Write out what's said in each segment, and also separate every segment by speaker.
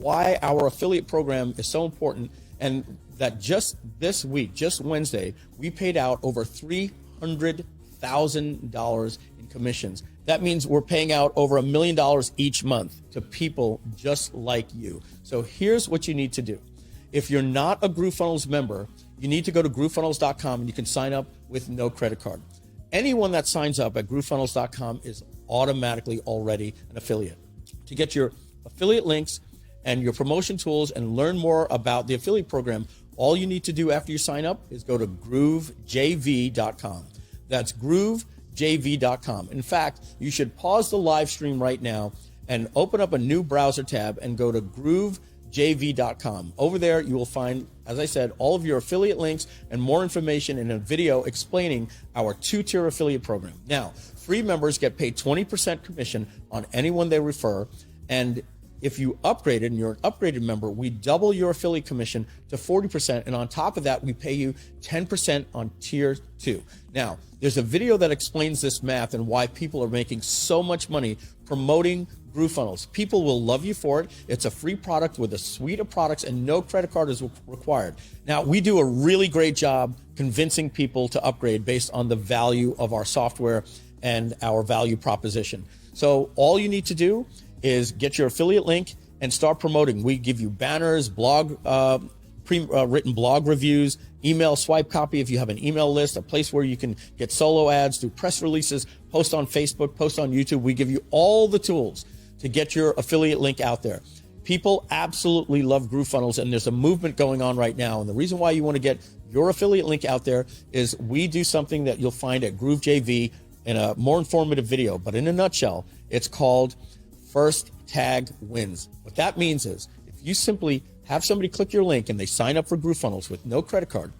Speaker 1: why our affiliate program is so important, and that just this week, just Wednesday, we paid out over $300,000 in commissions. That means we're paying out over $1 million each month to people just like you. So here's what you need to do. If you're not a GrooveFunnels member, you need to go to groovefunnels.com and you can sign up with no credit card. Anyone that signs up at groovefunnels.com is automatically already an affiliate. To get your affiliate links and your promotion tools and learn more about the affiliate program, all you need to do after you sign up is go to groovejv.com. That's groovejv.com. In fact, you should pause the live stream right now and open up a new browser tab and go to groovejv.com. Over there, you will find, as I said, all of your affiliate links and more information in a video explaining our two-tier affiliate program. Now, free members get paid 20% commission on anyone they refer, and if you upgraded and you're an upgraded member, we double your affiliate commission to 40%. And on top of that, we pay you 10% on tier 2. Now, there's a video that explains this math and why people are making so much money promoting GrooveFunnels. People will love you for it. It's a free product with a suite of products and no credit card is required. Now, we do a really great job convincing people to upgrade based on the value of our software and our value proposition. So all you need to do is get your affiliate link and start promoting. We give you banners, blog, written blog reviews, email swipe copy if you have an email list, a place where you can get solo ads, do press releases, post on Facebook, post on YouTube. We give you all the tools to get your affiliate link out there. People absolutely love GrooveFunnels, and there's a movement going on right now. And the reason why you want to get your affiliate link out there is we do something that you'll find at GrooveJV in a more informative video. But in a nutshell, it's called First Tag Wins. What that means is if you simply have somebody click your link and they sign up for GrooveFunnels with no credit card,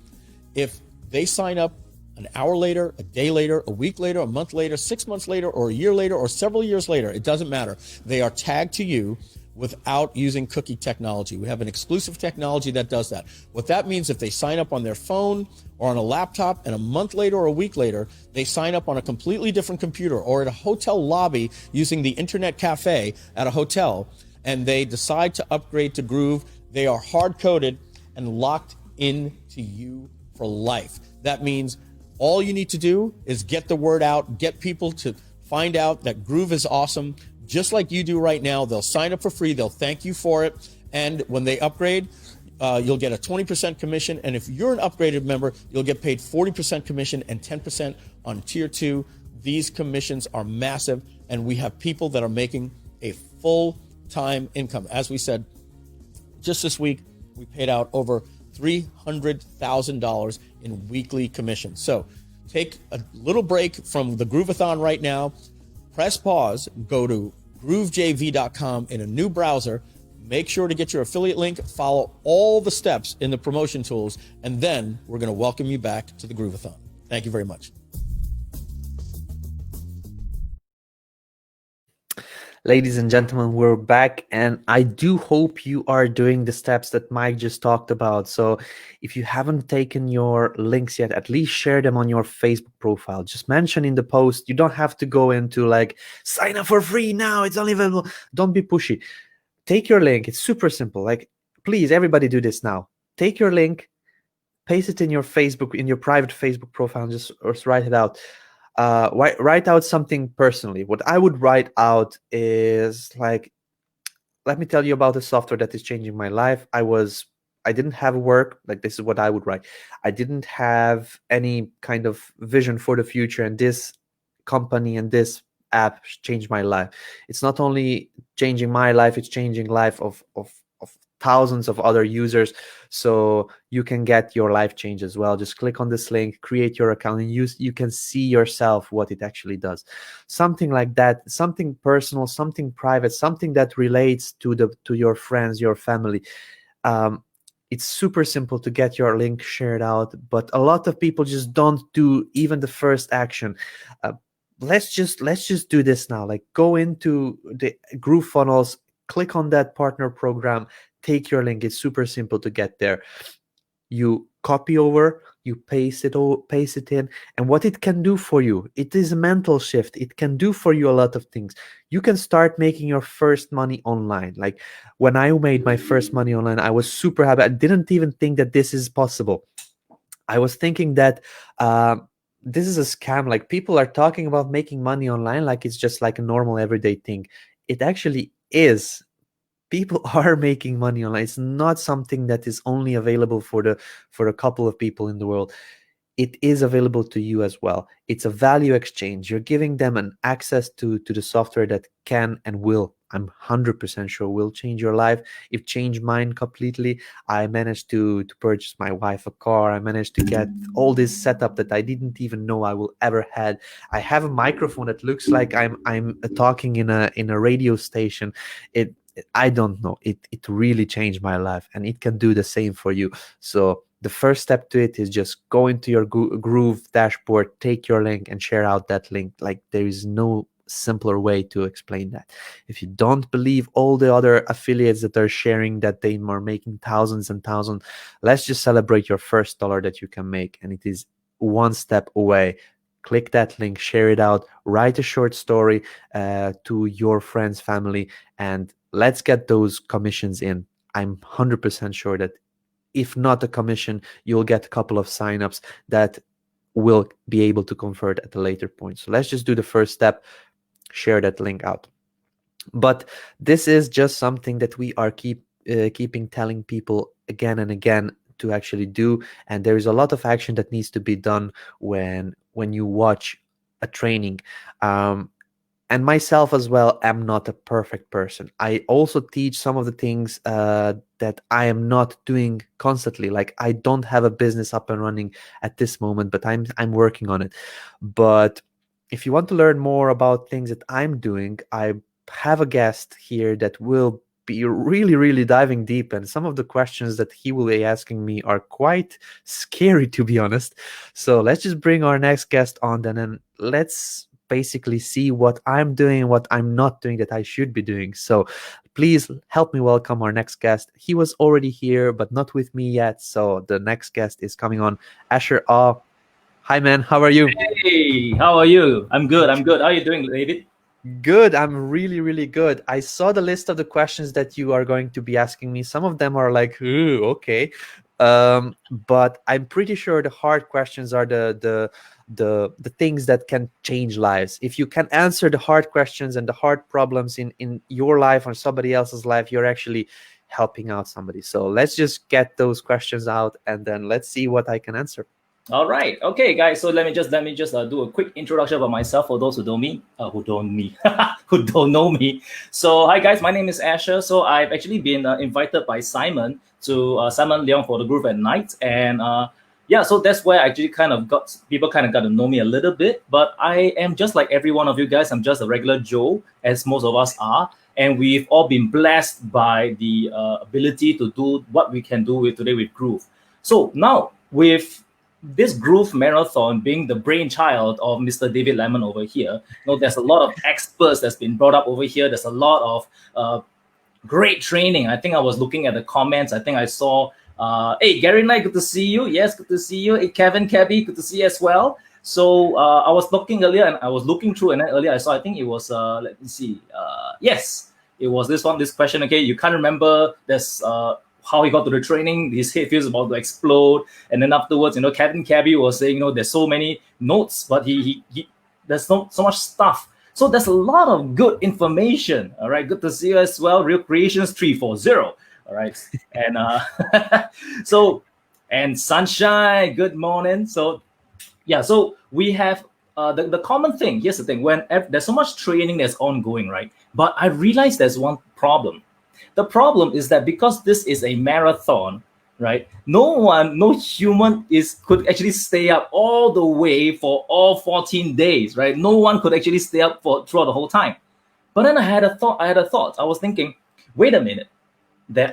Speaker 1: if they sign up an hour later, a day later, a week later, a month later, 6 months later, or a year later, or several years later, it doesn't matter. They are tagged to you without using cookie technology. We have an exclusive technology that does that. What that means, if they sign up on their phone or on a laptop and a month later or a week later, they sign up on a completely different computer or at a hotel lobby using the internet cafe at a hotel, and they decide to upgrade to Groove, they are hard-coded and locked into you for life. That means all you need to do is get the word out, get people to find out that Groove is awesome, just like you do right now. They'll sign up for free. They'll thank you for it. And when they upgrade, you'll get a 20% commission. And if you're an upgraded member, you'll get paid 40% commission and 10% on tier 2. These commissions are massive. And we have people that are making a full-time income. As we said, just this week, we paid out over $300,000 in weekly commissions. So take a little break from the Grooveathon right now. Press pause, go to groovejv.com in a new browser, make sure to get your affiliate link, follow all the steps in the promotion tools, and then we're going to welcome you back to the Grooveathon. Thank you very much.
Speaker 2: Ladies and gentlemen, we're back, and I do hope you are doing the steps that Mike just talked about. So if you haven't taken your links yet, at least share them on your Facebook profile. Just mention in the post. You don't have to go into like, sign up for free now, it's only available. Don't be pushy. Take your link. It's super simple. Like, please, everybody do this now. Take your link, paste it in your Facebook, in your private Facebook profile, and just write it out. Write out something personally. What I would write out is like, let me tell you about a software that is changing my life. I didn't have work. Like, this is what I would write. I didn't have any kind of vision for the future, and this company and this app changed my life. It's not only changing my life, it's changing life of thousands of other users. So you can get your life change as well. Just click on this link, create your account, and you can see yourself what it actually does. Something like that, something personal, something private, something that relates to your friends, your family. It's super simple to get your link shared out, but a lot of people just don't do even the first action. Let's just do this now. Like, go into the GrooveFunnels, click on that partner program, take your link. It's super simple to get there. You copy over, you paste it in, and what it can do for you, it is a mental shift. It can do for you a lot of things. You can start making your first money online. Like when I made my first money online, I was super happy. I didn't even think that this is possible. I was thinking that this is a scam. Like people are talking about making money online like it's just like a normal everyday thing. It actually is. People are making money online. It's not something that is only available for a couple of people in the world. It is available to you as well. It's a value exchange. You're giving them an access to the software that can and will, I'm 100% sure, will change your life. It changed mine completely. I managed to purchase my wife a car. I managed to get all this setup that I didn't even know I will ever had. I have a microphone that looks like I'm talking in a radio station. I don't know. It really changed my life, and it can do the same for you. So the first step to it is just go into your Groove dashboard, take your link, and share out that link. Like there is no simpler way to explain that. If you don't believe all the other affiliates that are sharing that they are making thousands and thousands, let's just celebrate your first dollar that you can make, and it is one step away. Click that link, share it out, write a short story to your friends, family, and let's get those commissions in. I'm 100% sure that if not a commission, you'll get a couple of signups that will be able to convert at a later point. So let's just do the first step, share that link out. But this is just something that we are keeping telling people again and again to actually do, and there is a lot of action that needs to be done when you watch a training. And myself as well, am not a perfect person. I also teach some of the things that I am not doing constantly. Like I don't have a business up and running at this moment, but I'm working on it. But if you want to learn more about things that I'm doing, I have a guest here that will be really diving deep, and some of the questions that he will be asking me are quite scary, to be honest. So let's just bring our next guest on then, and let's basically see what I'm doing and what I'm not doing that I should be doing. So please help me welcome our next guest. He was already here, but not with me yet. So the next guest is coming on. Asher Ah. Hi, man. How are you?
Speaker 3: Hey, how are you? I'm good. I'm good. How are you doing, David?
Speaker 2: Good. I'm really good. I saw the list of the questions that you are going to be asking me. Some of them are like, ooh, okay. But I'm pretty sure the hard questions are the things that can change lives. If you can answer the hard questions and the hard problems in your life or somebody else's life, you're actually helping out somebody. So let's just get those questions out, and then let's see what I can answer.
Speaker 3: All right. Okay, guys. So let me just do a quick introduction about myself for those who don't who don't know me. So hi guys, my name is Asher. So I've actually been invited by Simon to Simon Leong for the Groove at Night, and yeah, so that's where I actually kind of got to know me a little bit. But I am just like every one of you guys. I'm just a regular Joe, as most of us are, and we've all been blessed by the ability to do what we can do today with Groove. So now with this Groove Marathon being the brainchild of Mr. David Lemon over here, there's a lot of experts that's been brought up over here. There's a lot of great training. I think I was looking at the comments. I think I saw, hey, Gary Knight, good to see you. Yes, good to see you. Hey, Kevin Cabby, good to see you as well. So I was looking earlier, and I was looking through, and then earlier I saw, I think it was, let me see. Yes, it was this question. Okay, you can't remember. There's how he got to the training. His head feels about to explode, and then afterwards, Kevin Cabby was saying, there's so many notes, but he there's so much stuff. So there's a lot of good information. All right, good to see you as well. Real Creations 340. All right, and so, and Sunshine, good morning. So yeah, so we have the common thing. Here's the thing: when there's so much training that's ongoing, right? But I realized there's one problem. The problem is that because this is a marathon, right? No human could actually stay up all the way for all 14 days, right? No one could actually stay up throughout the whole time. But then I had a thought. I was thinking, wait a minute. There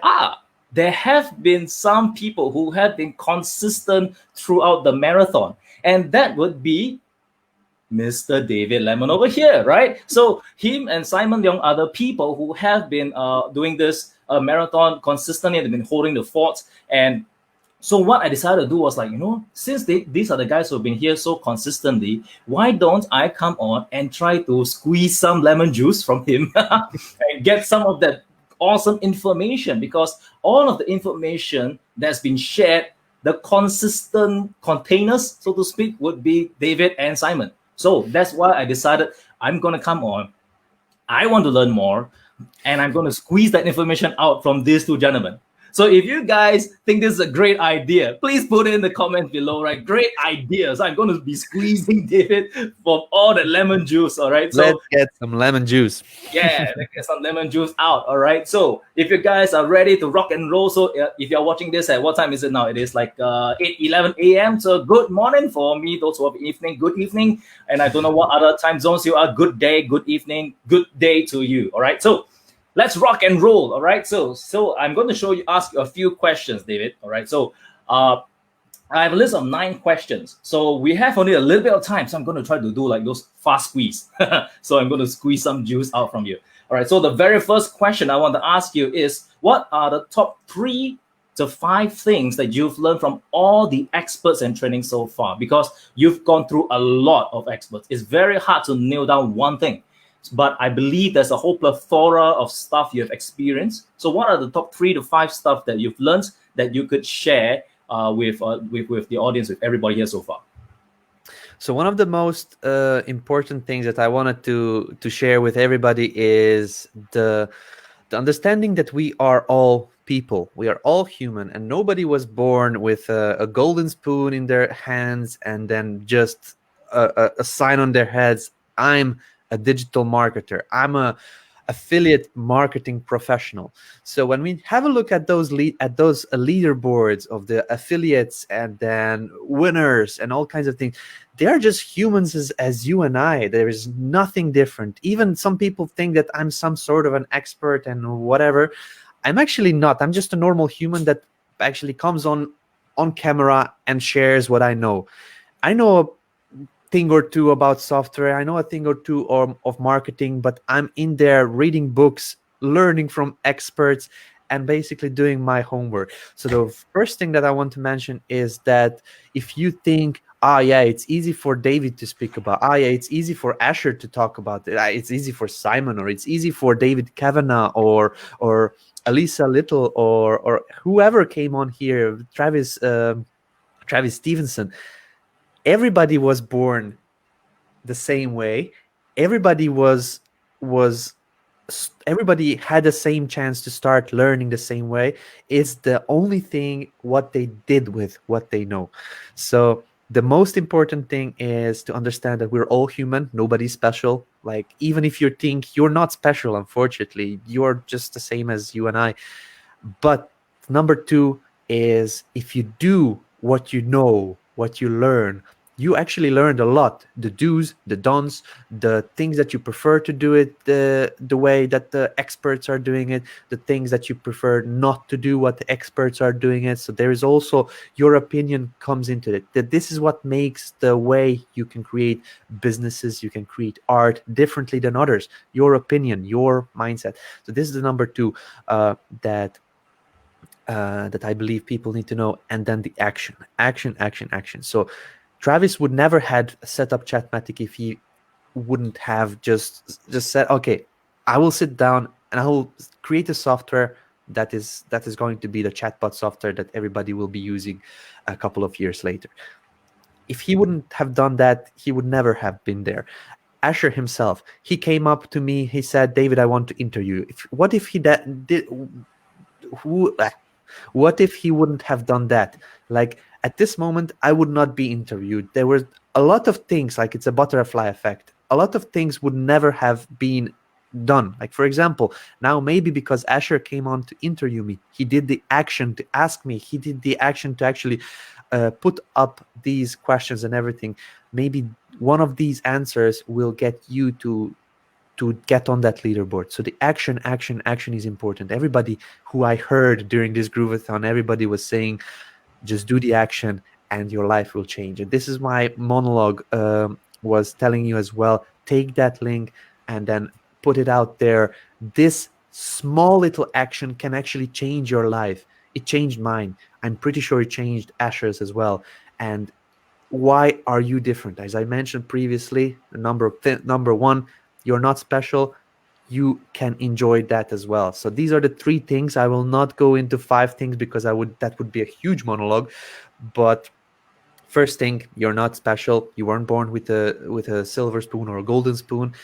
Speaker 3: have been some people who have been consistent throughout the marathon, and that would be Mr. David Lemon over here, right? So him and Simon Leong are the people who have been doing this marathon consistently. They've been holding the fort, and So what I decided to do was like, since these are the guys who've been here so consistently, why don't I come on and try to squeeze some lemon juice from him and get some of that awesome information? Because all of the information that's been shared, the consistent containers, so to speak, would be David and Simon. So that's why I decided I'm going to come on. I want to learn more, and I'm going to squeeze that information out from these two gentlemen. So if you guys think this is a great idea, please put it in the comments below, right? Great ideas. I'm going to be squeezing David from all the lemon juice, all right? So
Speaker 2: Let's get some lemon juice.
Speaker 3: yeah, let's get some lemon juice out, all right? So if you guys are ready to rock and roll, so if you're watching this at what time is it now? It is like 8:11 a.m. So good morning for me, those who have evening, good evening. And I don't know what other time zones you are. Good day, good evening, good day to you, all right? So let's rock and roll, all right? So I'm going to ask you a few questions, David, all right? So I have a list of 9 questions. So we have only a little bit of time, so I'm going to try to do like those fast squeeze. So I'm going to squeeze some juice out from you. All right, so the very first question I want to ask you is, what are the top 3 to 5 things that you've learned from all the experts and training so far? Because you've gone through a lot of experts. It's very hard to nail down one thing. But I believe there's a whole plethora of stuff you have experienced. So what are the top 3 to 5 stuff that you've learned that you could share with the audience, with everybody here so far?
Speaker 2: So one of the most important things that I wanted to share with everybody is the understanding that we are all people. We are all human, and nobody was born with a golden spoon in their hands and then just a sign on their heads. I'm a digital marketer. I'm a affiliate marketing professional. So when we have a look at those leaderboards of the affiliates and then winners and all kinds of things, they are just humans as you and I. There is nothing different. Even some people think that I'm some sort of an expert and whatever. I'm actually not. I'm just a normal human that actually comes on camera and shares what I know. I know a thing or two about software. I know a thing or two of marketing, but I'm in there reading books, learning from experts, and basically doing my homework. So the first thing that I want to mention is that if you think, yeah, it's easy for David to speak about, yeah, it's easy for Asher to talk about it, it's easy for Simon, or it's easy for David Kavanagh or Elisa Little or whoever came on here, Travis Stevenson. Everybody was born the same way. Everybody everybody had the same chance to start learning the same way. It's the only thing what they did with what they know. So the most important thing is to understand that we're all human. Nobody's special. Like, even if you think you're not special, unfortunately, you're just the same as you and I. But number 2 is, if you do what you know, what you learn, you actually learned a lot. The do's, the don'ts, the things that you prefer to do it the way that the experts are doing it, the things that you prefer not to do what the experts are doing it. So there is also your opinion comes into it. That this is what makes the way you can create businesses, you can create art differently than others. Your opinion, your mindset. So this is the number 2 that I believe people need to know. And then the action. So Travis would never had set up Chatmatic if he wouldn't have just said, okay, I will sit down and I will create a software that is going to be the chatbot software that everybody will be using a couple of years later. If he wouldn't have done that, he would never have been there. Asher himself, he came up to me, he said, David, I want to interview you. What if he did? What if he wouldn't have done that? Like, at this moment, I would not be interviewed. There were a lot of things, like it's a butterfly effect. A lot of things would never have been done. Like, for example, now maybe because Asher came on to interview me, he did the action to ask me, he did the action to actually put up these questions and everything. Maybe one of these answers will get you to get on that leaderboard. So the action is important. Everybody who I heard during this Grooveathon, everybody was saying, just do the action and your life will change. And this is my monologue was telling you as well. Take that link and then put it out there. This small little action can actually change your life. it changed mine. I'm pretty sure it changed Asher's as well. And why are you different? As I mentioned previously, number one, you're not special. You can enjoy that as well. So these are the 3 things. I will not go into 5 things because that would be a huge monologue. But first thing, you're not special. You weren't born with a silver spoon or a golden spoon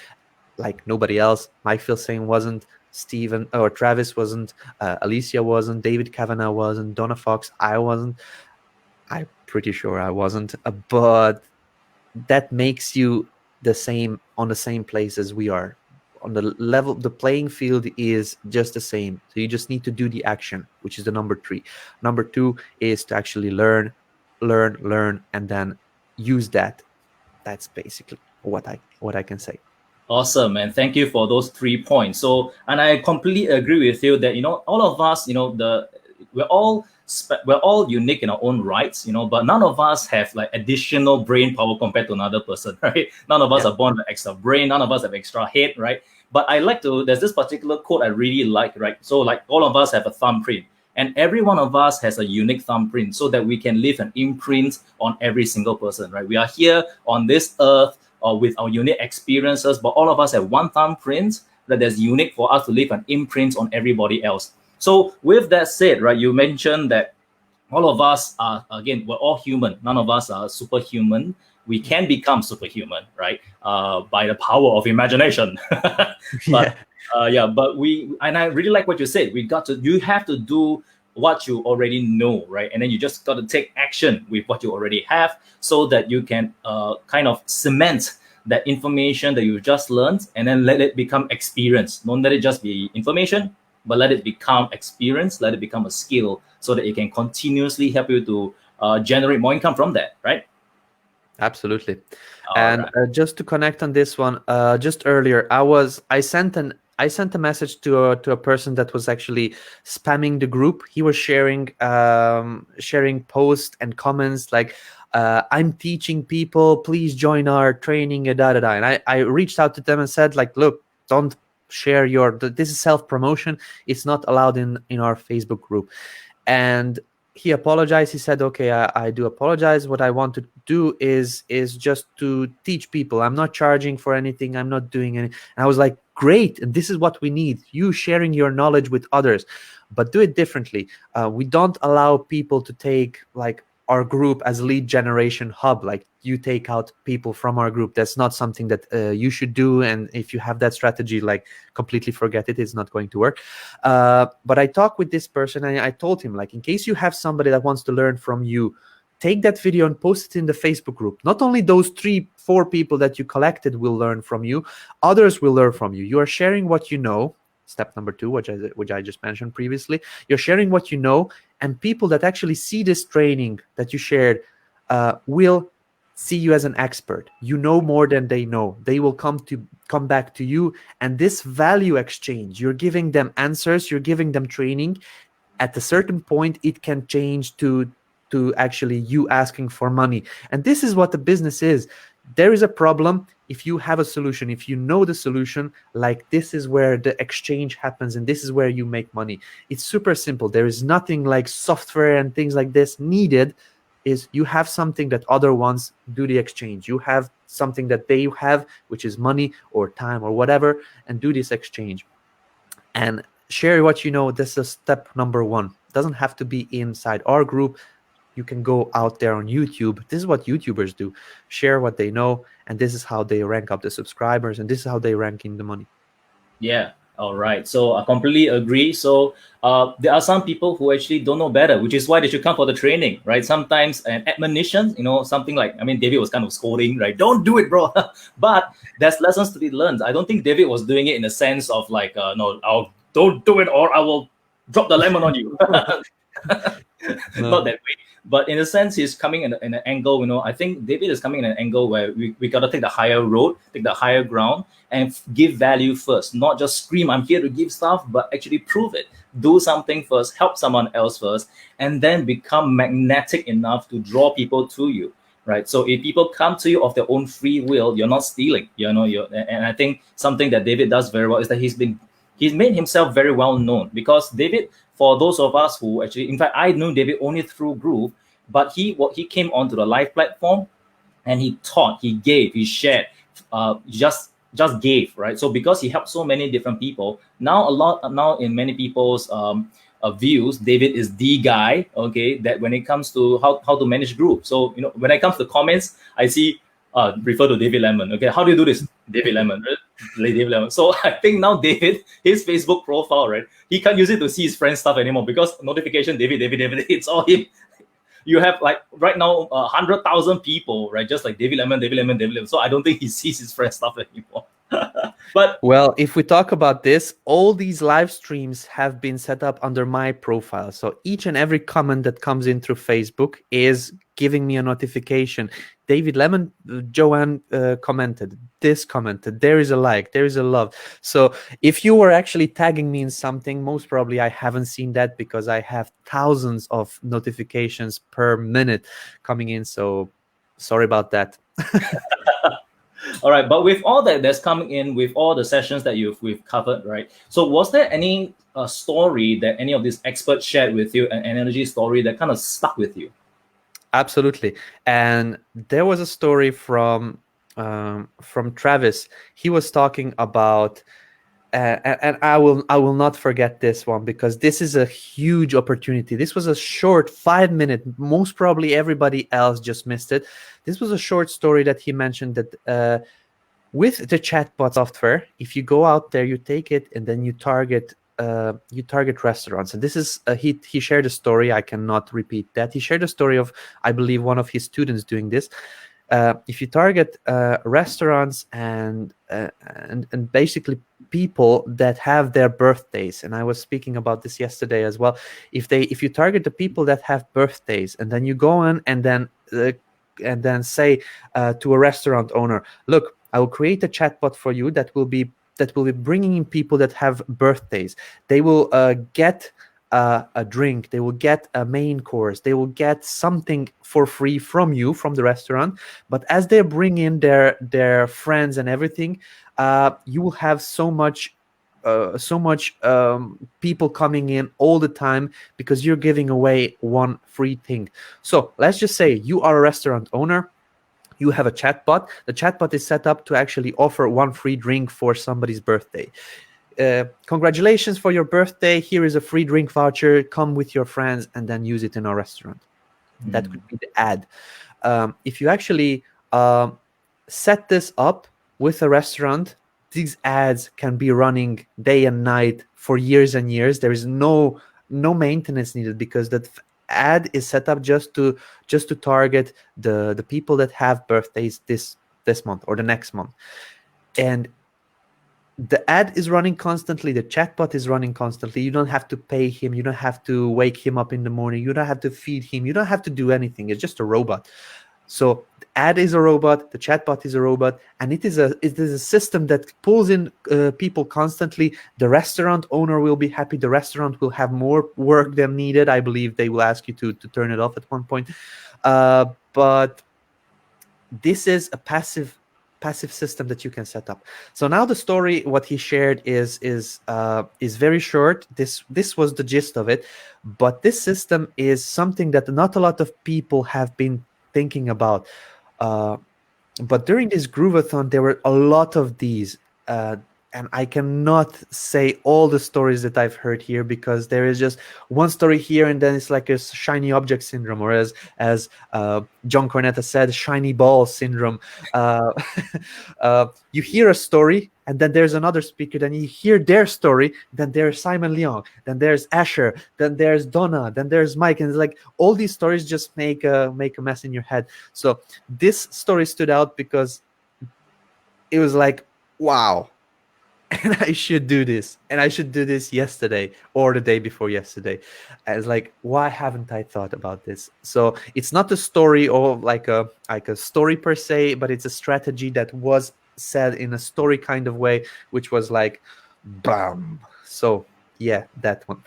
Speaker 2: like nobody else. Mike Filsaime wasn't, Steven or Travis wasn't, Alicia wasn't, David Kavanagh wasn't, Donna Fox, I wasn't. I'm pretty sure I wasn't, but that makes you on the same place as we are. On the level, the playing field is just the same. So you just need to do the action, which is the number 3. Number 2 is to actually learn, and then use that. That's basically what I can say.
Speaker 3: Awesome, and thank you for those 3 points. So, and I completely agree with you that all of us, we're all unique in our own rights, but none of us have like additional brain power compared to another person, right? None of us are born with extra brain, none of us have extra head, right? But there's this particular quote I really like, right? So like all of us have a thumbprint, and every one of us has a unique thumbprint so that we can leave an imprint on every single person, right? We are here on this earth with our unique experiences, but all of us have one thumbprint that is unique for us to leave an imprint on everybody else. So with that said, right, you mentioned that all of us are, again, we're all human. None of us are superhuman. We can become superhuman, right? By the power of imagination. But and I really like what you said. You have to do what you already know, right? And then you just got to take action with what you already have so that you can kind of cement that information that you just learned and then let it become experience. Don't let it just be information, but let it become experience, let it become a skill so that it can continuously help you to generate more income from that, right?
Speaker 2: Absolutely. Just to connect on this one, just earlier, I sent a message to a person that was actually spamming the group. He was sharing posts and comments like, I'm teaching people, please join our training, And I reached out to them and said, like, look, don't share this is self-promotion. It's not allowed in our Facebook group. And he apologized. He said, okay, I do apologize. What I want to do is just to teach people. I'm not charging for anything. I'm not doing any. And I was like, great. And this is what we need. You sharing your knowledge with others, but do it differently. We don't allow people to take like our group as lead generation hub. Like you take out people from our group. That's not something that you should do. And if you have that strategy, like completely forget it. It's not going to work. But I talked with this person and I told him, like, in case you have somebody that wants to learn from you, take that video and post it in the Facebook group. Not only those 3-4 people that you collected will learn from you, others will learn from you. You are sharing what you know. Step number 2, which I just mentioned previously. You're sharing what you know, and people that actually see this training that you shared will see you as an expert. You know more than they know. They will come back to you, and this value exchange, you're giving them answers, you're giving them training. At a certain point, it can change to actually you asking for money. And this is what the business is. There is a problem. If you have a solution, if you know the solution, like this is where the exchange happens and this is where you make money. It's super simple. There is nothing like software and things like this needed. Is you have something that other ones do the exchange. You have something that they have, which is money or time or whatever, and do this exchange. And share what you know. This is step number 1. It doesn't have to be inside our group. You can go out there on YouTube. This is what YouTubers do. Share what they know, and this is how they rank up the subscribers, and this is how they rank in the money.
Speaker 3: Yeah. All right. So I completely agree. So there are some people who actually don't know better, which is why they should come for the training, right? Sometimes an admonition, something like, David was kind of scolding, right? Don't do it, bro. But there's lessons to be learned. I don't think David was doing it in a sense of like, no, don't do it or I will drop the lemon on you. Not that way. But in a sense, he's coming in an angle, I think David is coming in an angle where we got to take the higher road, take the higher ground, and give value first. Not just scream, I'm here to give stuff, but actually prove it. Do something first, help someone else first, and then become magnetic enough to draw people to you, right? So if people come to you of their own free will, you're not stealing, and I think something that David does very well is that he's made himself very well known, because David, for those of us who actually, in fact, I knew David only through Groove, but he came onto the live platform, and he taught, he gave, he shared, just gave, right? So because he helped so many different people, now in many people's views, David is the guy, okay, that when it comes to how to manage Groove. So when it comes to comments, I see refer to David Lemon. Okay, how do you do this? David Lemon, right? David Lemon. So I think now David, his Facebook profile, right, he can't use it to see his friend's stuff anymore, because notification David, it's all him. You have like right now 100,000 people, right? Just like David Lemon, David Lemon, David Lemon. So I don't think he sees his friend's stuff anymore. But
Speaker 2: well, if we talk about this, all these live streams have been set up under my profile. So each and every comment that comes in through Facebook is giving me a notification. David Lemon, Joanne commented, this commented, there is a like, there is a love. So if you were actually tagging me in something, most probably I haven't seen that, because I have thousands of notifications per minute coming in. So sorry about that.
Speaker 3: all right, but with all that's coming in, with all the sessions that we've covered, right? So was there any story that any of these experts shared with you, an energy story that kind of stuck with you?
Speaker 2: Absolutely. And there was a story from Travis. He was talking about, and I will not forget this one, because this is a huge opportunity. This was a short 5-minute. Most probably everybody else just missed it. This was a short story that he mentioned that with the chatbot software, if you go out there, you take it and then you target restaurants. And this is he shared a story. I cannot repeat that. He shared a story of, I believe, one of his students doing this. If you target restaurants and basically people that have their birthdays, and I was speaking about this yesterday as well. If you target the people that have birthdays, and then you go in and then say to a restaurant owner, look, I will create a chatbot for you that will be bringing in people that have birthdays. They will get a drink, they will get a main course, they will get something for free from you, from the restaurant. But as they bring in their friends and everything, you will have so much people coming in all the time, because you're giving away one free thing. So let's just say you are a restaurant owner. You have a chatbot. The chatbot is set up to actually offer one free drink for somebody's birthday. Congratulations for your birthday. Here is a free drink voucher. Come with your friends and then use it in our restaurant. That could be the ad. If you actually set this up with a restaurant, these ads can be running day and night for years and years. There is no maintenance needed, because that ad is set up just to target the people that have birthdays this month or the next month. And the ad is running constantly, the chatbot is running constantly. You don't have to pay him, you don't have to wake him up in the morning, you don't have to feed him, you don't have to do anything. It's just a robot. So the ad is a robot, the chatbot is a robot, and it is a system that pulls in people constantly. The restaurant owner will be happy. The restaurant will have more work than needed. I believe they will ask you to turn it off at one point. But this is a passive system that you can set up. So now the story, what he shared is very short. This was the gist of it, but this system is something that not a lot of people have been thinking about. But during this Grooveathon, there were a lot of these, and I cannot say all the stories that I've heard here, because there is just one story here, and then it's like a shiny object syndrome, or as John Cornetta said, shiny ball syndrome. You hear a story, and then there's another speaker, then you hear their story, then there's Simon Leong, then there's Asher, then there's Donna, then there's Mike, and it's like all these stories just make a mess in your head. So this story stood out because it was like, wow. And I should do this, and I should do this yesterday or the day before yesterday. I was like, why haven't I thought about this? So it's not a story or like a story per se, but it's a strategy that was said in a story kind of way, which was like, bam. So yeah, that one.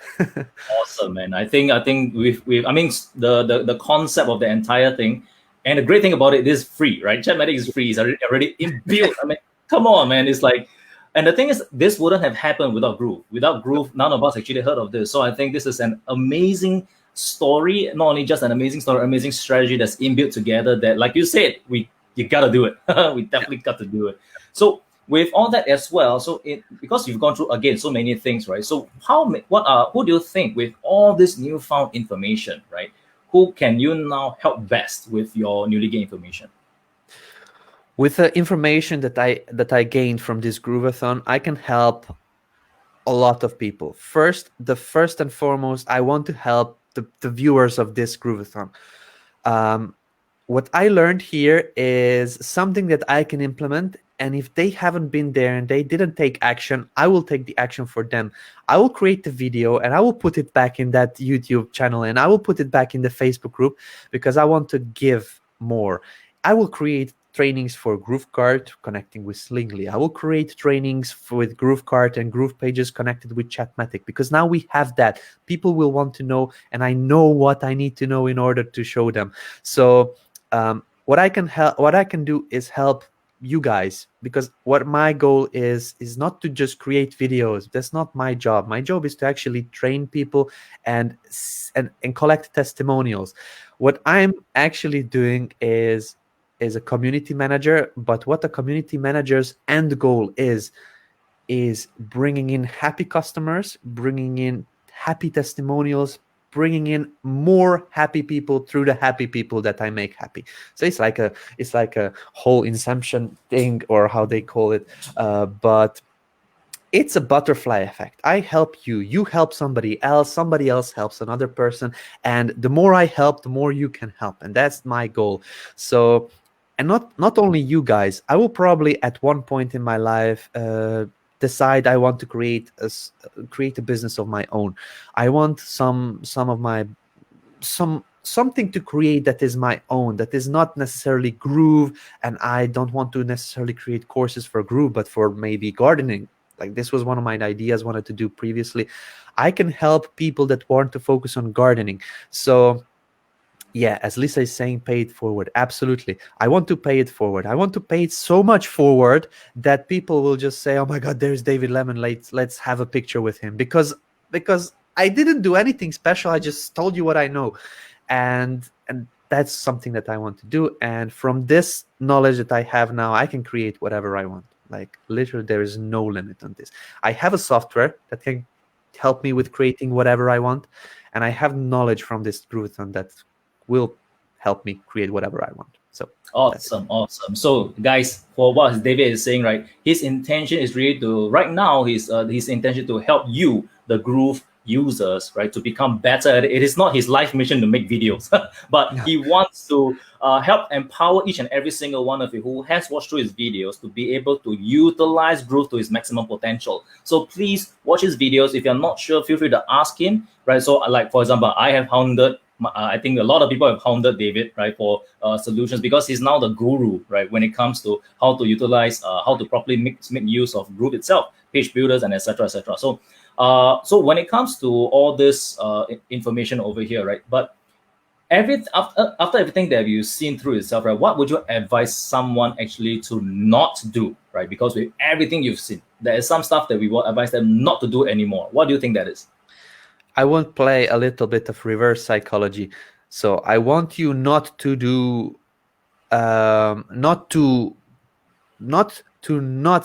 Speaker 3: Awesome, man. I think we've I mean the concept of the entire thing, and the great thing about it is free, right? Chatmatic is free. It's already inbuilt. I mean, come on, man. It's like, And the thing is, this wouldn't have happened without Groove. Without Groove, none of us actually heard of this. So I think this is an amazing story, not only just an amazing story, amazing strategy that's inbuilt together that, like you said, you gotta do it. We definitely got to do it. So with all that as well, so because you've gone through again so many things, right? So who do you think with all this newfound information, right? Who can you now help best with your newly gained information?
Speaker 2: With the information that I gained from this Grooveathon, I can help a lot of people. First and foremost, I want to help the viewers of this Grooveathon. What I learned here is something that I can implement, and if they haven't been there and they didn't take action, I will take the action for them. I will create the video and I will put it back in that YouTube channel, and I will put it back in the Facebook group, because I want to give more. I will create trainings for GrooveCart connecting with Slingly. I will create trainings with GrooveCart and GroovePages connected with Chatmatic, because now we have that. People will want to know, and I know what I need to know in order to show them. So what I can do is help you guys, because what my goal is not to just create videos. That's not my job. My job is to actually train people and collect testimonials. What I'm actually doing is a community manager, but what a community manager's end goal is bringing in happy customers, bringing in happy testimonials, bringing in more happy people through the happy people that I make happy. So it's like a whole inception thing, or how they call it, but it's a butterfly effect. I help you, you help somebody else helps another person, and the more I help, the more you can help, and that's my goal. So, and not only you guys, I will probably at one point in my life decide I want to create a business of my own. I want something to create that is my own, that is not necessarily Groove, and I don't want to necessarily create courses for Groove, but for maybe gardening. Like, this was one of my ideas wanted to do previously. I can help people that want to focus on gardening. So yeah, as Lisa is saying, pay it forward. Absolutely. I want to pay it forward. I want to pay it so much forward that people will just say, oh my God, there's David Lemon. Let's have a picture with him. Because I didn't do anything special. I just told you what I know. And that's something that I want to do. And from this knowledge that I have now, I can create whatever I want. Like, literally, there is no limit on this. I have a software that can help me with creating whatever I want. And I have knowledge from this Grooveathon that will help me create whatever I want. So
Speaker 3: awesome. So guys, for what David is saying, right, his intention is really to, right now, his intention to help you, the Groove users, right, to become better. It is not his life mission to make videos, but he wants to help empower each and every single one of you who has watched through his videos to be able to utilize Groove to his maximum potential. So please watch his videos. If you're not sure, feel free to ask him, right? So like, for example, I have hounded, I think a lot of people have hounded David, right, for solutions, because he's now the guru, right, when it comes to how to utilize, how to properly make use of Groove itself, page builders, and etc. etc. So so when it comes to all this information over here, right, but after everything that you've seen through itself, right, what would you advise someone actually to not do, right? Because with everything you've seen, there is some stuff that we will advise them not to do anymore. What do you think that is?
Speaker 2: I want to play a little bit of reverse psychology. So I want you not to do, not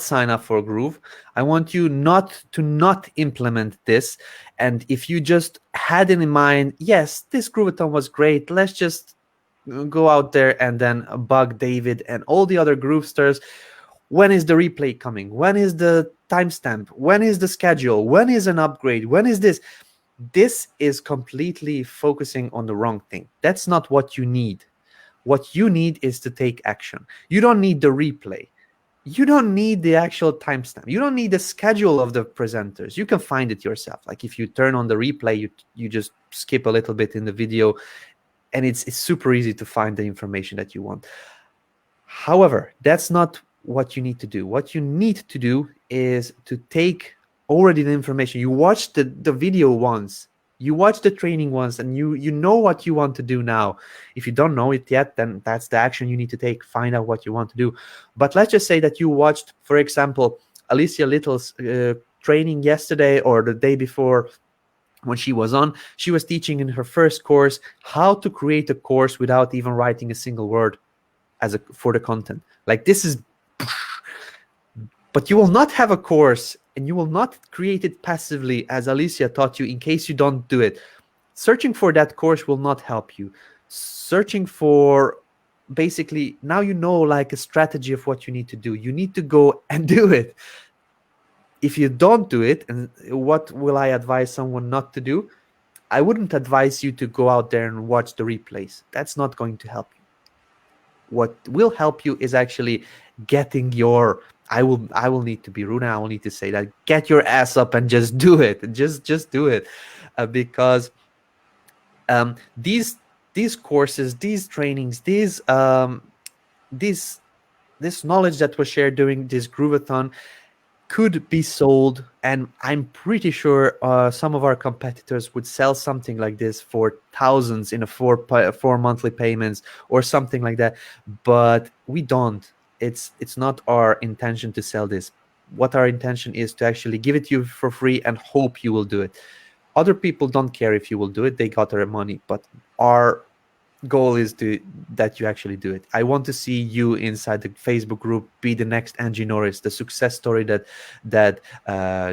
Speaker 2: sign up for Groove. I want you not to implement this. And if you just had it in mind, yes, this Grooveathon was great, let's just go out there and then bug David and all the other Groovesters. When is the replay coming? When is the timestamp? When is the schedule? When is an upgrade? When is this? This is completely focusing on the wrong thing. That's not what you need. What you need is to take action. You don't need the replay. You don't need the actual timestamp. You don't need the schedule of the presenters. You can find it yourself. Like, if you turn on the replay, you just skip a little bit in the video, and it's super easy to find the information that you want. However, that's not what you need to do. What you need to do is to take already the information. You watched the video once, you watched the training once, and you know what you want to do now. If you don't know it yet, then that's the action you need to take. Find out what you want to do. But let's just say that you watched, for example, Alicia Little's training yesterday or the day before when she was on. She was teaching in her first course how to create a course without even writing a single word for the content. Like, this is, but you will not have a course and you will not create it passively as Alicia taught you in case you don't do it. Searching for that course will not help you. Searching for, basically, now you know like a strategy of what you need to do. You need to go and do it. If you don't do it, and what will I advise someone not to do? I wouldn't advise you to go out there and watch the replays. That's not going to help you. What will help you is actually getting your, I will need to be rude and I will need to say that, get your ass up and just do it. Just do it. Because these courses, these trainings, this knowledge that was shared during this Grooveathon could be sold, and I'm pretty sure some of our competitors would sell something like this for thousands in a four monthly payments or something like that. But we don't. It's not our intention to sell this. What our intention is to actually give it to you for free and hope you will do it. Other people don't care if you will do it. They got their money, but our goal is that you actually do it. I want to see you inside the Facebook group be the next Angie Norris, the success story that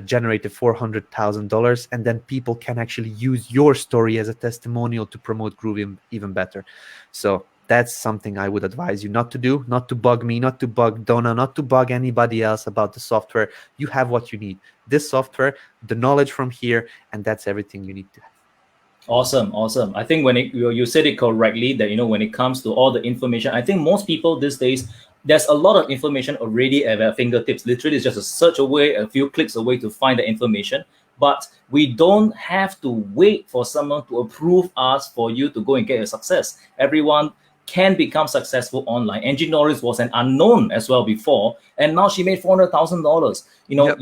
Speaker 2: generated $400,000, and then people can actually use your story as a testimonial to promote Groove even better. So that's something I would advise you not to do, not to bug me, not to bug Donna, not to bug anybody else about the software. You have what you need. This software, the knowledge from here, and that's everything you need to have.
Speaker 3: Awesome. I think when you said it correctly, that when it comes to all the information, I think most people these days, there's a lot of information already at their fingertips. Literally, it's just a search away, a few clicks away to find the information. But we don't have to wait for someone to approve us for you to go and get your success. Everyone can become successful online. Angie Norris was an unknown as well before, and now she made $400,000.
Speaker 2: Yep.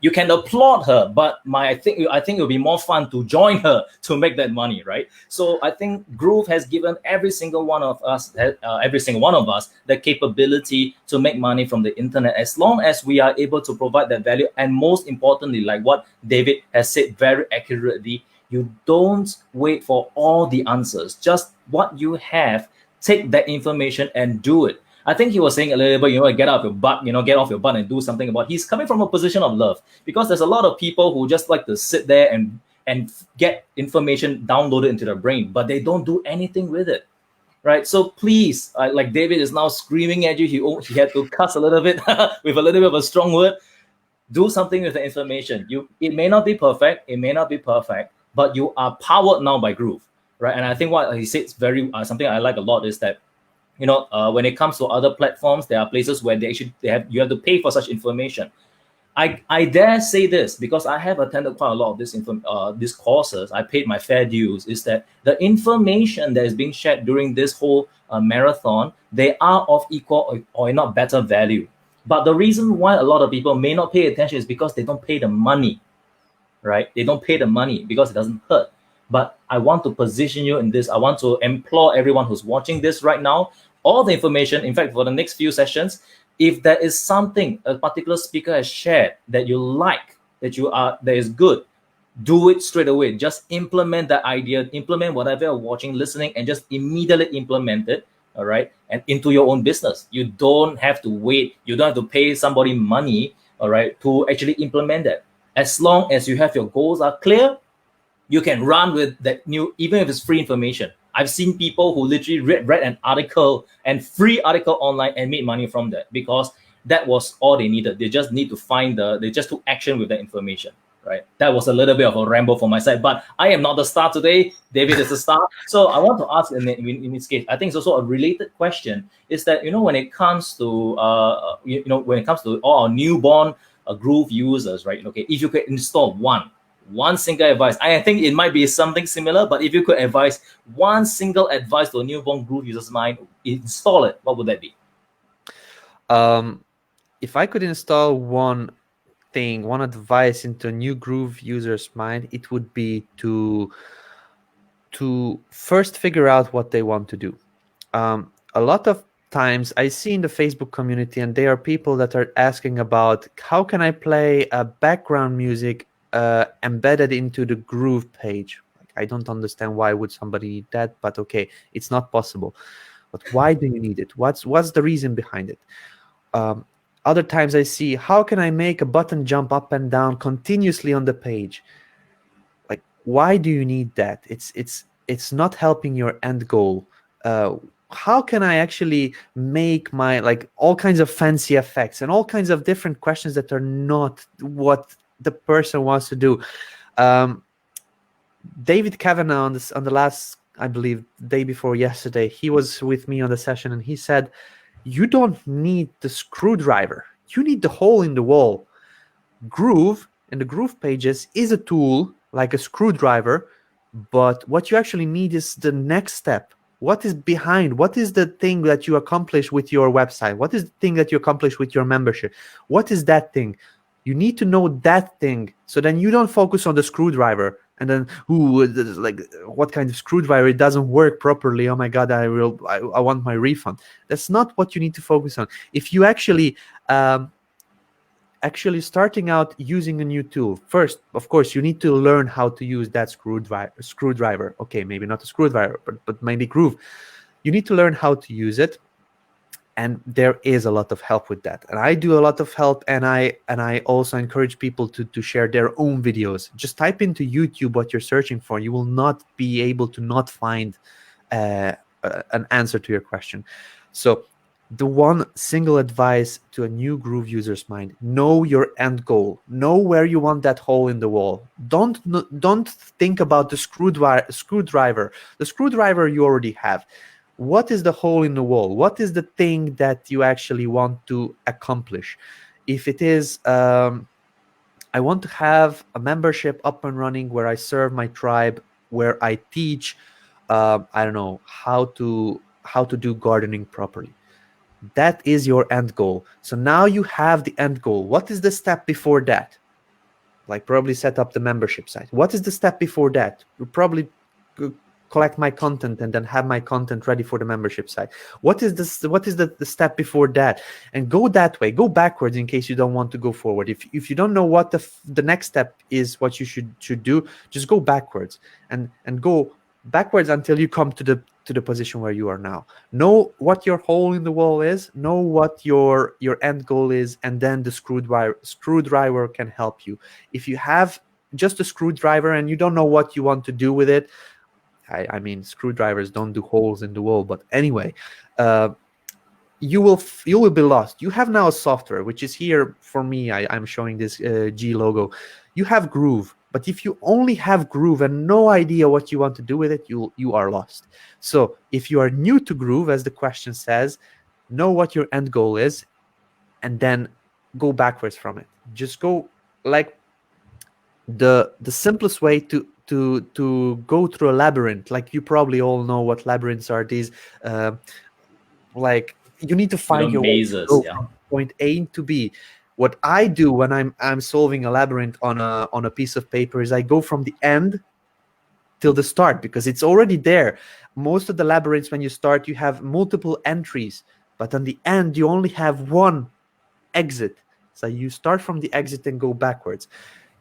Speaker 3: You can applaud her, but I think it would be more fun to join her to make that money, right? So I think Groove has given every single one of us the capability to make money from the internet, as long as we are able to provide that value. And most importantly, like what David has said very accurately, you don't wait for all the answers. Just what you have, take that information and do it. I think he was saying a little bit, get off your butt, get off your butt and do something about it. He's coming from a position of love, because there's a lot of people who just like to sit there and get information downloaded into their brain, but they don't do anything with it, right? So please, like David is now screaming at you, he had to cuss a little bit with a little bit of a strong word. Do something with the information. It may not be perfect, but you are powered now by Groove. Right, and I think what he said is very something I like a lot is that, when it comes to other platforms, there are places where you have to pay for such information. I dare say this because I have attended quite a lot of these courses. I paid my fair dues. Is that the information that is being shared during this whole marathon, they are of equal or not better value. But the reason why a lot of people may not pay attention is because they don't pay the money, right? They don't pay the money because it doesn't hurt. But I want to position you in this. I want to implore everyone who's watching this right now, all the information, in fact, for the next few sessions, if there is something a particular speaker has shared that you like, that is good, do it straight away. Just implement that idea, implement whatever you're watching, listening, and just immediately implement it, all right? And into your own business. You don't have to wait. You don't have to pay somebody money, all right, to actually implement that. As long as you have your goals are clear, you can run with that even if it's free information. I've seen people who literally read an article and free article online and made money from that, because that was all they needed. They just need to they just took action with the information, right? That was a little bit of a ramble from my side, but I am not the star today. David is the star. So I want to ask in this case, I think it's also a related question, is that, when it comes to, when it comes to all our newborn Groove users, right? Okay, if you could install one single advice. I think it might be something similar, but if you could advise one single advice to a newborn Groove user's mind, install it, what would that be?
Speaker 2: If I could install one advice into a new Groove user's mind, it would be to first figure out what they want to do. A lot of times I see in the Facebook community, and there are people that are asking about how can I play a background music embedded into the Groove page. Like, I don't understand why would somebody need that, but okay, it's not possible. But why do you need it? What's the reason behind it? Other times I see, how can I make a button jump up and down continuously on the page? Like, why do you need that? It's not helping your end goal. How can I actually make my, like, all kinds of fancy effects and all kinds of different questions that are not what the person wants to do? David Kavanagh on the last, I believe, day before yesterday, he was with me on the session, and he said, you don't need the screwdriver. You need the hole in the wall. Groove and the Groove Pages is a tool like a screwdriver, but what you actually need is the next step. What is behind? What is the thing that you accomplish with your website? What is the thing that you accomplish with your membership? What is that thing? You need to know that thing, so then you don't focus on the screwdriver and then, like, what kind of screwdriver? It doesn't work properly. Oh my God, I want my refund. That's not what you need to focus on. If you actually starting out using a new tool, first, of course, you need to learn how to use that screwdriver. Okay, maybe not a screwdriver, but maybe Groove. You need to learn how to use it. And there is a lot of help with that. And I do a lot of help, and I also encourage people to share their own videos. Just type into YouTube what you're searching for. You will not be able to not find an answer to your question. So the one single advice to a new Groove user's mind: know your end goal. Know where you want that hole in the wall. Don't think about the screwdriver. The screwdriver you already have. What is the hole in the wall? What is the thing that you actually want to accomplish? If it is, I want to have a membership up and running where I serve my tribe, where I teach, I don't know, how to do gardening properly. That is your end goal. So now you have the end goal. What is the step before that? Like, probably set up the membership site. What is the step before that? You probably collect my content and then have my content ready for the membership site. What is this? What is the step before that? And go that way. Go backwards in case you don't want to go forward. If you don't know what the next step is, what you should do, just go backwards and go backwards until you come to the position where you are now. Know what your hole in the wall is. Know what your end goal is, and then the screwdriver can help you. If you have just a screwdriver and you don't know what you want to do with it, I mean, screwdrivers don't do holes in the wall, but anyway, you will be lost. You have now a software, which is here for me. I'm showing this G logo. You have Groove, but if you only have Groove and no idea what you want to do with it, you are lost. So if you are new to Groove, as the question says, know what your end goal is, and then go backwards from it. Just go, like, the simplest way to go through a labyrinth. Like, you probably all know what labyrinths are. These like, you need to find your
Speaker 3: mazes,
Speaker 2: way
Speaker 3: yeah.
Speaker 2: from point A to B. What I do when I'm solving a labyrinth on a piece of paper is I go from the end till the start, because it's already there. Most of the labyrinths, when you start, you have multiple entries, but on the end you only have one exit. So you start from the exit and go backwards.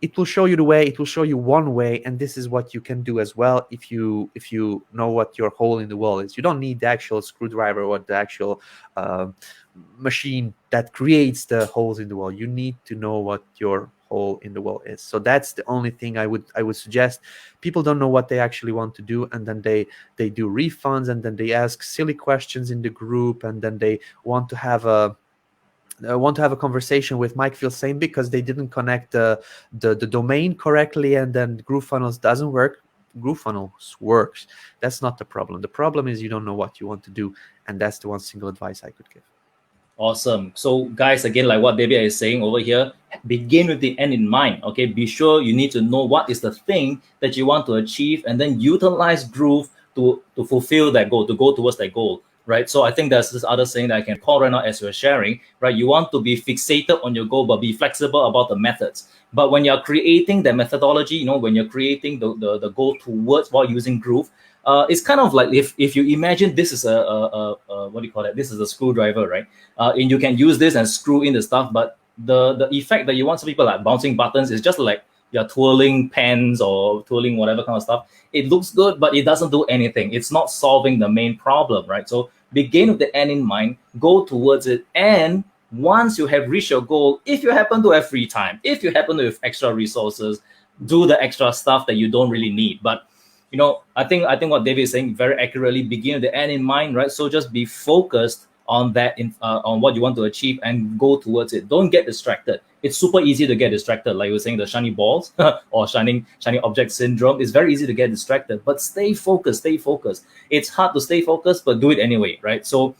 Speaker 2: It will show you the way. It will show you one way, and this is what you can do as well if you know what your hole in the wall is. You don't need the actual screwdriver or the actual machine that creates the holes in the wall. You need to know what your hole in the wall is. So that's the only thing I would suggest. People don't know what they actually want to do, and then they do refunds, and then they ask silly questions in the group, and then they want to have a conversation with Mike Filsaime because they didn't connect the domain correctly, and then GrooveFunnels doesn't work. GrooveFunnels works. That's not the problem. The problem is you don't know what you want to do, and that's the one single advice I could give.
Speaker 3: Awesome. So guys, again, like what David is saying over here, begin with the end in mind. Okay, be sure you need to know what is the thing that you want to achieve, and then utilize Groove to fulfill that goal, to go towards that goal. right? So I think there's this other saying that I can call right now as you're sharing, right? You want to be fixated on your goal, but be flexible about the methods. But when you're creating the methodology, when you're creating the goal towards while using Groove, it's kind of like if you imagine this is a what do you call it? This is a screwdriver, right? And you can use this and screw in the stuff, but the effect that you want some people like bouncing buttons is just like you're twirling pens or twirling whatever kind of stuff. It looks good, but it doesn't do anything. It's not solving the main problem, right? So begin with the end in mind, go towards it, and once you have reached your goal, if you happen to have free time, if you happen to have extra resources, do the extra stuff that you don't really need. But I think what David is saying very accurately, begin with the end in mind, right? So just be focused on that, on what you want to achieve, and go towards it. Don't get distracted. It's super easy to get distracted, like you were saying, the shiny balls or shiny object syndrome. It's very easy to get distracted, but stay focused. It's hard to stay focused, but do it anyway, right? So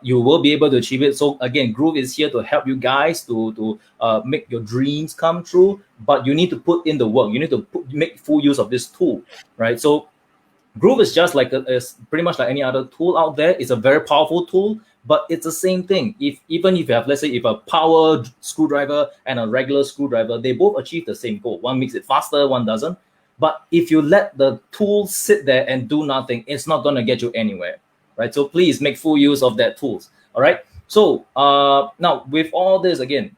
Speaker 3: you will be able to achieve it. So again, Groove is here to help you guys to make your dreams come true, but you need to put in the work. You need to make full use of this tool, right? So Groove is just like is pretty much like any other tool out there. It's a very powerful tool, but it's the same thing. Even if you have, let's say, if a power screwdriver and a regular screwdriver, they both achieve the same goal. One makes it faster, one doesn't. But if you let the tool sit there and do nothing, it's not going to get you anywhere, right? So please make full use of that tools. All right. So now with all this, again,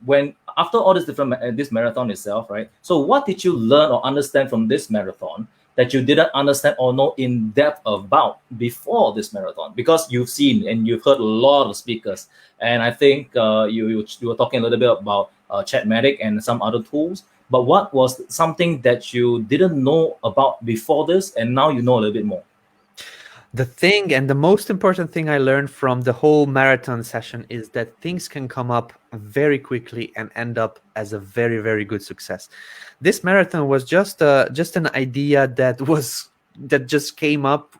Speaker 3: after all this this marathon itself, right? So what did you learn or understand from this marathon that you didn't understand or know in depth about before this marathon? Because you've seen and you've heard a lot of speakers, and I think you were talking a little bit about Chatmatic and some other tools. But what was something that you didn't know about before this, and now you know a little bit more?
Speaker 2: The thing, and the most important thing I learned from the whole marathon session, is that things can come up very quickly and end up as a very, very good success. This marathon was just an idea that just came up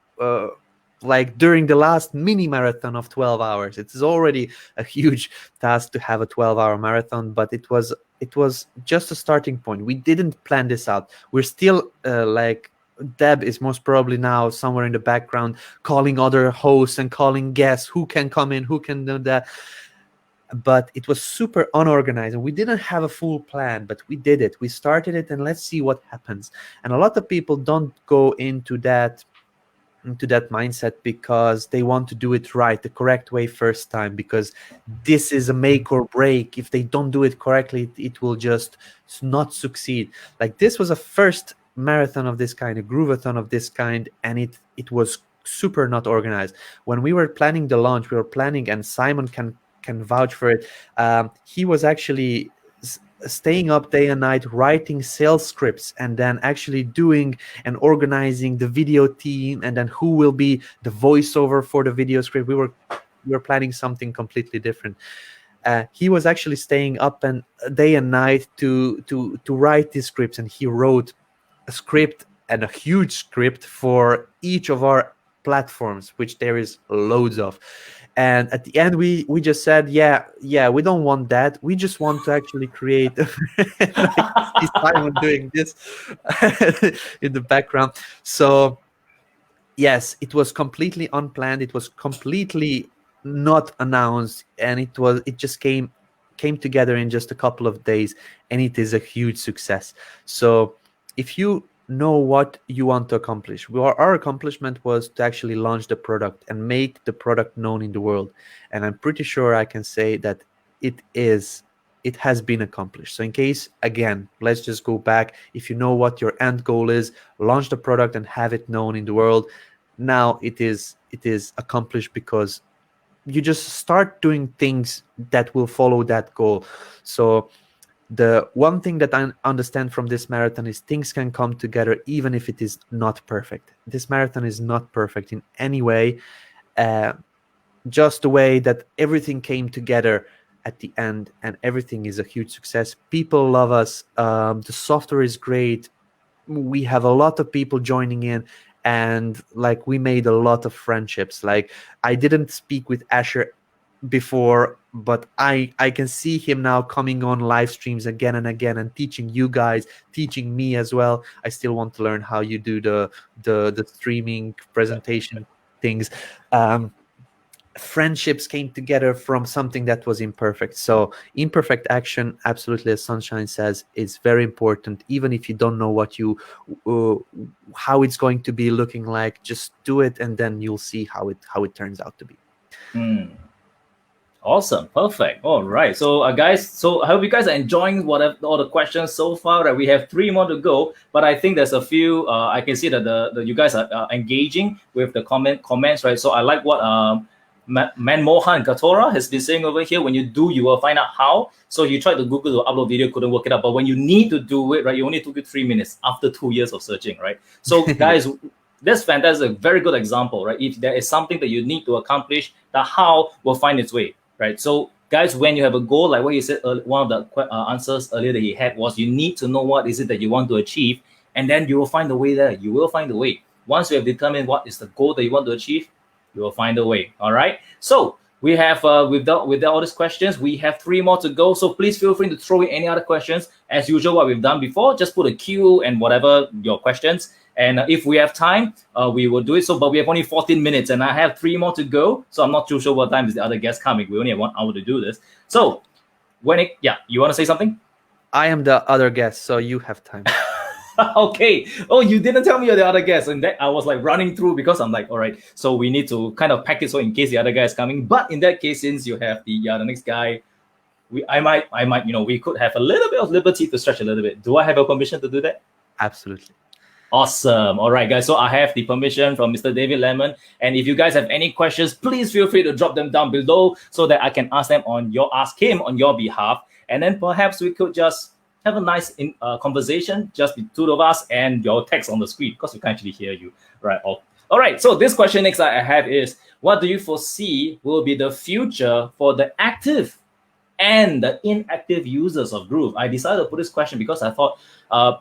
Speaker 2: like during the last mini marathon of 12 hours. It is already a huge task to have a 12-hour marathon, but it was just a starting point. We didn't plan this out. We're still like, Deb is most probably now somewhere in the background calling other hosts and calling guests who can come in, who can do that. But it was super unorganized, and we didn't have a full plan, but we did it. We started it, and let's see what happens. And a lot of people don't go into that mindset because they want to do it right, the correct way first time, because this is a make or break. If they don't do it correctly, it will just not succeed. Like, this was a first marathon of this kind, a Grooveathon of this kind, and it was super not organized. When we were planning the launch, we were planning, and Simon can vouch for it, he was actually staying up day and night writing sales scripts, and then actually doing and organizing the video team, and then who will be the voiceover for the video script. We were planning something completely different. He was actually staying up and day and night to write these scripts, and he wrote a script, and a huge script, for each of our platforms, which there is loads of. And at the end, we just said, yeah, we don't want that. We just want to actually create like Simon doing this in the background. So yes, it was completely unplanned. It was completely not announced, and it just came together in just a couple of days, and it is a huge success. So if you know what you want to accomplish, our accomplishment was to actually launch the product and make the product known in the world, and I'm pretty sure I can say that it has been accomplished. So in case, again, let's just go back. If you know what your end goal is, launch the product and have it known in the world. Now it is accomplished, because you just start doing things that will follow that goal. So the one thing that I understand from this marathon is things can come together even if it is not perfect. This marathon is not perfect in any way. Just the way that everything came together at the end, and everything is a huge success. People love us. The software is great. We have a lot of people joining in, and like, we made a lot of friendships. Like, I didn't speak with Asher before, but I can see him now coming on live streams again and again, and teaching you guys, teaching me as well. I still want to learn how you do the streaming presentation things. friendships came together from something that was imperfect. So imperfect action, absolutely, as Sunshine says, is very important. Even if you don't know what you how it's going to be looking like, just do it, and then you'll see how it turns out to be.
Speaker 3: Awesome, perfect. All right, so guys, so I hope you guys are enjoying whatever all the questions so far. Right, we have 3 more to go, but I think there's a few. I can see that the you guys are engaging with the comments, right? So I like what Manmohan Gatora has been saying over here. When you do, you will find out how. So you tried to Google to upload video, couldn't work it out, but when you need to do it, right, you only took you 3 minutes after 2 years of searching, right? So guys. That's fantastic. Very good example, right? If there is something that you need to accomplish, the how will find its way, right? So, guys, when you have a goal, like what you said, one of the answers earlier that he had was you need to know what is it that you want to achieve, and then you will find a way there. You will find a way. Once you have determined what is the goal that you want to achieve, you will find a way. All right. So we have with all these questions, we have 3 more to go. So please feel free to throw in any other questions. As usual, what we've done before, just put a Q and whatever your questions. And if we have time, we will do it. So, but we have only 14 minutes, and I have 3 more to go. So I'm not too sure what time is the other guest coming. We only have 1 hour to do this. So, you want to say something?
Speaker 2: I am the other guest, so you have time.
Speaker 3: Okay. Oh, you didn't tell me you're the other guest, and that I was like running through because I'm like, all right. So we need to kind of pack it so in case the other guy is coming. But in that case, since you have the next guy, I might, we could have a little bit of liberty to stretch a little bit. Do I have your permission to do that?
Speaker 2: Absolutely.
Speaker 3: Awesome. All right, guys. So I have the permission from Mr. David Lemon. And if you guys have any questions, please feel free to drop them down below so that I can ask him on your behalf. And then perhaps we could just have a nice conversation, just the 2 of us and your text on the screen, because we can't actually hear you. Right. All right. So this question next I have is, what do you foresee will be the future for the active and the inactive users of Groove? I decided to put this question because I thought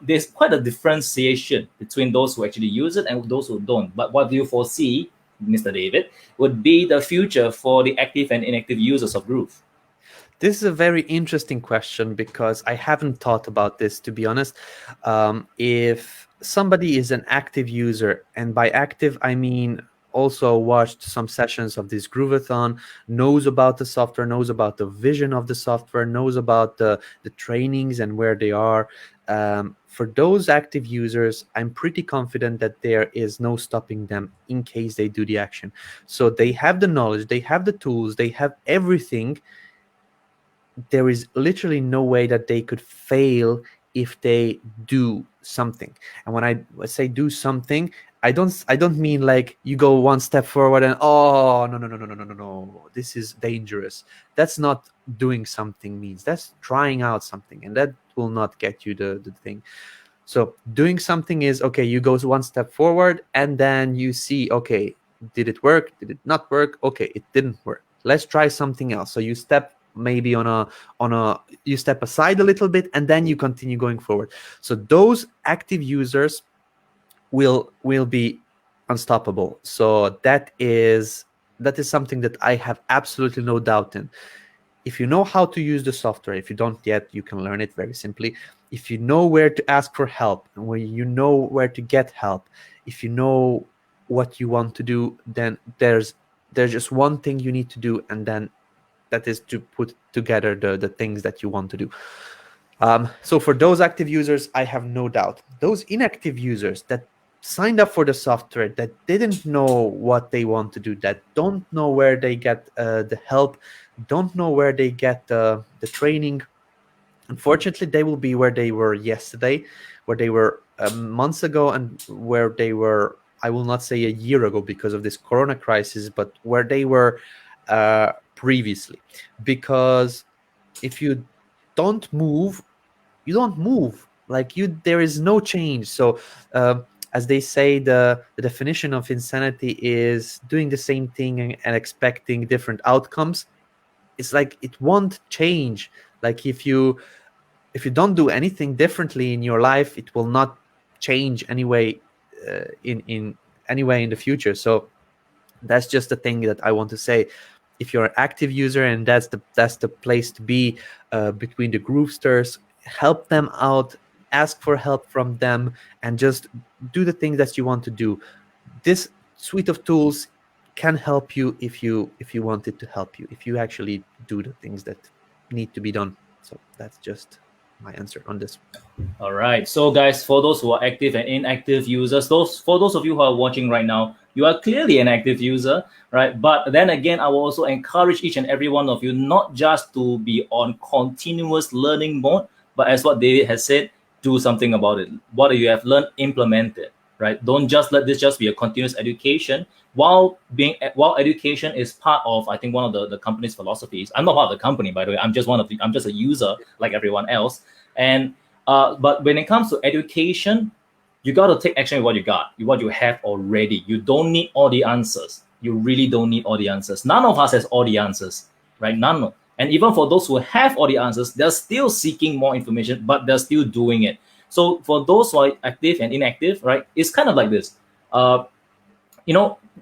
Speaker 3: there's quite a differentiation between those who actually use it and those who don't. But what do you foresee, Mr. David, would be the future for the active and inactive users of Groove?
Speaker 2: This is a very interesting question because I haven't thought about this, to be honest. If somebody is an active user, and by active, I mean also watched some sessions of this Grooveathon, knows about the software, knows about the vision of the software, knows about the trainings and where they are. For those active users, I'm pretty confident that there is no stopping them in case they do the action. So they have the knowledge, they have the tools, they have everything. There is literally no way that they could fail if they do something. And when I say do something, I don't mean like you go 1 step forward and no, this is dangerous. That's not doing something means. That's trying out something, and that will not get you the thing. So doing something is, okay, you go 1 step forward and then you see, okay, did it work? Did it not work? Okay, it didn't work. Let's try something else. So you step maybe you step aside a little bit and then you continue going forward. So those active users will be unstoppable. So that is something that I have absolutely no doubt in. If you know how to use the software, if you don't yet, you can learn it very simply. If you know where to ask for help, and when you know where to get help, if you know what you want to do, then there's just one thing you need to do, and then that is to put together the things that you want to do. So for those active users, I have no doubt. Those inactive users that signed up for the software, that didn't know what they want to do, that don't know where they get the help, don't know where they get the training, unfortunately, they will be where they were yesterday, where they were months ago, and where they were, I will not say a year ago because of this corona crisis, but where they were previously. Because if you don't move, you don't move. Like there is no change. So as they say, the definition of insanity is doing the same thing and expecting different outcomes. It's like it won't change. Like if you don't do anything differently in your life, it will not change anyway in any way in the future. So that's just the thing that I want to say. If you're an active user, and that's the place to be between the Groovesters, help them out, ask for help from them, and just do the things that you want to do. This suite of tools can help you if you want it to help you, if you actually do the things that need to be done. So that's just my answer on this.
Speaker 3: All right. So guys, for those who are active and inactive users, for those of you who are watching right now, you are clearly an active user, right? But then again, I will also encourage each and every one of you not just to be on continuous learning mode, but as what David has said, do something about it. What you have learned, implement it, right? Don't just let this just be a continuous education. While education is part of, I think, one of the company's philosophies. I'm not part of the company, by the way. I'm just a user like everyone else. And but when it comes to education, you got to take action with what you got, what you have already. You don't need all the answers. You really don't need all the answers. None of us has all the answers, right? None. And even for those who have all the answers, they're still seeking more information, but they're still doing it. So for those who are active and inactive, right, it's kind of like this.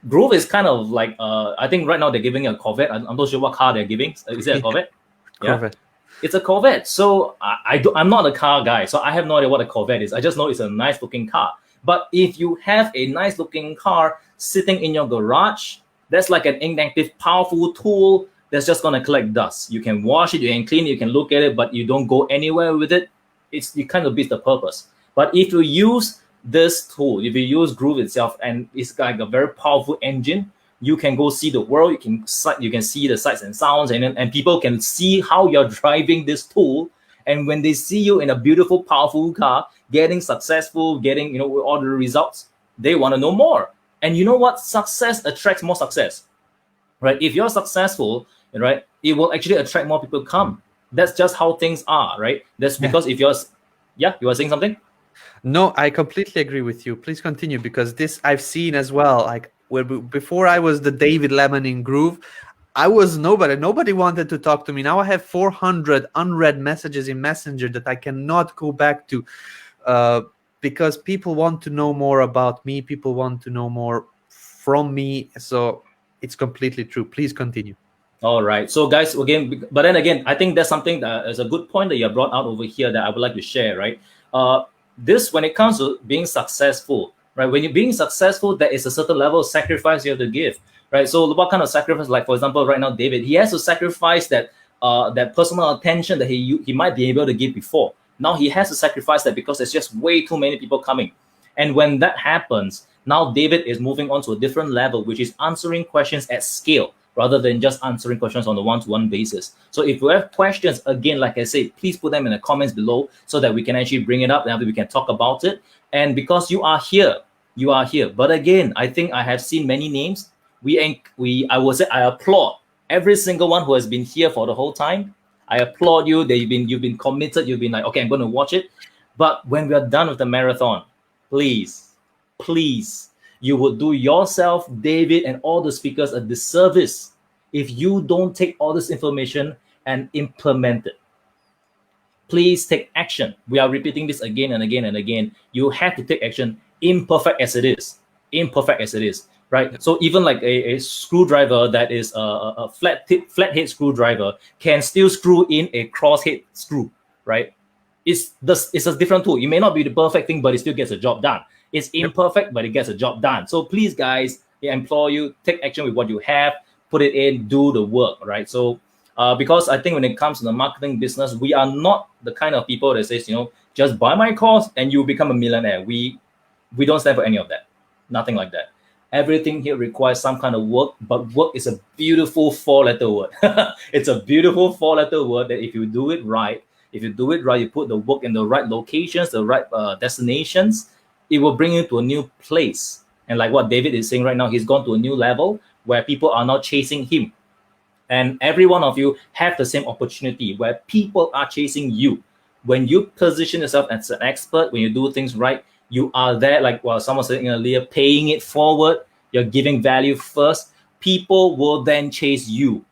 Speaker 3: Groove is kind of like, I think right now they're giving a Corvette. I'm not sure what car they're giving. Is it a Corvette?
Speaker 2: Corvette.
Speaker 3: It's a Corvette. So I'm not a car guy, so I have no idea what a Corvette is. I just know it's a nice looking car. But if you have a nice looking car sitting in your garage, that's like an inactive, powerful tool that's just gonna collect dust. You can wash it, you can clean it, you can look at it, but you don't go anywhere with it. It kind of beats the purpose. But if you use this tool, if you use Groove itself, and it's like a very powerful engine, you can go see the world. You can see the sights and sounds, and people can see how you're driving this tool. And when they see you in a beautiful, powerful car, getting successful, getting all the results, they want to know more. And you know what? Success attracts more success, right? If you're successful, right, it will actually attract more people to come. That's just how things are, right? That's because if you are saying something.
Speaker 2: No, I completely agree with you. Please continue, because this I've seen as well. Like before I was the David Lemon in Groove, I was nobody. Nobody wanted to talk to me. Now I have 400 unread messages in Messenger that I cannot go back to because people want to know more about me. People want to know more from me. So it's completely true. Please continue.
Speaker 3: All right. So guys, but then again, I think that's something that is a good point that you brought out over here that I would like to share, right? This, when it comes to being successful, right? When you're being successful, there is a certain level of sacrifice you have to give, right? So what kind of sacrifice? Like, for example, right now, David, he has to sacrifice that personal attention that he might be able to give before. Now he has to sacrifice that because there's just way too many people coming. And when that happens, now David is moving on to a different level, which is answering questions at scale, rather than just answering questions on a one-to-one basis. So if you have questions, again, like I said, please put them in the comments below so that we can actually bring it up and we can talk about it. And because you are here. But again, I think I have seen many names. I will say I applaud every single one who has been here for the whole time. I applaud you. You've been committed. You've been like, okay, I'm going to watch it. But when we are done with the marathon, please, you will do yourself, David, and all the speakers a disservice if you don't take all this information and implement it. Please take action. We are repeating this again and again and again. You have to take action, imperfect as it is, right? So even like a screwdriver that is a flat head screwdriver can still screw in a cross head screw, right? It's a different tool. It may not be the perfect thing, but it still gets the job done. It's imperfect, but it gets the job done. So please, guys, I implore you, take action with what you have, put it in, do the work, right? So because I think when it comes to the marketing business, we are not the kind of people that says, just buy my course and you become a millionaire. We don't stand for any of that. Nothing like that. Everything here requires some kind of work, but work is a beautiful 4-letter word. It's a beautiful 4-letter word that if you do it right, you put the work in the right locations, the right destinations, it will bring you to a new place. And like what David is saying right now, he's gone to a new level where people are not chasing him. And every one of you have the same opportunity where people are chasing you. When you position yourself as an expert, when you do things right, you are there, like someone said earlier, paying it forward. You're giving value first. People will then chase you.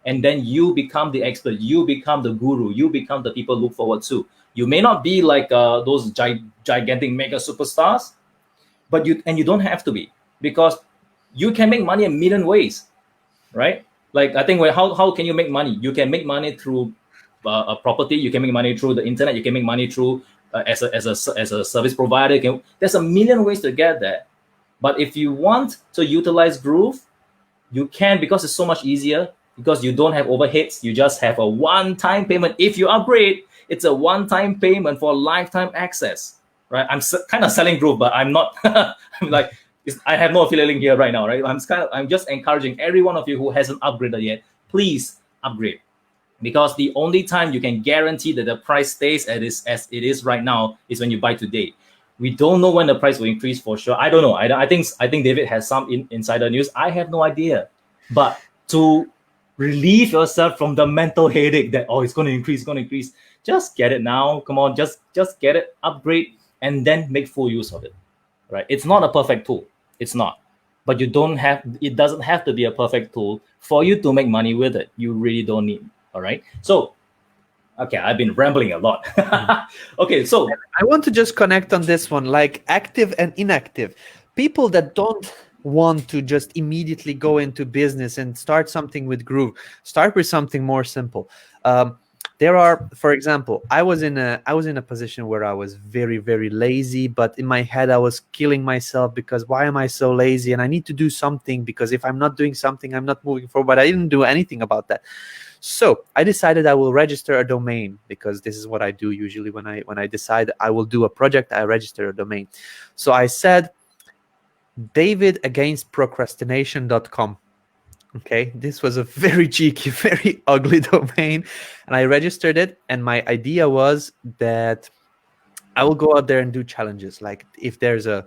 Speaker 3: And then you become the expert. You become the guru. You become the people look forward to. You may not be like those gigantic mega superstars, but you don't have to be, because you can make money a million ways, right? Like I think how can you make money? You can make money through a property. You can make money through the internet. You can make money through as a service provider. There's a million ways to get there. But if you want to utilize Groove, You can, because it's so much easier, because you don't have overheads. You just have a one-time payment. If you upgrade, it's a one-time payment for lifetime access, right? I'm kind of selling Groove, but I'm not. I'm like, I have no affiliate link here right now, right? I'm just encouraging every one of you who hasn't upgraded yet, please upgrade, because the only time you can guarantee that the price stays as it is right now is when you buy today. We don't know when the price will increase for sure. I don't know. I think David has some insider news. I have no idea. But to relieve yourself from the mental headache that, oh, it's going to increase, just get it now. Come on, just get it, upgrade, and then make full use of it. Right? It's not a perfect tool. It's not. But it doesn't have to be a perfect tool for you to make money with it. You really don't need. All right. So, okay, I've been rambling a lot. Okay, so
Speaker 2: I want to just connect on this one, like active and inactive. People that don't want to just immediately go into business and start something with Groove, start with something more simple. There are, for example, I was in a position where I was very, very lazy, but in my head I was killing myself because why am I so lazy? And I need to do something, because if I'm not doing something, I'm not moving forward. But I didn't do anything about that. So I decided I will register a domain, because this is what I do usually when I decide I will do a project. I register a domain. So I said davidagainstprocrastination.com. Okay, this was a very cheeky, very ugly domain, and I registered it. And my idea was that I will go out there and do challenges. Like if there's an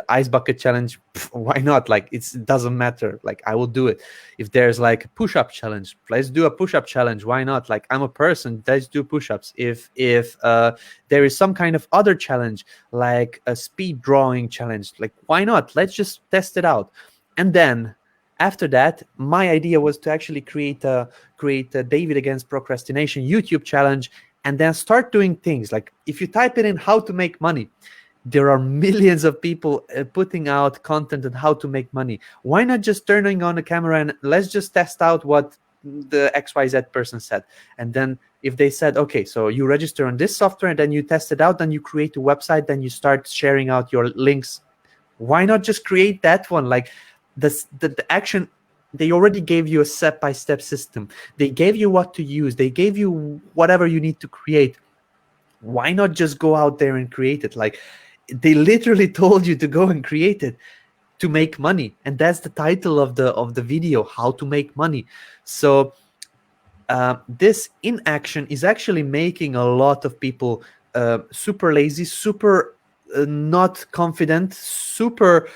Speaker 2: ice bucket challenge, why not? Like it doesn't matter. Like I will do it. If there's like a push-up challenge, let's do a push-up challenge. Why not? Like I'm a person, let's do push-ups. If there is some kind of other challenge, like a speed drawing challenge, like why not? Let's just test it out. And then after that, my idea was to actually create a David Against Procrastination YouTube challenge, and then start doing things. Like if you type it in how to make money, there are millions of people putting out content on how to make money. Why not just turning on the camera and let's just test out what the XYZ person said? And then if they said, okay, so you register on this software and then you test it out, then you create a website, then you start sharing out your links. Why not just create that one? Like the action, they already gave you a step-by-step system. They gave you what to use. They gave you whatever you need to create. Why not just go out there and create it? Like they literally told you to go and create it to make money. And that's the title of the video, how to make money. So this inaction is actually making a lot of people super lazy, super not confident, super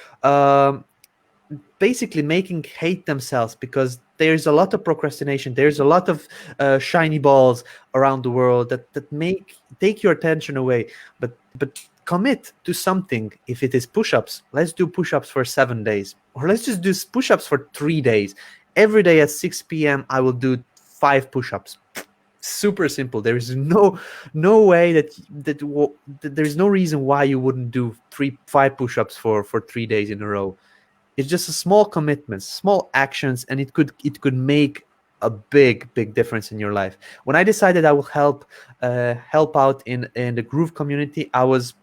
Speaker 2: basically making hate themselves, because there's a lot of procrastination. There's a lot of shiny balls around the world that take your attention away. But commit to something. If it is push-ups, let's do push-ups for 7 days, or let's just do push-ups for 3 days. Every day at 6 p.m. I will do 5 push-ups. Super simple. There is no way that there is no reason why you wouldn't do 5 push-ups for 3 days in a row. It's just a small commitments, small actions, and it could make a big difference in your life. When I decided I will help out in the Groove community, I was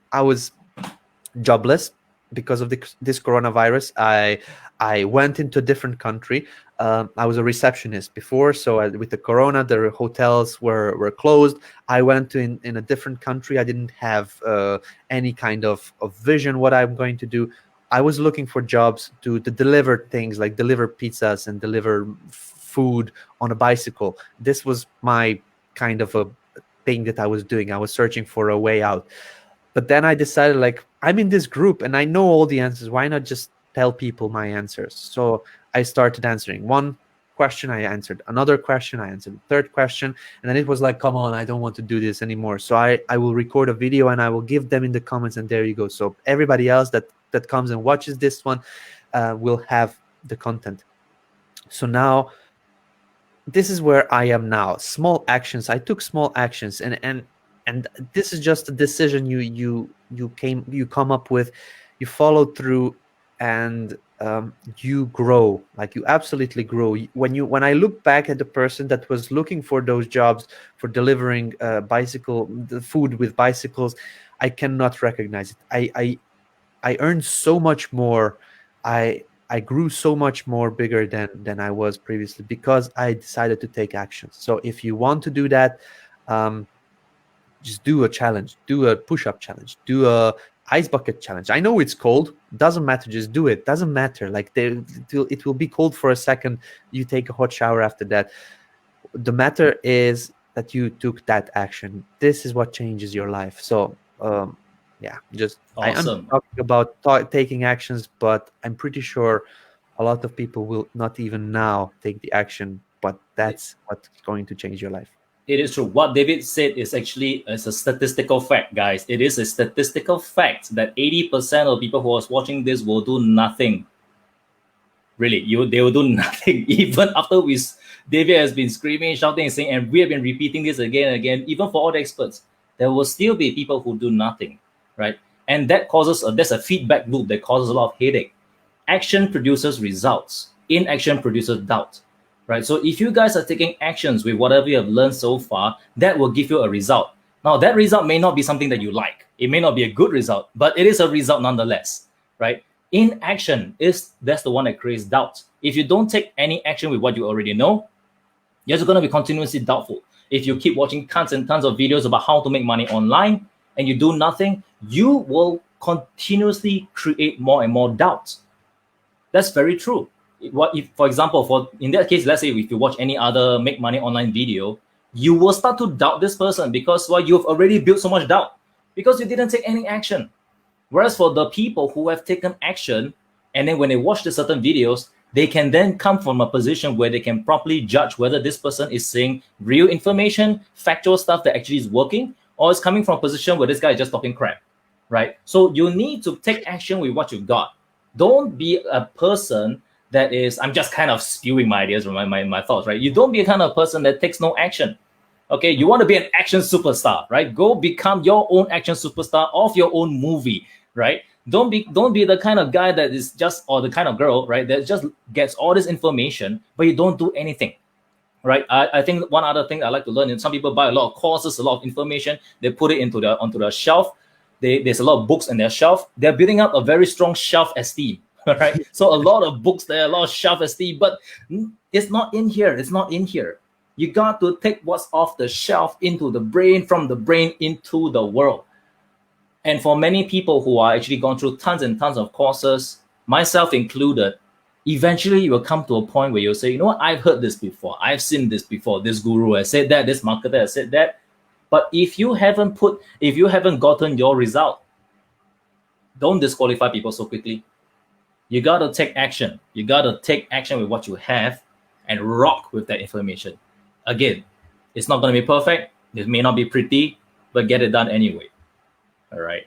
Speaker 2: jobless because of this coronavirus. I went into a different country. I was a receptionist before, so with the corona, the hotels were closed. I went in a different country. I didn't have any kind of vision what I'm going to do. I was looking for jobs to deliver things, like deliver pizzas and deliver food on a bicycle. This was my kind of a thing that I was doing. I was searching for a way out. But then I decided, like, I'm in this group and I know all the answers. Why not just tell people my answers? So I started answering one question. I answered another question. I answered the third question. And then it was like, come on, I don't want to do this anymore. So I will record a video and I will give them in the comments. And there you go. So everybody else that comes and watches this one will have the content. So now this is where I am now. Small actions. I took small actions, and this is just a decision you come up with, you follow through, and you grow. Like you absolutely grow. When I look back at the person that was looking for those jobs for delivering the food with bicycles, I cannot recognize it. I earned so much more. I I grew so much more bigger than I was previously because I decided to take action. So if you want to do that, just do a challenge, do a push-up challenge, do a ice bucket challenge. I know it's cold, doesn't matter, just do it. Doesn't matter, like it will be cold for a second, you take a hot shower after that. The matter is that you took that action. This is what changes your life. So yeah, just
Speaker 3: Awesome.
Speaker 2: I'm talking about taking actions, but I'm pretty sure a lot of people will not even now take the action, but that's what's going to change your life.
Speaker 3: It is true. What David said is actually a statistical fact, guys. It is a statistical fact that 80% of people who are watching this will do nothing. Really, they will do nothing. Even after David has been screaming, shouting, and saying, and we have been repeating this again and again, even for all the experts, there will still be people who do nothing, right? And that causes there's a feedback loop that causes a lot of headache. Action produces results. Inaction produces doubt. Right? So if you guys are taking actions with whatever you have learned so far, that will give you a result. Now, that result may not be something that you like. It may not be a good result, but it is a result nonetheless, right? Inaction that's the one that creates doubt. If you don't take any action with what you already know, you're just going to be continuously doubtful. If you keep watching tons and tons of videos about how to make money online and you do nothing, you will continuously create more and more doubts. That's very true. What if, for example, in that case, let's say if you watch any other make money online video, you will start to doubt this person because you've already built so much doubt because you didn't take any action. Whereas for the people who have taken action, and then when they watch the certain videos, they can then come from a position where they can properly judge whether this person is saying real information, factual stuff that actually is working, or is coming from a position where this guy is just talking crap, right? So you need to take action with what you've got. Don't be a person that is, I'm just kind of spewing my ideas or my thoughts, right? You don't be a kind of person that takes no action. Okay, you want to be an action superstar, right? Go become your own action superstar of your own movie, right? Don't be the kind of guy that is just, or the kind of girl, right, that just gets all this information, but you don't do anything, right? I think one other thing I like to learn is some people buy a lot of courses, a lot of information, they put it onto the shelf. There's a lot of books on their shelf. They're building up a very strong shelf esteem. Right, so a lot of books there, a lot of shelf esteem, but it's not in here. It's not in here. You got to take what's off the shelf into the brain, from the brain into the world. And for many people who are actually gone through tons and tons of courses, myself included, eventually you will come to a point where you'll say, you know what, I've heard this before. I've seen this before. This guru has said that. This marketer has said that. But if you haven't gotten your result, don't disqualify people so quickly. You got to take action. You got to take action with what you have and rock with that information. Again, it's not going to be perfect. It may not be pretty, but get it done anyway. All right.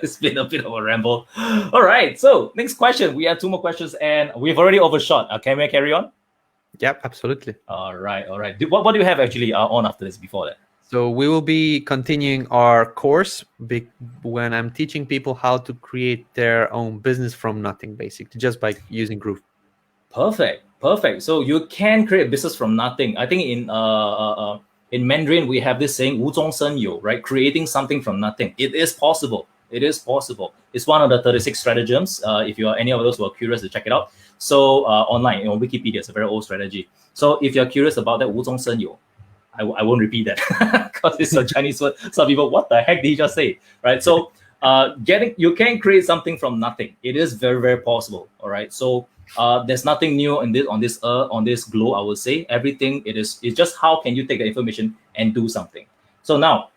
Speaker 3: It's been a bit of a ramble. All right. So next question. We have 2 more questions and we've already overshot. Can we carry on?
Speaker 2: Yep, absolutely.
Speaker 3: All right. What do you have actually on after this, before that?
Speaker 2: So we will be continuing our course when I'm teaching people how to create their own business from nothing, basically, just by using Groove.
Speaker 3: Perfect. So you can create business from nothing. I think in Mandarin, we have this saying, 无中生有, right? Creating something from nothing. It is possible. It's one of the 36 stratagems. If you are any of those who are curious, to check it out. So online, on Wikipedia, it's a very old strategy. So if you're curious about that, 无中生有, I won't repeat that because it's a Chinese word. Some people, what the heck did he just say? Right? So you can create something from nothing. It is very, very possible. All right. So there's nothing new on this globe, I would say. Everything it's just how can you take the information and do something. So now,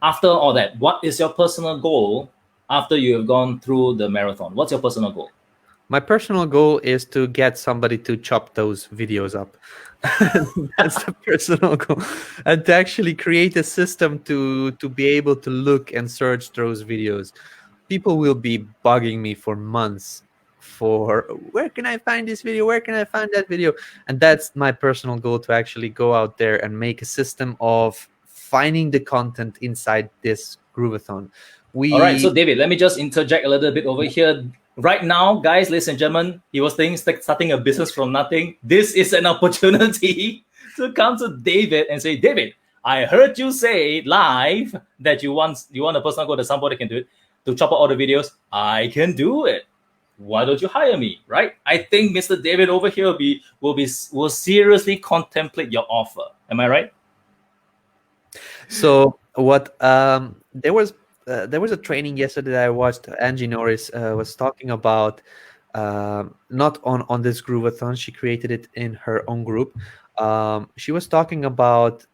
Speaker 3: after all that, what is your personal goal after you have gone through the marathon? What's your personal goal?
Speaker 2: My personal goal is to get somebody to chop those videos up. That's the personal goal. And to actually create a system to be able to look and search those videos. People will be bugging me for months for where can I find this video? Where can I find that video? And that's my personal goal, to actually go out there and make a system of finding the content inside this Grooveathon.
Speaker 3: All right, so David, let me just interject a little bit over here. Right now, guys, ladies and gentlemen, he was starting a business from nothing. This is an opportunity to come to David and say, David, I heard you say live that you want a personal goal that somebody can do it, to chop out all the videos. I can do it. why don't you hire me, right? I think Mr. David over here will seriously contemplate your offer. Am I right?
Speaker 2: So what there was a training yesterday that I watched. Angie Norris was talking about not on this Grooveathon. She created it in her own group. She was talking about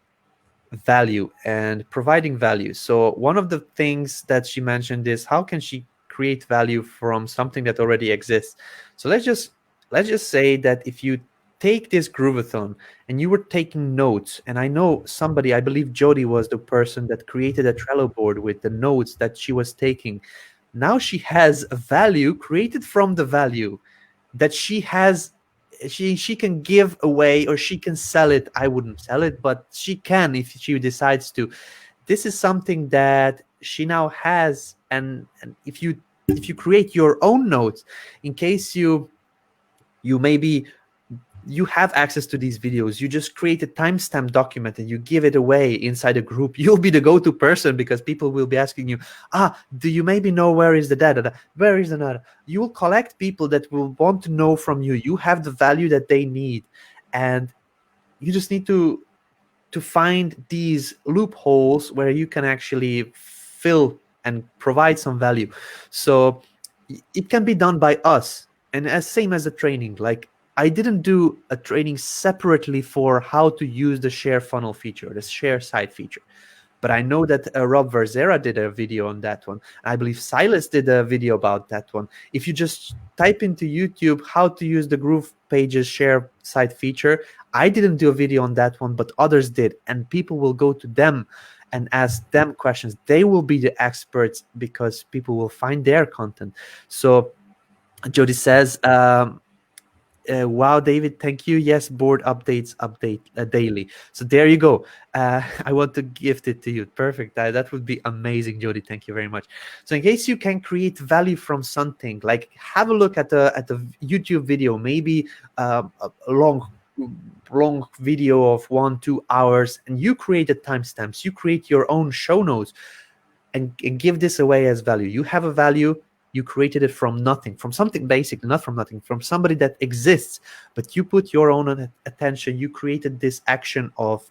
Speaker 2: value and providing value. So one of the things that she mentioned is how can she create value from something that already exists. So let's just say that if you take this Grooveathon and you were taking notes, and I know somebody, I believe Jody was the person that created a Trello board with the notes that she was taking. Now she has a value created from the value that she has. She can give away, or she can sell it. I wouldn't sell it, but she can if she decides to. This is something that she now has, and if you create your own notes, in case you maybe you have access to these videos, you just create a timestamp document and you give it away inside a group, you'll be the go-to person, because people will be asking you, do you maybe know where is the data, where is the data? You will collect people that will want to know from you. You have the value that they need, and you just need to find these loopholes where you can actually fill and provide some value. So it can be done by us, and as same as the training. Like, I didn't do a training separately for how to use the share funnel feature, the share site feature, but I know that Rob Verzera did a video on that one. I believe Silas did a video about that one. If you just type into YouTube how to use the GroovePages share site feature, I didn't do a video on that one, but others did, and people will go to them and ask them questions. They will be the experts because people will find their content. So Jody says, wow, David, thank you. Yes, board updates update daily. So there you go. I want to gift it to you. Perfect. That would be amazing, Jody. Thank you very much. So in case you can create value from something, like have a look at the YouTube video, maybe a long video of 1-2 hours, and you created timestamps. You create your own show notes and give this away as value. You have a value. You created it from nothing, from something basic, not from nothing, from somebody that exists, but you put your own attention. You created this action of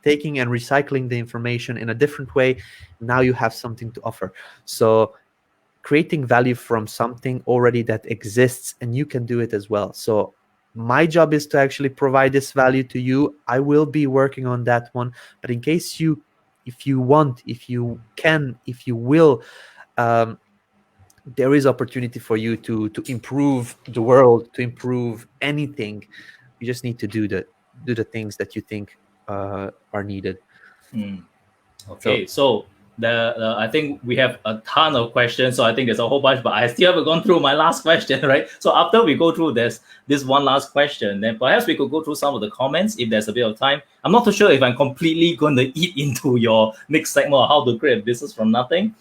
Speaker 2: taking and recycling the information in a different way. Now you have something to offer. So creating value from something already that exists, and you can do it as well. So my job is to actually provide this value to you. I will be working on that one, but in case if you want, if you can, if you will, there is opportunity for you to improve the world, to improve anything. You just need to do the things that you think are needed.
Speaker 3: Okay, so I think we have a ton of questions. So I think there's a whole bunch, but I still haven't gone through my last question, right? So after we go through this one last question, then perhaps we could go through some of the comments if there's a bit of time. I'm not too sure if I'm completely going to eat into your next segment of how to create a business from nothing.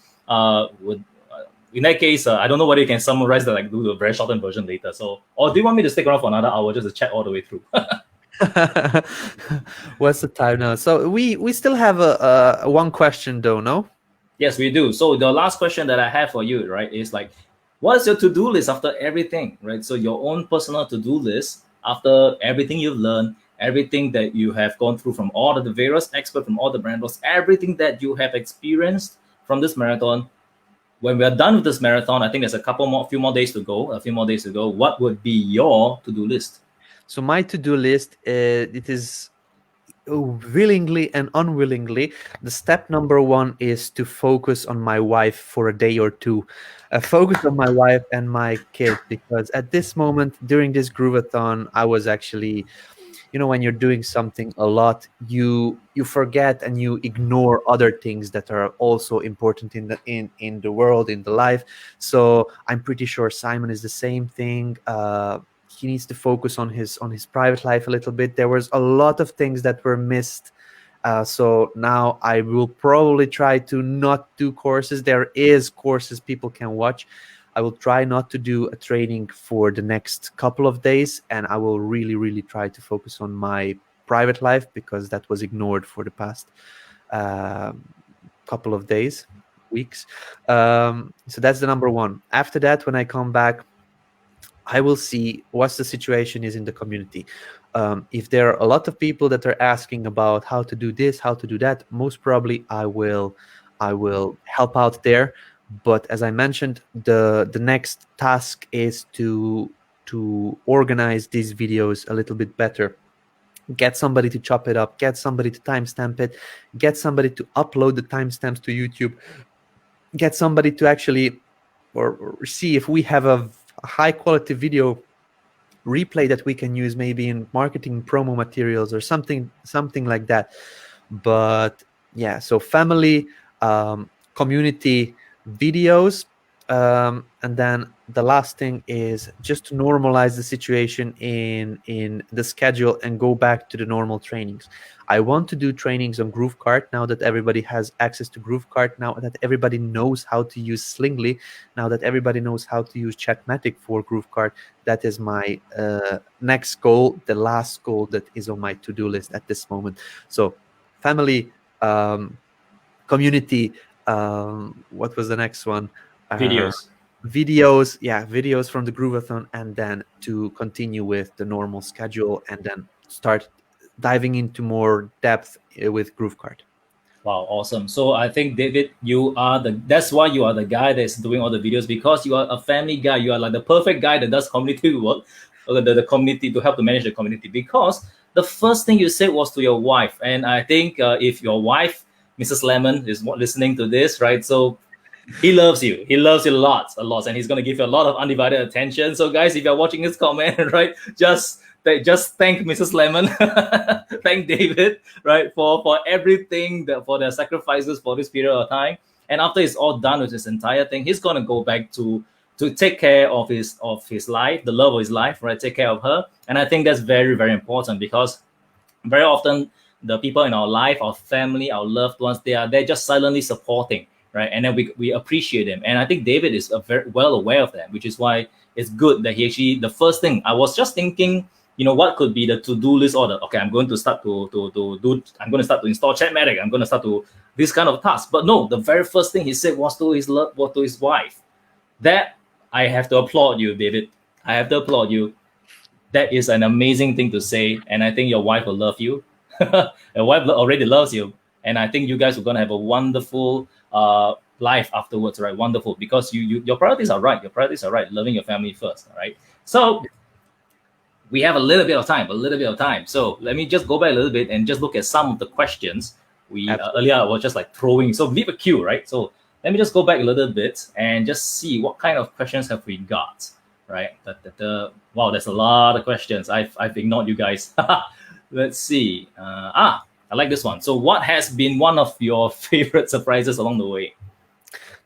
Speaker 3: In that case, I don't know whether you can summarize that, like do a very shortened version later. So, or do you want me to stick around for another hour just to chat all the way through?
Speaker 2: What's the time now? So we still have a one question though, no?
Speaker 3: Yes, we do. So the last question that I have for you, right, is like, what's your to-do list after everything, right? So your own personal to-do list after everything you've learned, everything that you have gone through from all of the various experts, from all the brand everything that you have experienced from this marathon. When we are done with this marathon, I think there's a few more days to go. What would be your to-do list?
Speaker 2: So my to-do list, it is willingly and unwillingly. The step number one is to focus on my wife for a day or two. Focus on my wife and my kids, because at this moment during this Grooveathon, I was actually, when you're doing something a lot, you forget and you ignore other things that are also important in the world, in the life. So I'm pretty sure Simon is the same thing. He needs to focus on his private life a little bit. There was a lot of things that were missed. So now I will probably try to not do courses. There is courses people can watch. I will try not to do a training for the next couple of days, and I will really, really try to focus on my private life, because that was ignored for the past couple of days, weeks. So that's the number one. After that, when I come back, I will see what's the situation is in the community. If there are a lot of people that are asking about how to do this, how to do that, most probably I will help out there. But as I mentioned, the next task is to organize these videos a little bit better. Get somebody to chop it up, get somebody to timestamp it, get somebody to upload the timestamps to YouTube, get somebody to actually or see if we have a high quality video replay that we can use maybe in marketing promo materials or something like that. But yeah, so family, community, videos, and then the last thing is just to normalize the situation in the schedule and go back to the normal trainings. I want to do trainings on GrooveCart now that everybody has access to GrooveCart, now that everybody knows how to use Slingly, now that everybody knows how to use Chatmatic for GrooveCart. That is my next goal, the last goal that is on my to-do list at this moment. So family, community, what was the next one?
Speaker 3: Videos.
Speaker 2: Videos, yeah, videos from the Grooveathon, and then to continue with the normal schedule and then start diving into more depth with GrooveCart.
Speaker 3: Wow, awesome. So I think, David, that's why you are the guy that's doing all the videos, because you are a family guy. You are like the perfect guy that does community work, or the community, to help to manage the community. Because the first thing you said was to your wife. And I think if your wife, Mrs. Lemon, is listening to this, right? So he loves you. He loves you lots, and he's going to give you a lot of undivided attention. So guys, if you're watching this comment, right, just thank Mrs. Lemon, thank David, right, for everything, for their sacrifices for this period of time. And after it's all done with this entire thing, he's going to go back to take care of his life, the love of his life, right, take care of her. And I think that's very, very important, because very often the people in our life, our family, our loved ones, they're just silently supporting, right? And then we appreciate them. And I think David is very well aware of that, which is why it's good that he actually, the first thing, I was just thinking, what could be the to-do list order? Okay, I'm going to start to install Chatmatic. I'm going to start to this kind of task. But no, the very first thing he said was to his wife. That I have to applaud you, David. I have to applaud you. That is an amazing thing to say. And I think your wife will love you. Your wife already loves you. And I think you guys are going to have a wonderful life afterwards, right? Wonderful, because your priorities are right. Your priorities are right. Loving your family first, all right? So we have a little bit of time. So let me just go back a little bit and just look at some of the questions. We earlier I was just like throwing, so leave a queue, right? So let me just go back a little bit and just see what kind of questions have we got, right? Wow, there's a lot of questions. I've ignored you guys. Let's see. I like this one. So what has been one of your favorite surprises along the way?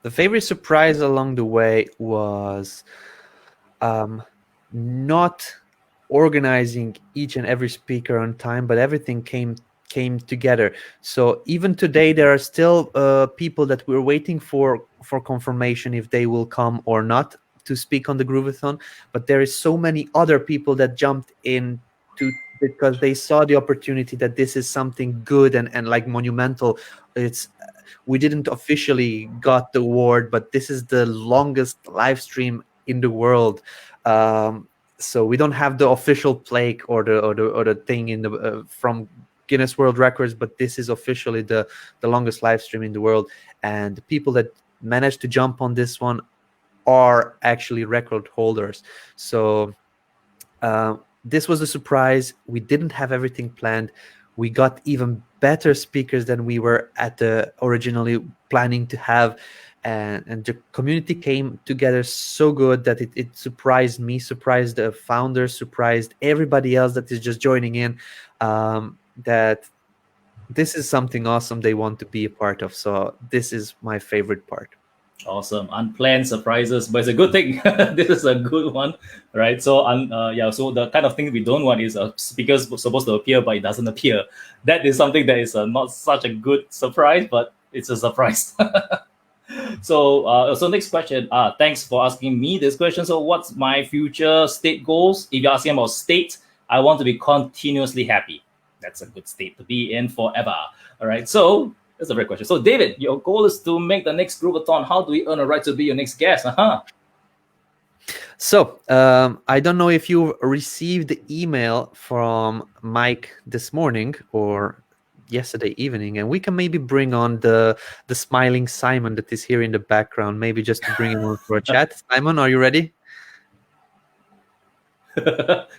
Speaker 2: The favorite surprise along the way was not organizing each and every speaker on time, but everything came together. So even today, there are still people that we're waiting for confirmation if they will come or not to speak on the Grooveathon. But there is so many other people that jumped in because they saw the opportunity that this is something good and like monumental. We didn't officially got the award, but this is the longest live stream in the world. So we don't have the official plaque or the thing in the from Guinness World Records, but this is officially the longest live stream in the world. And the people that managed to jump on this one are actually record holders. So this was a surprise. We didn't have everything planned. We got even better speakers than we were originally planning to have. And the community came together so good that it surprised me, surprised the founders, surprised everybody else that is just joining in, that this is something awesome they want to be a part of. So this is my favorite part.
Speaker 3: Awesome. Unplanned surprises, but it's a good thing. This is a good one, right? So so the kind of thing we don't want is a speaker supposed to appear but it doesn't appear. That is something that is not such a good surprise, but it's a surprise. So next question. Thanks for asking me this question. So what's my future state goals? If you're asking about state, I want to be continuously happy. That's a good state to be in forever. All right. So that's a great question. So David, your goal is to make the next Grooveathon. How do we earn a right to be your next guest?
Speaker 2: So I don't know if you received the email from Mike this morning or yesterday evening, and we can maybe bring on the smiling Simon that is here in the background, maybe just to bring him on for a chat. Simon, are you ready?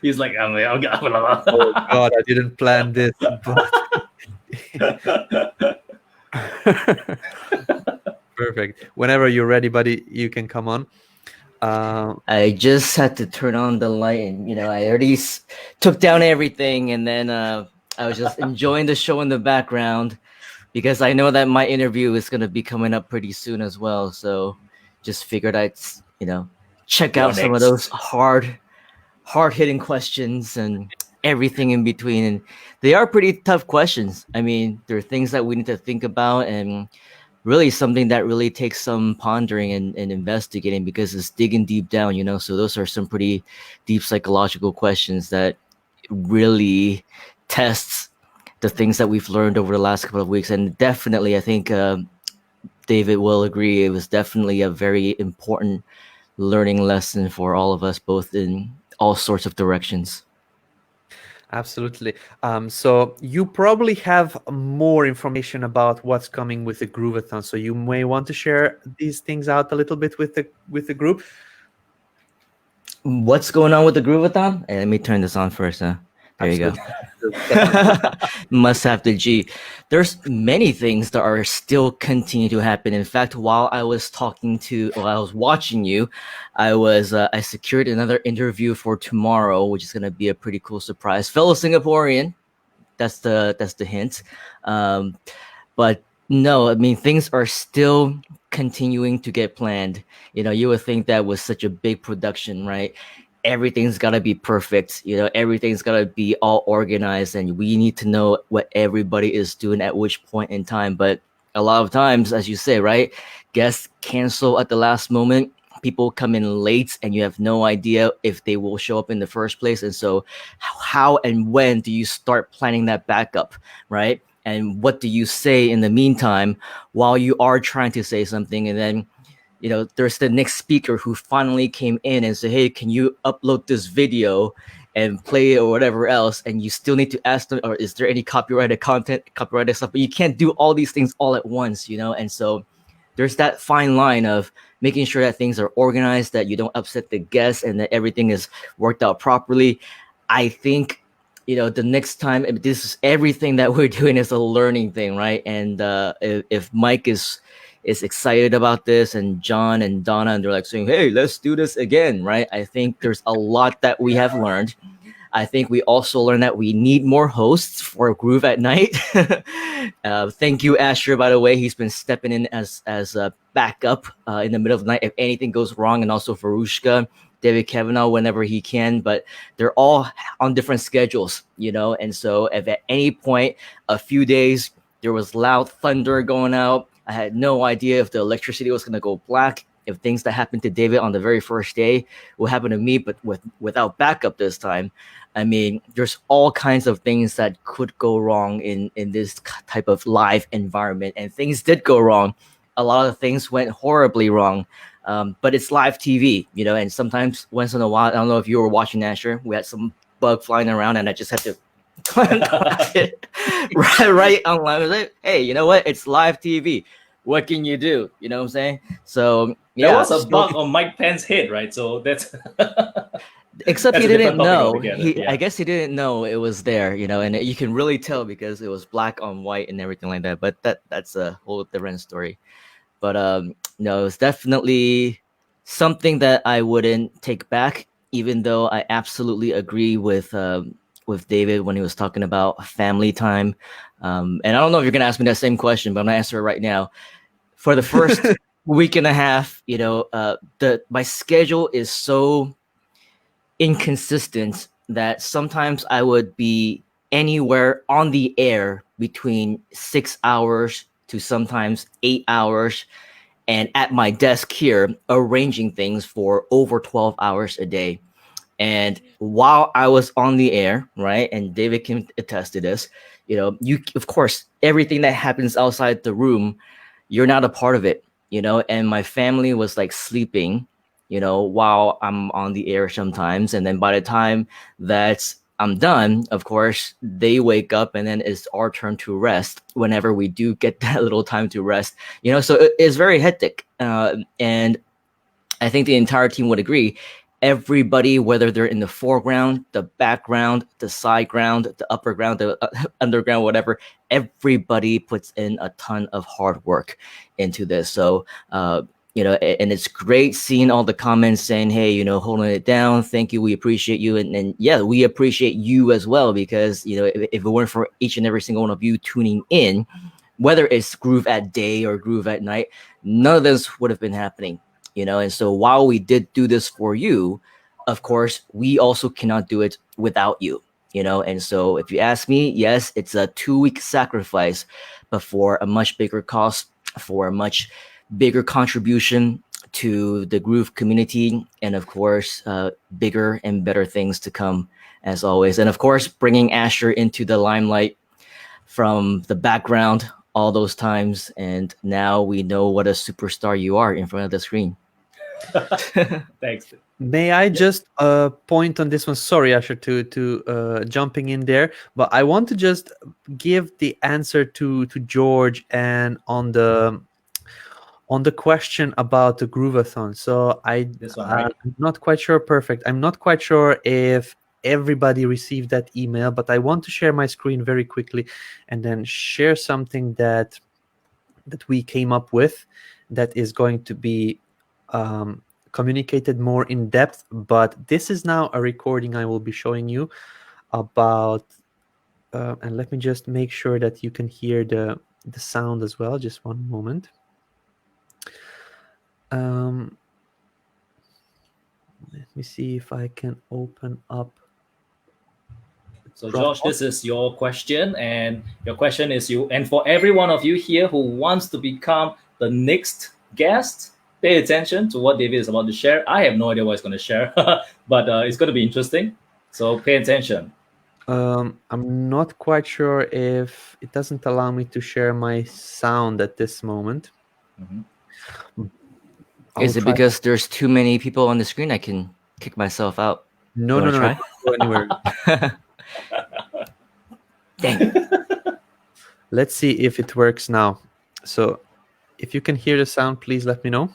Speaker 3: He's like,
Speaker 2: Oh God, I didn't plan this, but perfect. Whenever you're ready, buddy, you can come on.
Speaker 4: I just had to turn on the light, and I already took down everything, and then I was just enjoying the show in the background because I know that my interview is gonna be coming up pretty soon as well. So just figured I'd check
Speaker 3: You're
Speaker 4: out some of
Speaker 3: next.
Speaker 4: those hard hitting questions and everything in between, and they are pretty tough questions. I mean, there are things that we need to think about, and really something that really takes some pondering and investigating because it's digging deep down, so those are some pretty deep psychological questions that really tests the things that we've learned over the last couple of weeks. And definitely I think David will agree, it was definitely a very important learning lesson for all of us, both in all sorts of directions.
Speaker 2: Absolutely. So you probably have more information about what's coming with the Grooveathon. So you may want to share these things out a little bit with the group.
Speaker 4: What's going on with the Grooveathon? Hey, let me turn this on first. There
Speaker 2: Absolutely.
Speaker 4: you go. Must have the G. There's many things that are still continuing to happen. In fact, while I was watching you, I secured another interview for tomorrow, which is gonna be a pretty cool surprise. Fellow Singaporean, that's the hint. But no, I mean, things are still continuing to get planned. You would think that was such a big production, right? Everything's got to be perfect. Everything's got to be all organized, and we need to know what everybody is doing at which point in time. But a lot of times, as you say, right, guests cancel at the last moment. People come in late, and you have no idea if they will show up in the first place. And so, how and when do you start planning that backup, right? And what do you say in the meantime while you are trying to say something? And then there's the next speaker who finally came in and said, hey, can you upload this video and play it or whatever else? And you still need to ask them, or is there any copyrighted stuff? But you can't do all these things all at once, And so there's that fine line of making sure that things are organized, that you don't upset the guests, and that everything is worked out properly. I think, the next time, this is everything that we're doing is a learning thing, right? And if Mike is excited about this, and John and Donna, and they're like saying, hey, let's do this again, right? I think there's a lot that we have learned. I think we also learned that we need more hosts for Groove at Night. Thank you, Asher, by the way. He's been stepping in as a backup in the middle of the night if anything goes wrong, and also Farushka, David Kavanaugh whenever he can, but they're all on different schedules, and so if at any point a few days there was loud thunder going out, I had no idea if the electricity was going to go black, if things that happened to David on the very first day will happen to me, but without backup this time. I mean, there's all kinds of things that could go wrong in this type of live environment, and things did go wrong. A lot of things went horribly wrong. But it's live TV, and sometimes once in a while, I don't know if you were watching Asher, we had some bug flying around, and I just had to it right online. I was like, hey, you know what? It's live TV. What can you do? You know what I'm saying? So
Speaker 3: there was a bug on Mike Pence's head, right? So that's
Speaker 4: except
Speaker 3: that's
Speaker 4: he didn't know.
Speaker 3: Yeah.
Speaker 4: I guess he didn't know it was there, and you can really tell because it was black on white and everything like that. But that's a whole different story. But no, it's definitely something that I wouldn't take back, even though I absolutely agree with David when he was talking about family time. And I don't know if you're going to ask me that same question, but I'm going to answer it right now. For the first week and a half, my schedule is so inconsistent that sometimes I would be anywhere on the air between 6 hours to sometimes 8 hours, and at my desk here arranging things for over 12 hours a day. And while I was on the air, right, and David can attest to this, you, of course, everything that happens outside the room, you're not a part of it, and my family was like sleeping, while I'm on the air sometimes. And then by the time that I'm done, of course, they wake up and then it's our turn to rest whenever we do get that little time to rest, so it's very hectic. And I think the entire team would agree. Everybody, whether they're in the foreground, the background, the side ground, the upper ground, the underground, whatever, everybody puts in a ton of hard work into this. So, and it's great seeing all the comments saying, hey, holding it down. Thank you. We appreciate you. And yeah, we appreciate you as well, because, if it weren't for each and every single one of you tuning in, whether it's Groove at day or Groove at night, none of this would have been happening. And so while we did do this for you, of course, we also cannot do it without you, and so if you ask me, yes, it's a 2-week sacrifice, but for a much bigger cost, for a much bigger contribution to the Groove community, and of course, bigger and better things to come, as always. And of course, bringing Asher into the limelight from the background all those times, and now we know what a superstar you are in front of the screen.
Speaker 3: Thanks.
Speaker 2: May I just point on this one? Sorry, Asher, to jumping in there, but I want to just give the answer to George and on the question about the Grooveathon. So
Speaker 3: This one, right?
Speaker 2: I'm not quite sure. Perfect. I'm not quite sure if everybody received that email, but I want to share my screen very quickly and then share something that we came up with that is going to be communicated more in depth. But this is now a recording I will be showing you about, and let me just make sure that you can hear the sound as well. Just one moment. Let me see if I can open up.
Speaker 3: So Josh, this is your question, and your question is and for every one of you here who wants to become the next guest, pay attention to what David is about to share. I have no idea what he's going to share, but it's going to be interesting. So pay attention.
Speaker 2: I'm not quite sure if it doesn't allow me to share my sound at this moment.
Speaker 3: Mm-hmm.
Speaker 4: Is it because there's too many people on the screen? I can kick myself out.
Speaker 2: No. Don't go anywhere.
Speaker 4: Dang.
Speaker 2: Let's see if it works now. So if you can hear the sound, please let me know.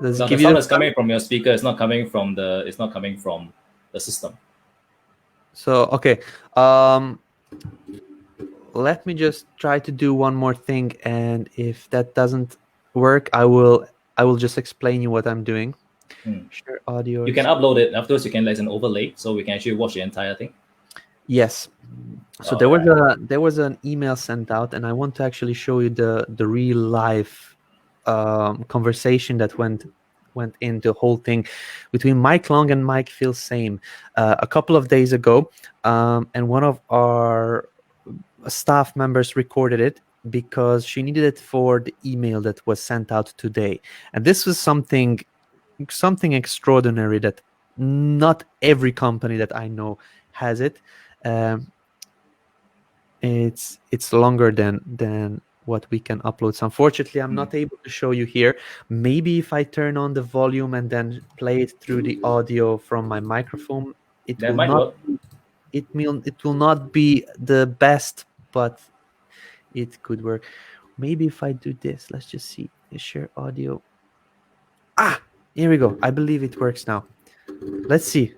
Speaker 3: Does the sound is coming from your speaker. It's not coming from the system.
Speaker 2: So okay. Let me just try to do one more thing, and if that doesn't work, I will just explain you what I'm doing. Share audio.
Speaker 3: You can upload it afterwards. You can like an overlay, so we can actually watch the entire thing.
Speaker 2: Yes. So there was an email sent out, and I want to actually show you the real life conversation that went into the whole thing between Mike Long and Mike Filsaime a couple of days ago, and one of our staff members recorded it because she needed it for the email that was sent out today. And this was something extraordinary that not every company that I know has it. It's longer than what we can upload. So unfortunately, I'm not able to show you here. Maybe if I turn on the volume and then play it through the audio from my microphone, it will not be the best, but it could work. Maybe if I do this, let's just see. Share audio. Here we go. I believe it works now. Let's see.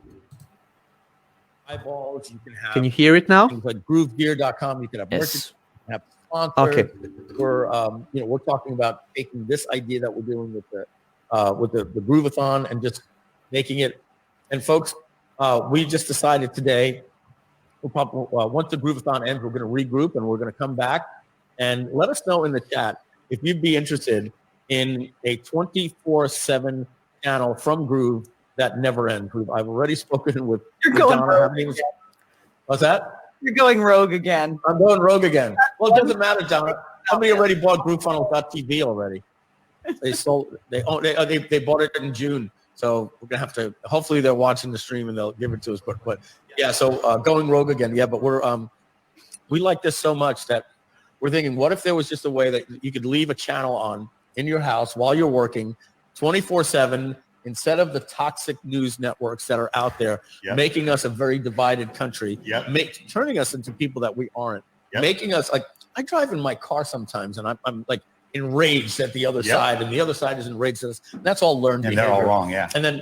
Speaker 1: Eyeballs. You can have.
Speaker 2: Can you hear it now?
Speaker 1: Things like groovegear.com. You can have merchants. You can have sponsors.
Speaker 2: Okay.
Speaker 1: We're talking about taking this idea that we're doing with the Grooveathon and just making it. And folks, we just decided today. Once the Grooveathon ends, we're going to regroup and we're going to come back and let us know in the chat if you'd be interested in a 24/7 channel from Groove that never ends. I've already spoken with.
Speaker 5: You're going rogue again.
Speaker 1: What's that?
Speaker 5: You're going rogue again.
Speaker 1: I'm going rogue again. Well, it doesn't matter, John. Somebody already bought GrooveFunnels.tv already. They bought it in June. So we're gonna have to. Hopefully, they're watching the stream and they'll give it to us. But yeah. So going rogue again. Yeah. But we like this so much that we're thinking, what if there was just a way that you could leave a channel on in your house while you're working 24/7, instead of the toxic news networks that are out there, making us a very divided country, turning us into people that we aren't, making us like, I drive in my car sometimes and I'm like enraged at the other side, and the other side is enraged at us. That's all learned behavior.
Speaker 6: And they're all wrong,
Speaker 1: And then,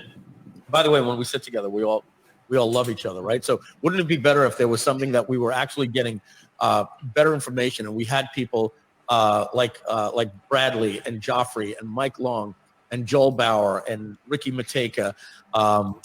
Speaker 1: by the way, when we sit together, we all love each other, right? So wouldn't it be better if there was something that we were actually getting better information, and we had people like Bradley and Joffrey and Mike Long and Joel Bauer and Ricky Mateka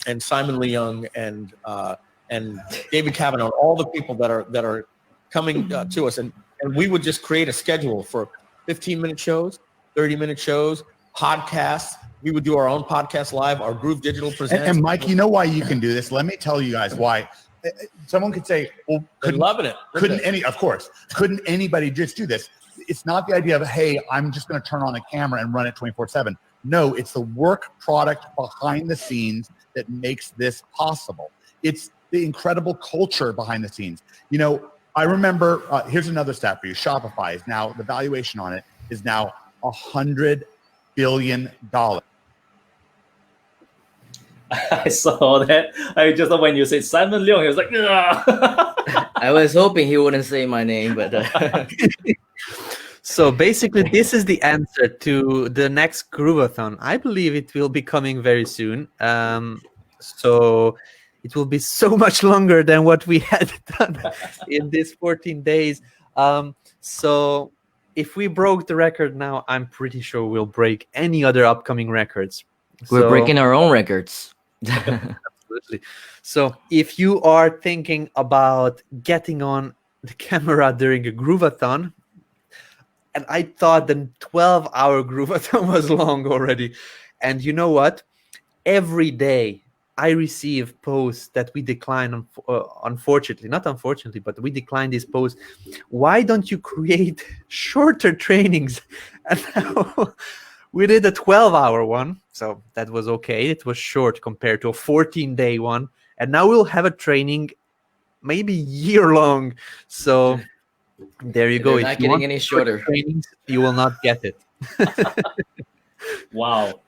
Speaker 1: and Simon Leung and David Kavanaugh, all the people that are coming to us, and we would just create a schedule for 15-minute shows, 30-minute shows, podcasts. We would do our own podcast live, our Groove Digital Presents.
Speaker 6: And Mike, you know why you can do this? Let me tell you guys why. Someone could say, well,
Speaker 1: loving it.
Speaker 6: Couldn't anybody just do this? It's not the idea of, hey, I'm just going to turn on a camera and run it 24/7. No, it's the work product behind the scenes that makes this possible. It's the incredible culture behind the scenes. You know, I remember, here's another stat for you. Shopify is now, the valuation on it is now $100 billion.
Speaker 3: I saw that. I just when you said Simon Leung, he was like,
Speaker 4: I was hoping he wouldn't say my name, but
Speaker 2: So basically, this is the answer to the next Grooveathon. I believe it will be coming very soon. So it will be so much longer than what we had done in these 14 days. So if we broke the record now, I'm pretty sure we'll break any other upcoming records.
Speaker 4: we're breaking our own records.
Speaker 2: Absolutely. So if you are thinking about getting on the camera during a Grooveathon, and I thought the 12-hour Grooveathon was long already, and you know what? Every day I receive posts that we decline, unfortunately, not unfortunately, but we decline these posts. Why don't you create shorter trainings? And now we did a 12-hour one, so that was okay. It was short compared to a 14-day one. And now we'll have a training maybe year-long. So there you go.
Speaker 4: They're not getting any shorter
Speaker 2: trainings, you will not get it.
Speaker 3: wow.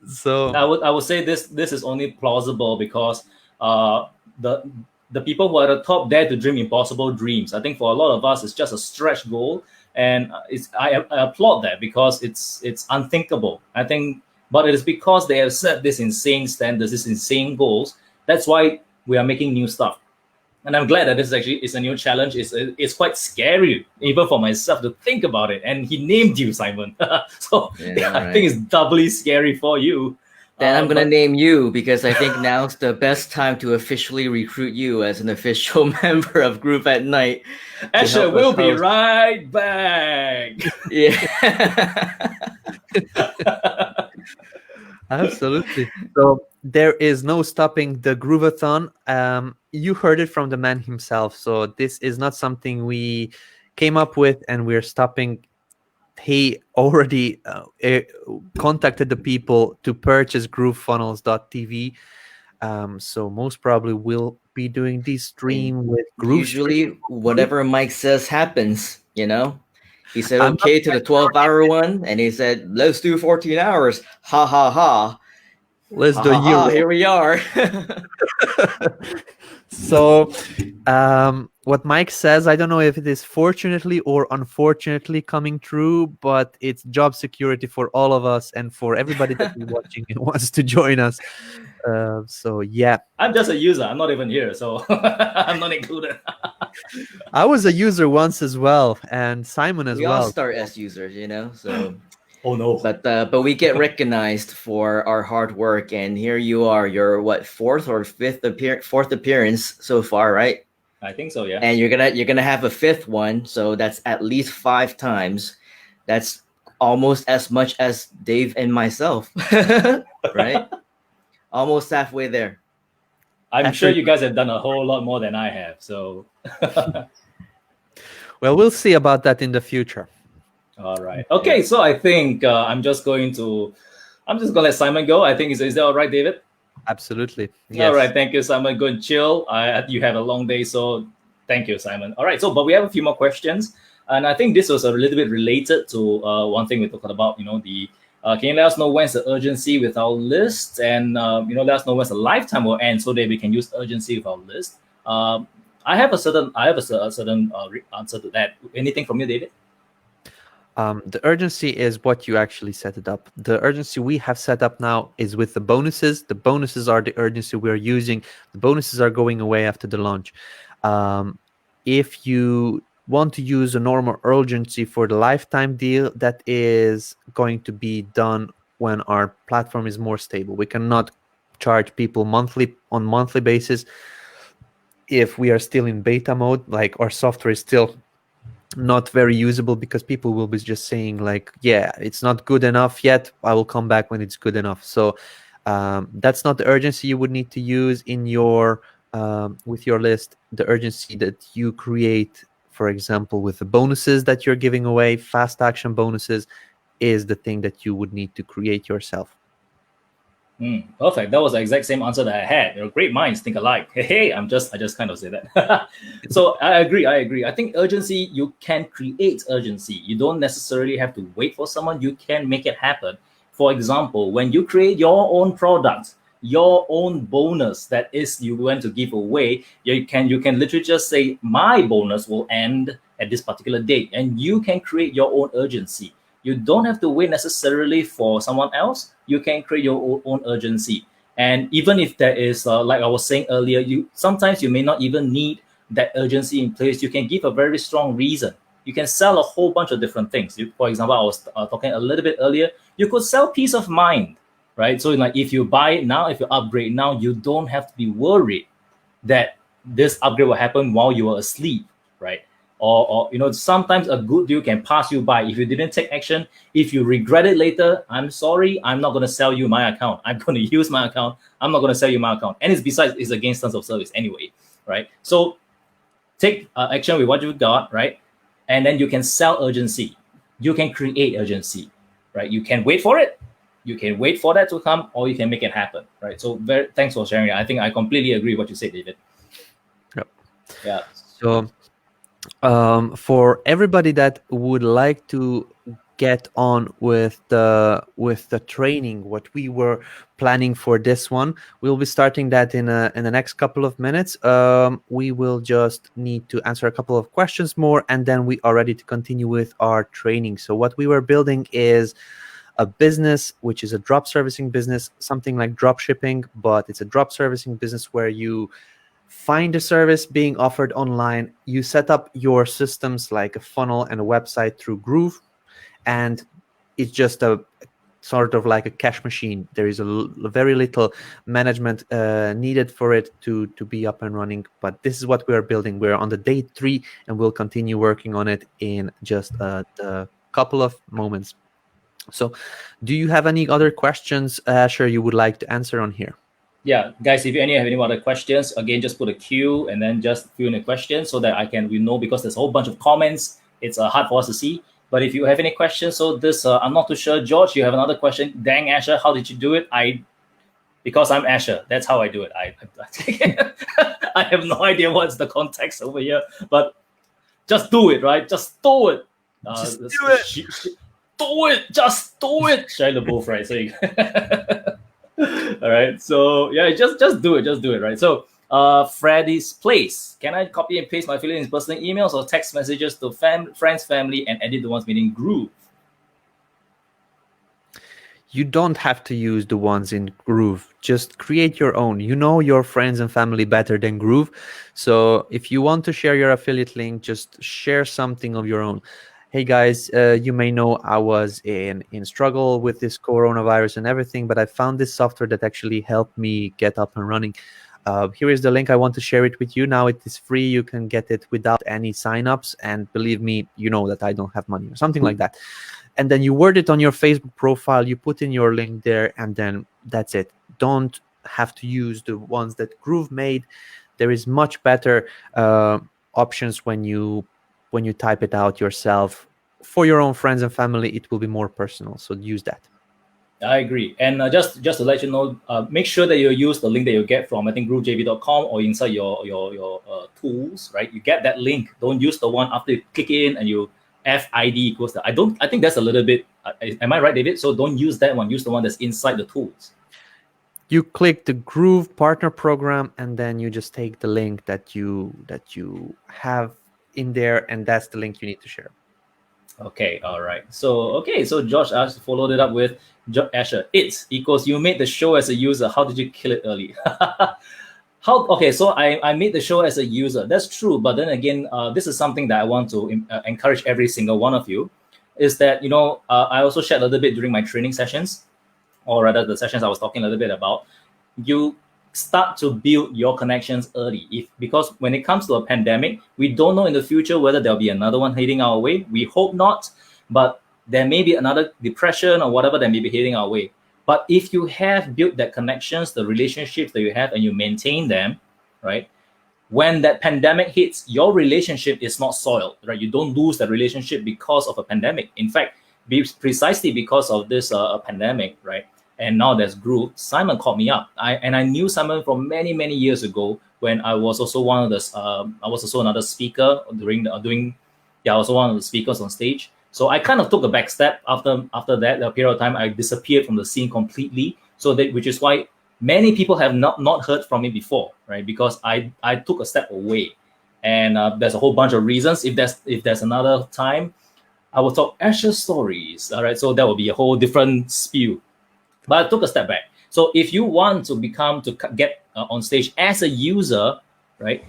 Speaker 2: So
Speaker 3: I would say this is only plausible because the people who are at the top dare to dream impossible dreams. I think for a lot of us, it's just a stretch goal, and I applaud that because it's unthinkable. I think, but it is because they have set this insane standards, this insane goals. That's why we are making new stuff. And I'm glad that this is a new challenge. It's quite scary, even for myself, to think about it. And he named you, Simon. So I think it's doubly scary for you.
Speaker 4: Then I'm going to name you because I think now's the best time to officially recruit you as an official member of Groove at Night.
Speaker 3: Asher, we'll be right back.
Speaker 4: Yeah.
Speaker 2: absolutely. So there is no stopping the Grooveathon. You heard it from the man himself. So this is not something we came up with and we're stopping. He already contacted the people to purchase GrooveFunnels.tv. So most probably we'll be doing this stream with Groove.
Speaker 4: Usually whatever Mike says happens, you know? He said okay to the 12-hour one, and he said, let's do 14 hours. Ha, ha, ha.
Speaker 2: Let's do a year.
Speaker 4: Here we are.
Speaker 2: So what Mike says, I don't know if it is fortunately or unfortunately coming true, but it's job security for all of us and for everybody that is watching and wants to join us. So yeah.
Speaker 3: I'm just a user. I'm not even here, so I'm not included.
Speaker 2: I was a user once as well, and Simon as well.
Speaker 4: We all start as users, you know, so...
Speaker 3: Oh no!
Speaker 4: But we get recognized for our hard work, and here you are. Your fourth appearance so far, right?
Speaker 3: I think so, yeah.
Speaker 4: And you're gonna have a fifth one, so that's at least 5 times. That's almost as much as Dave and myself, right? Almost halfway there.
Speaker 3: I'm sure you guys have done a whole lot more than I have. So,
Speaker 2: well, we'll see about that in the future.
Speaker 3: All right. Okay. So I think I'm just going to let Simon go. I think is that all right, David?
Speaker 2: Absolutely. Yes.
Speaker 3: All right. Thank you, Simon. Good chill. You have a long day, so thank you, Simon. All right. So, but we have a few more questions. And I think this was a little bit related to one thing we talked about, can you let us know when's the urgency with our list, and let us know when's the lifetime will end so that we can use urgency with our list. I have a certain answer to that. Anything from you, David?
Speaker 2: The urgency is what you actually set it up. The urgency we have set up now is with the bonuses. The bonuses are the urgency we're using. The bonuses are going away after the launch. If you want to use a normal urgency for the lifetime deal, that is going to be done when our platform is more stable. We cannot charge people on monthly basis if we are still in beta mode, like our software is still not very usable, because people will be just saying like, yeah, it's not good enough yet, I will come back when it's good enough. So that's not the urgency you would need to use in your with your list. The urgency that you create, for example, with the bonuses that you're giving away, fast action bonuses, is the thing that you would need to create yourself.
Speaker 3: Perfect. That was the exact same answer that I had. Great minds think alike. Hey, I just kind of say that. So I agree. I think urgency, you can create urgency. You don't necessarily have to wait for someone. You can make it happen. For example, when you create your own product, your own bonus that is you want to give away, you can literally just say, my bonus will end at this particular date, and you can create your own urgency. You don't have to wait necessarily for someone else. You can create your own urgency. And even if there is, like I was saying earlier, sometimes you may not even need that urgency in place. You can give a very strong reason. You can sell a whole bunch of different things. For example, I was talking a little bit earlier, you could sell peace of mind, right? So like if you buy it now, if you upgrade now, you don't have to be worried that this upgrade will happen while you are asleep, right? Or sometimes a good deal can pass you by if you didn't take action. If you regret it later, I'm sorry, I'm not going to sell you my account. I'm going to use my account. I'm not going to sell you my account. And it's against terms of service anyway, right? So take action with what you've got, right? And then you can sell urgency. You can create urgency, right? You can wait for it. You can wait for that to come, or you can make it happen, right? So thanks for sharing it. I think I completely agree with what you said, David.
Speaker 2: Yep.
Speaker 3: Yeah.
Speaker 2: So for everybody that would like to get on with the training, what we were planning for this one, we'll be starting that in the next couple of minutes. We will just need to answer a couple of questions more, and then we are ready to continue with our training. So what we were building is a business which is a drop servicing business, something like drop shipping, but it's a drop servicing business where you find a service being offered online, you set up your systems like a funnel and a website through Groove, and it's just a sort of like a cash machine. There is very little management needed for it to be up and running, but this is what we are building. We're on the day 3, and we'll continue working on it in just a couple of moments. So do you have any other questions, Asher, you would like to answer on here?
Speaker 3: Yeah, guys, if you have any other questions, again, just put a Q and then just fill in a question so that we know, because there's a whole bunch of comments. It's hard for us to see. But if you have any questions, so this, I'm not too sure. George, you have another question. Dang, Asher, how did you do it? Because I'm Asher, that's how I do it. I have no idea what's the context over here, but just do it, right? Just do it.
Speaker 2: Just do it.
Speaker 3: Do it. Just do it. Shia LaBeouf, right? So all right, so yeah, just do it, right? So Freddy's Place, can I copy and paste my feelings in personal emails or text messages to friends, family, and edit the ones meaning Groove?
Speaker 2: You don't have to use the ones in Groove. Just create your own. You know your friends and family better than Groove. So if you want to share your affiliate link, just share something of your own. Hey guys, you may know I was in struggle with this coronavirus and everything, but I found this software that actually helped me get up and running. Here is the link. I want to share it with you. Now it is free. You can get it without any signups. And believe me, you know that I don't have money or something like that. And then you word it on your Facebook profile. You put in your link there, and then that's it. Don't have to use the ones that Groove made. There is much better options when you type it out yourself. For your own friends and family, it will be more personal. So use that.
Speaker 3: I agree. And just to let you know, make sure that you use the link that you get from, I think, groovejv.com or inside your tools, right? You get that link. Don't use the one after you click in and you FID equals that. I think that's a little bit, am I right, David? So don't use that one. Use the one that's inside the tools.
Speaker 2: You click the Groove Partner Program, and then you just take the link that you have in there, and that's the link you need to share.
Speaker 3: Okay, all right. So Josh asked, followed it up with Asher. It equals you made the show as a user. How did you kill it early? Okay, so I made the show as a user. That's true, but then again, this is something that I want to encourage every single one of you. Is that I also shared a little bit during my training sessions, or rather the sessions I was talking a little bit about. You start to build your connections early, because when it comes to a pandemic, we don't know in the future whether there'll be another one heading our way. We hope not, but there may be another depression or whatever that may be heading our way. But if you have built that connections, the relationships that you have, and you maintain them, right? When that pandemic hits, your relationship is not soiled, right? You don't lose that relationship because of a pandemic. In fact, precisely because of this pandemic, right? And now there's Groove. Simon called me up. I knew Simon from many years ago when I was also one of the I was also another speaker I was one of the speakers on stage. So I kind of took a back step after that a period of time. I disappeared from the scene completely. So that, which is why many people have not heard from me before, right? Because I took a step away, and there's a whole bunch of reasons. If there's another time, I will talk Asher stories. All right, so that will be a whole different spiel. But I took a step back. So if you want to get on stage as a user, right,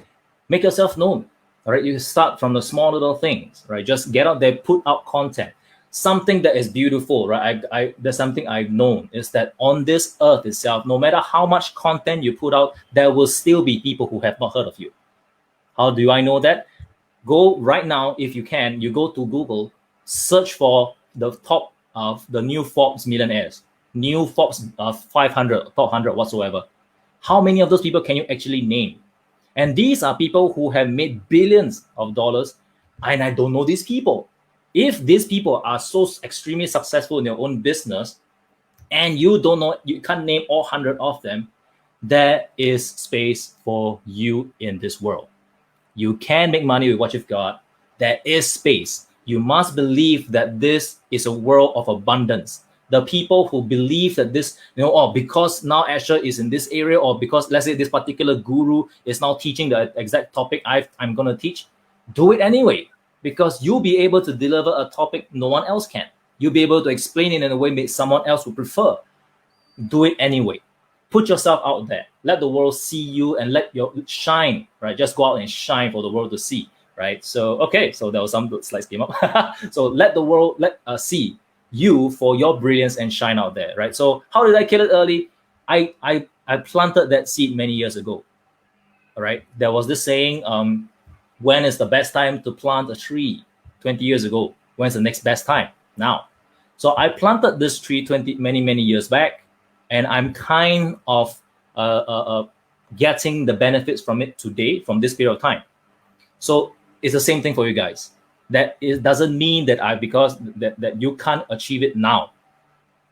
Speaker 3: make yourself known. All right, you start from the small little things, right? Just get out there, put out content, something that is beautiful, right? There's something I've known is that on this earth itself, no matter how much content you put out, there will still be people who have not heard of you. How do I know that? Go right now, if you can, you go to Google, search for the top of the new Forbes millionaires, new Forbes 500, top 100 whatsoever. How many of those people can you actually name? And these are people who have made billions of dollars, and I don't know these people. If these people are so extremely successful in their own business, and you don't know, you can't name all 100 of them, there is space for you in this world. You can make money with what you've got. There is space. You must believe that this is a world of abundance. The people who believe that this, because now Asher is in this area, or because let's say this particular guru is now teaching the exact topic I'm going to teach, do it anyway, because you'll be able to deliver a topic no one else can. You'll be able to explain it in a way that someone else would prefer. Do it anyway. Put yourself out there. Let the world see you and let your shine, right? Just go out and shine for the world to see, right? So, okay, so there was some good slides came up. So let the world see you for your brilliance and shine out there, right? So how did I kill it early? I planted that seed many years ago. All right. There was this saying, when is the best time to plant a tree? 20 years ago. When's the next best time? Now. So I planted this tree many years back, and I'm kind of getting the benefits from it today, from this period of time. So it's the same thing for you guys. That it doesn't mean that because you can't achieve it now,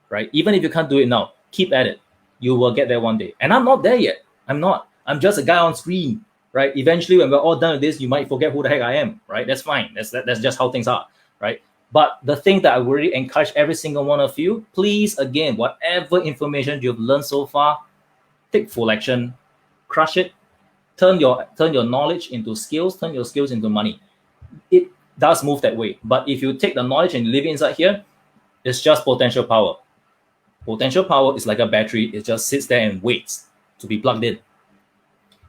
Speaker 3: right? Even if you can't do it now, keep at it. You will get there one day. And I'm not there yet. I'm not. I'm just a guy on screen, right? Eventually, when we're all done with this, you might forget who the heck I am, right? That's fine. That's just how things are, right? But the thing that I really encourage every single one of you, please, again, whatever information you've learned so far, take full action, crush it, turn your knowledge into skills, turn your skills into money. It does move that way. But if you take the knowledge and leave it inside here, it's just potential power. Potential power is like a battery. It just sits there and waits to be plugged in.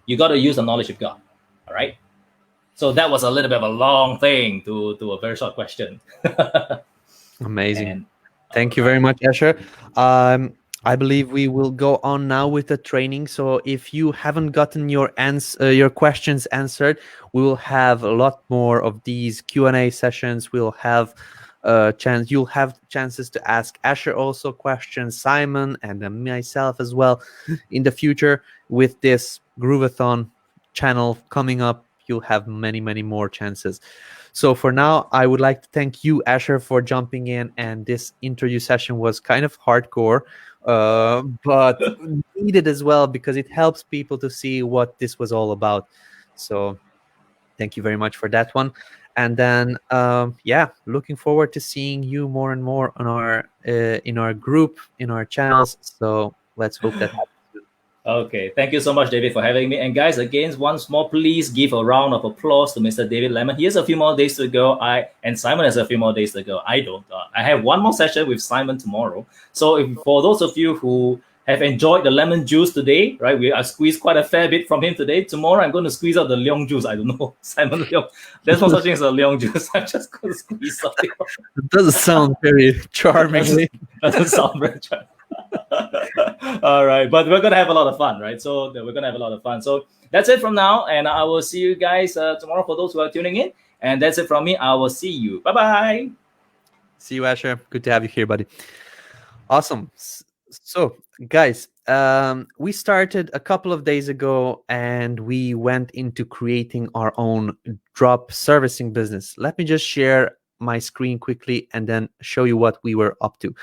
Speaker 3: You got to use the knowledge you've got. All right. So that was a little bit of a long thing to a very short question.
Speaker 2: Amazing.
Speaker 3: And,
Speaker 2: thank you very much, Asher. I believe we will go on now with the training. So if you haven't gotten your questions answered, we will have a lot more of these Q&A sessions. We'll have you'll have chances to ask Asher also questions, Simon, and then myself as well in the future. With this Grooveathon channel coming up, you'll have many more chances. So for now, I would like to thank you, Asher, for jumping in. And this interview session was kind of hardcore, but needed as well, because it helps people to see what this was all about. So thank you very much for that one. And then yeah, looking forward to seeing you more and more on our in our group, in our channels. So let's hope that happens.
Speaker 3: Okay, thank you so much, David, for having me. And guys, again, once more, please give a round of applause to Mr. David Lemon. He has a few more days to go. And Simon has a few more days to go. I don't. I have one more session with Simon tomorrow. So for those of you who have enjoyed the lemon juice today, right? I squeezed quite a fair bit from him today. Tomorrow, I'm going to squeeze out the Leong juice. I don't know, Simon Leong. There's no such thing as a Leong juice. I'm just going to squeeze something.
Speaker 2: It doesn't sound very charming.
Speaker 3: Doesn't sound very charming. All right, but we're gonna have a lot of fun, right? So we're gonna have a lot of fun. So that's it from now, and I will see you guys tomorrow for those who are tuning in. And that's it from me. I will see you. Bye bye.
Speaker 2: See you, Asher. Good to have you here, buddy. Awesome. So, guys, we started a couple of days ago, and we went into creating our own drop servicing business. Let me just share my screen quickly and then show you what we were up to.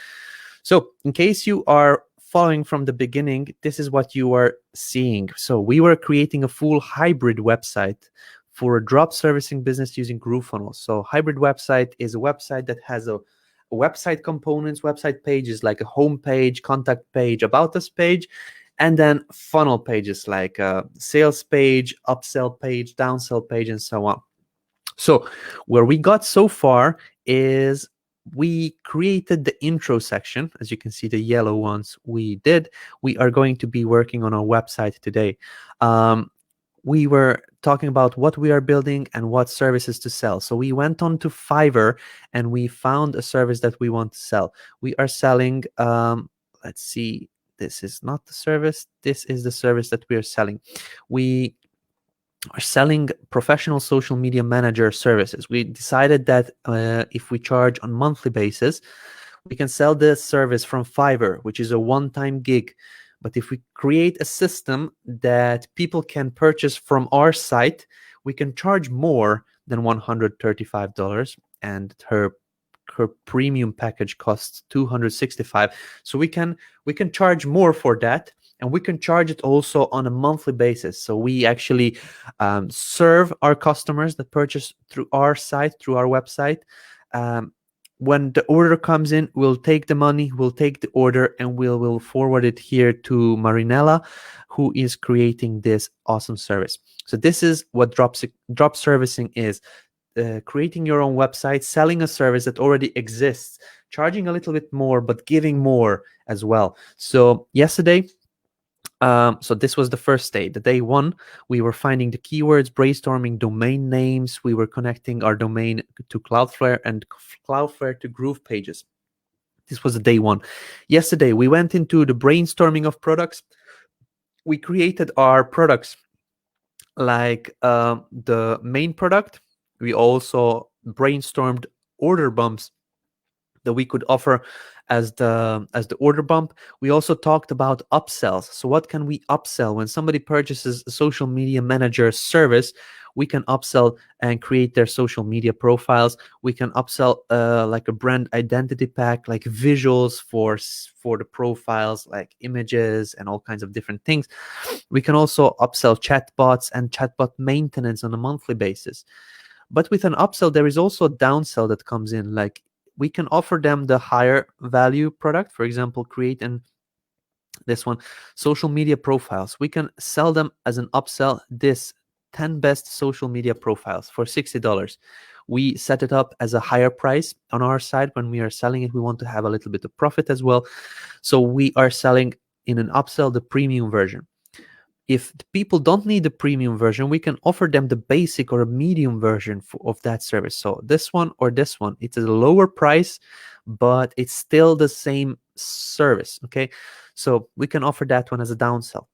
Speaker 2: So in case you are following from the beginning, this is what you are seeing. So we were creating a full hybrid website for a drop servicing business using GrooveFunnels. So hybrid website is a website that has a website components, website pages like a home page, contact page, about us page, and then funnel pages like a sales page, upsell page, downsell page, and so on. So where we got so far is we created the intro section. As you can see, the yellow ones we did. We are going to be working on our website today. We were talking about what we are building and what services to sell. So we went on to Fiverr and we found a service that we want to sell. We are selling, let's see, this is not the service. This is the service that we are selling. We are selling professional social media manager services. We decided that if we charge on monthly basis, we can sell this service from Fiverr, which is a one-time gig. But if we create a system that people can purchase from our site, we can charge more than $135, and her premium package costs $265. So we can charge more for that, and we can charge it also on a monthly basis. So we actually serve our customers that purchase through our site, through our website. When the order comes in, we'll take the money, we'll take the order, and we'll forward it here to Marinella, who is creating this awesome service. So this is what drop servicing is. Creating your own website, selling a service that already exists, charging a little bit more, but giving more as well. So yesterday, so this was the first day. The day one, we were finding the keywords, brainstorming domain names. We were connecting our domain to Cloudflare and Cloudflare to GroovePages. This was the day one. Yesterday, we went into the brainstorming of products. We created our products like the main product. We also brainstormed order bumps that we could offer as the order bump. We also talked about upsells. So what can we upsell when somebody purchases a social media manager service? We can upsell and create their social media profiles. We can upsell like a brand identity pack, like visuals for the profiles, like images and all kinds of different things. We can also upsell chatbots and chatbot maintenance on a monthly basis. But with an upsell, there is also a downsell that comes in. Like we can offer them the higher value product, for example, create this one, social media profiles. We can sell them as an upsell, this 10 best social media profiles for $60. We set it up as a higher price on our side. When we are selling it, we want to have a little bit of profit as well. So we are selling in an upsell the premium version. If the people don't need the premium version, we can offer them the basic or a medium version of that service. So this one or this one, it's a lower price, but it's still the same service. Okay, so we can offer that one as a downsell.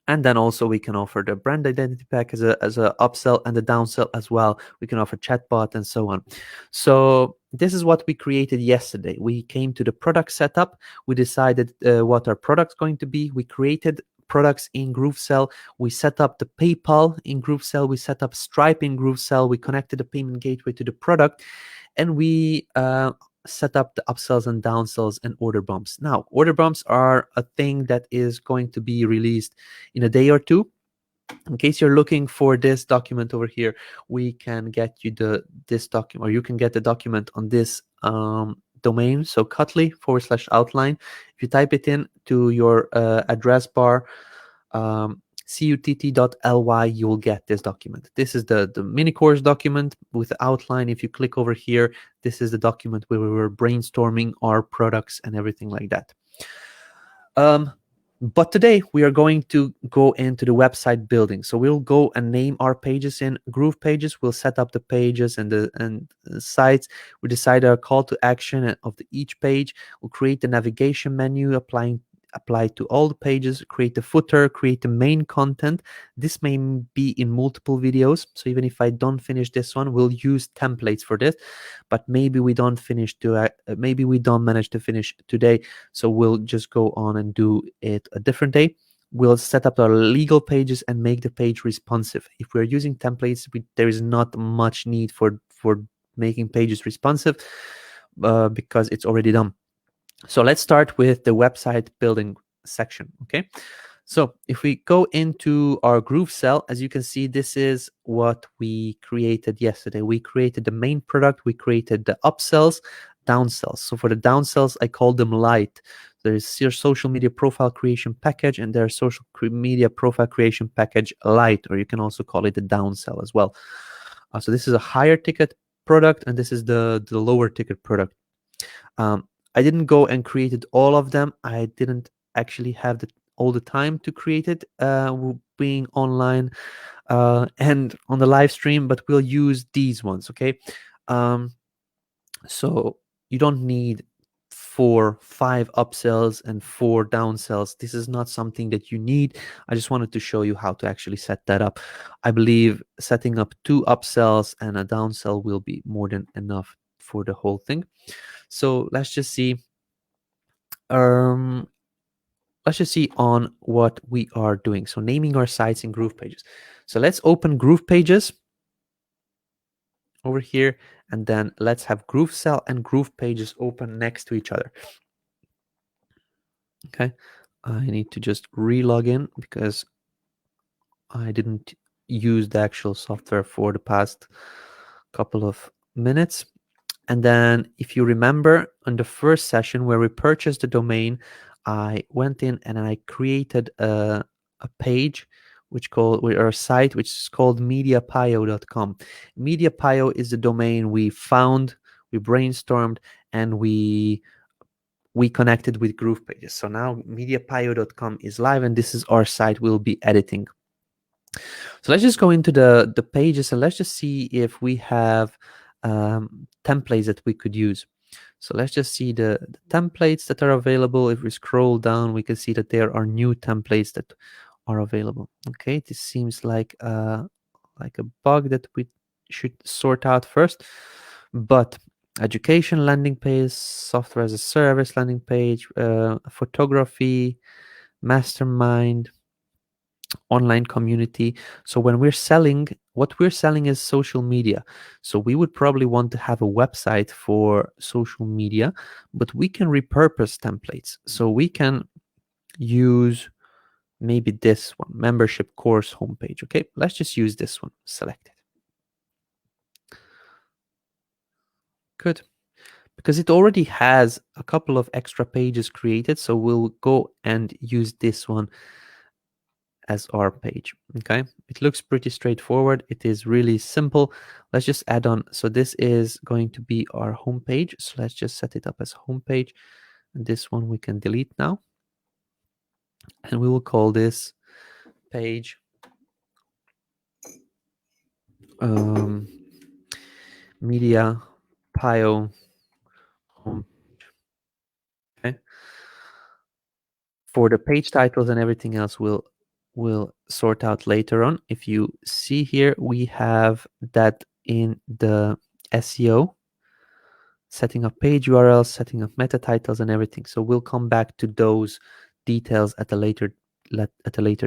Speaker 2: And then also we can offer the brand identity pack as a upsell and a downsell as well. We can offer chatbot and so on. So this is what we created yesterday. We came to the product setup. We decided what our product's going to be. We created products in GrooveSell. We set up the PayPal in GrooveSell. We set up Stripe in GrooveSell. We connected the payment gateway to the product, and we set up the upsells and downsells and order bumps. Now, order bumps are a thing that is going to be released in a day or two. In case you're looking for this document over here, we can get you this document, or you can get the document on this domain. So Cutley/outline. If you type it in to your address bar, cutt.ly, you will get this document. This is the mini course document with the outline. If you click over here, this is the document where we were brainstorming our products and everything like that. But today we are going to go into the website building. So we'll go and name our pages in GroovePages. We'll set up the pages and the sites. We decide our call to action of each page. We'll create the navigation menu, apply to all the pages, create the footer, create the main content. This may be in multiple videos. So even if I don't finish this one, we'll use templates for this. But maybe we don't manage to finish today. So we'll just go on and do it a different day. We'll set up our legal pages and make the page responsive. If we're using templates, there is not much need for making pages responsive because it's already done. So let's start with the website building section, okay? So if we go into our GrooveSell, as you can see, this is what we created yesterday. We created the main product, we created the upsells, downsells. So for the downsells, I call them light. There's your social media profile creation package, and there's social media profile creation package light, or you can also call it the downsell as well. So this is a higher ticket product, and this is the lower ticket product. I didn't go and created all of them. I didn't actually have all the time to create it being online and on the live stream, but we'll use these ones, okay? So you don't need 4, 5 upsells and 4 downsells. This is not something that you need. I just wanted to show you how to actually set that up. I believe setting up 2 upsells and a downsell will be more than enough for the whole thing. So let's just see. Let's just see on what we are doing. So naming our sites in GroovePages. So let's open GroovePages over here, and then let's have GrooveSell and GroovePages open next to each other. Okay, I need to just re-log in because I didn't use the actual software for the past couple of minutes. And then if you remember on the first session where we purchased the domain, I went in and I created a page or a site which is called mediapio.com. Mediapio is the domain we found, we brainstormed, and we connected with GroovePages. So now mediapio.com is live, and this is our site we'll be editing. So let's just go into the pages and let's just see if we have templates that we could use. So let's just see the templates that are available. If we scroll down, we can see that there are new templates that are available. Okay, this seems like a bug that we should sort out first. But education landing page, software as a service landing page, photography, mastermind, online community. So when we're selling, what we're selling is social media. So we would probably want to have a website for social media, but we can repurpose templates. So we can use maybe this one, membership course homepage. Okay, let's just use this one. Select it. Good. Because it already has a couple of extra pages created, so we'll go and use this one as our page. Okay, it looks pretty straightforward. It is really simple. Let's just add on. So this is going to be our home page. So let's just set it up as home page. And this one we can delete now. And we will call this page media pio home. Okay. For the page titles and everything else, we'll sort out later on. If you see here, we have that in the SEO, setting up page URLs, setting up meta titles, and everything. So we'll come back to those details at a later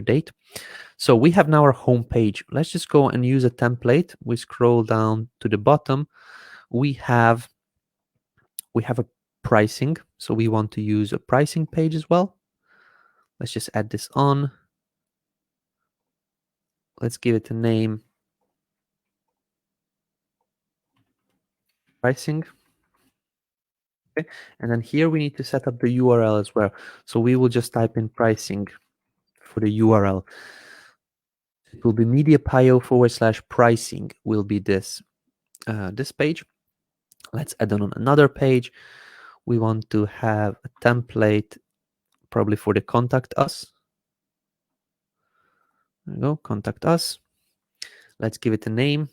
Speaker 2: date. So we have now our home page. Let's just go and use a template. We scroll down to the bottom. We have a pricing. So we want to use a pricing page as well. Let's just add this on. let's give it a name. Pricing. Okay. And then here we need to set up the URL as well. So we will just type in pricing for the URL. It will be mediapio/pricing will be this this page. Let's add on another page. We want to have a template probably for the contact us. There we go, contact us. Let's give it a name.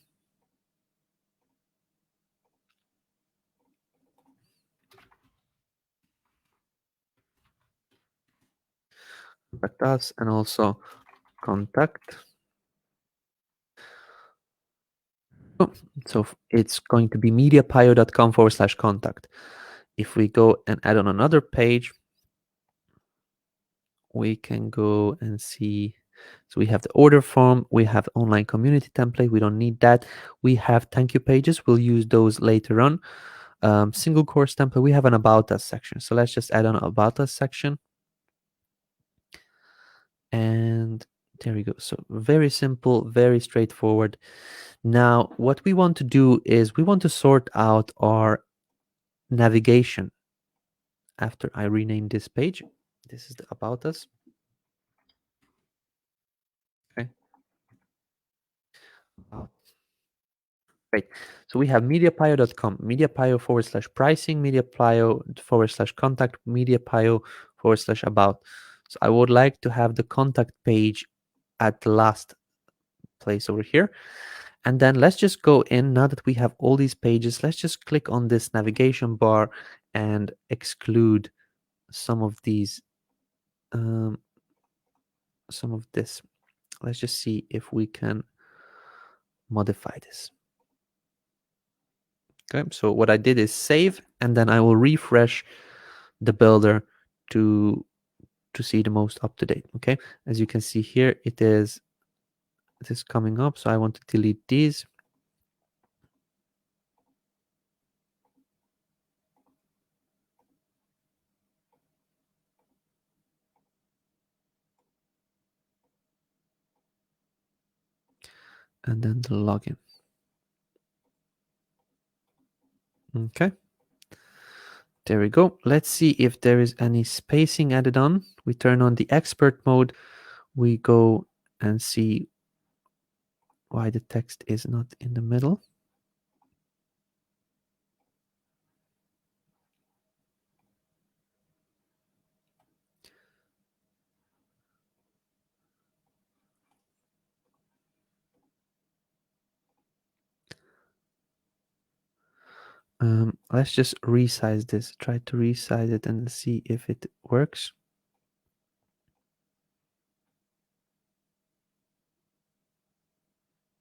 Speaker 2: Contact us and also contact. Oh, so it's going to be mediapio.com/contact. If we go and add on another page, we can go and see. So we have the order form, we have online community template, we don't need that. We have thank you pages, we'll use those later on. Single course template, we have an about us section. So let's just add on about us section. And there we go. So very simple, very straightforward. Now, what we want to do is we want to sort out our navigation after I rename this page. This is the about us. Okay. Great. So we have mediapio.com, mediapio/pricing, mediapio/contact, mediapio/about. So I would like to have the contact page at the last place over here. And then let's just go in. Now that we have all these pages, let's just click on this navigation bar and exclude some of these, some of this. Let's just see if we can modify this. Okay, so what I did is save, and then I will refresh the builder to see the most up to date. Okay, as you can see here, it is coming up. So I want to delete these. And then the login. Okay. There we go. Let's see if there is any spacing added on. We turn on the expert mode. We go and see why the text is not in the middle. Let's just resize this. Try to resize it and see if it works.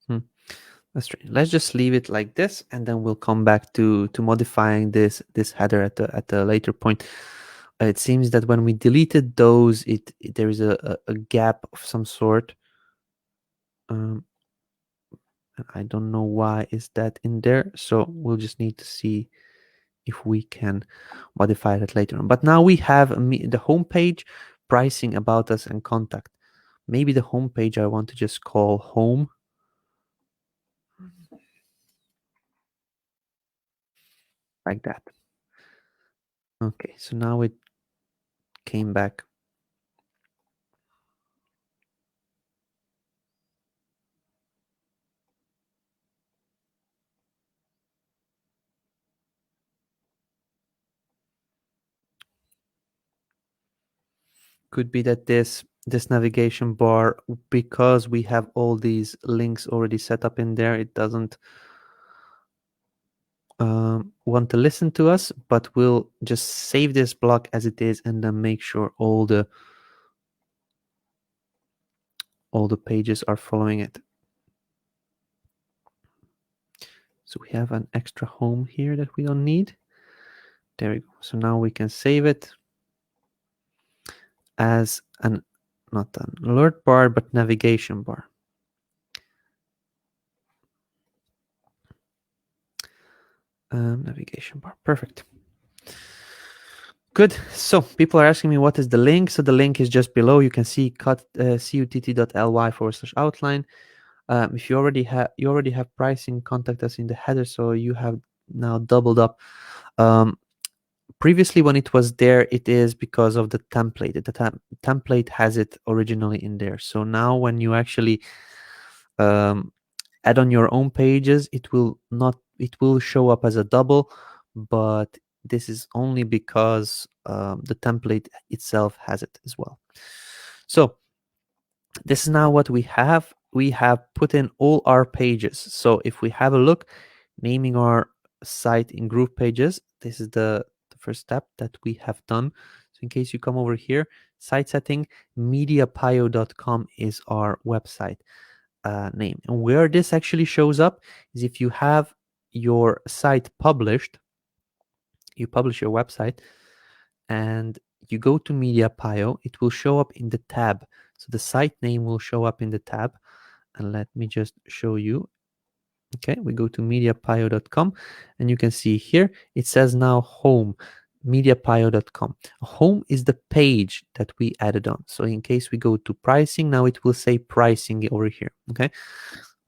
Speaker 2: That's strange. Let's just leave it like this, and then we'll come back to modifying this header at a later point. It seems that when we deleted those, there is a gap of some sort. I don't know why is that in there. So we'll just need to see if we can modify that later on. But now we have the home page, pricing, about us, and contact. Maybe the home page I want to just call home. Like that. Okay, so now it came back. Could be that this navigation bar, because we have all these links already set up in there, it doesn't want to listen to us, but we'll just save this block as it is and then make sure all the pages are following it. So we have an extra home here that we don't need. There we go. So now we can save it as not an alert bar, but navigation bar. Navigation bar. Perfect. Good. So people are asking me what is the link. So the link is just below. You can see cutt.ly/outline. If you already have pricing, contact us in the header, so you have now doubled up. Previously, when it was there, it is because of the template. The template has it originally in there. So now when you actually add on your own pages, it will show up as a double, but this is only because the template itself has it as well. So this is now what we have. We have put in all our pages. So if we have a look, naming our site in GroovePages, this is the first step that we have done. So in case you come over here, site setting, mediapio.com is our website name. And where this actually shows up is if you have your site published, you publish your website and you go to MediaPio, it will show up in the tab. So the site name will show up in the tab. And let me just show you. Okay, we go to mediapio.com and you can see here it says now home, mediapio.com. Home is the page that we added on. So in case we go to pricing, now it will say pricing over here. Okay,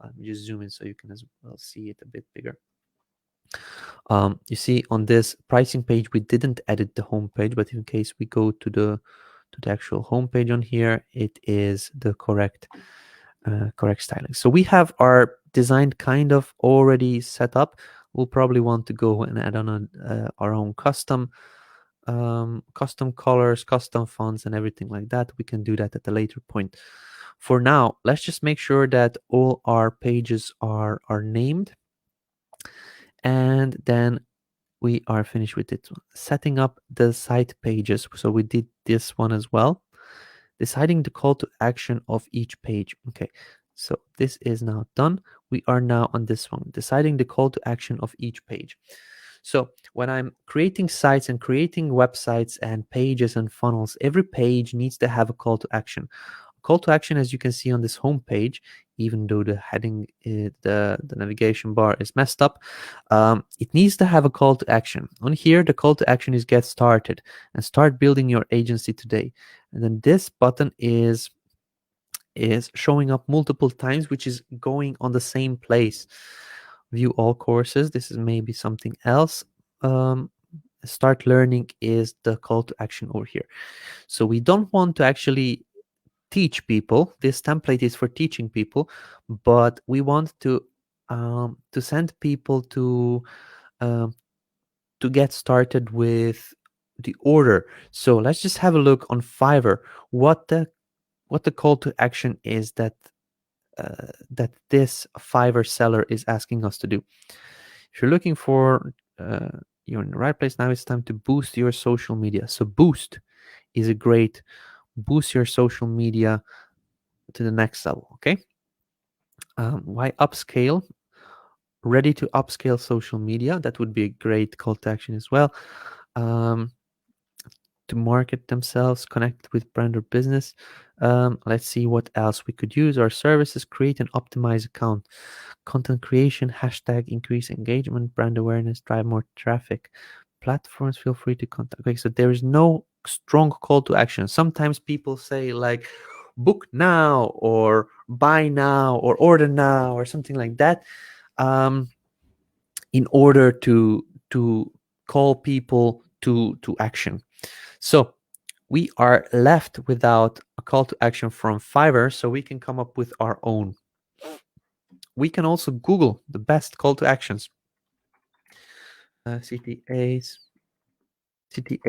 Speaker 2: let me just zoom in so you can as well see it a bit bigger. You see on this pricing page, we didn't edit the home page, but in case we go to the actual home page on here, it is the correct styling. So we have our design kind of already set up. We'll probably want to go and add on our own custom colors, custom fonts, and everything like that. We can do that at a later point. For now, let's just make sure that all our pages are named, and then we are finished with it. Setting up the site pages. So we did this one as well. Deciding the call to action of each page. Okay, so this is now done. We are now on this one, deciding the call to action of each page. So when I'm creating sites and creating websites and pages and funnels, every page needs to have a call to action. Call to action, as you can see on this home page, even though the heading, the navigation bar is messed up, it needs to have a call to action. On here, the call to action is get started and start building your agency today. And then this button is showing up multiple times, which is going on the same place. View all courses. This is maybe something else. Start learning is the call to action over here. So we don't want to actually teach people. This template is for teaching people, but we want to send people to get started with the order. So let's just have a look on Fiverr what the call to action is that this Fiverr seller is asking us to do. If you're looking for you're in the right place now, it's time to boost your social media. So boost is a great boost your social media to the next level. Okay. Why upscale? Ready to upscale social media. That would be a great call to action as well. To market themselves, connect with brand or business. Let's see what else we could use. Our services, create and optimize account. Content creation, hashtag, increase engagement, brand awareness, drive more traffic. Platforms, feel free to contact. Okay, so there is no strong call to action. Sometimes people say like book now or buy now or order now or something like that, in order to call people to action. So we are left without a call to action from Fiverr, so we can come up with our own. We can also Google the best call to actions. CTA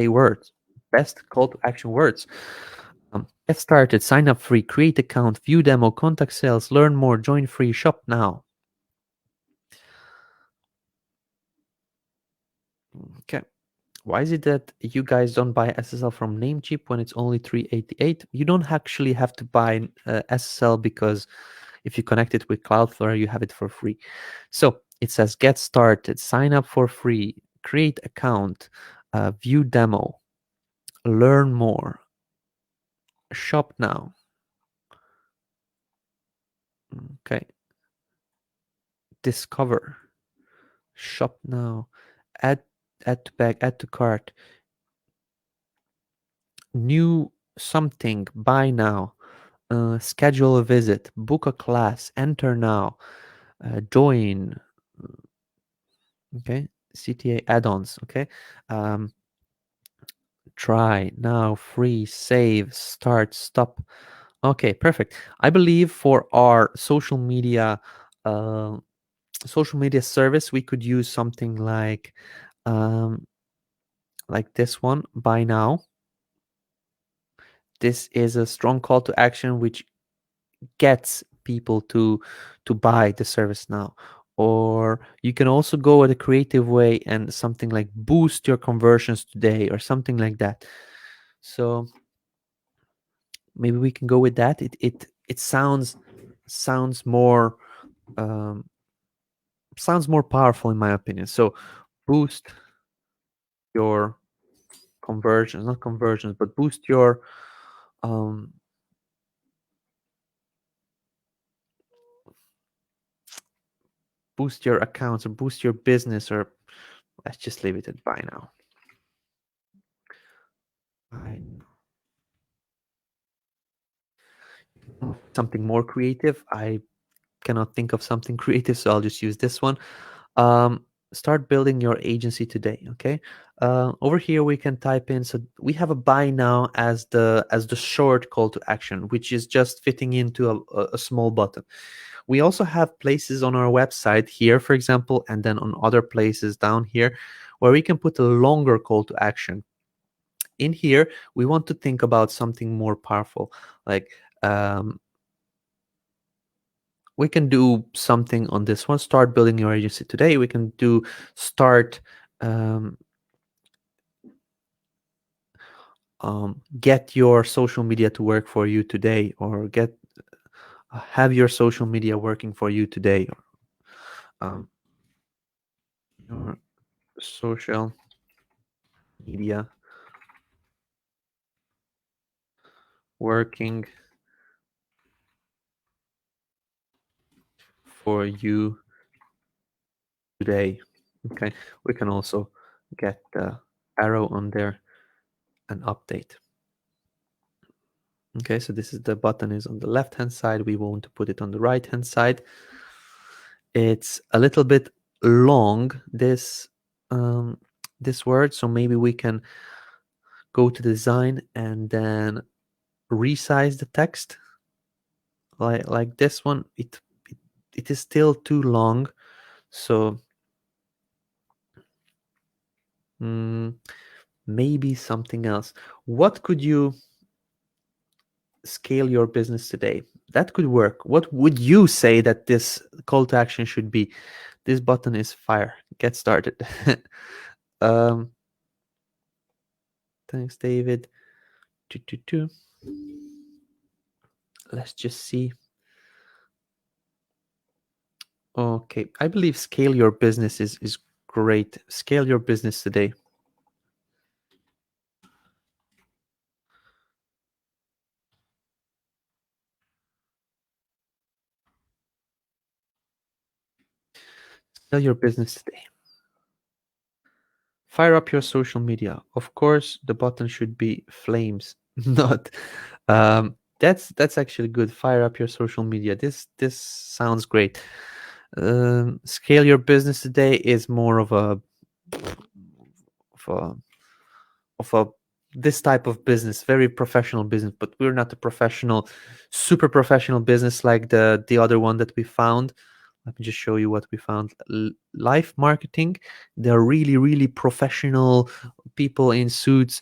Speaker 2: words, best call to action words. Get started, sign up free, create account, view demo, contact sales, learn more, join free, shop now. Okay. Why is it that you guys don't buy SSL from Namecheap when it's only $388? You don't actually have to buy SSL because if you connect it with Cloudflare, you have it for free. So it says get started, sign up for free, create account, view demo, learn more, shop now. Okay. Discover, shop now, add to bag, add to cart, new something, buy now. schedule a visit, book a class, enter now, join, okay, CTA add-ons, okay, try now, free, save, start, stop. Okay, perfect. I believe for our uh, social media service, we could use something like this one, buy now. This is a strong call to action which gets people to buy the service now. Or you can also go at a creative way and something like boost your conversions today or something like that. So maybe we can go with that. It sounds more um, sounds more powerful in my opinion. So boost your conversions, not conversions, but boost your um, boost your accounts or boost your business, or let's just leave it at buy now. Something more creative. I cannot think of something creative, so I'll just use this one. Start building your agency today. Okay. Over here we can type in. So we have a buy now as the short call to action, which is just fitting into a small button. We also have places on our website here, for example, and then on other places down here where we can put a longer call to action. In here, we want to think about something more powerful, like we can do something on this one. Start building your agency today. We can do start get your social media to work for you today, or get have your social media working for you today, or your social media working for you today. Okay, we can also get the arrow on there and update. Okay, so this is the button is on the left hand side. We want to put it on the right hand side. It's a little bit long, this this word, so maybe we can go to design and then resize the text like this one. It is still too long, so maybe something else. What could you scale your business today? That could work. What would you say that this call to action should be? This button is fire. Get started. Thanks, David. Let's just see. Okay, I believe scale your business is great. Scale your business today. Scale your business today. Fire up your social media. Of course, the button should be flames, not. That's actually good. Fire up your social media. This sounds great. Scale your business today is more of a of a of a this type of business, very professional business, but we're not a professional, super professional business like the other one that we found. Let me just show you what we found. Life marketing, they're really professional people in suits.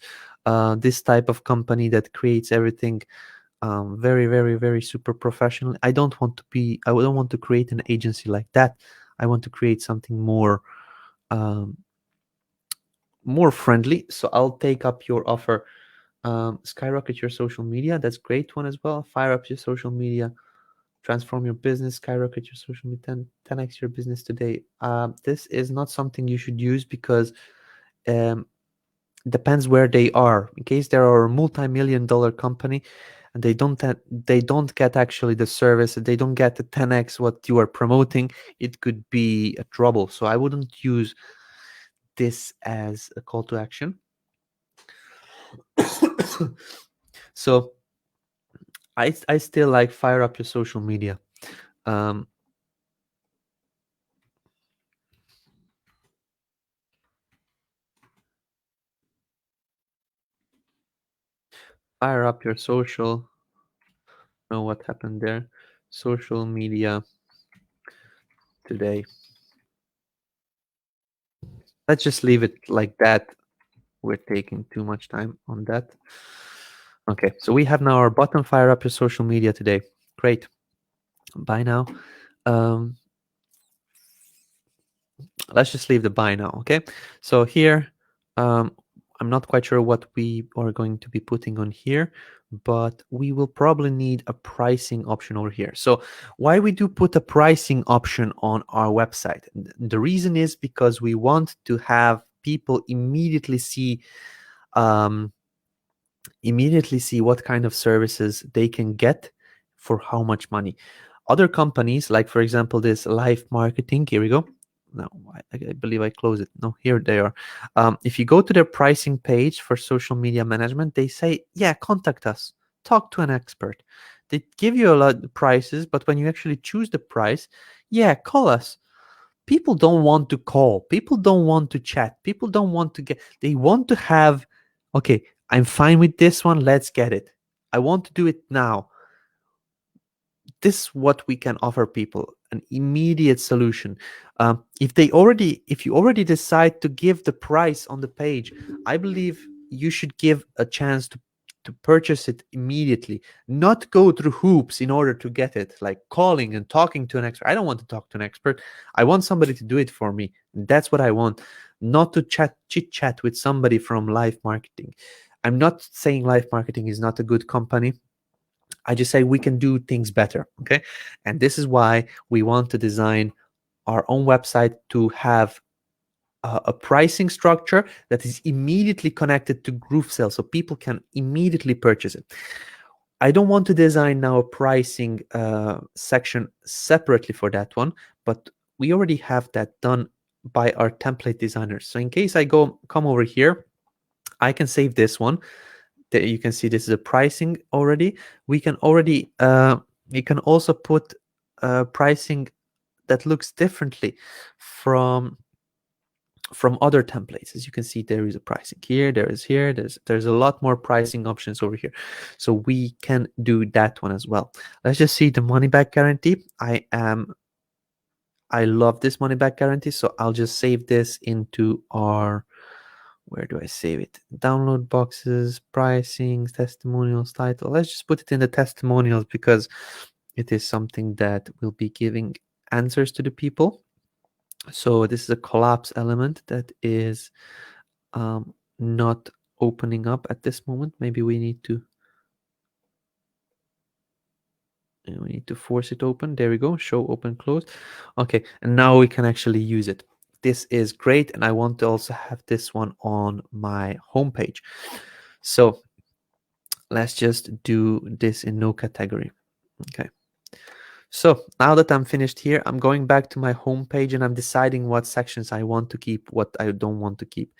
Speaker 2: This type of company that creates everything very super professional. I don't want to create an agency like that. I want to create something more friendly. So I'll take up your offer. Skyrocket your social media. That's great one as well. Fire up your social media. Transform your business. Skyrocket your social media. 10x your business today. This is not something you should use because depends where they are. In case they are a multi-million-dollar company and they don't get actually the service, they don't get the 10x what you are promoting, it could be a trouble. So I wouldn't use this as a call to action. So I still like fire up your social media. Fire up your social. Know what happened there? Social media today. Let's just leave it like that. We're taking too much time on that. Okay, so we have now our button, fire up your social media today. Great. Buy now. Let's just leave the buy now. Okay, so here I'm not quite sure what we are going to be putting on here, but we will probably need a pricing option over here. So why we do put a pricing option on our website? The reason is because we want to have people immediately see what kind of services they can get for how much money. Other companies, like for example this live marketing, here we go. No, I believe I closed it. No, here they are. If you go to their pricing page for social media management, they say, yeah, contact us, talk to an expert. They give you a lot of prices, but when you actually choose the price, yeah, call us. People don't want to call. People don't want to chat. People don't want to get, they want to have, okay, I'm fine with this one. Let's get it. I want to do it now. This is what we can offer people, an immediate solution. If you already decide to give the price on the page, I believe you should give a chance to purchase it immediately, not go through hoops in order to get it, like calling and talking to an expert. I don't want to talk to an expert. I want somebody to do it for me. That's what I want, not to chit chat with somebody from live marketing. I'm not saying live marketing is not a good company. I just say we can do things better, okay? And this is why we want to design our own website to have a pricing structure that is immediately connected to GrooveSell, so people can immediately purchase it. I don't want to design now a pricing section separately for that one, but we already have that done by our template designers. So in case I come over here, I can save this one. You can see this is a pricing already. We can already you can also put pricing that looks differently from other templates. As you can see, there is a pricing here, there's a lot more pricing options over here, so we can do that one as well. Let's just see the money back guarantee. I love this money back guarantee, so I'll just save this into our, where do I save it? Download boxes, pricing, testimonials, title. Let's just put it in the testimonials because it is something that will be giving answers to the people. So this is a collapse element that is not opening up at this moment. Maybe we need to force it open. There we go. Show open close. Okay, and now we can actually use it. This is great, and I want to also have this one on my homepage. So let's just do this in no category. Okay. So now that I'm finished here, I'm going back to my home page and I'm deciding what sections I want to keep, what I don't want to keep.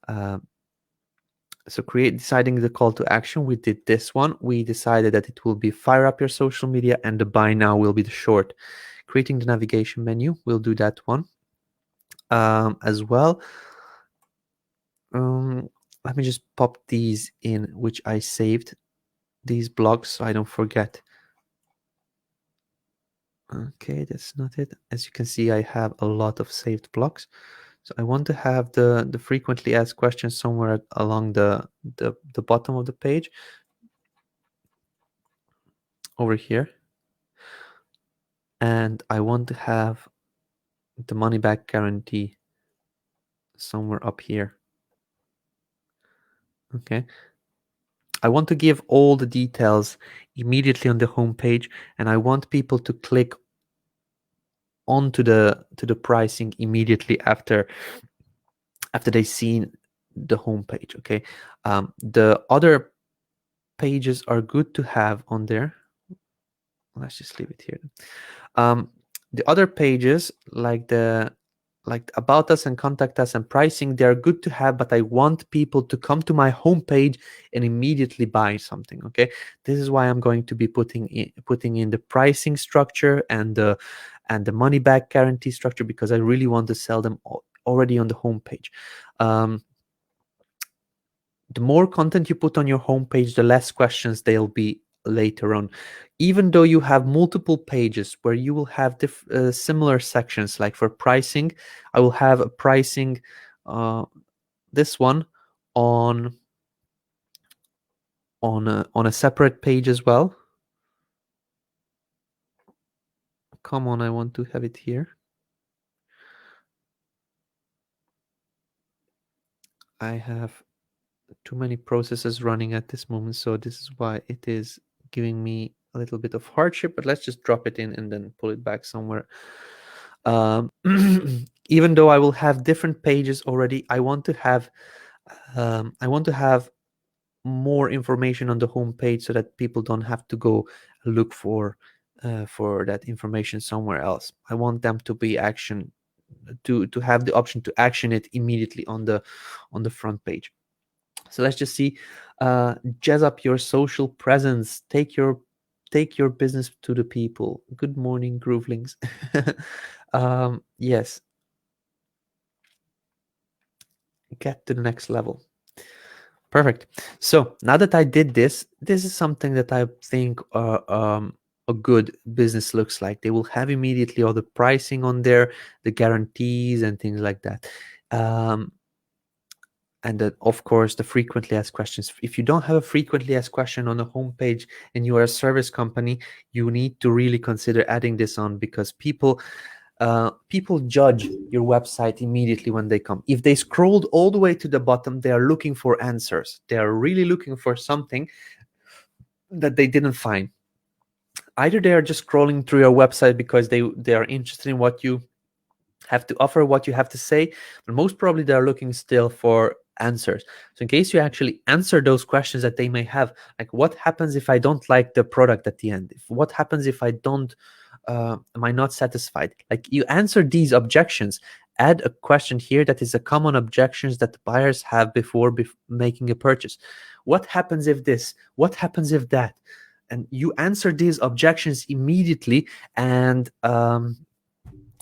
Speaker 2: So deciding the call to action, we did this one. We decided that it will be fire up your social media, and the buy now will be the short. Creating the navigation menu, we'll do that one as well. Let me just pop these in, which I saved, these blocks, so I don't forget. Okay, that's not it. As you can see, I have a lot of saved blocks. So I want to have the frequently asked questions somewhere along the bottom of the page over here. And I want to have the money back guarantee somewhere up here. Okay. I want to give all the details immediately on the home page, and I want people to click onto the pricing immediately after they seen the home page. Okay. The other pages are good to have on there. Let's just leave it here. The other pages, like the like about us and contact us and pricing, they're good to have, but I want people to come to my homepage and immediately buy something. Okay, this is why I'm going to be putting in the pricing structure and the money back guarantee structure, because I really want to sell them already on the homepage. The more content you put on your homepage, the less questions there'll be later on. Even though you have multiple pages where you will have similar sections, like for pricing, I will have a pricing, this one on a separate page as well. Come on, I want to have it here. I have too many processes running at this moment, so this is why it is giving me a little bit of hardship, but let's just drop it in and then pull it back somewhere. Even though I will have different pages already, I want to have more information on the home page so that people don't have to go look for that information somewhere else. I want them to be to have the option to action it immediately on the front page. So let's just see. Jazz up your social presence. Take your business to the people. Good morning, Groovelings. Yes. Get to the next level. Perfect. So now that I did this is something that I think a good business looks like. They will have immediately all the pricing on there, the guarantees and things like that. And then, of course, the frequently asked questions. If you don't have a frequently asked question on the homepage and you are a service company, you need to really consider adding this on, because people judge your website immediately when they come. If they scrolled all the way to the bottom, they are looking for answers. They are really looking for something that they didn't find. Either they are just scrolling through your website because they are interested in what you have to offer, what you have to say, but most probably they are looking still for answers. So in case you actually answer those questions that they may have, like what happens if I don't like the product at the end? What happens if I don't am I not satisfied? Like, you answer these objections. Add a question here that is a common objections that the buyers have before making a purchase. What happens if this? What happens if that? And you answer these objections immediately, and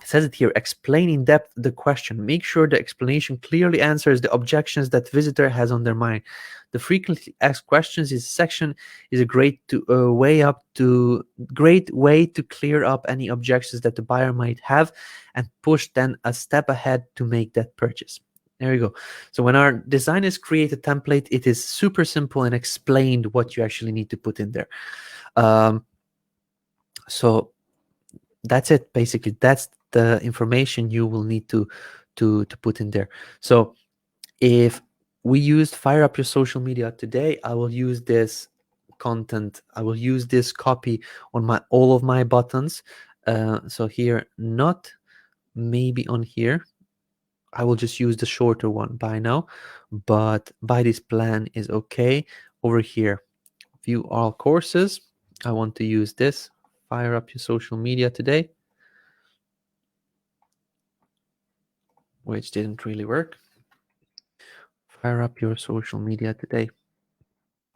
Speaker 2: it says it here, explain in depth the question. Make sure the explanation clearly answers the objections that visitor has on their mind. The frequently asked questions section is a great way to clear up any objections that the buyer might have and push then a step ahead to make that purchase. There you go. So when our designers create a template, it is super simple and explained what you actually need to put in there. So that's it, basically. That's the information you will need to put in there. So if we used fire up your social media today, I will use this content, I will use this copy on all of my buttons. So here, not maybe on here, I will just use the shorter one by now, but buy this plan is okay. Over here, view all courses, I want to use this, fire up your social media today, which didn't really work. Fire up your social media today.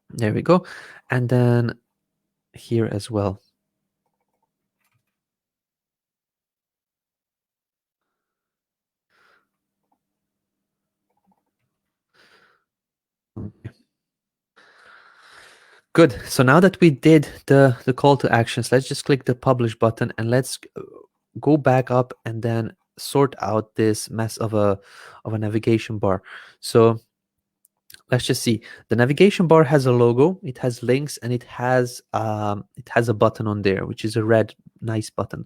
Speaker 2: There we go. And then here as well. Good. So now that we did the call to actions, let's just click the publish button and let's go back up and then sort out this mess of a navigation bar. So let's just see. The navigation bar has a logo, it has links, and it has a button on there, which is a red nice button.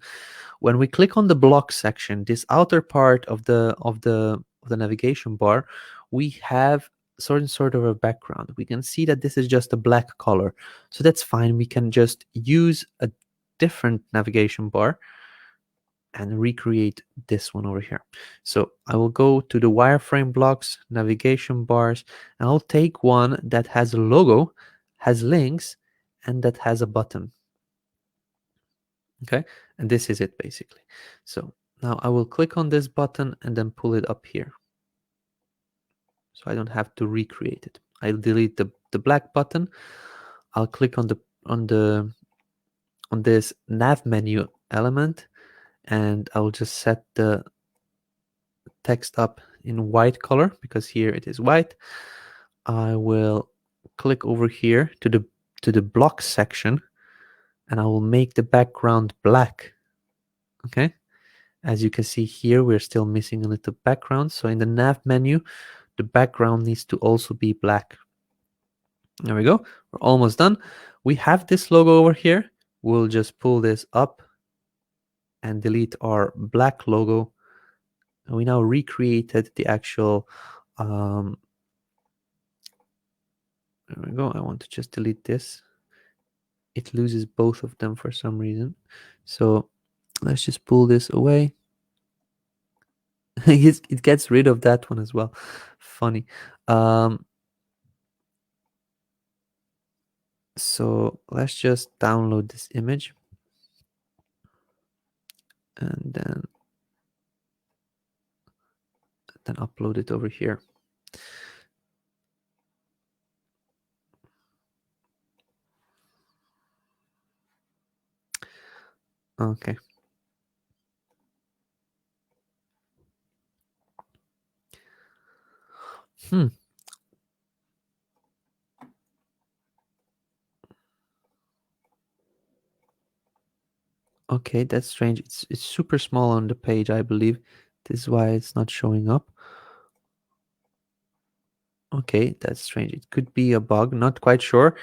Speaker 2: When we click on the block section, this outer part of the navigation bar, we have sort of a background. We can see that this is just a black color, so that's fine. We can just use a different navigation bar and recreate this one over here. So I will go to the wireframe blocks, navigation bars, and I'll take one that has a logo, has links, and that has a button. Okay, and this is it basically. So Now I will click on this button and then pull it up here. So I don't have to recreate it. I'll delete the black button. I'll click on this nav menu element, and I'll just set the text up in white color because here it is white. I will click over here to the block section, and I will make the background black. Okay, as you can see here, we're still missing a little background. So in the nav menu, the background needs to also be black. There we go. We're almost done. We have this logo over here. We'll just pull this up and delete our black logo. And we now recreated the actual there we go. I want to just delete this. It loses both of them for some reason. So let's just pull this away. It gets rid of that one as well. Funny. So let's just download this image and then upload it over here. Okay. Okay, that's strange. It's super small on the page, I believe. This is why it's not showing up. Okay, that's strange. It could be a bug, not quite sure.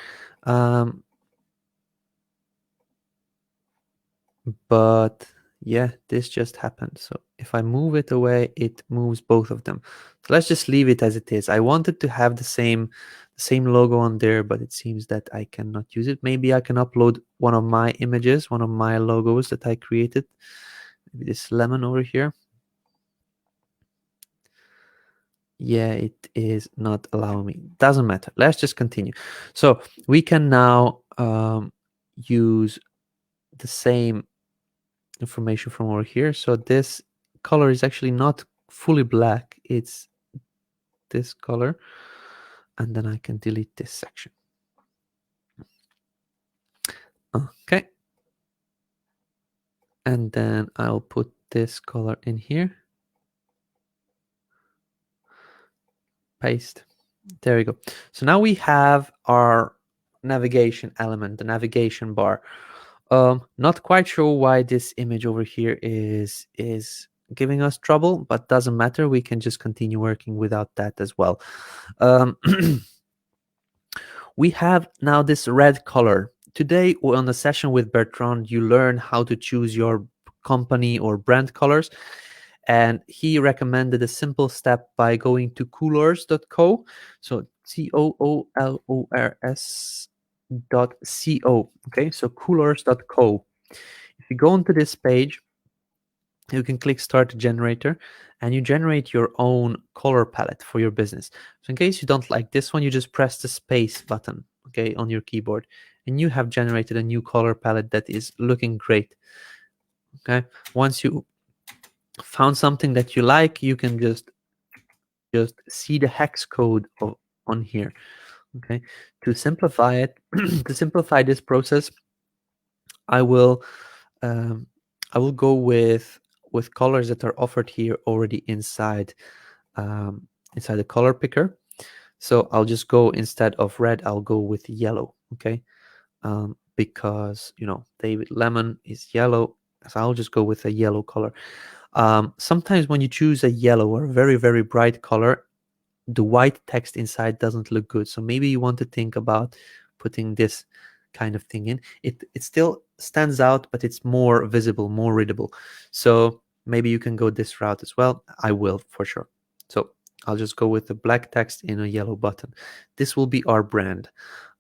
Speaker 2: But yeah, this just happened. So if I move it away, it moves both of them. So let's just leave it as it is. I wanted to have the same logo on there, but it seems that I cannot use it. Maybe I can upload one of my images, one of my logos that I created. Maybe this lemon over here. Yeah, it is not allowing me. Doesn't matter. Let's just continue. So we can now use the same information from over here. So this color is actually not fully black. It's this color. And then I can delete this section. Okay. And then I'll put this color in here. Paste. There we go. So now we have our navigation element, the navigation bar. Not quite sure why this image over here is giving us trouble, but doesn't matter. We can just continue working without that as well. We have now this red color. Today on the session with Bertrand, you learn how to choose your company or brand colors. And he recommended a simple step by going to coolors.co. So COOLORS.co. Okay, so coolors.co. If you go onto this page, you can click Start Generator, and you generate your own color palette for your business. So in case you don't like this one, you just press the space button, okay, on your keyboard, and you have generated a new color palette that is looking great. Okay, once you found something that you like, you can just see the hex code on here. Okay, to simplify it, to simplify this process, I will go with colors that are offered here already inside inside the color picker. So I'll just go, instead of red, I'll go with yellow. Okay, because David Lemon is yellow, so I'll just go with a yellow color. Sometimes when you choose a yellow or a very, very bright color, the white text inside doesn't look good. So maybe you want to think about putting this kind of thing in. It still stands out, but it's more visible, more readable. So maybe you can go this route as well. I will, for sure. So I'll just go with the black text in a yellow button. This will be our brand.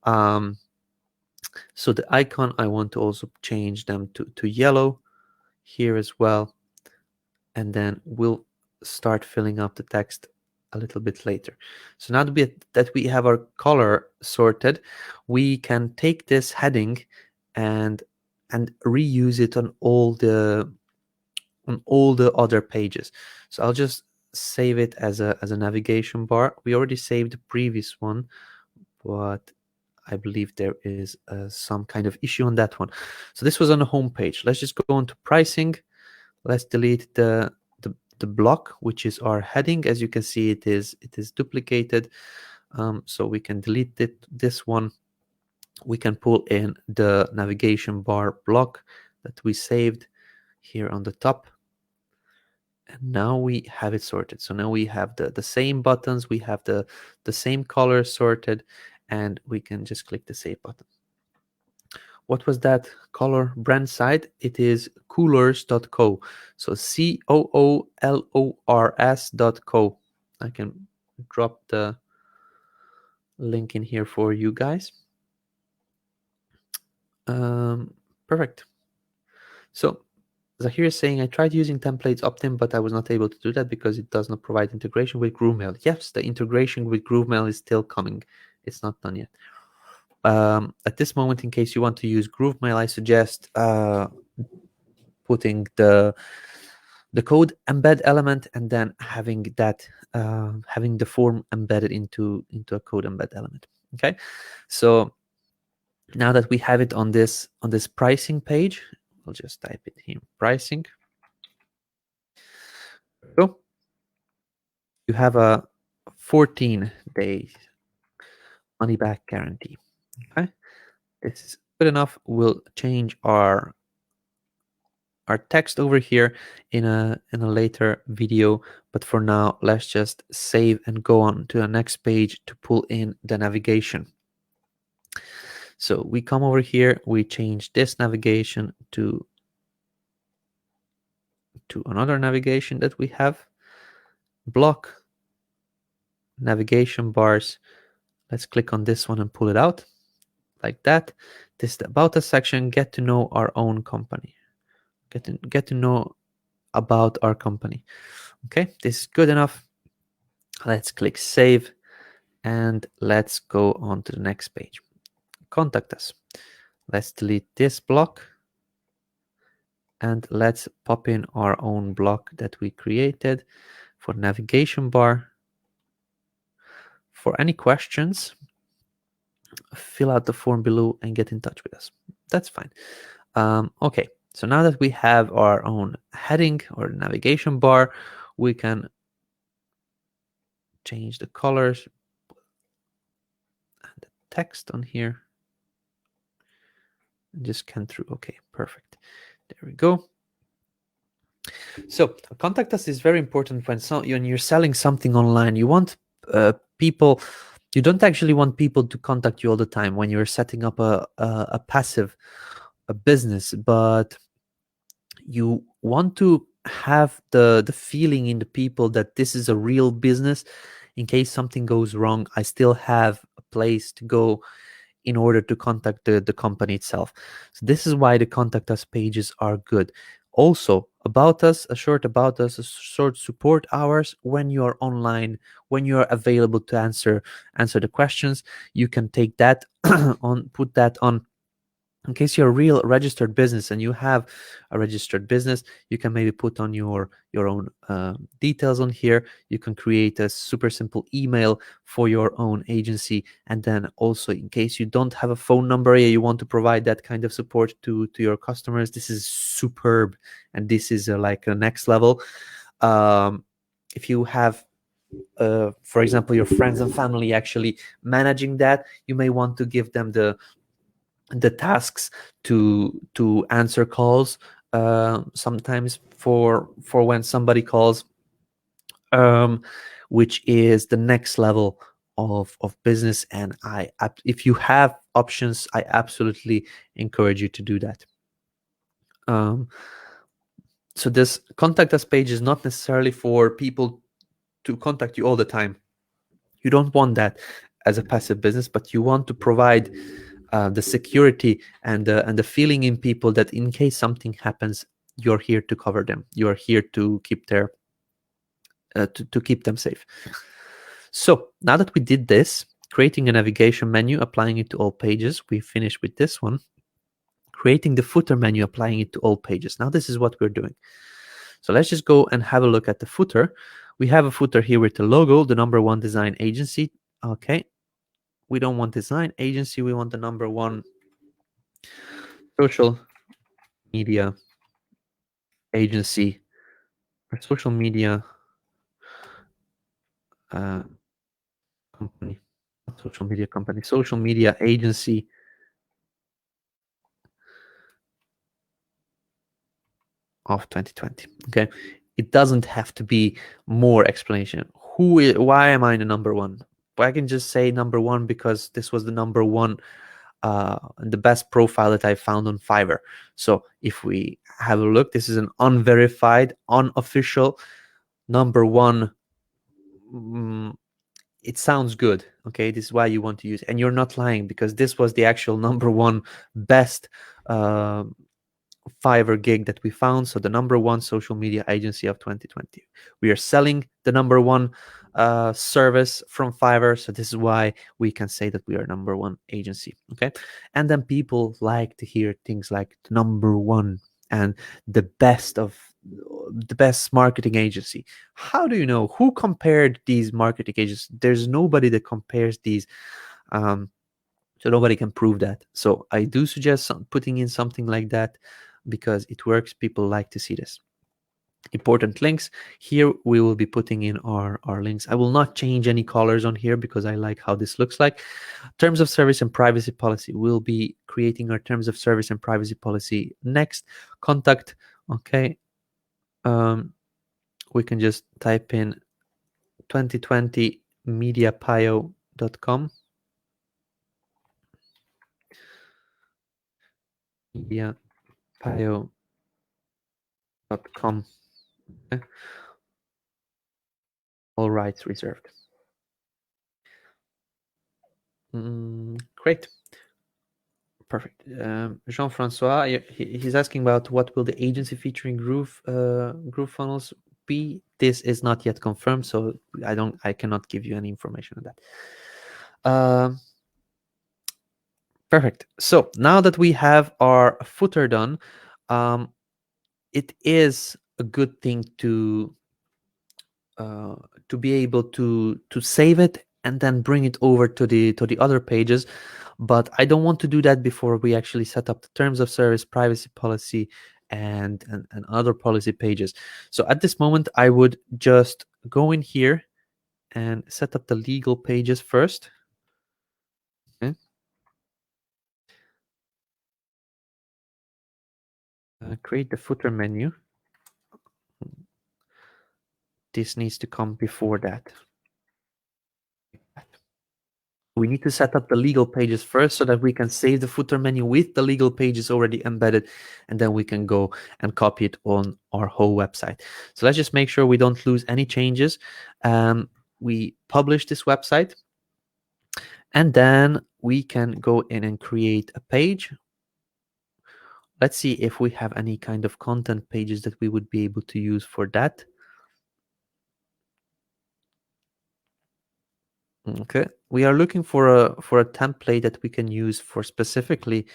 Speaker 2: So the icon, I want to also change them to yellow here as well. And then we'll start filling up the text a little bit later. So now that we have our color sorted, we can take this heading and reuse it on all the on all the other pages. So I'll just save it as a navigation bar. We already saved the previous one, but I believe there is some kind of issue on that one. So this was on the home page. Let's just go on to pricing. Let's delete the block, which is our heading. As you can see, it is duplicated. So we can delete this one. We can pull in the navigation bar block that we saved here on the top. And now we have it sorted. So now we have the same buttons, we have the same color sorted, and we can just click the save button. What was that color brand site? It is coolors.co. So coolors.co. I can drop the link in here for you guys. Perfect. So Zahir is saying, I tried using templates opt-in, but I was not able to do that because it does not provide integration with GrooveMail. Yes, the integration with GrooveMail is still coming. It's not done yet. At this moment, in case you want to use GrooveMail, I suggest putting the code embed element and then having that having the form embedded into a code embed element. Okay, so now that we have it on this pricing page, I'll just type it here, pricing. So you have a 14 days money back guarantee. Okay, this is good enough. We'll change our text over here in a later video, but for now let's just save and go on to the next page to pull in the navigation. So we come over here, we change this navigation to another navigation that we have, block, navigation bars. Let's click on this one and pull it out like that. This is the about us section, get to know our own company. Get to know about our company. Okay, this is good enough. Let's click save and let's go on to the next page. Contact us. Let's delete this block and let's pop in our own block that we created for navigation bar. For any questions, fill out the form below and get in touch with us. That's fine. Okay, so now that we have our own heading or navigation bar, we can change the colors and the text on here. And just scan through. Okay, perfect. There we go. So contact us is very important when you're selling something online. You want people. You don't actually want people to contact you all the time when you're setting up a passive business, but you want to have the feeling in the people that this is a real business. In case something goes wrong, I still have a place to go in order to contact the company itself. So this is why the contact us pages are good. Also, about us, a short about us, a short support hours when you're online, when you're available to answer the questions. You can take that on, put that on. In case you're a real registered business and you have a registered business, you can maybe put on your own details on here. You can create a super simple email for your own agency. And then also, in case you don't have a phone number, you want to provide that kind of support to your customers, this is superb. And this is like a next level. If you have for example, your friends and family actually managing that, you may want to give them the tasks to answer calls sometimes for when somebody calls, which is the next level of business. And if you have options, I absolutely encourage you to do that. So this contact us page is not necessarily for people to contact you all the time. You don't want that as a passive business, but you want to provide the security and the feeling in people that in case something happens, you're here to cover them. You are here to keep their to keep them safe. So now that we did this, creating a navigation menu, applying it to all pages, we finished with this one. Creating the footer menu, applying it to all pages. Now this is what we're doing. So let's just go and have a look at the footer. We have a footer here with the logo, the #1 design agency. Okay, we don't want design agency, we want the #1 social media agency, or social media company, not social media company, social media agency of 2020. Okay, it doesn't have to be more explanation. Why am I the #1? I can just say #1 because this was the #1, the best profile that I found on Fiverr. So if we have a look, this is an unverified, unofficial #1. It sounds good. Okay, this is why you want to use it. And you're not lying, because this was the actual #1 best Fiverr gig that we found. So the #1 social media agency of 2020. We are selling the #1 service from Fiverr. So this is why we can say that we are #1 agency. Okay. And then people like to hear things like #1 and the best marketing agency. How do you know? Who compared these marketing agencies? There's nobody that compares these. So nobody can prove that. So I do suggest putting in something like that, because it works. People like to see this. Important links. Here we will be putting in our links. I will not change any colors on here because I like how this looks like. Terms of service and privacy policy. We'll be creating our terms of service and privacy policy next. Contact. Okay. We can just type in 2020 mediapio.com. mediapio.com. Okay. All rights reserved. Great. Perfect. Jean-Francois, he's asking about what will the agency featuring GrooveFunnels be. This is not yet confirmed, so I cannot give you any information on that. Perfect. So now that we have our footer done, it is a good thing to be able to save it and then bring it over to the other pages. But I don't want to do that before we actually set up the terms of service, privacy policy, and other policy pages. So at this moment, I would just go in here and set up the legal pages first. Okay. Create the footer menu. This needs to come before that. We need to set up the legal pages first so that we can save the footer menu with the legal pages already embedded, and then we can go and copy it on our whole website. So let's just make sure we don't lose any changes. We publish this website, and then we can go in and create a page. Let's see if we have any kind of content pages that we would be able to use for that. Okay, we are looking for a template that we can use for specifically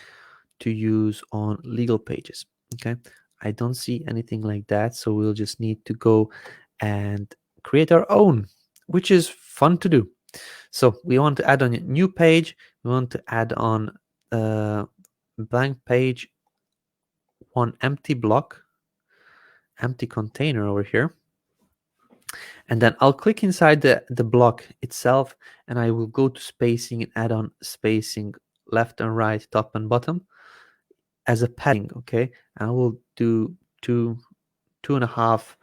Speaker 2: to use on legal pages. Okay, I don't see anything like that, so we'll just need to go and create our own, which is fun to do. So we want to add on a new page. We want to add on a blank page, one empty block, empty container over here. And then I'll click inside the block itself, and I will go to spacing and add on spacing left and right, top and bottom as a padding. Okay, and I will do 2.5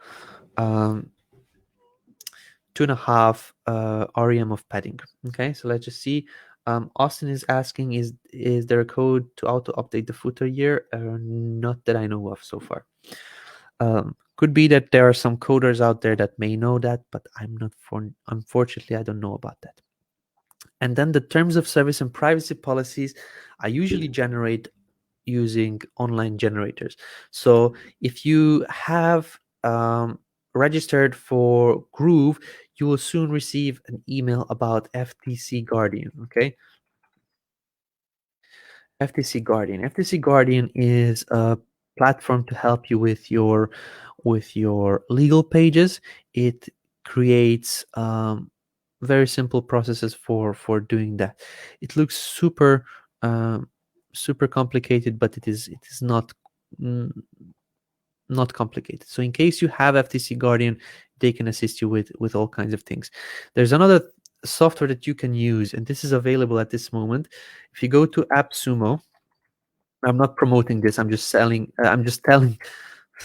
Speaker 2: rem of padding. Okay, so let's just see. Austin is asking, is there a code to auto update the footer year? Not that I know of so far. Could be that there are some coders out there that may know that, but I'm not unfortunately, I don't know about that. And then the terms of service and privacy policies I usually generate using online generators. So if you have registered for Groove, you will soon receive an email about FTC Guardian. Okay, FTC Guardian. FTC Guardian is a platform to help you with your with your legal pages, it creates very simple processes for doing that. It looks super super complicated, but it is not not complicated. So in case you have FTC Guardian, they can assist you with all kinds of things. There's another software that you can use, and this is available at this moment. If you go to AppSumo, I'm not promoting this, I'm just selling, I'm just telling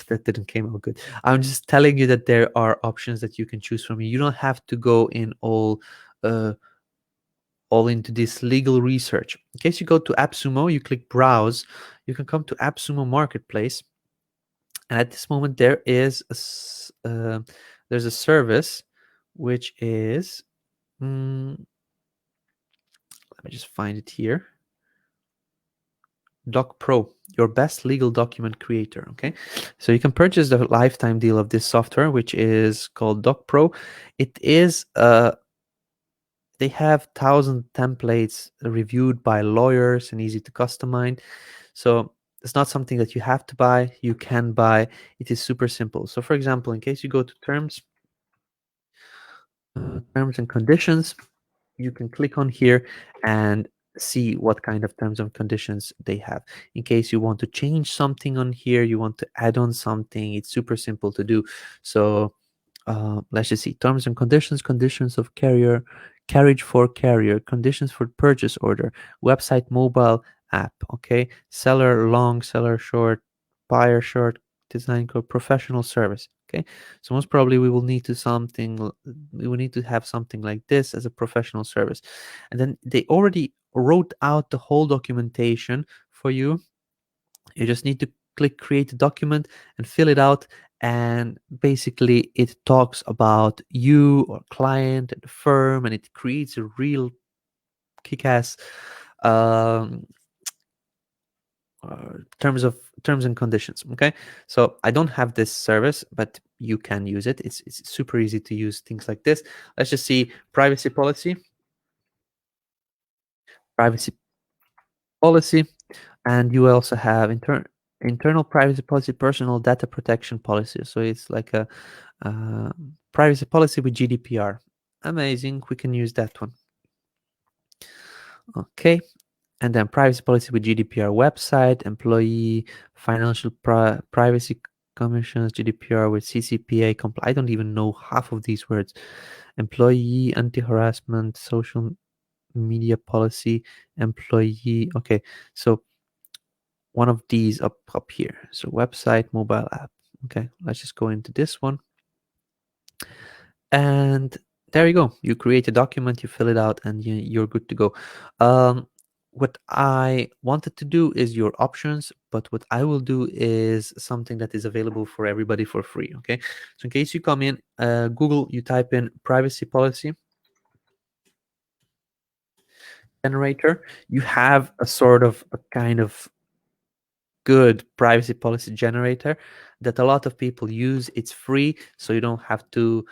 Speaker 2: that didn't came out good. I'm just telling you that there are options that you can choose from. You don't have to go in all into this legal research. In case you go to AppSumo, you click browse, you can come to AppSumo Marketplace, and at this moment there is there's a service which is let me just find it here. Doc Pro, your best legal document creator. Okay, so you can purchase the lifetime deal of this software, which is called Doc Pro. It is they have 1,000 templates reviewed by lawyers and easy to customize. So it's not something that you have to buy. You can buy. It is super simple. So for example, in case you go to terms and conditions, you can click on here and see what kind of terms and conditions they have. In case you want to change something on here, you want to add on something, it's super simple to do. So let's just see terms and conditions, conditions of carriage for carrier, conditions for purchase order, website mobile app, okay, seller long, seller short, buyer short, design code, professional service. Okay, so most probably we will need to have something like this as a professional service. And then they already wrote out the whole documentation for you. You just need to click create a document and fill it out, and basically it talks about you or client and the firm, and it creates a real kick-ass terms and conditions. Okay, so I don't have this service, but you can use it. It's super easy to use things like this. Let's just see privacy policy, and you also have internal privacy policy, personal data protection policy. So it's like a privacy policy with GDPR. Amazing, we can use that one. Okay, and then privacy policy with GDPR, website, employee, financial privacy commissions, GDPR with CCPA I don't even know half of these words. Employee anti-harassment, social media policy, employee. Okay, so one of these up here. So website, mobile app. Okay, let's just go into this one. And there you go. You create a document, you fill it out, and you're good to go. What I wanted to do is your options, but what I will do is something that is available for everybody for free. Okay, so in case you come in Google, you type in privacy policy generator, you have a sort of a kind of good privacy policy generator that a lot of people use. It's free, so you don't have to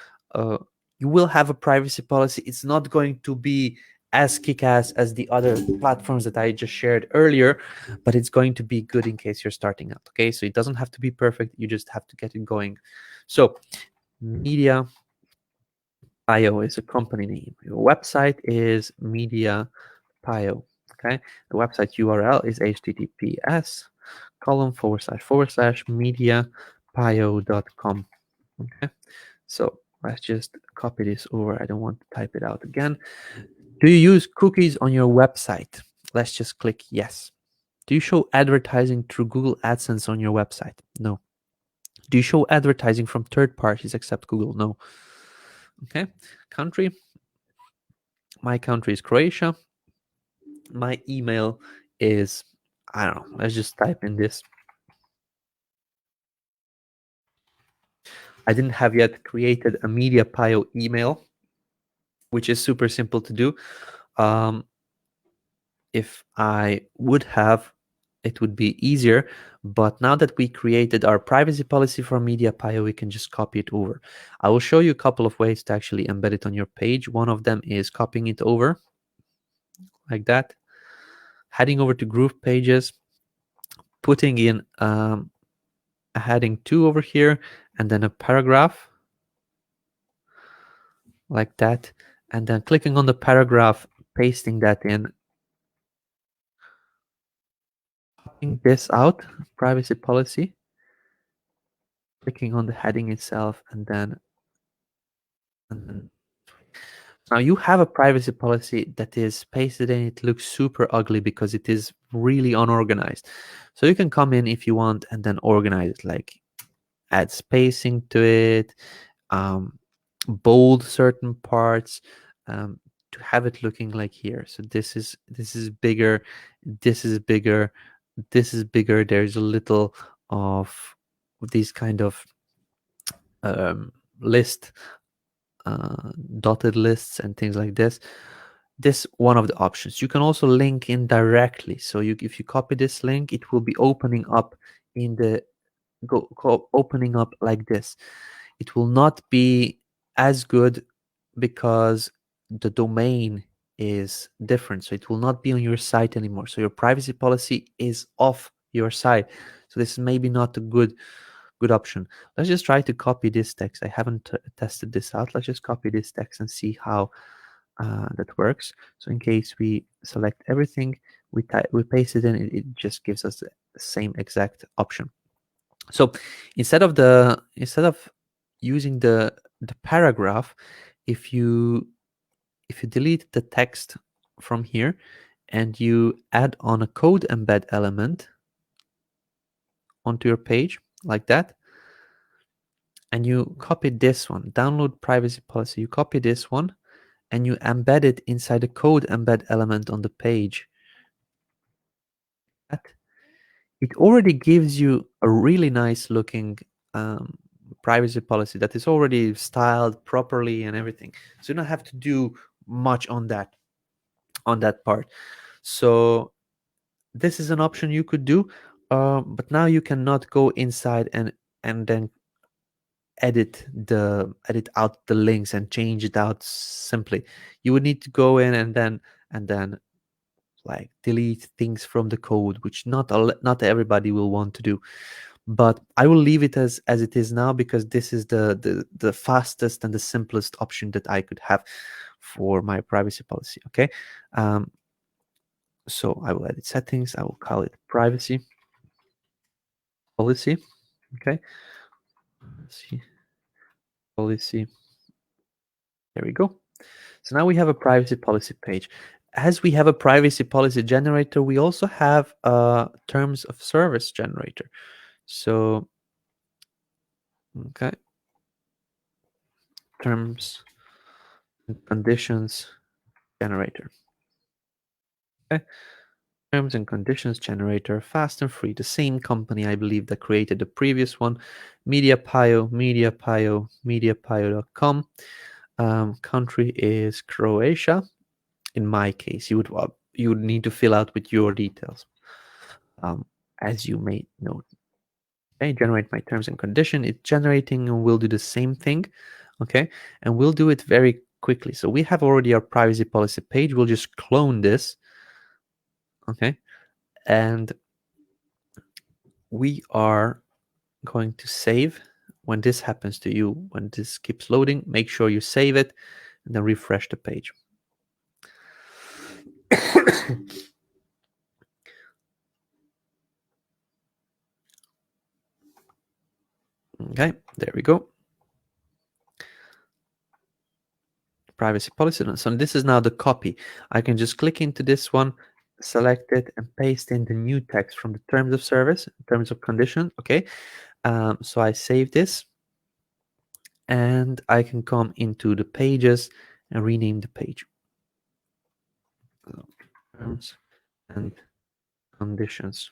Speaker 2: you will have a privacy policy. It's not going to be as kick-ass as the other platforms that I just shared earlier, but it's going to be good in case you're starting out. Okay, so it doesn't have to be perfect, you just have to get it going. So Media Pio is a company name. Your website is Media Pio. Okay, the website URL is https://mediapio.com. Okay, so let's just copy this over. I don't want to type it out again. Do you use cookies on your website? Let's just click yes. Do you show advertising through Google AdSense on your website? No. Do you show advertising from third parties except Google? No. Okay, country. My country is Croatia. My email is, I don't know, let's just type in this. I didn't have yet created a MediaPio email, which is super simple to do. If I would have, it would be easier. But now that we created our privacy policy for MediaPio, we can just copy it over. I will show you a couple of ways to actually embed it on your page. One of them is copying it over like that, heading over to GroovePages, putting in a heading 2 over here, and then a paragraph like that, and then clicking on the paragraph, pasting that in, copying this out, privacy policy, clicking on the heading itself, and then now you have a privacy policy that is pasted in. It looks super ugly because it is really unorganized. So you can come in if you want and then organize it, like add spacing to it, bold certain parts, to have it looking like here. So this is bigger, this is bigger, this is bigger. There's a little of these kind of list, dotted lists and things like this. This one of the options. You can also link in directly. So if you copy this link, it will be opening up in the opening up like this. It will not be as good because the domain is different, so it will not be on your site anymore. So your privacy policy is off your site. So this is maybe not a good option. Let's just try to copy this text. I haven't tested this out. Let's just copy this text and see how that works. So in case we select everything, we paste it in, it just gives us the same exact option. So instead of using the paragraph, if you delete the text from here and you add on a code embed element onto your page like that, and you copy this one, download privacy policy, you copy this one and you embed it inside the code embed element on the page, it already gives you a really nice looking privacy policy that is already styled properly and everything. So you don't have to do much on that part. So this is an option you could do, but now you cannot go inside and then edit out the links and change it out simply. You would need to go in and then like delete things from the code, which not everybody will want to do. But I will leave it as it is now, because this is the fastest and the simplest option that I could have for my privacy policy. Okay, so I will edit settings. I will call it privacy policy. Okay, see policy. There we go. So now we have a privacy policy page. As we have a privacy policy generator, we also have a terms of service generator. So, okay, terms and conditions generator. Okay, terms and conditions generator, fast and free. The same company, I believe, that created the previous one, MediaPio, mediapio.com. Country is Croatia. In my case, you would need to fill out with your details, as you may know. Okay, generate my terms and condition. It's generating and we'll do the same thing. Okay, and we'll do it very quickly. So we have already our privacy policy page. We'll just clone this. Okay, and we are going to save. When this happens to you, when this keeps loading, make sure you save it and then refresh the page. Okay, there we go. Privacy policy. So this is now the copy. I can just click into this one, select it, and paste in the new text from the terms of service, terms of condition. Okay, so I save this, and I can come into the pages and rename the page. Terms and conditions.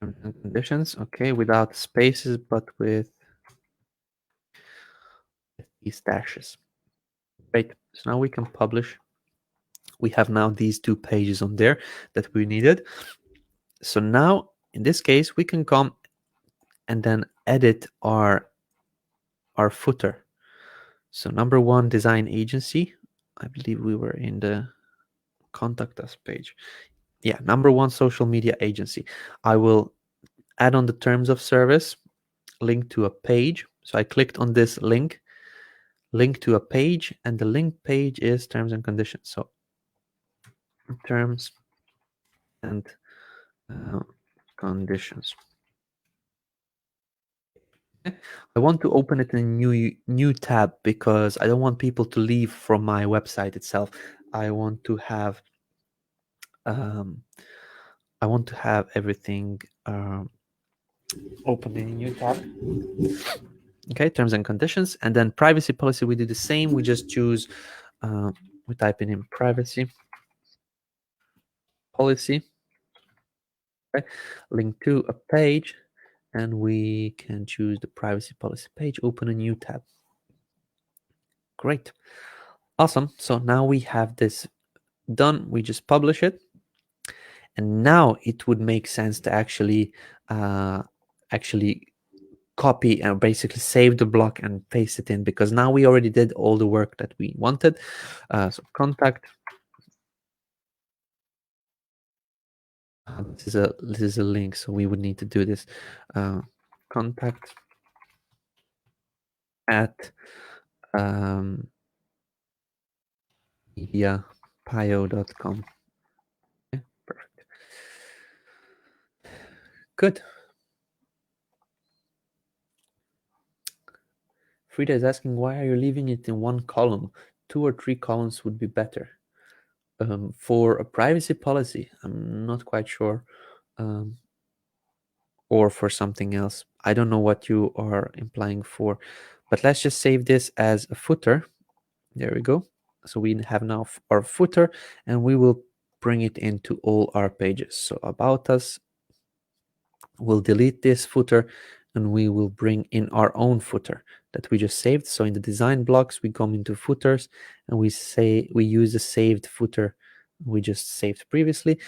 Speaker 2: Terms and conditions. Okay, without spaces, but with these dashes. Great. So now we can publish. We have now these two pages on there that we needed. So now, in this case, we can come and then edit our footer. So number one, design agency. I believe we were in the contact us page. Yeah, #1 social media agency. I will add on the terms of service, link to a page. So I clicked on this link to a page, and the link page is terms and conditions. So terms and conditions. I want to open it in a new tab because I don't want people to leave from my website itself. I want to have everything open in a new tab. Okay, terms and conditions, and then privacy policy. We do the same. We just choose. We type in privacy policy. Okay, link to a page, and we can choose the privacy policy page. Open a new tab. Great, awesome. So now we have this done. We just publish it, and now it would make sense to actually copy and basically save the block and paste it in, because now we already did all the work that we wanted. So contact. This is a link, so we would need to do this. Contact at mediapio.com. Okay, perfect. Good. Frida is asking, why are you leaving it in one column? 2 or 3 columns would be better. For a privacy policy, I'm not quite sure. Or for something else. I don't know what you are implying for, but let's just save this as a footer. There we go. So we have now our footer, and we will bring it into all our pages. So about us, we'll delete this footer, and we will bring in our own footer that we just saved. So in the design blocks, we come into footers, and we use the saved footer we just saved previously.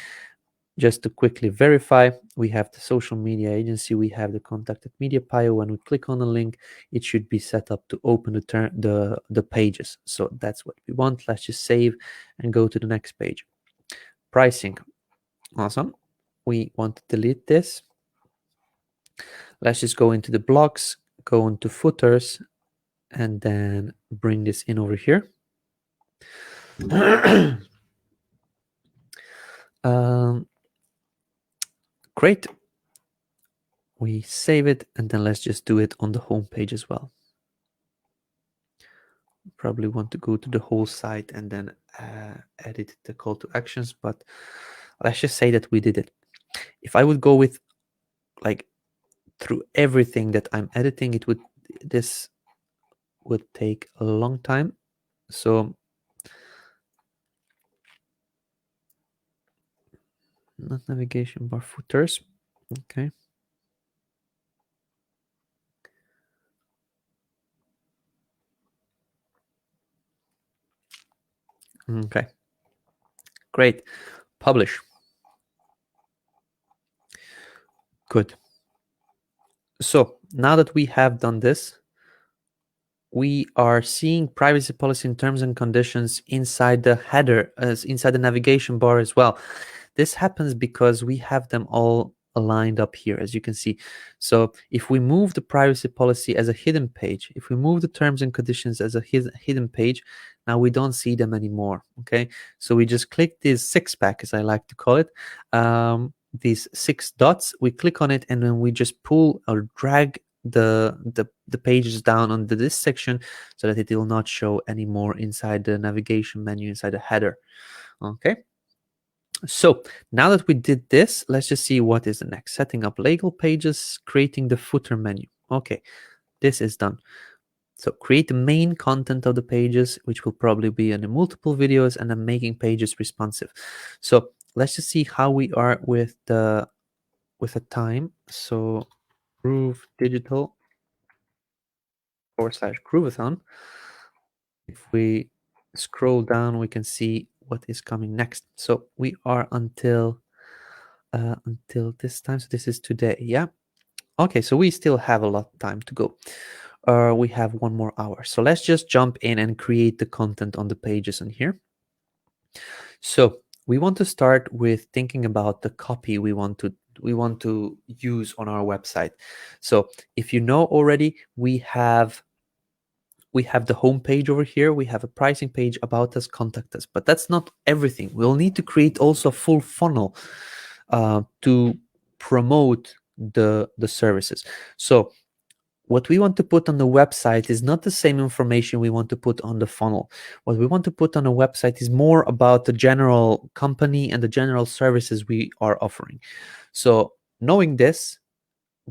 Speaker 2: Just to quickly verify, we have the social media agency, we have the contact at MediaPio. When we click on the link, it should be set up to open the pages. So that's what we want. Let's just save and go to the next page. Pricing. Awesome. We want to delete this. Let's just go into the blocks, go into footers, and then bring this in over here. Great. We save it, and then let's just do it on the home page as well. Probably want to go to the whole site and then edit the call to actions, but let's just say that we did it. If I would go with like through everything that I'm editing, this would take a long time. So not navigation bar, footers. Okay. Okay. Great. Publish. Good. So now that we have done this, we are seeing privacy policy and terms and conditions inside the header, as inside the navigation bar as well. This happens because we have them all aligned up here, as you can see. So if we move the privacy policy as a hidden page, if we move the terms and conditions as a hidden page, now we don't see them anymore. Okay, so we just click this 6-pack, as I like to call it, these 6 dots. We click on it, and then we just pull or drag the pages down under this section so that it will not show anymore inside the navigation menu, inside the header. Okay. So now that we did this, let's just see what is the next. Setting up legal pages, creating the footer menu. Okay, this is done. So create the main content of the pages, which will probably be in the multiple videos, and then making pages responsive. So let's just see how we are with the time. So Groove Digital /Grooveathon. If we scroll down, we can see what is coming next. So we are until this time. So this is today. Yeah. Okay. So we still have a lot of time to go. We have 1 more hour. So let's just jump in and create the content on the pages in here. So we want to start with thinking about the copy we want to use on our website. So if you know already, we have the home page over here. We have a pricing page, about us, contact us, but that's not everything. We'll need to create also a full funnel to promote the services. So what we want to put on the website is not the same information we want to put on the funnel. What we want to put on a website is more about the general company and the general services we are offering. So knowing this,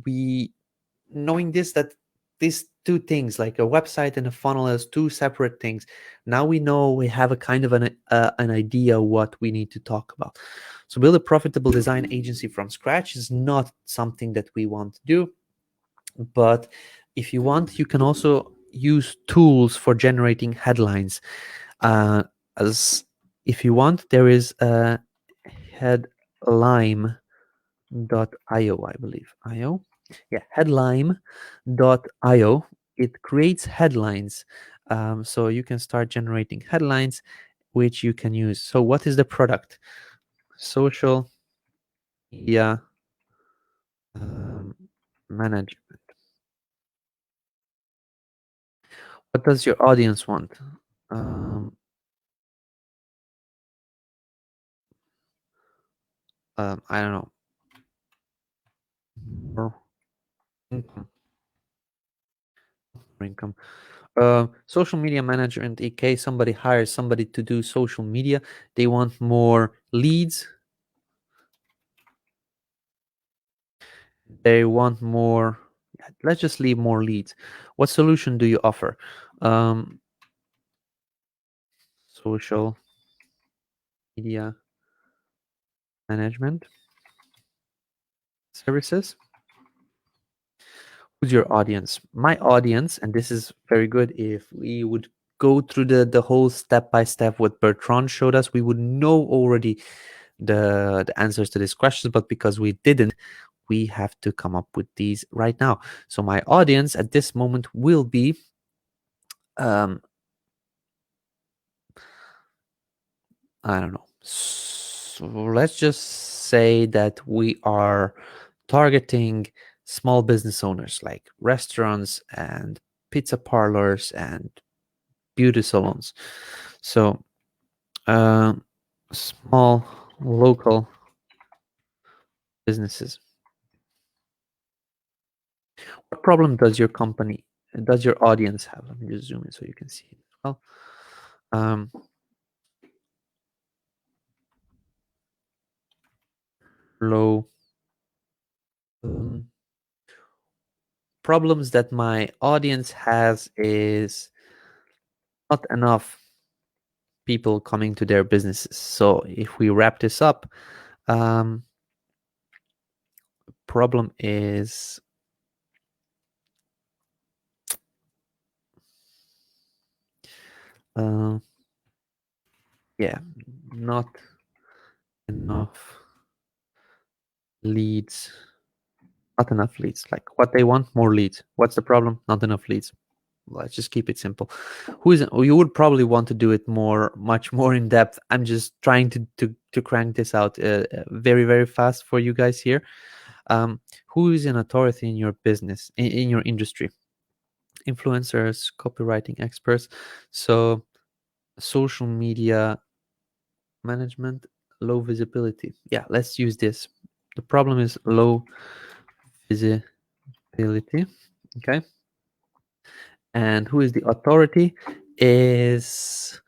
Speaker 2: that these two things, like a website and a funnel, as two separate things, now we know, we have a kind of an idea what we need to talk about. So build a profitable design agency from scratch is not something that we want to do. But if you want, you can also use tools for generating headlines. As if you want, there is a headlime.io, I believe. Headlime.io. It creates headlines. So you can start generating headlines, which you can use. So what is the product? Social media management. What does your audience want? I don't know. Or income. Social media management. In case somebody hires somebody to do social media, they want more leads. They want more. Let's just leave more leads. What solution do you offer? Social media management services. Who's your audience? My audience, and this is very good, if we would go through the whole step-by-step what Bertrand showed us, we would know already the answers to these questions, but because we didn't, we have to come up with these right now. So my audience at this moment will be I don't know. So let's just say that we are targeting small business owners like restaurants and pizza parlors and beauty salons. So small local businesses. What problem does your audience have? Let me just zoom in so you can see it as well. Low problems that my audience has is not enough people coming to their businesses. So if we wrap this up, problem is not enough leads. Not enough leads. Like what they want, more leads. What's the problem? Not enough leads. Let's just keep it simple. You would probably want to do it much more in depth. I'm just trying to crank this out very, very fast for you guys here. Who is an authority in your business, in your industry? Influencers, copywriting experts. So social media management, low visibility. Yeah, let's use this. The problem is low visibility. Okay. And who is the authority? Is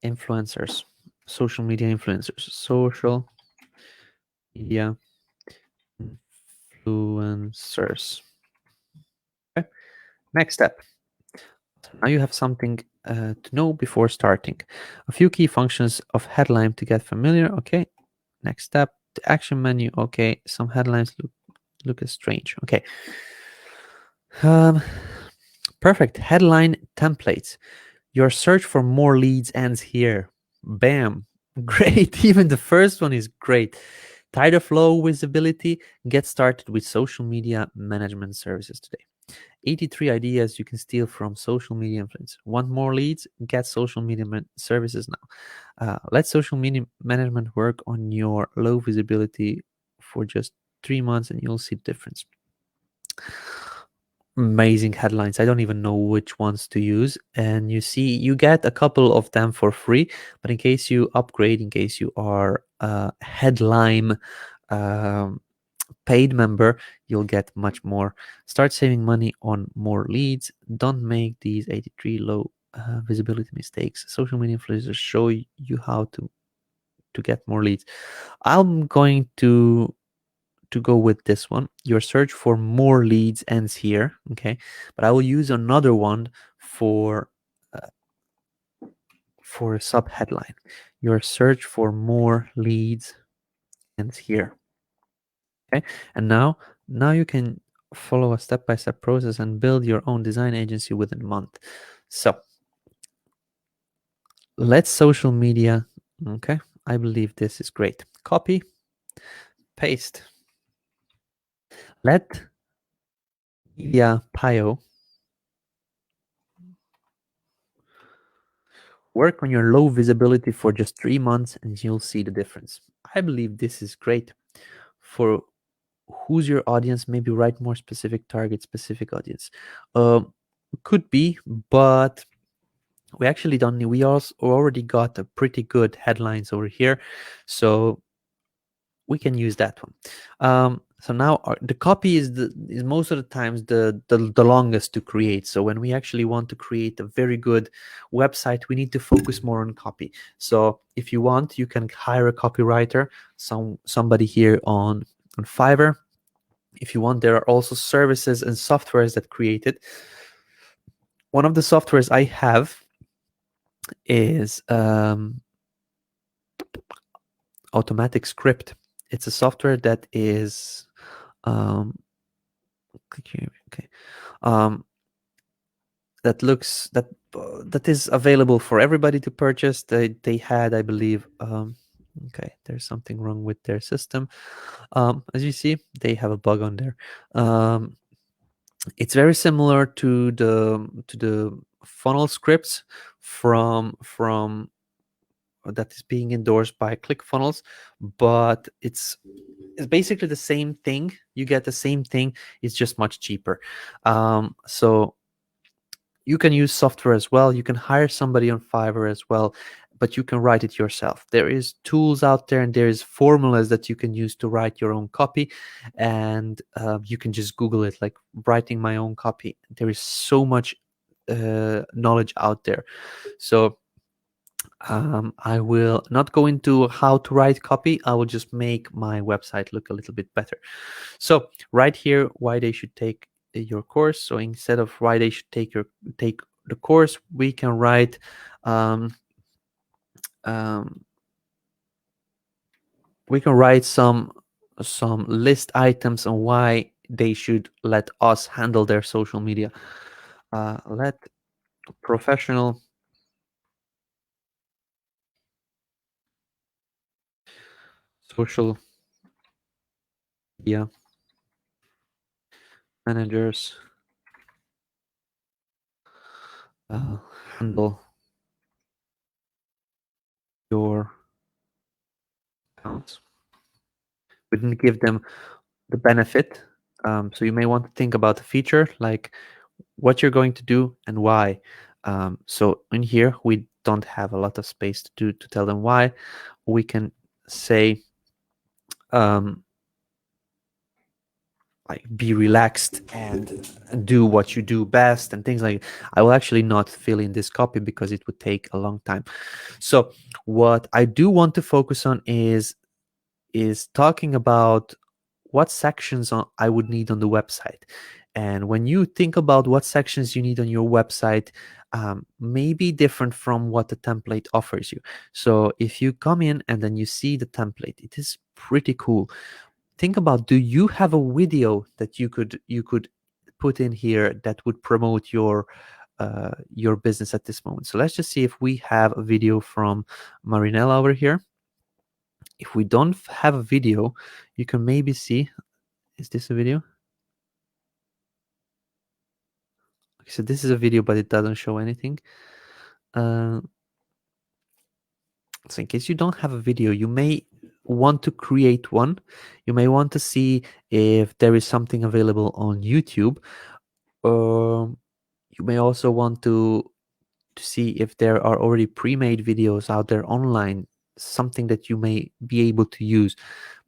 Speaker 2: influencers, social media influencers, social media influencers. Okay. Next step. Now you have something to know before starting. A few key functions of headline to get familiar. Okay. Next step. The action menu. Okay. Some headlines look strange. Okay. Perfect. Headline templates. Your search for more leads ends here. Bam. Great. Even the first one is great. Tired of low visibility? Get started with social media management services today. 83 ideas you can steal from social media influence. Want more leads? Get social media services now. Let social media management work on your low visibility for just 3 months and you'll see the difference. Amazing headlines. I don't even know which ones to use. And you see, you get a couple of them for free, but in case you upgrade, in case you are a headline paid member, you'll get much more. Start saving money on more leads. Don't make these 83 low visibility mistakes. Social media influencers show you how to get more leads. I'm going to go with this one. Your search for more leads ends here, okay? But I will use another one for a sub headline. Your search for more leads ends here, okay? And now you can follow a step-by-step process and build your own design agency within a month. So let's social media, okay? I believe this is great. Copy, paste. Let media pio work on your low visibility for just 3 months and you'll see the difference. I believe this is great. For who's your audience? Maybe write more specific target, specific audience. Could be, but we actually don't need. We also already got a pretty good headlines over here, so we can use that one. So now the copy is most of the times the longest to create. So when we actually want to create a very good website, we need to focus more on copy. So if you want, you can hire a copywriter, somebody here on Fiverr. If you want, there are also services and softwares that create it. One of the softwares I have is Automatic Script. It's a software that is okay. That is available for everybody to purchase. They had, I believe, okay, there's something wrong with their system. As you see, they have a bug on there. It's very similar to the funnel scripts from that is being endorsed by ClickFunnels, but it's basically the same thing. You get the same thing. It's just much cheaper. So you can use software as well. You can hire somebody on Fiverr as well, but you can write it yourself. There is tools out there and there is formulas that you can use to write your own copy, and you can just Google it, like writing my own copy. There is so much knowledge out there. So I will not go into how to write copy. I will just make my website look a little bit better. So right here, why they should take your course. So instead of why they should take the course, we can write we can write some list items on why they should let us handle their social media. Let professional social media managers handle your accounts. We didn't give them the benefit. So you may want to think about the feature, like what you're going to do and why. So in here, we don't have a lot of space to tell them why. We can say, like, be relaxed and do what you do best and things like. I will actually not fill in this copy because it would take a long time. So what I do want to focus on is talking about what sections I would need on the website. And when you think about what sections you need on your website, may be different from what the template offers you. So if you come in and then you see the template, it is pretty cool. Think about, do you have a video that you could put in here that would promote your business at this moment? So let's just see if we have a video from Marinella over here. If we don't have a video, you can maybe see, is this a video? So this is a video, but it doesn't show anything. So in case you don't have a video, you may want to create one. You may want to see if there is something available on YouTube. You may also want to see if there are already pre-made videos out there online, something that you may be able to use.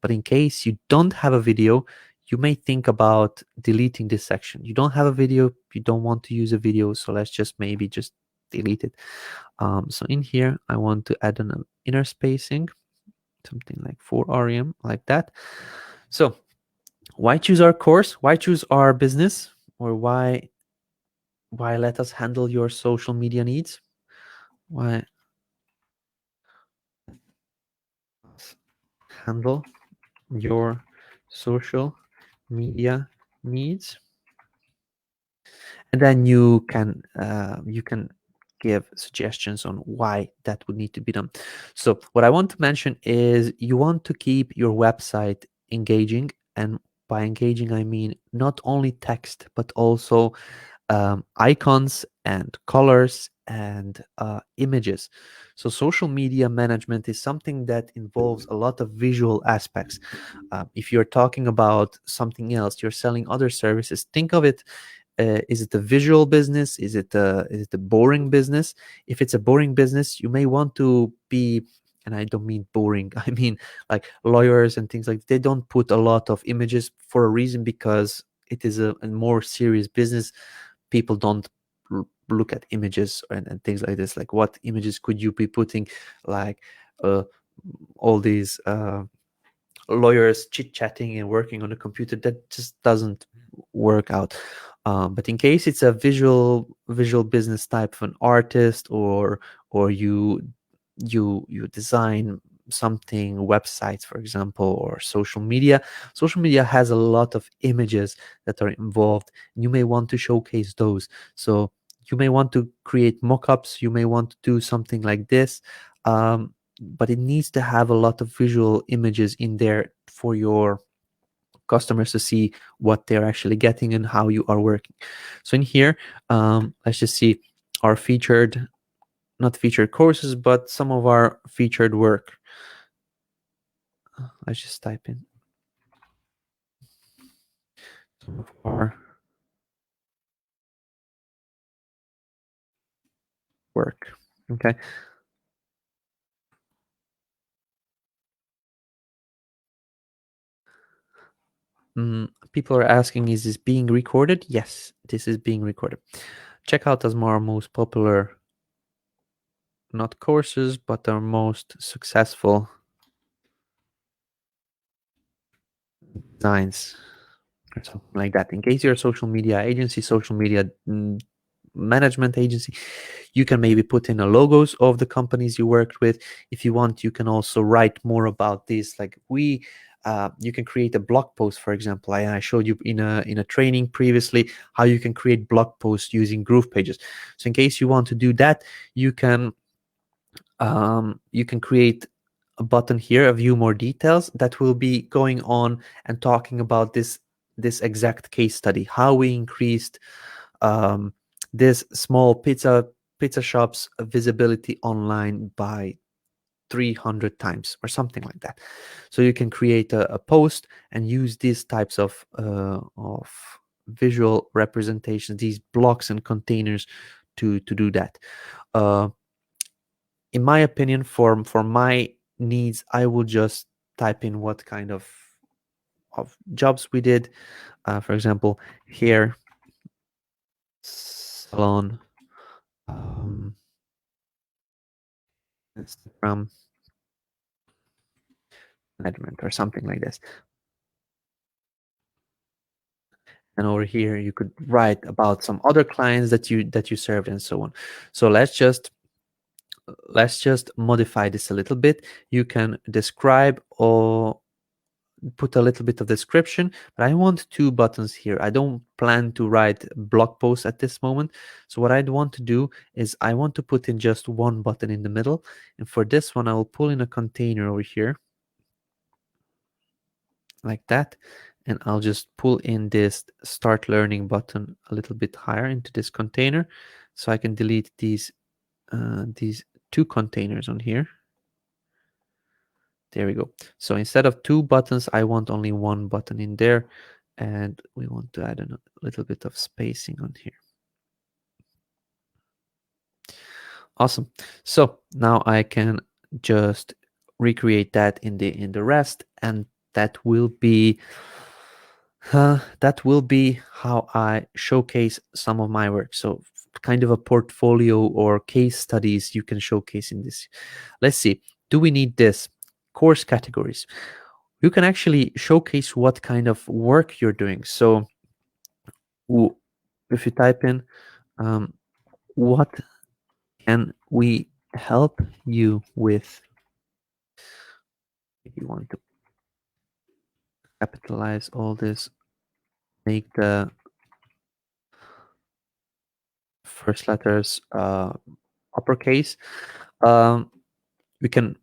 Speaker 2: But in case you don't have a video, you may think about deleting this section. You don't have a video, you don't want to use a video, so let's just maybe just delete it. So in here, I want to add an inner spacing, something like 4 rem, like that. So why choose our course? Why choose our business? Or why let us handle your social media needs? Why handle your social media needs? And then you can give suggestions on why that would need to be done. So what I want to mention is you want to keep your website engaging, and by engaging I mean not only text but also icons and colors and images. So social media management is something that involves a lot of visual aspects. If you're talking about something else, you're selling other services, think of it, is it a visual business? Is it a boring business? If it's a boring business, you may want to be, and I don't mean boring, I mean like lawyers and things like, they don't put a lot of images for a reason, because it is a more serious business. People don't look at images and things like this. Like, what images could you be putting? Like all these lawyers chit-chatting and working on a computer, that just doesn't work out. But in case it's a visual business type of an artist, or you design something, websites for example, or social media has a lot of images that are involved. You may want to showcase those. So you may want to create mock-ups, you may want to do something like this, but it needs to have a lot of visual images in there for your customers to see what they're actually getting and how you are working. So in here, let's just see our featured, not featured courses, but some of our featured work. Let's just type in some of our work. Okay. People are asking, is this being recorded? Yes, this is being recorded. Check out as our most popular, not courses, but our most successful designs or something like that. In case you're a social media agency, social media management agency, you can maybe put in the logos of the companies you worked with. If you want, you can also write more about this. Like you can create a blog post, for example. I showed you in a training previously how you can create blog posts using GroovePages. So in case you want to do that, you can create a button here, a view more details, that will be going on and talking about this exact case study, how we increased this small pizza shop's visibility online by 300 times or something like that. So you can create a post and use these types of visual representations, these blocks and containers to do that. In my opinion, for my needs, I will just type in what kind of jobs we did. For example, hair salon, Instagram management, or something like this. And over here, you could write about some other clients that you served and so on. So let's just modify this a little bit. You can describe or put a little bit of description, but I want 2 buttons here. I don't plan to write blog posts at this moment. So what I'd want to do is I want to put in just 1 button in the middle. And for this one, I will pull in a container over here like that. and I'll just pull in this start learning button a little bit higher into this container, so I can delete these two containers on here. There we go. So instead of two buttons, I want only one button in there, and we want to add a little bit of spacing on here. Awesome. So now I can just recreate that in the rest, and that will be how I showcase some of my work. So kind of a portfolio or case studies you can showcase in this. Let's see. Do we need this? Course categories. You can actually showcase what kind of work you're doing. So if you type in what can we help you with, if you want to capitalize all this, make the first letters uppercase, you can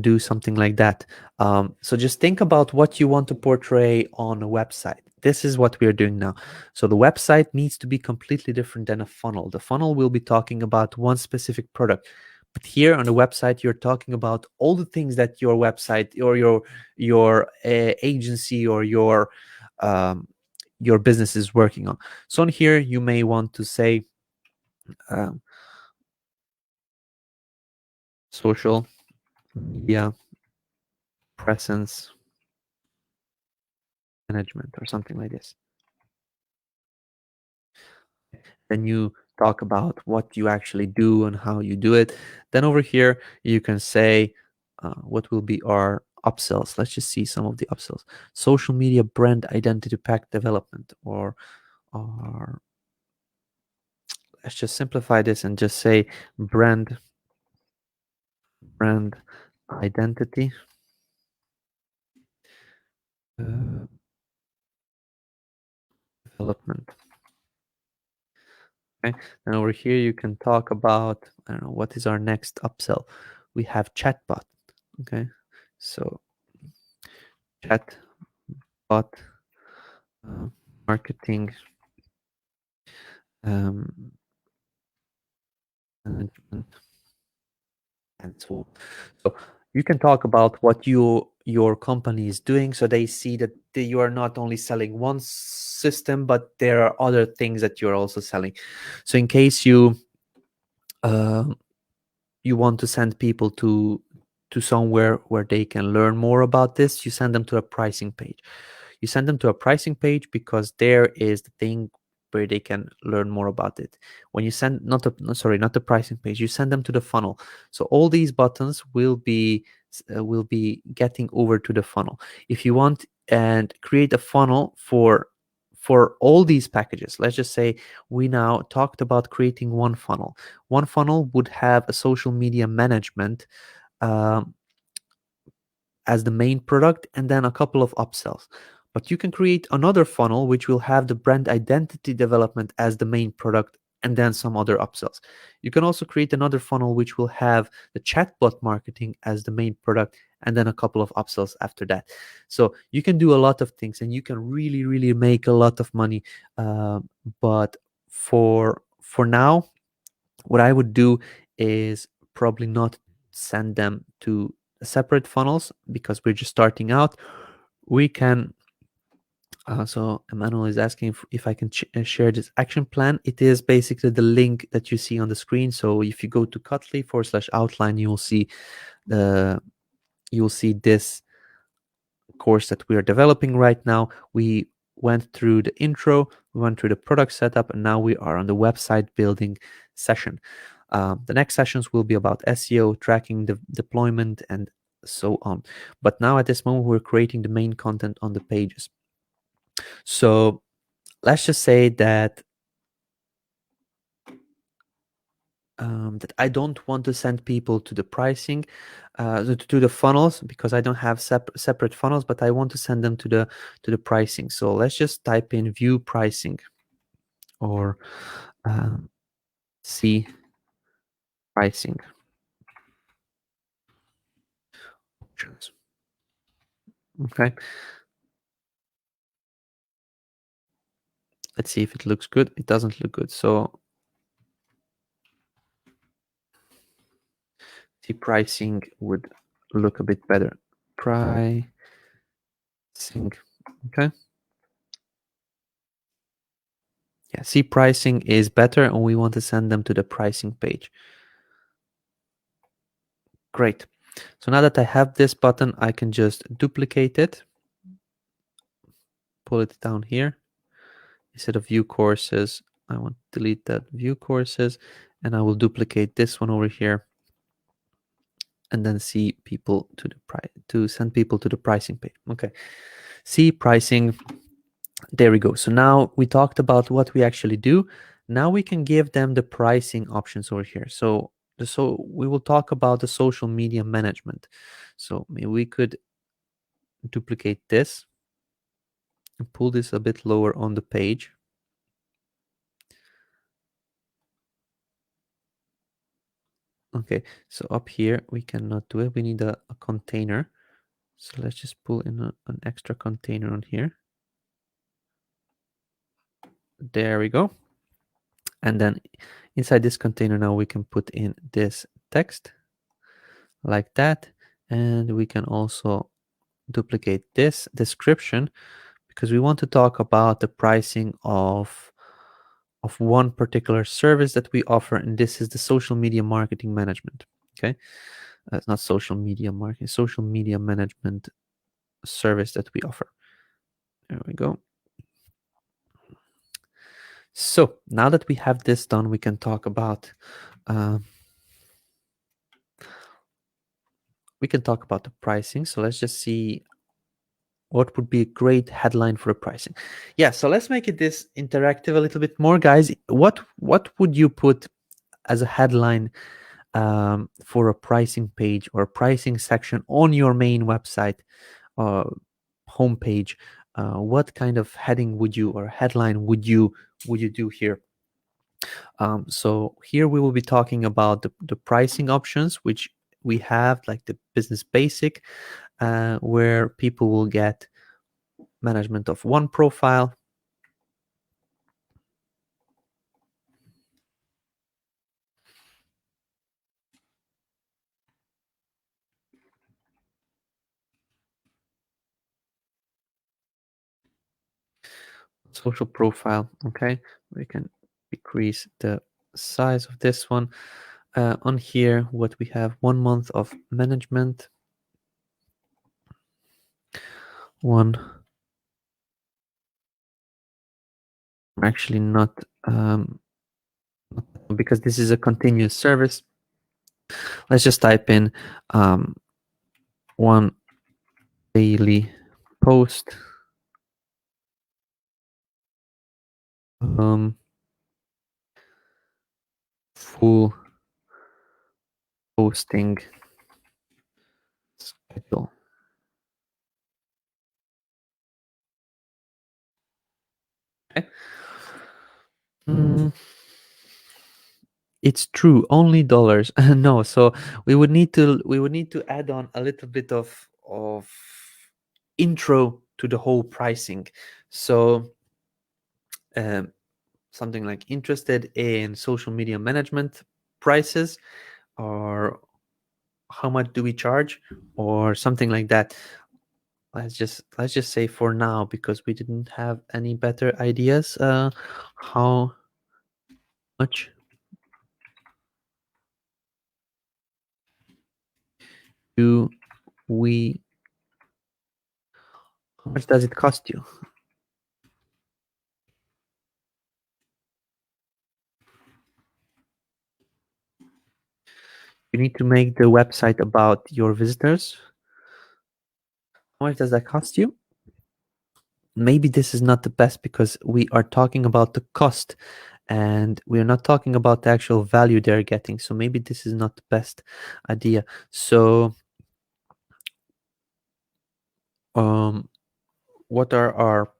Speaker 2: do something like that. So just think about what you want to portray on a website. This is what we are doing now. So the website needs to be completely different than a funnel. The funnel will be talking about one specific product, but here on the website you're talking about all the things that your website or your agency or your business is working on. So on here you may want to say social media presence management or something like this. Then you talk about what you actually do and how you do it. Then over here you can say what will be our upsells. Let's just see some of the upsells. Social media brand identity pack development, or let's just simplify this and just say brand identity development. Okay, and over here you can talk about, I don't know, what is our next upsell. We have chatbot. Okay, so chatbot marketing management and so on. So you can talk about what your company is doing, so they see that you are not only selling one system, but there are other things that you're also selling. So in case you want to send people to somewhere where they can learn more about this, you send them to a pricing page. You send them to a pricing page because there is the thing where they can learn more about it. When you send not the pricing page, you send them to the funnel. So all these buttons will be getting over to the funnel. If you want and create a funnel for all these packages, let's just say we now talked about creating one funnel. One funnel would have a social media management as the main product, and then a couple of upsells. But you can create another funnel which will have the brand identity development as the main product and then some other upsells. You can also create another funnel which will have the chatbot marketing as the main product and then a couple of upsells after that. So you can do a lot of things and you can really, really make a lot of money. But for now, what I would do is probably not send them to separate funnels because we're just starting out. We can so Emmanuel is asking if I can share this action plan. It is basically the link that you see on the screen. So if you go to Kotley/outline, you will see this course that we are developing right now. We went through the intro, we went through the product setup, and now we are on the website building session. The next sessions will be about SEO, tracking the deployment, and so on. But now at this moment, we're creating the main content on the pages. So let's just say that that I don't want to send people to the pricing, to the funnels, because I don't have separate funnels, but I want to send them to the pricing. So let's just type in view pricing or see pricing options. Okay. Let's see if it looks good. It doesn't look good. So see, pricing would look a bit better. Pricing. Okay. Yeah, see, pricing is better, and we want to send them to the pricing page. Great. So now that I have this button, I can just duplicate it, pull it down here. Instead of view courses, I want to delete that view courses, and I will duplicate this one over here, and then see people to the send people to the pricing page. Okay. See pricing. There we go. So now we talked about what we actually do. Now we can give them the pricing options over here. So we will talk about the social media management. So maybe we could duplicate this and pull this a bit lower on the page. Okay, so up here we cannot do it. We need a container. So let's just pull in an extra container on here. There we go. And then inside this container now we can put in this text like that. And we can also duplicate this description because we want to talk about the pricing of one particular service that we offer, and this is the social media marketing management. Okay, it's not social media marketing, social media management service that we offer. There we go. So now that we have this done, we can talk about the pricing. So let's just see what would be a great headline for a pricing. Yeah, so let's make it this interactive a little bit more, guys. What would you put as a headline for a pricing page or a pricing section on your main website homepage? What kind of heading would you or headline would you do here? So here we will be talking about the pricing options, which we have, like the business basic, where people will get management of one profile, social profile. Okay, we can decrease the size of this one. On here, what we have: 1 month of management, one. Actually, not because this is a continuous service. Let's just type in one daily post. Full posting schedule. Okay. It's true, only dollars. No, so we would need to add on a little bit of intro to the whole pricing. So something like interested in social media management prices, or how much do we charge, or something like that. Let's just say for now, because we didn't have any better ideas, how much do we how much does it cost you? You need to make the website about your visitors. How much does that cost you? Maybe this is not the best because we are talking about the cost and we're not talking about the actual value they're getting. So maybe this is not the best idea. So what are our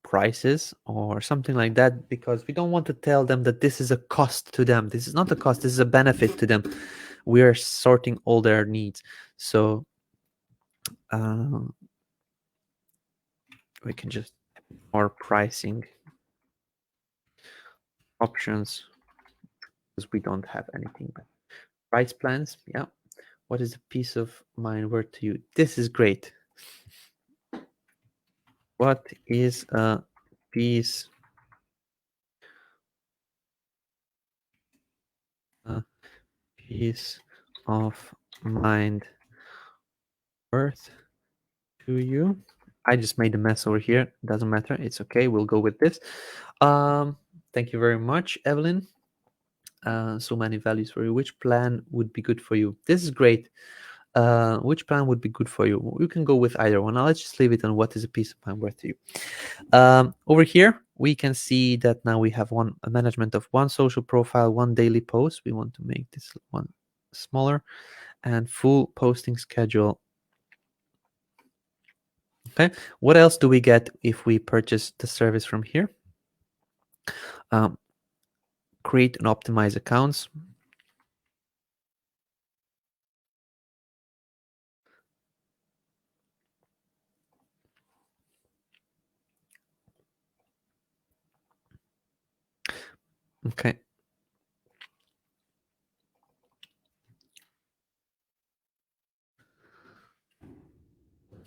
Speaker 2: prices or something like that? Because we don't want to tell them that this is a cost to them. This is not a cost, this is a benefit to them. We are sorting all their needs. So we can just more pricing options, because we don't have anything. Price plans, yeah. What is a peace of mind worth to you? This is great. What is a peace of mind worth to you? I just made a mess over here. Doesn't matter. It's okay. We'll go with this. Thank you very much, Evelyn. So many values for you. Which plan would be good for you? This is great. Which plan would be good for you? You can go with either one. Now let's just leave it on what is a piece of mind worth to you. Over here, we can see that now we have a management of one social profile, one daily post. We want to make this one smaller, and full posting schedule. Okay, what else do we get if we purchase the service from here? Create and optimize accounts. Okay.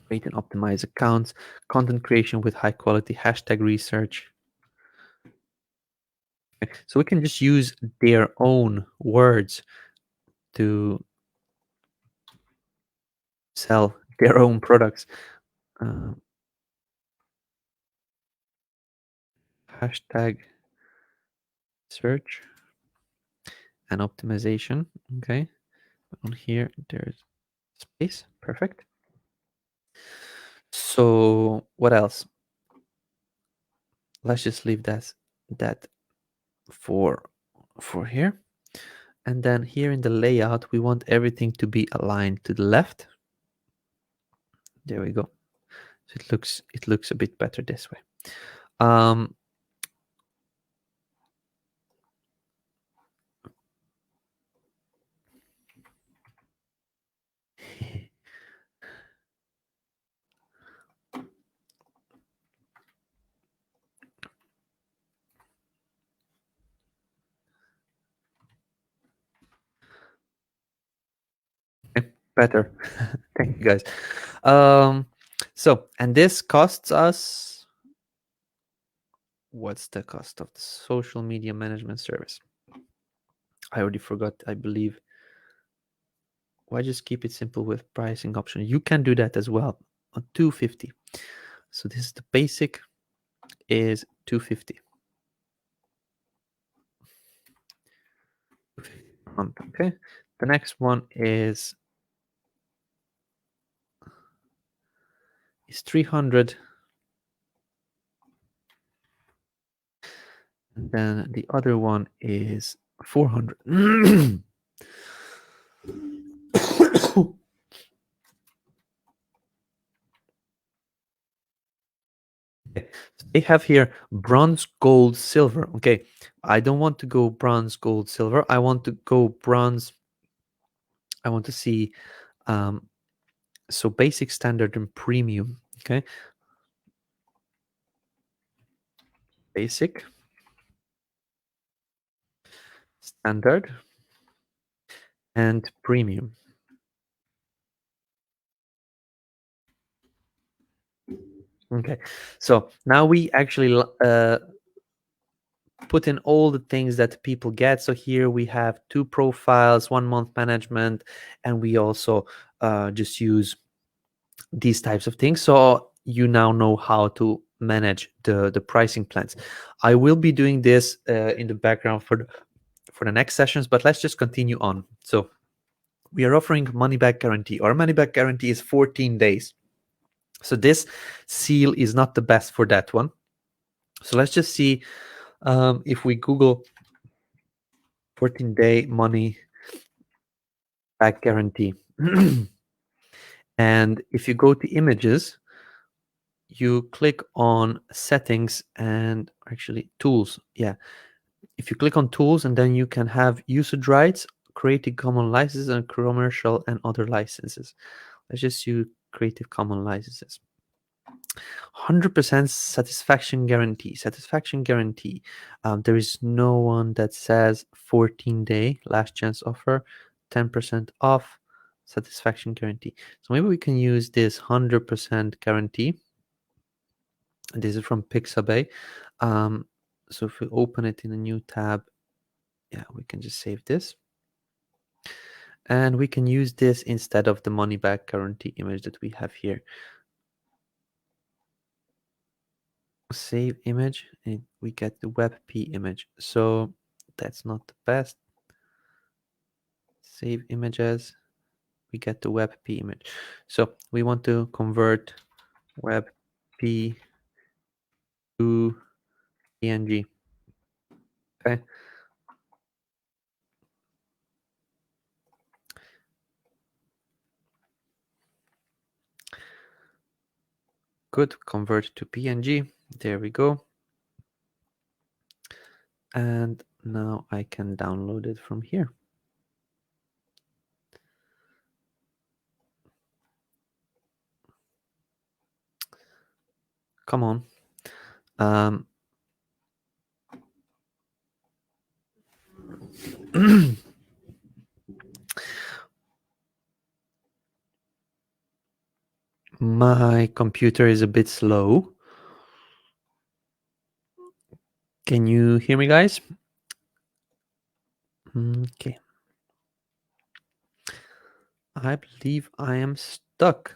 Speaker 2: Create and optimize accounts, content creation with high quality, hashtag research. Okay. So we can just use their own words to sell their own products. Hashtag search and optimization. Okay. On here, there's space. Perfect. So what else? Let's just leave that for here. And then here in the layout, we want everything to be aligned to the left. There we go. So it looks a bit better this way. Better. Thank you, guys. So, and this costs us, what's the cost of the social media management service? I already forgot, I believe. Why just keep it simple with pricing option? You can do that as well on 250. So this is the basic, is 250. Okay. The next one is 300. And then the other one is 400. They have here bronze, gold, silver. Okay, I don't want to go bronze, gold, silver. I want to go bronze. I want to see so basic, standard, and premium. Okay, basic, standard, and premium. Okay, so now we actually put in all the things that people get. So here we have 2 profiles, 1 month management, and we also just use these types of things. So you now know how to manage the pricing plans. I will be doing this in the background for the next sessions, but let's just continue on. So we are offering money back guarantee. Our money back guarantee is 14 days. So this seal is not the best for that one. So let's just see if we Google 14-day money back guarantee. And if you go to images, you click on settings and actually tools. Yeah. If you click on tools, and then you can have usage rights, Creative Commons licenses, and commercial and other licenses. Let's just use Creative Commons licenses. 100% satisfaction guarantee. Satisfaction guarantee. There is no one that says 14-day last chance offer, 10% off, satisfaction guarantee. So maybe we can use this 100% guarantee. This is from Pixabay. So if we open it in a new tab, yeah, we can just save this. And we can use this instead of the money back guarantee image that we have here. Save image and we get the WebP image. So that's not the best. Save images, we get the WebP image. So we want to convert WebP to PNG. Okay. Good, convert to PNG. There we go. And now I can download it from here. Come on. My computer is a bit slow. Can you hear me, guys? Okay. I believe I am stuck.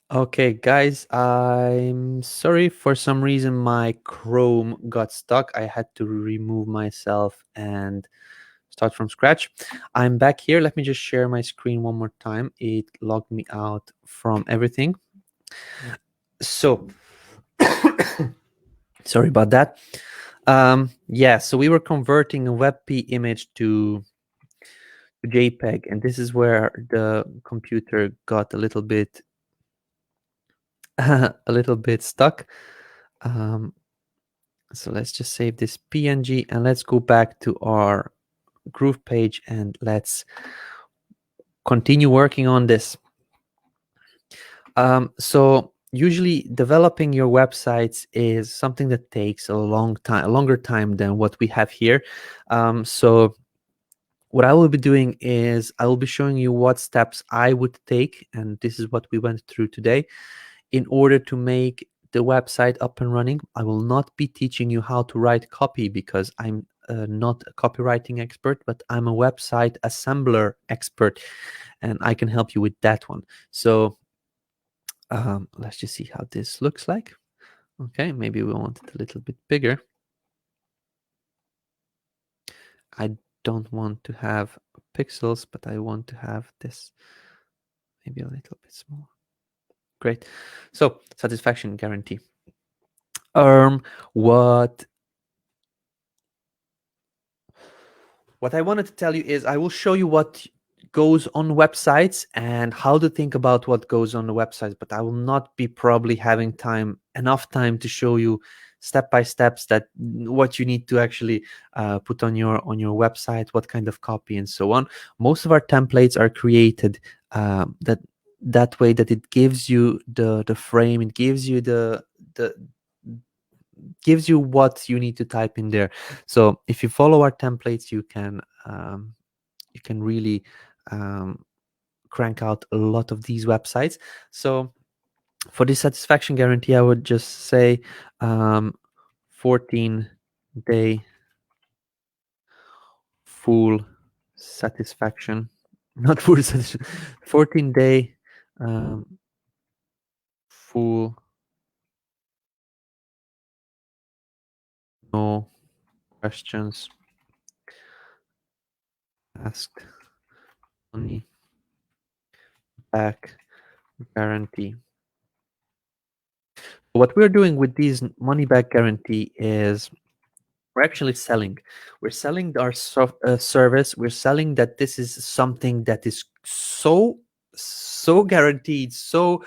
Speaker 2: Okay, guys, I'm sorry. For some reason, my Chrome got stuck. I had to remove myself and start from scratch. I'm back here. Let me just share my screen one more time. It logged me out from everything. So, sorry about that. Yeah, so we were converting a WebP image to JPEG, and this is where the computer got a little bit stuck. So let's just save this PNG and let's go back to our Groove page and let's continue working on this. So usually developing your websites is something that takes a longer time than what we have here. So what I will be doing is I will be showing you what steps I would take, and this is what we went through today, in order to make the website up and running. I will not be teaching you how to write copy because I'm not a copywriting expert, but I'm a website assembler expert, and I can help you with that one. So let's just see how this looks like. Okay, maybe we want it a little bit bigger. I don't want to have pixels, but I want to have this maybe a little bit smaller. Great. So satisfaction guarantee. What I wanted to tell you is I will show you what goes on websites and how to think about what goes on the websites, but I will not be probably having enough time to show you step by steps that what you need to actually put on your website, what kind of copy and so on. Most of our templates are created that way, that it gives you the frame, it gives you the gives you what you need to type in there. So if you follow our templates, you can really crank out a lot of these websites. So for the satisfaction guarantee, I would just say 14-day full satisfaction, not full satisfaction, 14-day full, no questions asked. money back guarantee. What we're doing with these money back guarantee is we're actually selling. We're selling our service. We're selling that this is something that is so guaranteed, so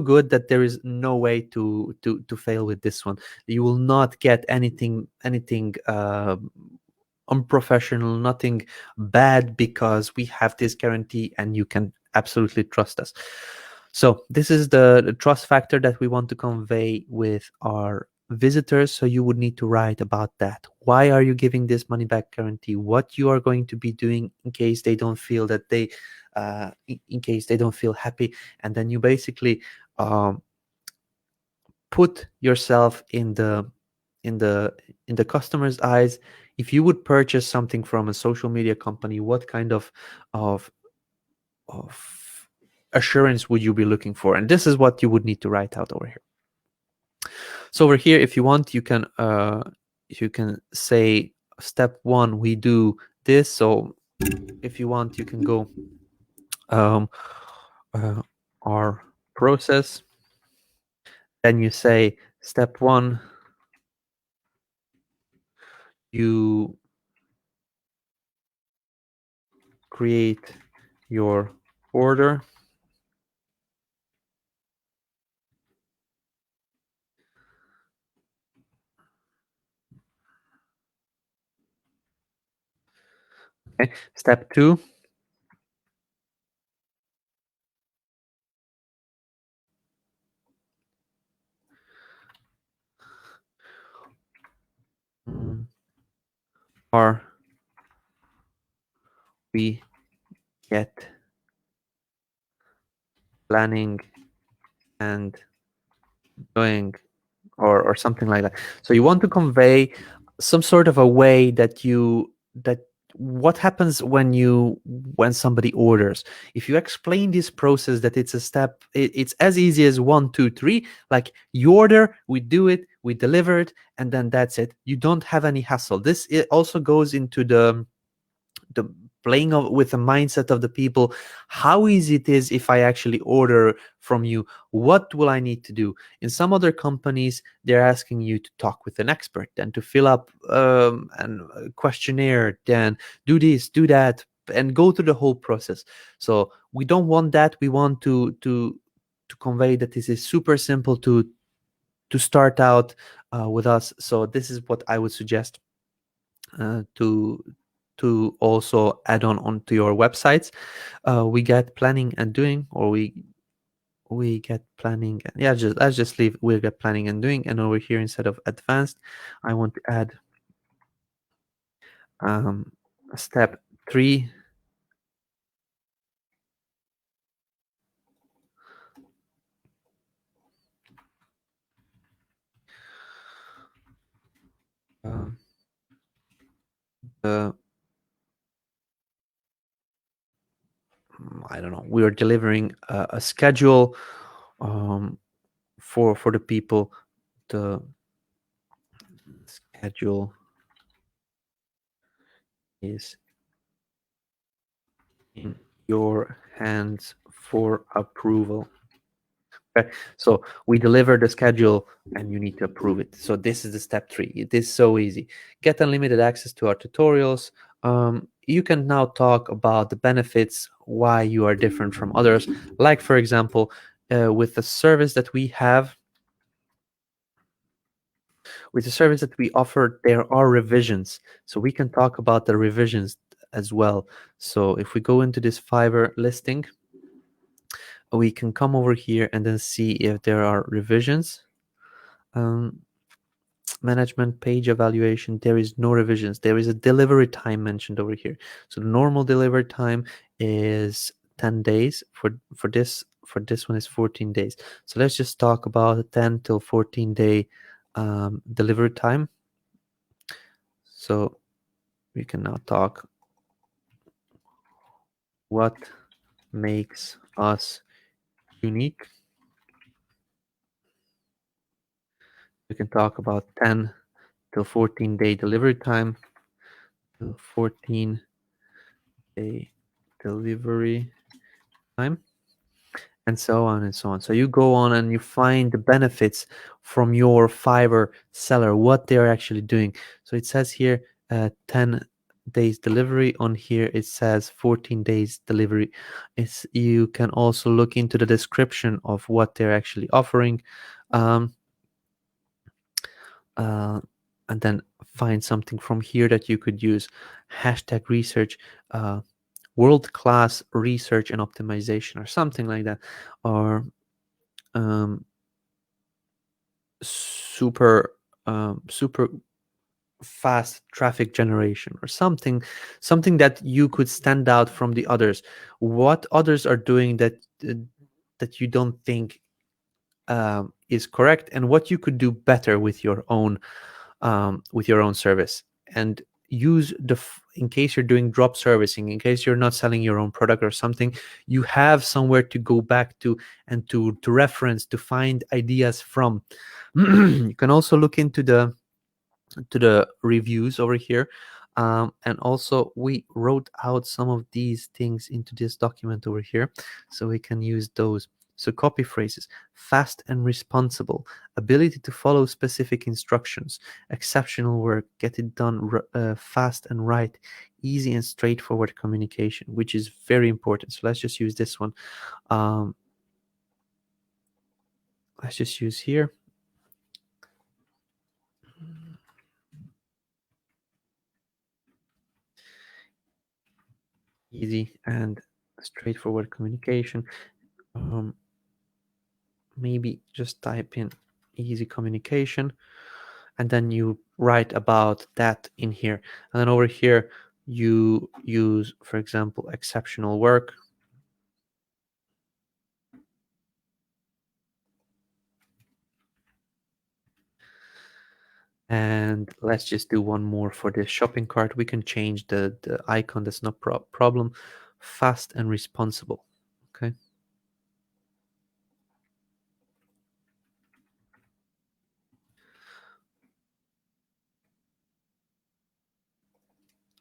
Speaker 2: good that there is no way to fail with this one. You will not get anything unprofessional, nothing bad, because we have this guarantee and you can absolutely trust us. So this is the trust factor that we want to convey with our visitors. So you would need to write about that. Why are you giving this money back guarantee? What you are going to be doing in case they don't feel that they in case they don't feel happy. And then you basically put yourself in the customer's eyes. If you would purchase something from a social media company, what kind of of assurance would you be looking for? And this is what you would need to write out over here. So over here, if you want, you can say step 1 we do this. So if you want, you can go our process, then you say step 1 you create your order. Okay. Step 2, are we get planning and doing, or something like that. So you want to convey some sort of a way that what happens when somebody orders. If you explain this process, that it's a step, it's as easy as 1 2 3, like you order, we do it, we deliver it, and then that's it. You don't have any hassle. This, it also goes into the playing with the mindset of the people. How easy it is if I actually order from you. What will I need to do? In some other companies, they're asking you to talk with an expert, then to fill up a questionnaire, then do this, do that, and go through the whole process. So we don't want that. We want to convey that this is super simple to start out with us. So this is what I would suggest to also add on onto your websites. We get planning and doing, or we get planning. Yeah, let's just leave we get planning and doing, and over here instead of advanced, I want to add step 3. I don't know. We are delivering a schedule for the people. The schedule is in your hands for approval. Okay, so we deliver the schedule and you need to approve it. So this is the step 3. It is so easy. Get unlimited access to our tutorials. You can now talk about the benefits, why you are different from others. Like, for example, with the service that we have, with the service that we offer, there are revisions. So we can talk about the revisions as well. So if we go into this Fiverr listing, we can come over here and then see if there are revisions. Management page evaluation, there is no revisions. There is a delivery time mentioned over here. So the normal delivery time is 10 days. For this one is 14 days. So let's just talk about 10 till 14 day delivery time. So we can now talk what makes us unique. We can talk about 10 till 14 day delivery time, 14 day delivery time, and so on and so on. So you go on and you find the benefits from your Fiverr seller, what they're actually doing. So it says here 10 days delivery. On here it says 14 days delivery. You can also look into the description of what they're actually offering, and then find something from here that you could use. Hashtag research, world-class research and optimization, or something like that, or super fast traffic generation, or something that you could stand out from the others, what others are doing that you don't think is correct, and what you could do better with your own service. And use in case you're doing drop servicing, in case you're not selling your own product or something, you have somewhere to go back to and to reference, to find ideas from. You can also look into the reviews over here, and also we wrote out some of these things into this document over here, so we can use those. So copy phrases: fast and responsible, ability to follow specific instructions, exceptional work, get it done fast and right, easy and straightforward communication, which is very important. So let's just use this one. Let's just use here. Easy and straightforward communication. Maybe just type in easy communication, and then you write about that in here. And then over here you use, for example, exceptional work. And let's just do one more for this shopping cart. We can change the icon, that's no problem. Fast and responsible. Okay.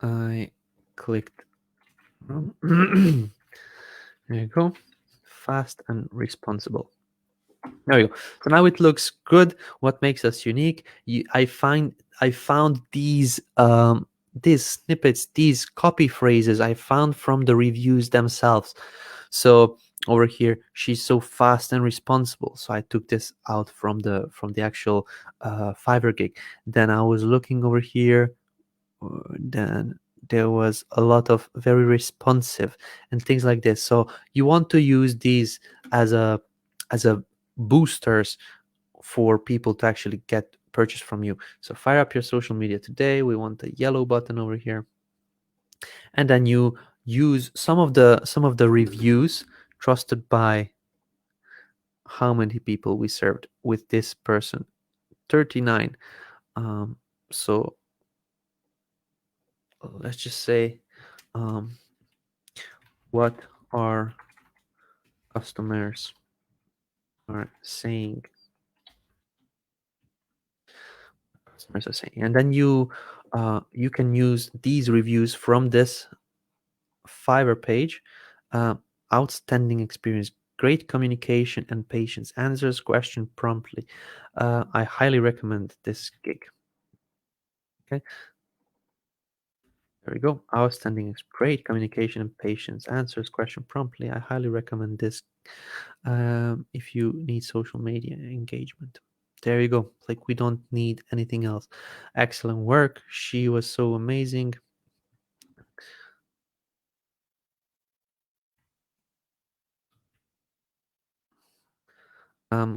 Speaker 2: I clicked. There you go. Fast and responsible. There we go. So now it looks good. What makes us unique? I found these snippets, these copy phrases I found from the reviews themselves. So over here, she's so fast and responsible. So I took this out from the actual Fiverr gig. Then I was looking over here. Then there was a lot of very responsive and things like this. So you want to use these as a boosters for people to actually get purchase from you. So fire up your social media today. We want the yellow button over here, and then you use some of the reviews trusted by how many people we served with this person. 39. So let's just say, what our customers are saying. Customers are saying, and then you can use these reviews from this Fiverr page. Outstanding experience, great communication and patience, answers question promptly. I highly recommend this gig. Okay. There we go. Outstanding, great communication and patience, answers question promptly. I highly recommend this if you need social media engagement. There you go. Like, we don't need anything else. Excellent work. She was so amazing.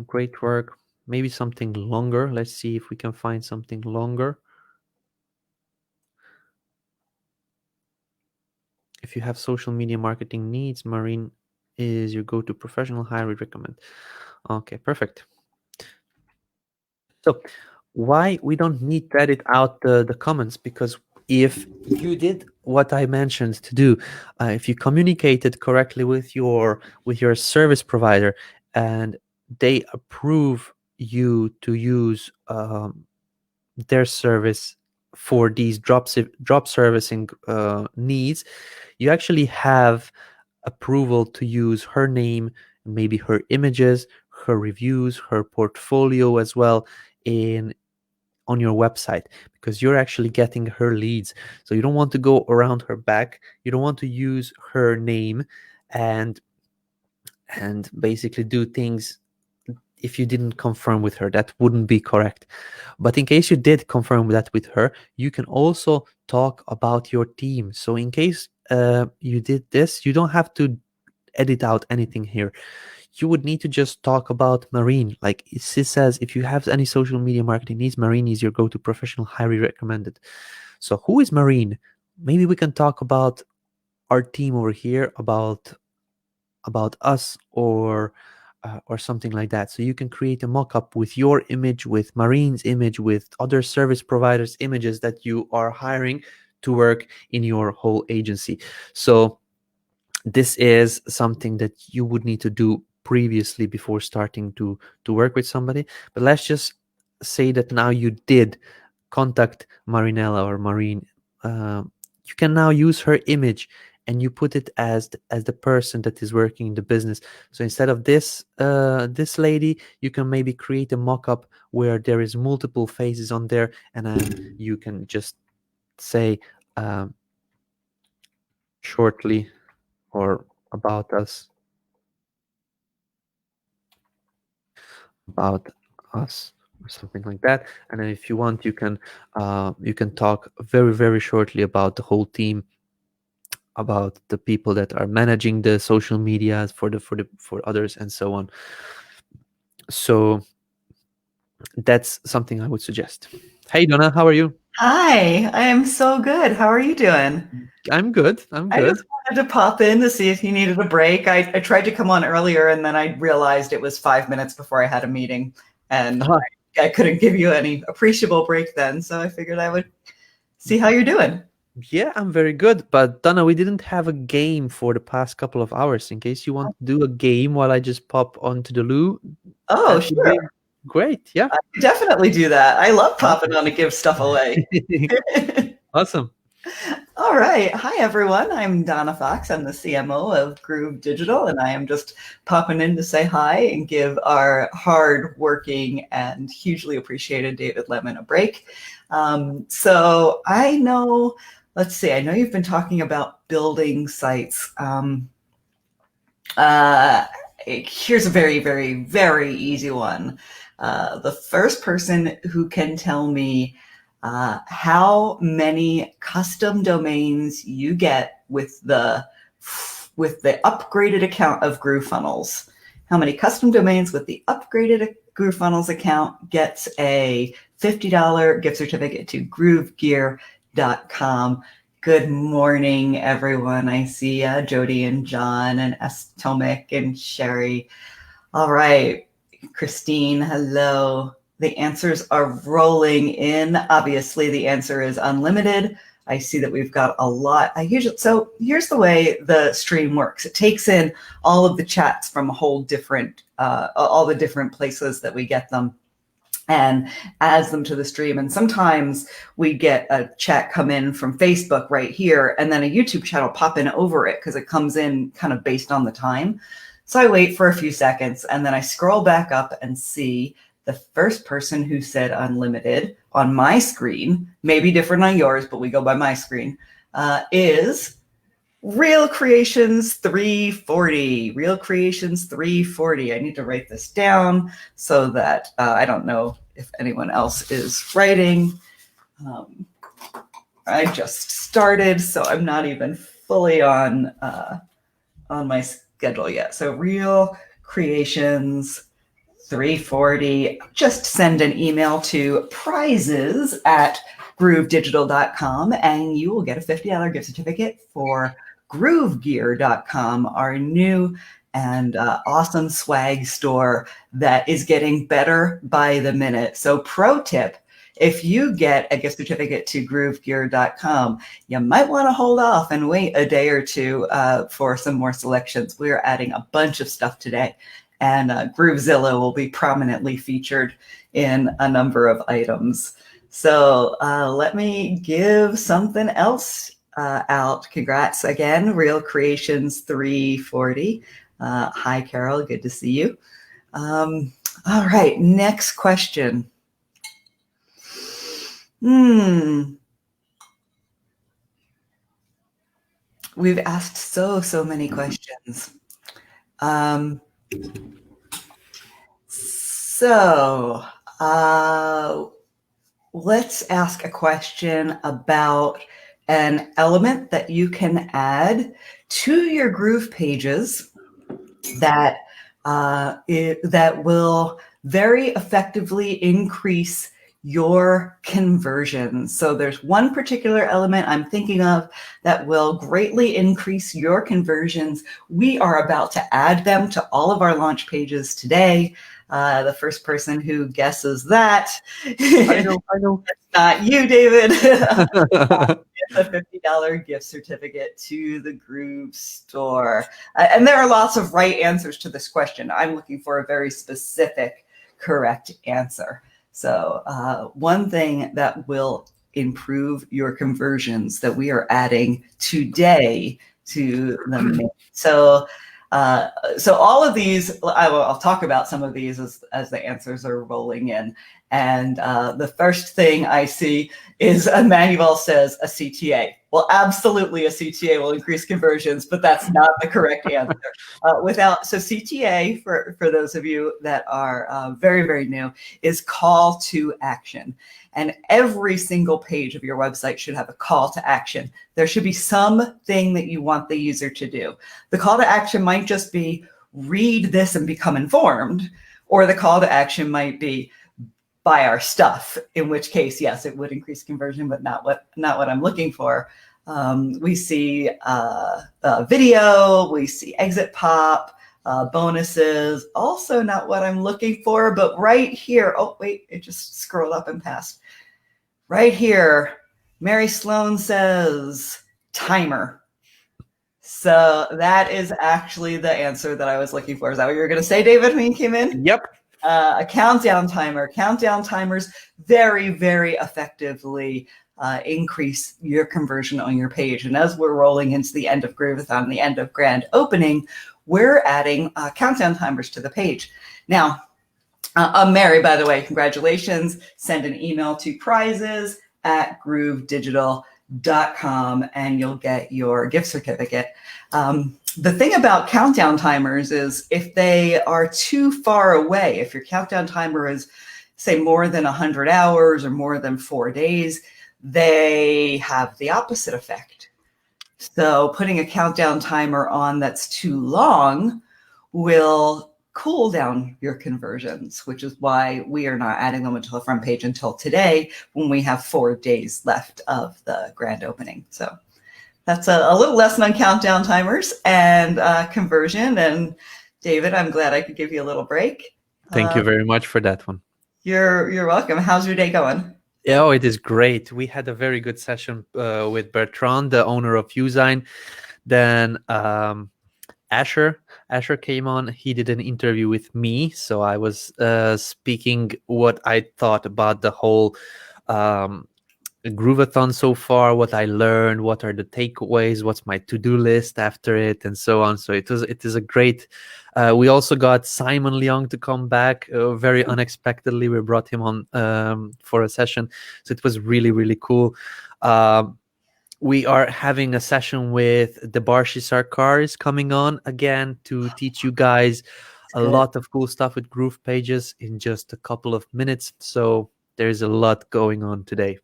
Speaker 2: Great work. Maybe something longer. Let's see if we can find something longer. If you have social media marketing needs, Marine is your go-to professional. Highly recommend. Okay, perfect. So why we don't need to edit out the comments? Because if you did what I mentioned to do, if you communicated correctly with your service provider and they approve you to use their service for these drop servicing needs, you actually have approval to use her name, maybe her images, her reviews, her portfolio as well on your website, because you're actually getting her leads. So you don't want to go around her back. You don't want to use her name and basically do things if you didn't confirm with her. That wouldn't be correct. But in case you did confirm that with her, you can also talk about your team. So in case you did this, you don't have to edit out anything here. You would need to just talk about Marine. Like it says, if you have any social media marketing needs, Marine is your go-to professional, highly recommended. So who is Marine? Maybe we can talk about our team over here, about us, or something like that. So you can create a mock-up with your image, with Marine's image, with other service providers' images that you are hiring to work in your whole agency. So this is something that you would need to do previously before starting to work with somebody. But let's just say that now you did contact Marinella or Marine. You can now use her image and you put it as the person that is working in the business. So instead of this lady, you can maybe create a mock-up where there is multiple faces on there, and then you can just say shortly or about us, or something like that. And then if you want, you can talk very, very shortly about the whole team, about the people that are managing the social media for others, and so on. So that's something I would suggest. Hey Donna, how are you?
Speaker 5: Hi, I am so good. How are you doing?
Speaker 2: I'm good.
Speaker 5: I just wanted to pop in to see if you needed a break. I tried to come on earlier, and then I realized it was 5 minutes before I had a meeting, and I couldn't give you any appreciable break then. So I figured I would see how you're doing.
Speaker 2: Yeah, I'm very good. But Donna, we didn't have a game for the past couple of hours. In case you want to do a game while I just pop onto the loo.
Speaker 5: Oh, sure.
Speaker 2: Great. Yeah.
Speaker 5: I could definitely do that. I love popping on to give stuff away.
Speaker 2: Awesome.
Speaker 5: All right. Hi, everyone. I'm Donna Fox. I'm the CMO of Groove Digital, and I am just popping in to say hi and give our hard-working and hugely appreciated David Lemon a break. So I know, let's see, I know you've been talking about building sites. Here's a very, very, very easy one. The first person who can tell me how many custom domains you get with the upgraded account of GrooveFunnels. How many custom domains with the upgraded GrooveFunnels account gets a $50 gift certificate to groovegear.com. Good morning, everyone. I see Jody and John and Tomic and Sherry. All right, Christine, hello. The answers are rolling in. Obviously, the answer is unlimited. I see that we've got a lot. So here's the way the stream works. It takes in all of the chats from all the different places that we get them, and adds them to the stream. And sometimes we get a chat come in from Facebook right here, and then a YouTube chat will pop in over it because it comes in kind of based on the time. So I wait for a few seconds, and then I scroll back up and see the first person who said unlimited on my screen, maybe different on yours, but we go by my screen, is Real Creations 340. Real Creations 340. I need to write this down so that I don't know if anyone else is writing. I just started, so I'm not even fully on my schedule yet. So Real Creations 340. Just send an email to prizes@groovedigital.com and you will get a $50 gift certificate for groovegear.com, our new and awesome swag store that is getting better by the minute. So pro tip, if you get a gift certificate to groovegear.com, you might want to hold off and wait a day or two for some more selections. We're adding a bunch of stuff today, and Groovezilla will be prominently featured in a number of items. So let me give something else out. Congrats again, Real Creations 340. Hi, Carol. Good to see you. All right, next question. We've asked so many questions. Let's ask a question about an element that you can add to your Groove pages that that will very effectively increase your conversions. So there's one particular element I'm thinking of that will greatly increase your conversions. We are about to add them to all of our launch pages today. The first person who guesses that,
Speaker 2: I know.
Speaker 5: It's not you, David. It's a $50 gift certificate to the Groove store. And there are lots of right answers to this question. I'm looking for a very specific, correct answer. So one thing that will improve your conversions that we are adding today to the main. So all of these, I'll talk about some of these as the answers are rolling in. And the first thing I see is Emmanuel says a CTA. Well, absolutely a CTA will increase conversions, but that's not the correct answer. So CTA, for those of you that are very new, is call to action. And every single page of your website should have a call to action. There should be something that you want the user to do. The call to action might just be read this and become informed, or the call to action might be buy our stuff, in which case, yes, it would increase conversion, but not what I'm looking for. We see video, we see exit pop, bonuses, also not what I'm looking for, but right here, oh wait, it just scrolled up and passed. Right here, Mary Sloan says timer. So that is actually the answer that I was looking for. Is that what you were going to say, David, when you came in?
Speaker 2: Yep.
Speaker 5: A countdown timer. Countdown timers very effectively increase your conversion on your page. And as we're rolling into the end of Grooveathon, the end of grand opening, we're adding countdown timers to the page. Now, Mary, by the way, congratulations. Send an email to prizes@groovedigital.com and you'll get your gift certificate. The thing about countdown timers is if they are too far away, if your countdown timer is, say, more than 100 hours or more than 4 days, they have the opposite effect. So putting a countdown timer on that's too long will cool down your conversions, which is why we are not adding them to the front page until today when we have 4 days left of the grand opening. So that's a little lesson on countdown timers and conversion. And David, I'm glad I could give you a little break.
Speaker 2: Thank you very much for that one.
Speaker 5: You're welcome. How's your day going?
Speaker 2: Oh, it is great. We had a very good session with Bertrand, the owner of Filsaime. Then Asher came on. He did an interview with me. So I was speaking what I thought about the whole Grooveathon so far, what I learned, what are the takeaways, what's my to-do list after it, and so on. So it is a great. We also got Simon Leong to come back very unexpectedly. We brought him on for a session, so it was really cool. We are having a session with Debarshi Sarkar is coming on again to teach you guys a lot of cool stuff with Groove Pages in just a couple of minutes. So there's a lot going on today.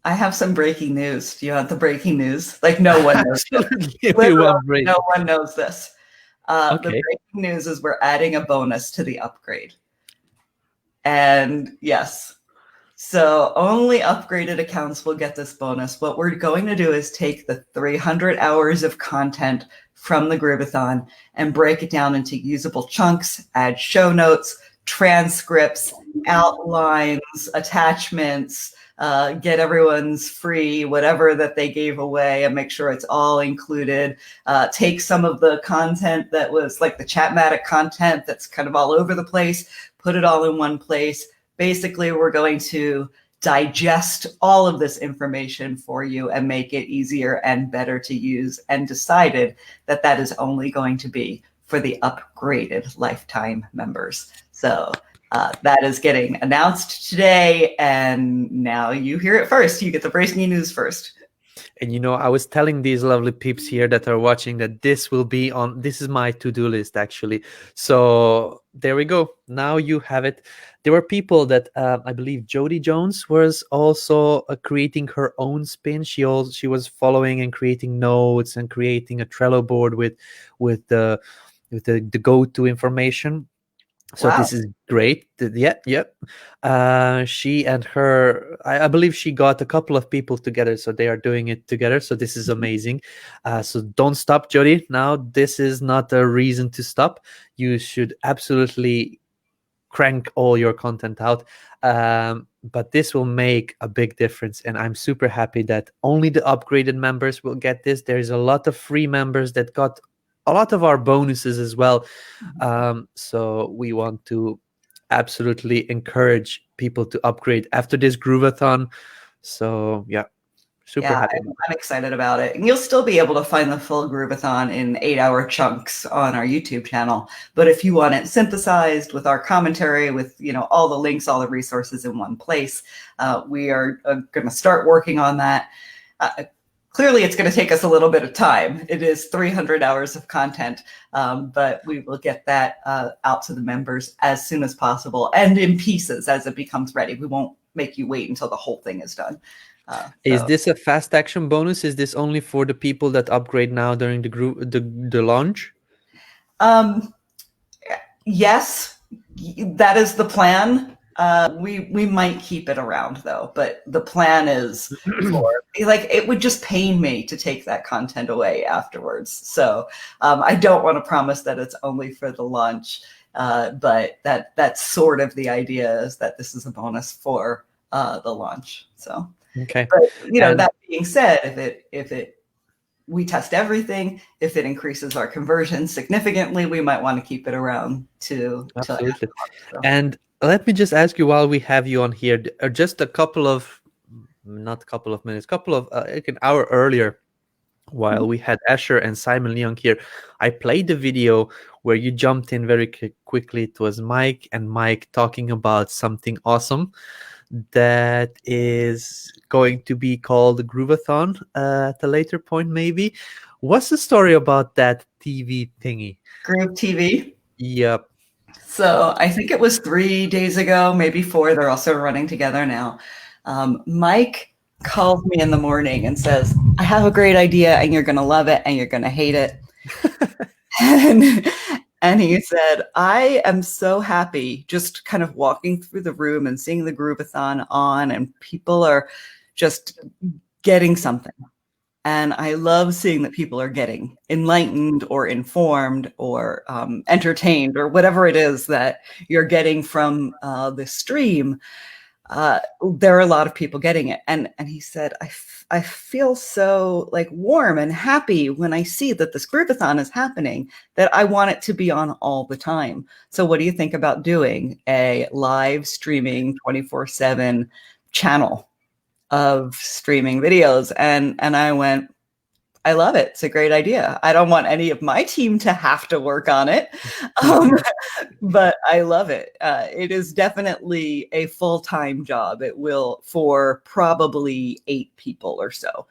Speaker 5: I have some breaking news. Do you want the breaking news? Like no one knows this. No one knows this. The breaking news is we're adding a bonus to the upgrade. And yes, so only upgraded accounts will get this bonus. What we're going to do is take the 300 hours of content from the Grooveathon and break it down into usable chunks, add show notes, transcripts, outlines, attachments, get everyone's free whatever that they gave away and make sure it's all included. Take some of the content that was like the Chatmatic content that's kind of all over the place, put it all in one place. Basically, we're going to digest all of this information for you and make it easier and better to use, and decided that that is only going to be for the upgraded lifetime members. So that is getting announced today, and now you hear it first. You get the breaking news first.
Speaker 2: And you know, I was telling these lovely peeps here that are watching that this will be on, this is my to-do list actually. So there we go. Now you have it. There were people that I believe Jody Jones was also creating her own spin. She was following and creating notes and creating a Trello board with the go-to information. So
Speaker 5: Wow.
Speaker 2: this is great. She and her, I believe she got a couple of people together, so they are doing it together. So this is amazing. So don't stop, Jody. Now this is not a reason to stop. You should absolutely crank all your content out. But this will make a big difference, and I'm super happy that only the upgraded members will get this. There's a lot of free members that got a lot of our bonuses as well. So we want to absolutely encourage people to upgrade after this Grooveathon. So yeah, super happy.
Speaker 5: I'm excited about it. And you'll still be able to find the full Grooveathon in 8-hour chunks on our YouTube channel. But if you want it synthesized with our commentary, with all the links, all the resources in one place, we are going to start working on that. Clearly, it's going to take us a little bit of time. It is 300 hours of content, but we will get that out to the members as soon as possible and in pieces as it becomes ready. We won't make you wait until the whole thing is done.
Speaker 2: Is this a fast action bonus? Is this only for the people that upgrade now during the launch?
Speaker 5: Yes, that is the plan. We might keep it around though, but the plan is for, it would just pain me to take that content away afterwards. So I don't want to promise that it's only for the launch, but that's sort of the idea, is that this is a bonus for the launch. So
Speaker 2: okay.
Speaker 5: But that being said, if we test everything, if it increases our conversion significantly, we might want to keep it around to
Speaker 2: absolutely. And let me just ask you, while we have you on here, just a couple of, not a couple of minutes, like an hour earlier, while we had Asher and Simon Leong here, I played the video where you jumped in very quickly. It was Mike talking about something awesome that is going to be called Grooveathon at a later point, maybe. What's the story about that TV thingy?
Speaker 5: Groove TV?
Speaker 2: Yep.
Speaker 5: So I think it was 3 days ago, maybe 4. They're also running together now. Mike calls me in the morning and says, I have a great idea, and you're going to love it and you're going to hate it. And he said, I am so happy just kind of walking through the room and seeing the Grooveathon on, and people are just getting something. And I love seeing that people are getting enlightened or informed or entertained, or whatever it is that you're getting from the stream. There are a lot of people getting it. And he said, I feel so warm and happy when I see that this Grooveathon is happening, that I want it to be on all the time. So what do you think about doing a live streaming 24/7 channel of streaming videos? And I went, I love it. It's a great idea. I don't want any of my team to have to work on it, but I love it. It is definitely a full-time job. It will, for probably 8 people or so.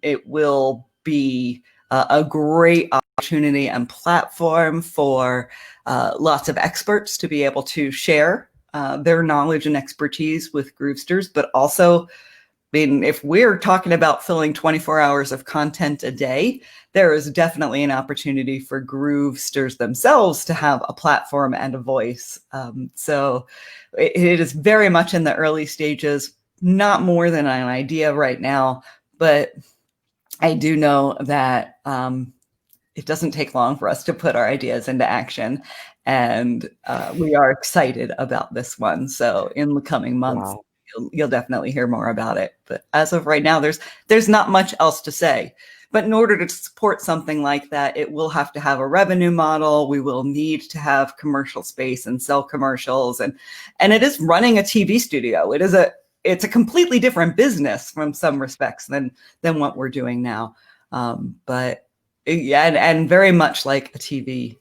Speaker 5: It will be a great opportunity and platform for lots of experts to be able to share their knowledge and expertise with Groovesters, but also, if we're talking about filling 24 hours of content a day, there is definitely an opportunity for Groovesters themselves to have a platform and a voice. So it is very much in the early stages, not more than an idea right now, but I do know that it doesn't take long for us to put our ideas into action. And we are excited about this one. So in the coming months,
Speaker 2: wow,
Speaker 5: you'll definitely hear more about it. But as of right now, there's not much else to say. But in order to support something like that, it will have to have a revenue model. We will need to have commercial space and sell commercials. And it is running a TV studio. It is it's a completely different business from some respects than what we're doing now. But yeah, and very much like a TV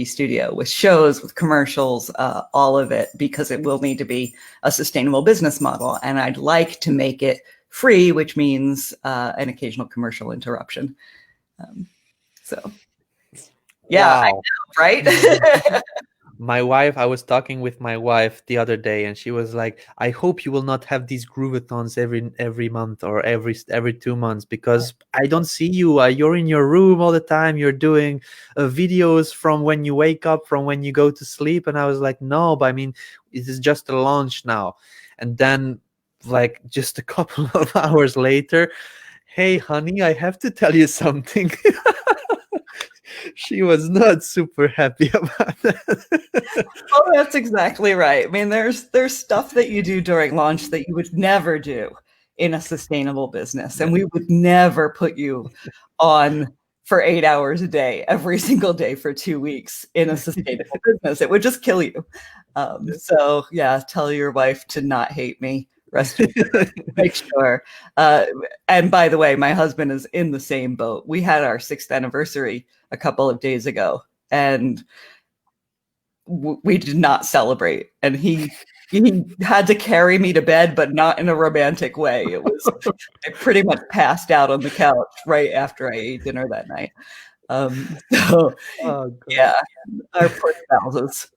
Speaker 5: studio with shows, with commercials, all of it, because it will need to be a sustainable business model. And I'd like to make it free, which means an occasional commercial interruption. So yeah,
Speaker 2: Wow.
Speaker 5: I know, right?
Speaker 2: I was talking with my wife the other day, and she was like, I hope you will not have these grooveathons every month or every 2 months, because I don't see you. You're in your room all the time. You're doing videos from when you wake up, from when you go to sleep. And I was like, no, but I mean, it is just a launch now. And then, like, just a couple of hours later, hey, honey, I have to tell you something. She was not super happy about that.
Speaker 5: Oh, that's exactly right. I mean, there's stuff that you do during launch that you would never do in a sustainable business, and we would never put you on for 8 hours a day every single day for 2 weeks in a sustainable business. It would just kill you. So yeah, tell your wife to not hate me. Rest assured. Make sure. And by the way, my husband is in the same boat. We had our 6th anniversary a couple of days ago, and we did not celebrate. And he had to carry me to bed, but not in a romantic way. It was, I pretty much passed out on the couch right after I ate dinner that night. So yeah, our poor spouses.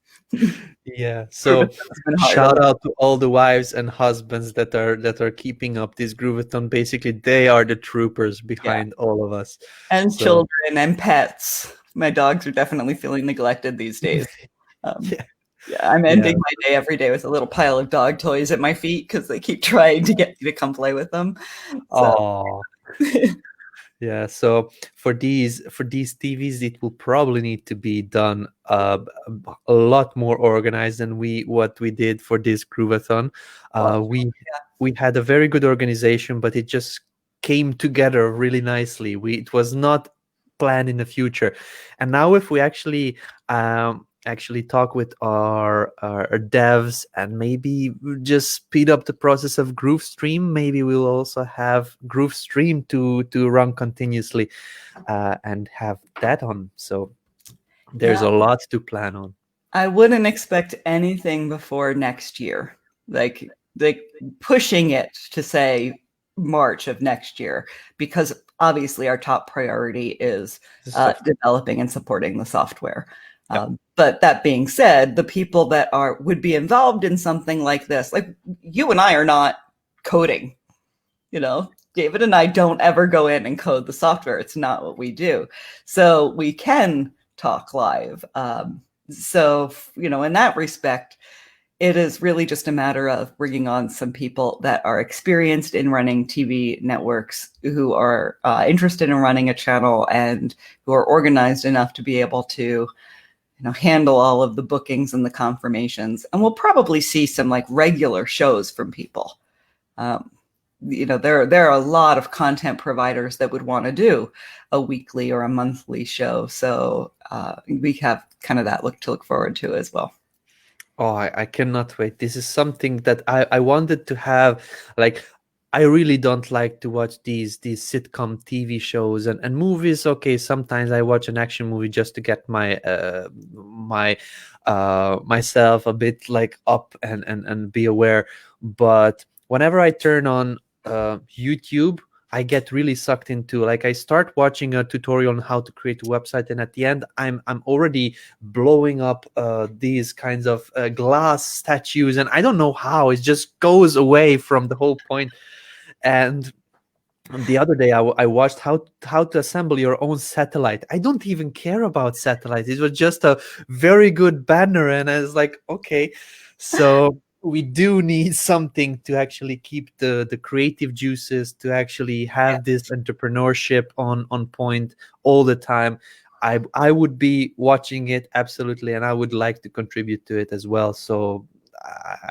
Speaker 2: Yeah. So
Speaker 5: It's been hard.
Speaker 2: shout out to all the wives and husbands that are keeping up this grooveathon. Basically, they are the troopers behind all of us.
Speaker 5: And
Speaker 2: So-
Speaker 5: children and pets. My dogs are definitely feeling neglected these days.
Speaker 2: Yeah.
Speaker 5: Yeah, I'm ending my day every day with a little pile of dog toys at my feet because they keep trying to get me to come play with them. So.
Speaker 2: Yeah, so for these TVs, it will probably need to be done a lot more organized than what we did for this grooveathon. We had a very good organization, but it just came together really nicely. It was not planned in the future, and now if we actually talk with our devs and maybe just speed up the process of GrooveStream, maybe we'll also have GrooveStream to run continuously and have that on. So there's a lot to plan on.
Speaker 5: I wouldn't expect anything before next year, like pushing it to say March of next year, because obviously our top priority is developing and supporting the software. But that being said, the people that would be involved in something like this, like you and I are not coding, David and I don't ever go in and code the software. It's not what we do. So we can talk live. So, in that respect, it is really just a matter of bringing on some people that are experienced in running TV networks, who are interested in running a channel and who are organized enough to be able to handle all of the bookings and the confirmations. And we'll probably see some like regular shows from people. There are a lot of content providers that would want to do a weekly or a monthly show. So we have kind of that to look forward to as well.
Speaker 2: Oh, I cannot wait. This is something that I wanted to have. Like, I really don't like to watch these sitcom TV shows and movies. Okay, sometimes I watch an action movie just to get myself a bit like up and be aware. But whenever I turn on YouTube, I get really sucked into, like, I start watching a tutorial on how to create a website, and at the end I'm already blowing up these kinds of glass statues, and I don't know how it just goes away from the whole point. And the other day I watched how to assemble your own satellite. I don't even care about satellites. It was just a very good banner, and I was like, okay, so we do need something to actually keep the creative juices, to actually have this entrepreneurship on point all the time. I would be watching it, absolutely, and I would like to contribute to it as well. So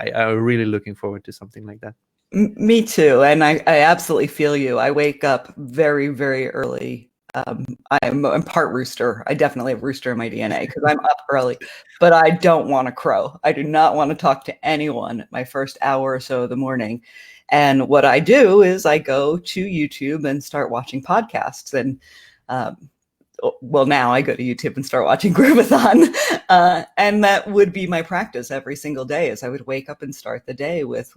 Speaker 2: I'm really looking forward to something like that.
Speaker 5: Me too. And I absolutely feel you. I wake up very, very early I'm part rooster. I definitely have rooster in my DNA because I'm up early, but I don't want to crow. I do not want to talk to anyone my first hour or so of the morning. And what I do is I go to YouTube and start watching podcasts. And well, now I go to YouTube and start watching Grooveathon. And that would be my practice every single day, is I would wake up and start the day with,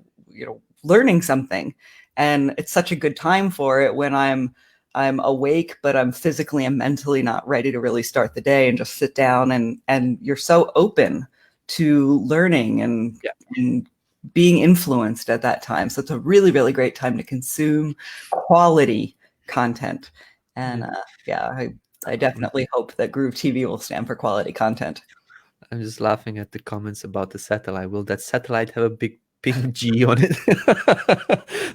Speaker 5: learning something. And it's such a good time for it when I'm awake, but I'm physically and mentally not ready to really start the day and just sit down, and you're so open to learning and being influenced at that time. So it's a really, really great time to consume quality content. And I definitely hope that Groove TV will stand for quality content.
Speaker 2: I'm just laughing at the comments about the satellite. Will that satellite have a big G on it?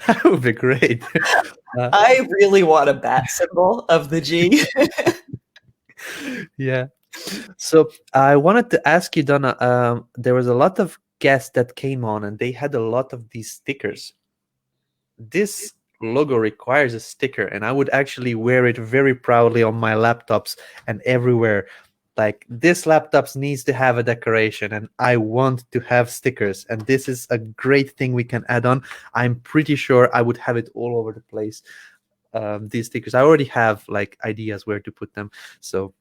Speaker 2: That would be great.
Speaker 5: I really want a bat symbol of the G.
Speaker 2: Yeah. So I wanted to ask you, Donna, there was a lot of guests that came on and they had a lot of these stickers. This logo requires a sticker, and I would actually wear it very proudly on my laptops and everywhere. Like, this laptops needs to have a decoration, and I want to have stickers, and this is a great thing we can add on. I'm pretty sure I would have it all over the place. These stickers, I already have like ideas where to put them, so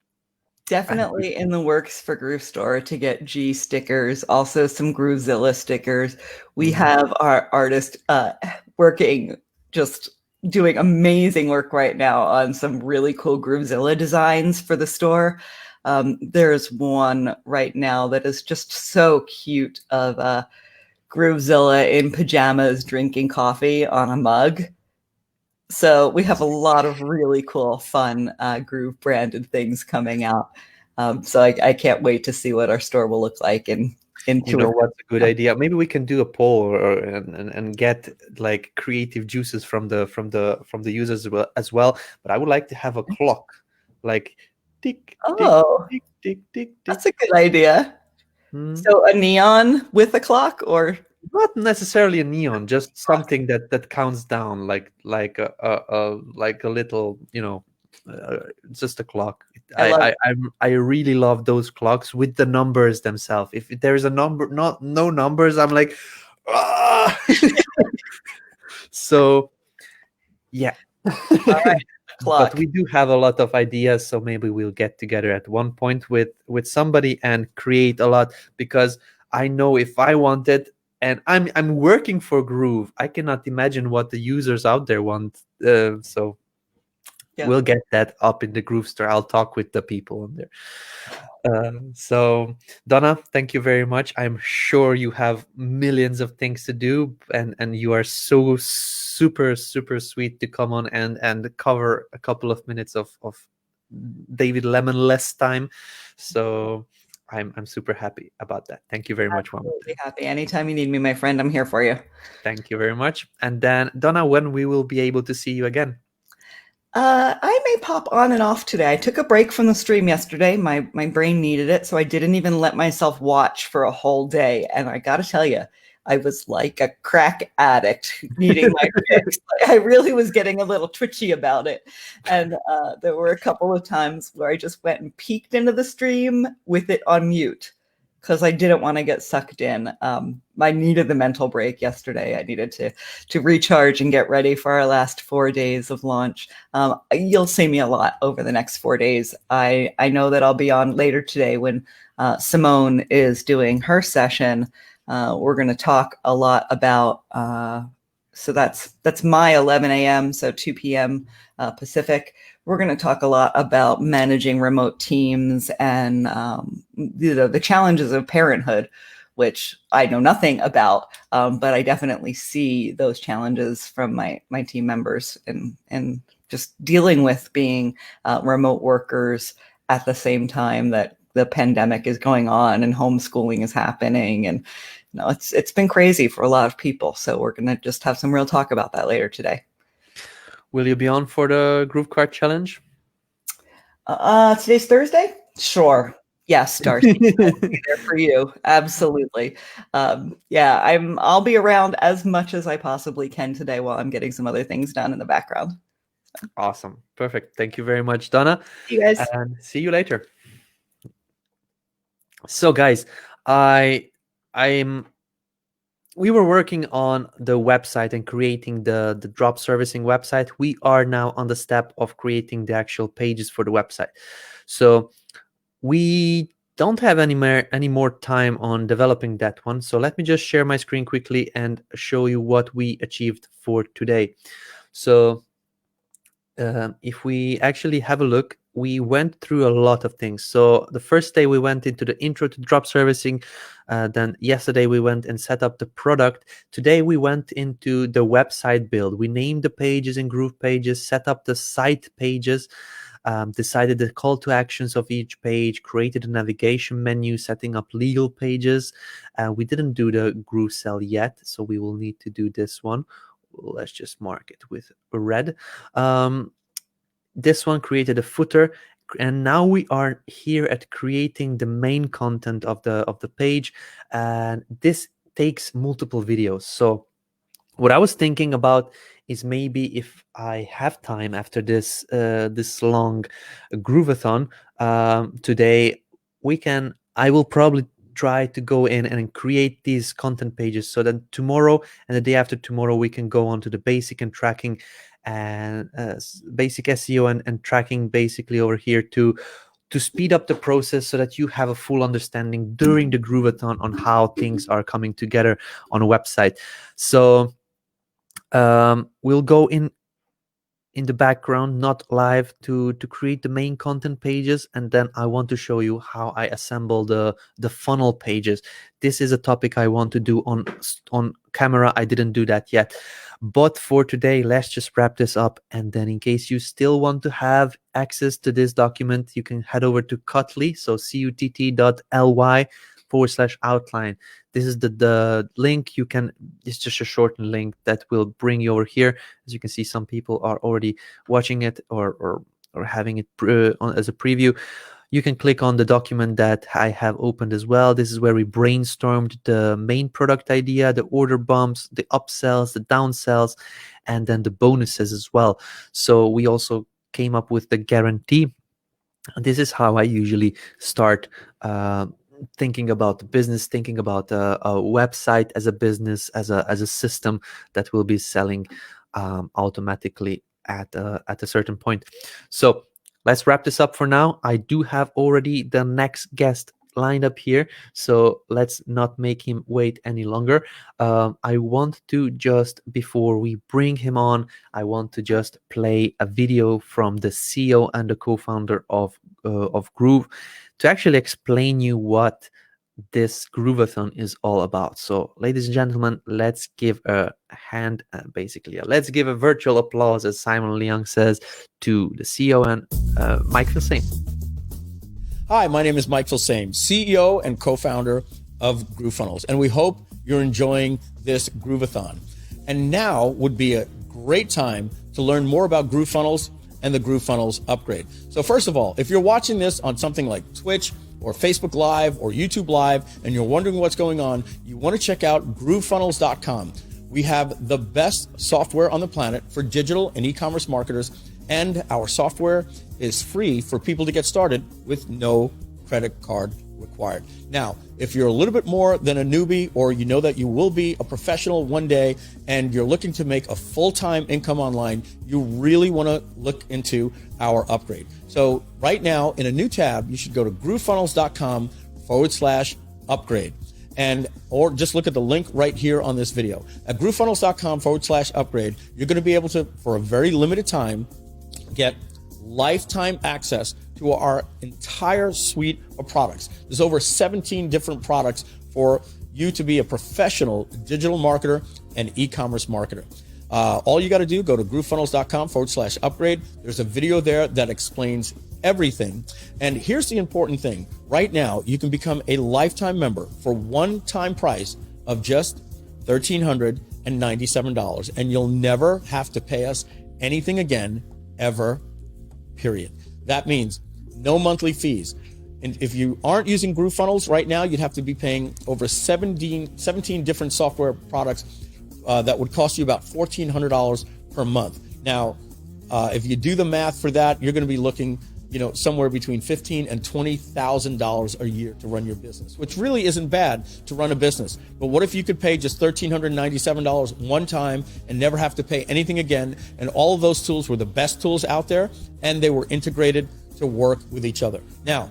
Speaker 5: Definitely in the works for Groove Store to get G stickers, also some Groovezilla stickers. We have our artist working, just doing amazing work right now on some really cool Groovezilla designs for the store. There's one right now that is just so cute of Groovezilla in pajamas drinking coffee on a mug. So we have a lot of really cool, fun Groove branded things coming out. So I can't wait to see what our store will look like in
Speaker 2: you know what's a good idea? Maybe we can do a poll and get like creative juices from the users as well. But I would like to have a clock, like tick,
Speaker 5: Oh,
Speaker 2: tick, tick, tick, tick, tick.
Speaker 5: that's a good idea. So a neon with a clock, or
Speaker 2: Not necessarily a neon, just something that counts down, like a little, just a clock. I really love those clocks with the numbers themselves. If there's a number, no numbers, I'm like, ah! So yeah.
Speaker 5: All right, clock.
Speaker 2: But we do have a lot of ideas, so maybe we'll get together at one point with somebody and create a lot, because I know if I wanted, and I'm working for Groove, I cannot imagine what the users out there want. So
Speaker 5: Yeah.
Speaker 2: we'll get that up in the Groove Store. I'll talk with the people on there. So Donna, thank you very much. I'm sure you have millions of things to do, and you are so super sweet to come on and cover a couple of minutes of David Lemon less time. So I'm super happy about that. Thank you very much.
Speaker 5: Absolutely happy. Anytime you need me, my friend, I'm here for you.
Speaker 2: Thank you very much. And then Donna, when we will be able to see you again?
Speaker 5: I may pop on and off today. I took a break from the stream yesterday. My brain needed it, so I didn't even let myself watch for a whole day. And I got to tell you, I was like a crack addict needing my fix. I really was getting a little twitchy about it. And there were a couple of times where I just went and peeked into the stream with it on mute because I didn't want to get sucked in. I needed the mental break yesterday. I needed to recharge and get ready for our last 4 days of launch. You'll see me a lot over the next 4 days. I know that I'll be on later today when Simone is doing her session. We're going to talk a lot about, so that's my 11 a.m., so 2 p.m. Pacific. We're going to talk a lot about managing remote teams and the challenges of parenthood, which I know nothing about, but I definitely see those challenges from my team members and just dealing with being remote workers at the same time that the pandemic is going on and homeschooling is happening. And it's been crazy for a lot of people. So we're going to just have some real talk about that later today.
Speaker 2: Will you be on for the Groove Card Challenge?
Speaker 5: Today's Thursday? Sure. Yes, Darcy. I'll be there for you. Absolutely. I'll be around as much as I possibly can today while I'm getting some other things done in the background.
Speaker 2: Awesome. Perfect. Thank you very much, Donna.
Speaker 5: You guys.
Speaker 2: And see you later. So guys, we were working on the website and creating the drop servicing website. We are now on the step of creating the actual pages for the website. So we don't have any more time on developing that one. So let me just share my screen quickly and show you what we achieved for today. So if we actually have a look, we went through a lot of things. So the first day we went into the intro to drop servicing. Then yesterday we went and set up the product. Today we went into the website build. We named the pages in GroovePages, set up the site pages, decided the call to actions of each page, created a navigation menu, setting up legal pages. We didn't do the GrooveSell yet, so we will need to do this one. Let's just mark it with red. This one created a footer, and now we are here at creating the main content of the page, and this takes multiple videos. So what I was thinking about is maybe if I have time after this this long Grooveathon today, I will probably try to go in and create these content pages so that tomorrow and the day after tomorrow we can go on to the basic and tracking and basic SEO and tracking basically over here to speed up the process so that you have a full understanding during the Grooveathon on how things are coming together on a website. So we'll go in the background, not live, to create the main content pages, and then I want to show you how I assemble the funnel pages. This is a topic I want to do on camera. I didn't do that yet, but for today, let's just wrap this up. And then in case you still want to have access to this document, you can head over to Cutly, so cutt.ly/outline. This is the link. It's just a shortened link that will bring you over here. As you can see, some people are already watching it or having it as a preview. You can click on the document that I have opened as well. This is where we brainstormed the main product idea, the order bumps, the upsells, the downsells, and then the bonuses as well. So we also came up with the guarantee. This is how I usually start thinking about the business, thinking about a website as a business, as a system that will be selling automatically at a certain point. So let's wrap this up for now. I do have already the next guest lined up here, so let's not make him wait any longer. I want to just, before we bring him on, I want to just play a video from the CEO and the co-founder of Groove to actually explain you what this Grooveathon is all about. So ladies and gentlemen, let's give a hand, let's give a virtual applause, as Simon Leung says, to the CEO and Mike Filsaime.
Speaker 1: Hi, my name is Mike Filsaime, CEO and co-founder of GrooveFunnels, and we hope you're enjoying this Grooveathon. And now would be a great time to learn more about GrooveFunnels and the GrooveFunnels upgrade. So first of all, if you're watching this on something like Twitch or Facebook Live or YouTube Live, and you're wondering what's going on, you want to check out groovefunnels.com. We have the best software on the planet for digital and e-commerce marketers, and our software is free for people to get started with no credit card required. Now, if you're a little bit more than a newbie, or you know that you will be a professional one day and you're looking to make a full-time income online, you really want to look into our upgrade. So right now in a new tab, you should go to groovefunnels.com/upgrade. Or just look at the link right here on this video. At groovefunnels.com/upgrade, you're going to be able to, for a very limited time, get lifetime access to our entire suite of products. There's over 17 different products for you to be a professional digital marketer and e-commerce marketer. All you got to do, go to groovefunnels.com/upgrade. There's a video there that explains everything. And here's the important thing. Right now, you can become a lifetime member for one-time price of just $1,397, and you'll never have to pay us anything again, ever, period. That means no monthly fees. And if you aren't using GrooveFunnels right now, you'd have to be paying over 17 different software products that would cost you about $1,400 per month. Now, If you do the math for that, you're going to be looking, somewhere between $15,000 and $20,000 a year to run your business, which really isn't bad to run a business. But what if you could pay just $1,397 one time and never have to pay anything again? And all of those tools were the best tools out there, and they were integrated to work with each other. Now,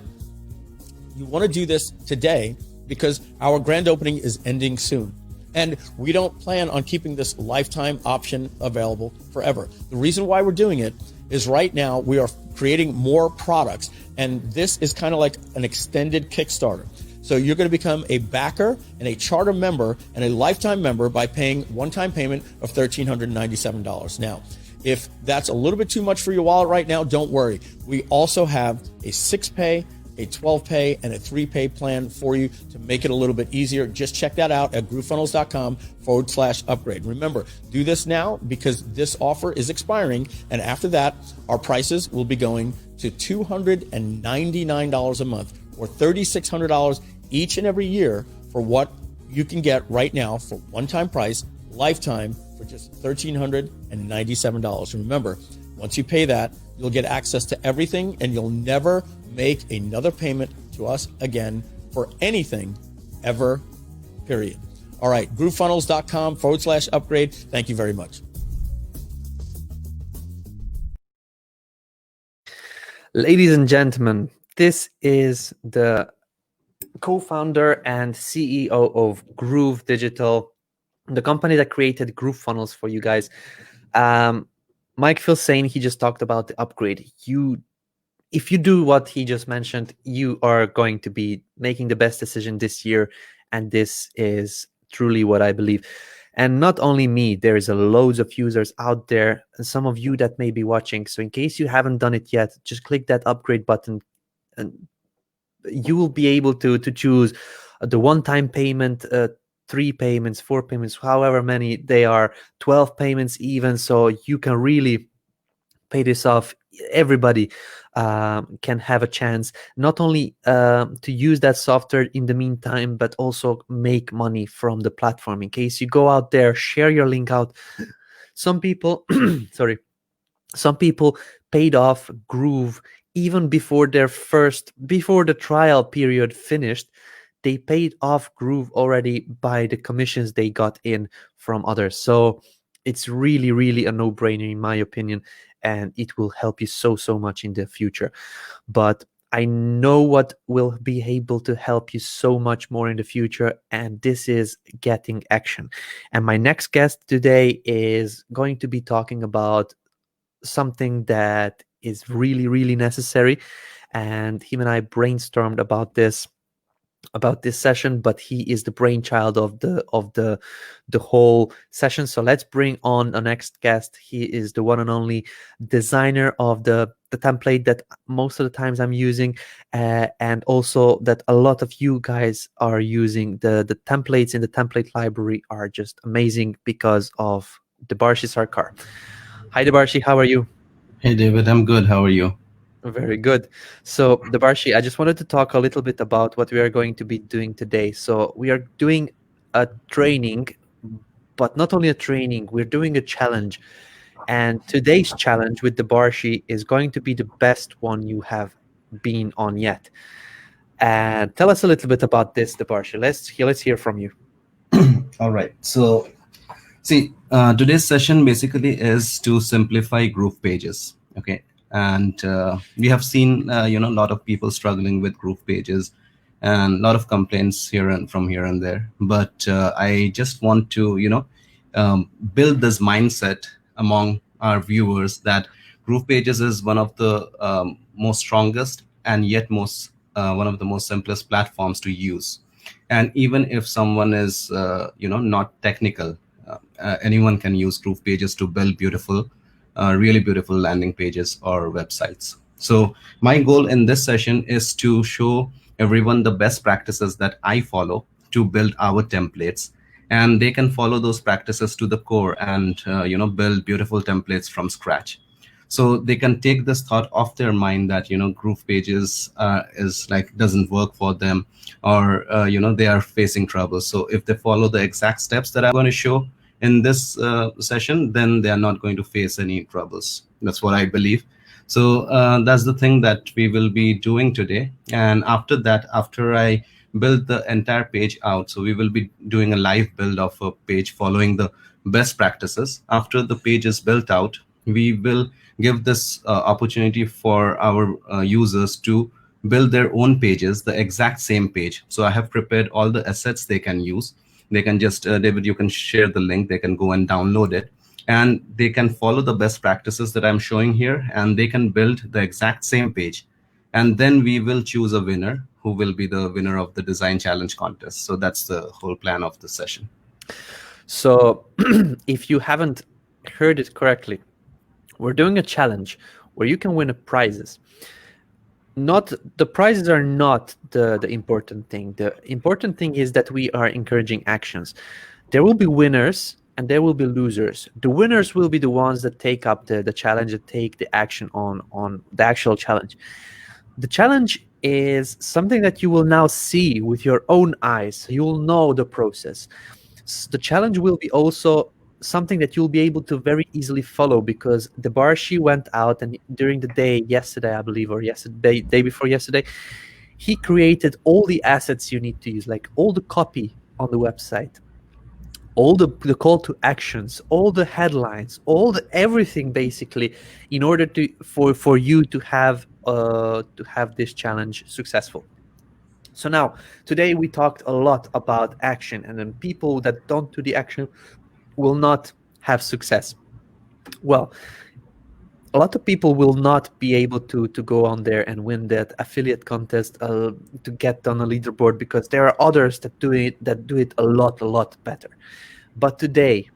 Speaker 1: you want to do this today because our grand opening is ending soon. And we don't plan on keeping this lifetime option available forever. The reason why we're doing it is right now we are creating more products, and this is kind of like an extended Kickstarter. So you're going to become a backer and a charter member and a lifetime member by paying one-time payment of $1,397. Now, if that's a little bit too much for your wallet right now, don't worry. We also have a 6-pay, a 12-pay, and a 3-pay plan for you to make it a little bit easier. Just check that out at groovefunnels.com/upgrade. Remember, do this now because this offer is expiring, and after that, our prices will be going to $299 a month or $3,600 each and every year for what you can get right now for one-time price, lifetime for just $1,397. Remember, once you pay that, you'll get access to everything, and you'll never make another payment to us again for anything ever, period. All right, groovefunnels.com/upgrade. Thank you very much.
Speaker 2: Ladies and gentlemen, this is the co-founder and CEO of Groove Digital, the company that created GrooveFunnels for you guys. Mike Filsaime, he just talked about the upgrade. If you do what he just mentioned, you are going to be making the best decision this year, and this is truly what I believe. And not only me, there's loads of users out there, and some of you that may be watching. So in case you haven't done it yet, just click that upgrade button, and you will be able to choose the one-time payment, 3 payments, 4 payments, however many they are, 12 payments even. So you can really pay this off. Everybody can have a chance not only to use that software in the meantime, but also make money from the platform. In case you go out there, share your link out. Some people some people paid off Groove even before the trial period finished. They paid off Groove already by the commissions they got in from others. So it's really, really a no-brainer in my opinion, and it will help you so much in the future. But I know what will be able to help you so much more in the future, and this is getting action. And my next guest today is going to be talking about something that is really, really necessary, and him and I brainstormed about this session, but he is the brainchild of the whole session. So let's bring on the next guest. He is the one and only designer of the template that most of the times I'm using, and also that a lot of you guys are using. The templates in the template library are just amazing because of Debarshi Sarkar. Hi Debarshi, how are you?
Speaker 7: Hey David, I'm good. How are you?
Speaker 2: Very good. So, Debarshi, I just wanted to talk a little bit about what we are going to be doing today. So, we are doing a training, but not only a training, we're doing a challenge. And today's challenge with Debarshi is going to be the best one you have been on yet. And tell us a little bit about this, Debarshi. Let's hear from you.
Speaker 7: All right. So, see, today's session basically is to simplify GroovePages. Okay. And we have seen, a lot of people struggling with GroovePages and a lot of complaints from here and there. But I just want to, build this mindset among our viewers that GroovePages is one of the most strongest and yet one of the most simplest platforms to use. And even if someone is, not technical, anyone can use GroovePages to build really beautiful landing pages or websites. So my goal in this session is to show everyone the best practices that I follow to build our templates, and they can follow those practices to the core and build beautiful templates from scratch. So they can take this thought off their mind that GroovePages doesn't work for them, or they are facing trouble. So if they follow the exact steps that I'm going to show, in this session, then they are not going to face any troubles. That's what I believe. So that's the thing that we will be doing today. And after that, after I build the entire page out, so we will be doing a live build of a page following the best practices. After the page is built out, we will give this opportunity for our users to build their own pages, the exact same page. So I have prepared all the assets they can use. They can just, David, you can share the link. They can go and download it, and they can follow the best practices that I'm showing here, and they can build the exact same page. And then we will choose a winner who will be the winner of the design challenge contest. So that's the whole plan of the session.
Speaker 2: So if you haven't heard it correctly, we're doing a challenge where you can win prizes. Not the prizes are not the important thing. The important thing is that we are encouraging actions. There will be winners and there will be losers. The winners will be the ones that take up the challenge, that take the action on the actual challenge. The challenge is something that you will now see with your own eyes. You will know the process. The challenge will be also something that you'll be able to very easily follow, because the Barshi went out and during the day yesterday, I believe, or yesterday, day before yesterday, he created all the assets you need to use, like all the copy on the website, all the call to actions, all the headlines, everything basically, in order to for you to have this challenge successful. So now today we talked a lot about action, and then people that don't do the action will not have success. Well, a lot of people will not be able to go on there and win that affiliate contest to get on a leaderboard, because there are others that do it a lot better. But today,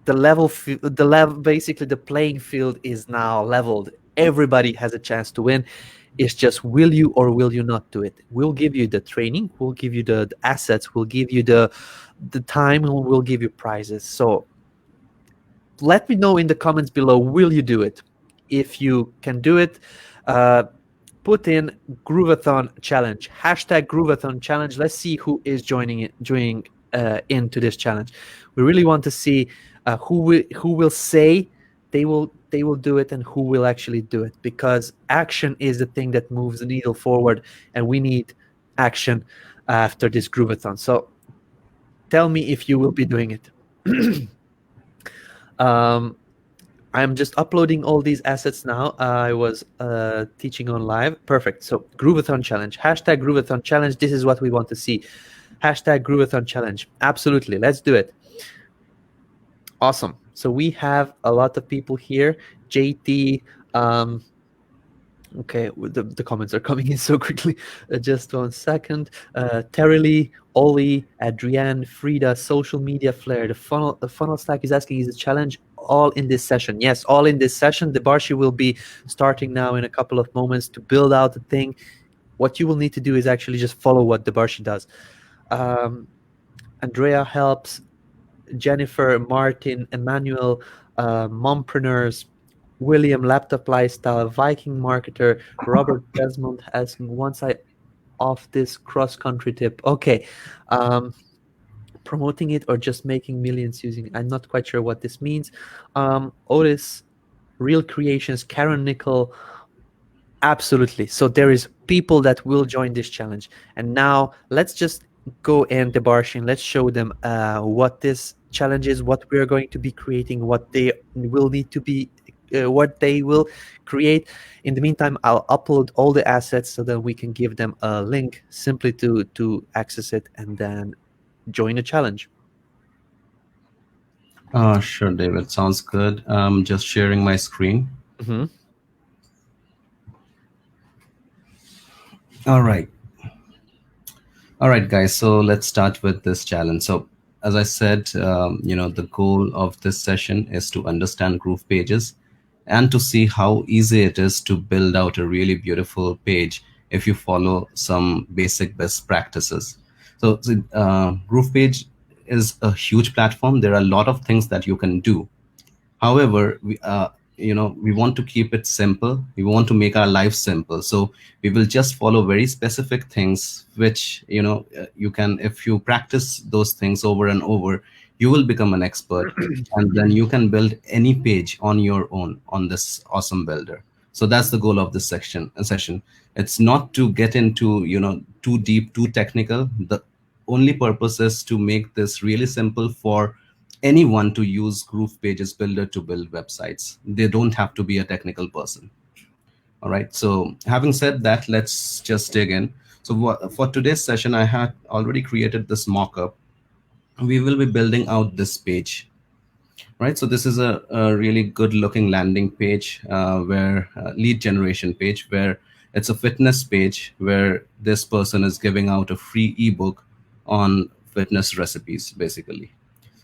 Speaker 2: basically the playing field is now leveled. Everybody has a chance to win. It's just, will you or will you not do it? We'll give you the training, we'll give you the assets, we'll give you the time, and we'll give you prizes. So let me know in the comments below, will you do it? If you can do it, put in Grooveathon challenge, hashtag Grooveathon challenge. Let's see who is joining into this challenge. We really want to see who will say they will do it and who will actually do it, because action is the thing that moves the needle forward, and we need action after this Grooveathon. So tell me if you will be doing it. I'm just uploading all these assets now. I was teaching on live. Perfect. So Grooveathon challenge, hashtag Grooveathon challenge. This is what we want to see. Hashtag Grooveathon challenge. Absolutely. Let's do it. Awesome. So we have a lot of people here. JT. Okay, the comments are coming in so quickly. Just 1 second. Terry Lee, Ollie, Adrienne, Frida, Social Media Flair. The funnel stack is asking, is a challenge all in this session? Yes, all in this session. The Barshi will be starting now in a couple of moments to build out the thing. What you will need to do is actually just follow what the Barshi does. Andrea helps. Jennifer, Martin, Emmanuel, mompreneurs, William, laptop lifestyle, Viking marketer, Robert Desmond asking, once I off this cross-country tip. Okay. Promoting it or just making millions using it? I'm not quite sure what this means. Otis, Real Creations, Karen Nickel. Absolutely. So there is people that will join this challenge. And now let's just go in the Barshin. Let's show them what this challenge is, what we are going to be creating, what they will need to be, what they will create. In the meantime, I'll upload all the assets so that we can give them a link simply to access it and then join the challenge.
Speaker 7: Sure, David. Sounds good. Just sharing my screen.
Speaker 2: Mm-hmm.
Speaker 7: All right. All right, guys. So let's start with this challenge. So as I said, the goal of this session is to understand GroovePages and to see how easy it is to build out a really beautiful page if you follow some basic best practices. So GroovePage is a huge platform. There are a lot of things that you can do. However, we want to keep it simple. We want to make our life simple. So we will just follow very specific things, which, you can, if you practice those things over and over, you will become an expert, and then you can build any page on your own on this awesome builder. So that's the goal of this session. It's not to get into, too deep, too technical. The only purpose is to make this really simple for anyone to use GroovePages Builder to build websites. They don't have to be a technical person. All right. So having said that, let's just dig in. So for today's session, I had already created this mockup. We will be building out this page. Right. So this is a really good looking landing page, where lead generation page, where it's a fitness page where this person is giving out a free ebook on fitness recipes, basically.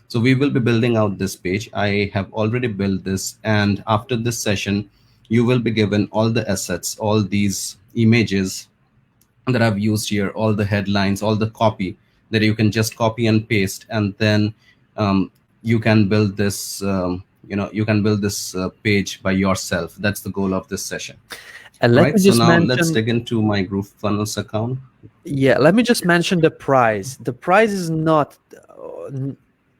Speaker 7: So we will be building out this page. I have already built this, and after this session, you will be given all the assets, all these images that I've used here, all the headlines, all the copy that you can just copy and paste, and then you can build this. You can build this page by yourself. That's the goal of this session.
Speaker 2: And let me
Speaker 7: So
Speaker 2: just
Speaker 7: now
Speaker 2: mention,
Speaker 7: let's dig into my GrooveFunnels account.
Speaker 2: Yeah, let me just mention the price. The price is not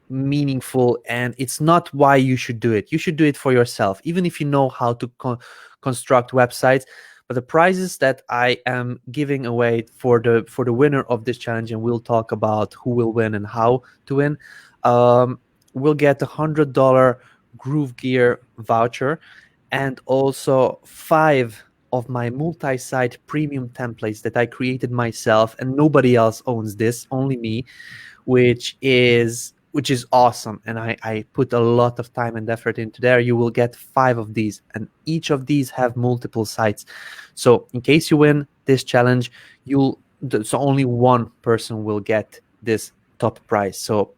Speaker 2: meaningful, and it's not why you should do it. You should do it for yourself, even if you know how to construct websites. But the prizes that I am giving away for the winner of this challenge, and we'll talk about who will win and how to win, we'll get a $100 Groove Gear voucher, and also 5 of my multi-site premium templates that I created myself, and nobody else owns this, only me, which is awesome. And I put a lot of time and effort into there. You will get 5 of these, and each of these have multiple sites. So in case you win this challenge, so only one person will get this top prize. So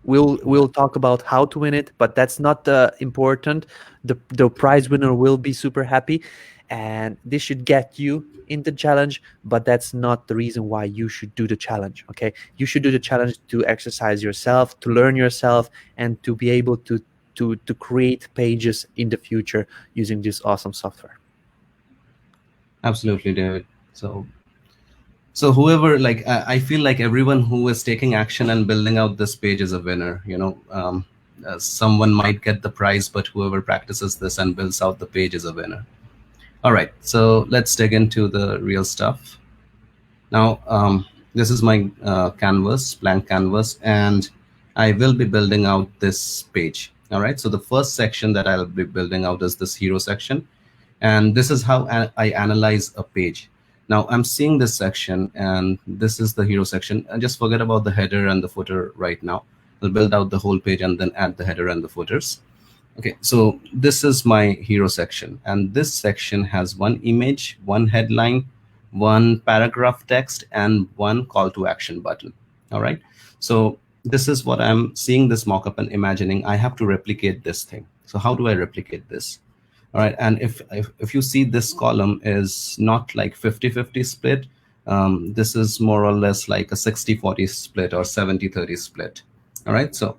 Speaker 2: we'll talk about how to win it, but that's not important. The prize winner will be super happy, and this should get you in the challenge, but that's not the reason why you should do the challenge. Okay, you should do the challenge to exercise yourself, to learn yourself, and to be able to create pages in the future using this awesome software.
Speaker 7: Absolutely, David. So whoever, I feel like everyone who is taking action and building out this page is a winner. Someone might get the prize, but whoever practices this and builds out the page is a winner. All right, so let's dig into the real stuff. Now, this is my blank canvas, and I will be building out this page. All right, so the first section that I'll be building out is this hero section. And this is how I analyze a page. Now I'm seeing this section, and this is the hero section. And just forget about the header and the footer right now. I'll build out the whole page and then add the header and the footers. Okay, so this is my hero section, and this section has one image, one headline, one paragraph text, and one call to action button. All right, so this is what I'm seeing this mockup and imagining. I have to replicate this thing. So how do I replicate this? All right, and if you see this column is not like 50-50 split, this is more or less like a 60-40 split or 70-30 split. All right, so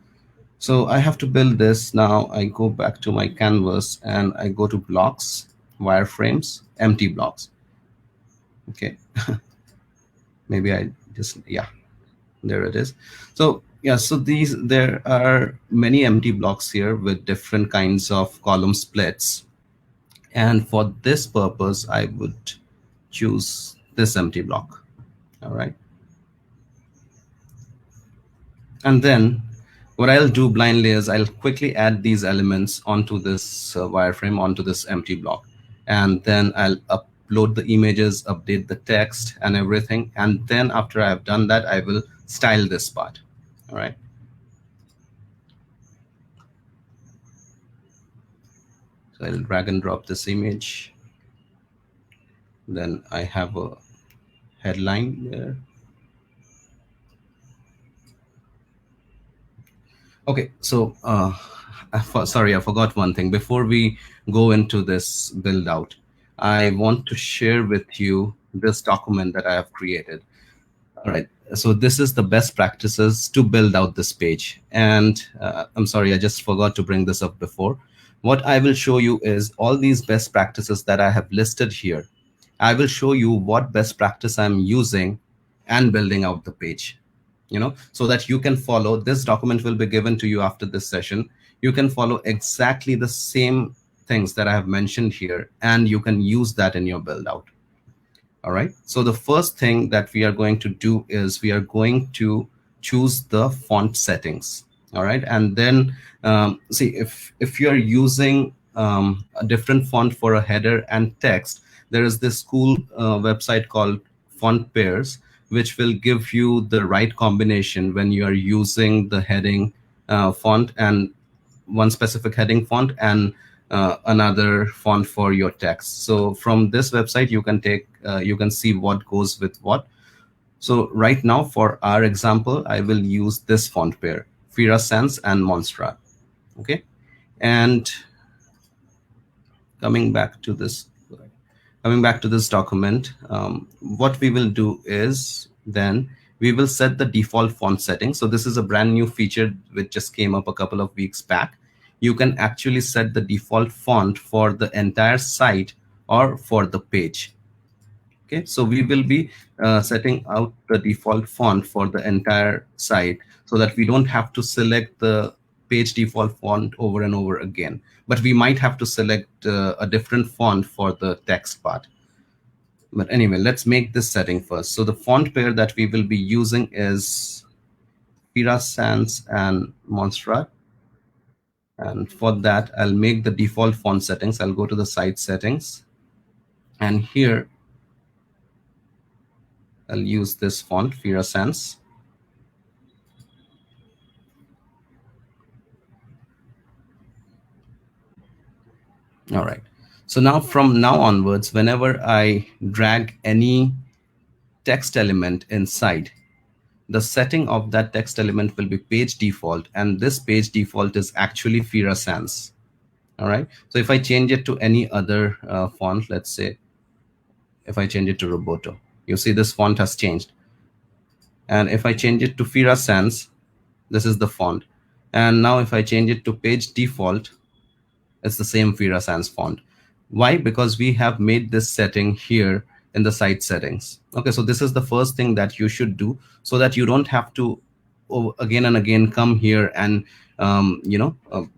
Speaker 7: I have to build this. Now I go back to my canvas and I go to blocks, wireframes, empty blocks. Okay, maybe I just, yeah, there it is. So yeah, so there are many empty blocks here with different kinds of column splits. And for this purpose, I would choose this empty block. All right. And then what I'll do blindly is I'll quickly add these elements onto this wireframe, onto this empty block. And then I'll upload the images, update the text and everything. And then after I've done that, I will style this part. All right. So I'll drag and drop this image. Then I have a headline there. Okay, so sorry, I forgot one thing. Before we go into this build out, I want to share with you this document that I have created. All right, so this is the best practices to build out this page. And I'm sorry, I just forgot to bring this up before. What I will show you is all these best practices that I have listed here. I will show you what best practice I'm using and building out the page. so that you can follow. This document will be given to you after this session. You can follow exactly the same things that I have mentioned here, and you can use that in your build out. All right. So the first thing that we are going to do is we are going to choose the font settings. All right. And then see if you're using a different font for a header and text, there is this cool website called Font Pairs, which will give you the right combination when you are using the heading font and one specific heading font and another font for your text. So from this website, you can see what goes with what. So right now, for our example, I will use this font pair, Fira Sans and Montserrat. Okay, and coming back to this document, what we will do is then we will set the default font setting. So this is a brand new feature which just came up a couple of weeks back. You can actually set the default font for the entire site or for the page. Okay, so we will be setting out the default font for the entire site so that we don't have to select the page default font over and over again. But we might have to select a different font for the text part. But anyway, let's make this setting first. So the font pair that we will be using is Fira Sans and Montserrat. And for that, I'll make the default font settings. I'll go to the site settings. And here, I'll use this font, Fira Sans. All right. So now from now onwards, whenever I drag any text element inside, the setting of that text element will be page default. And this page default is actually Fira Sans. All right. So if I change it to any other font, let's say, if I change it to Roboto, you see this font has changed. And if I change it to Fira Sans, this is the font. And now if I change it to page default, it's the same Fira Sans font. Why? Because we have made this setting here in the site settings. Okay, so this is the first thing that you should do so that you don't have to again and again come here and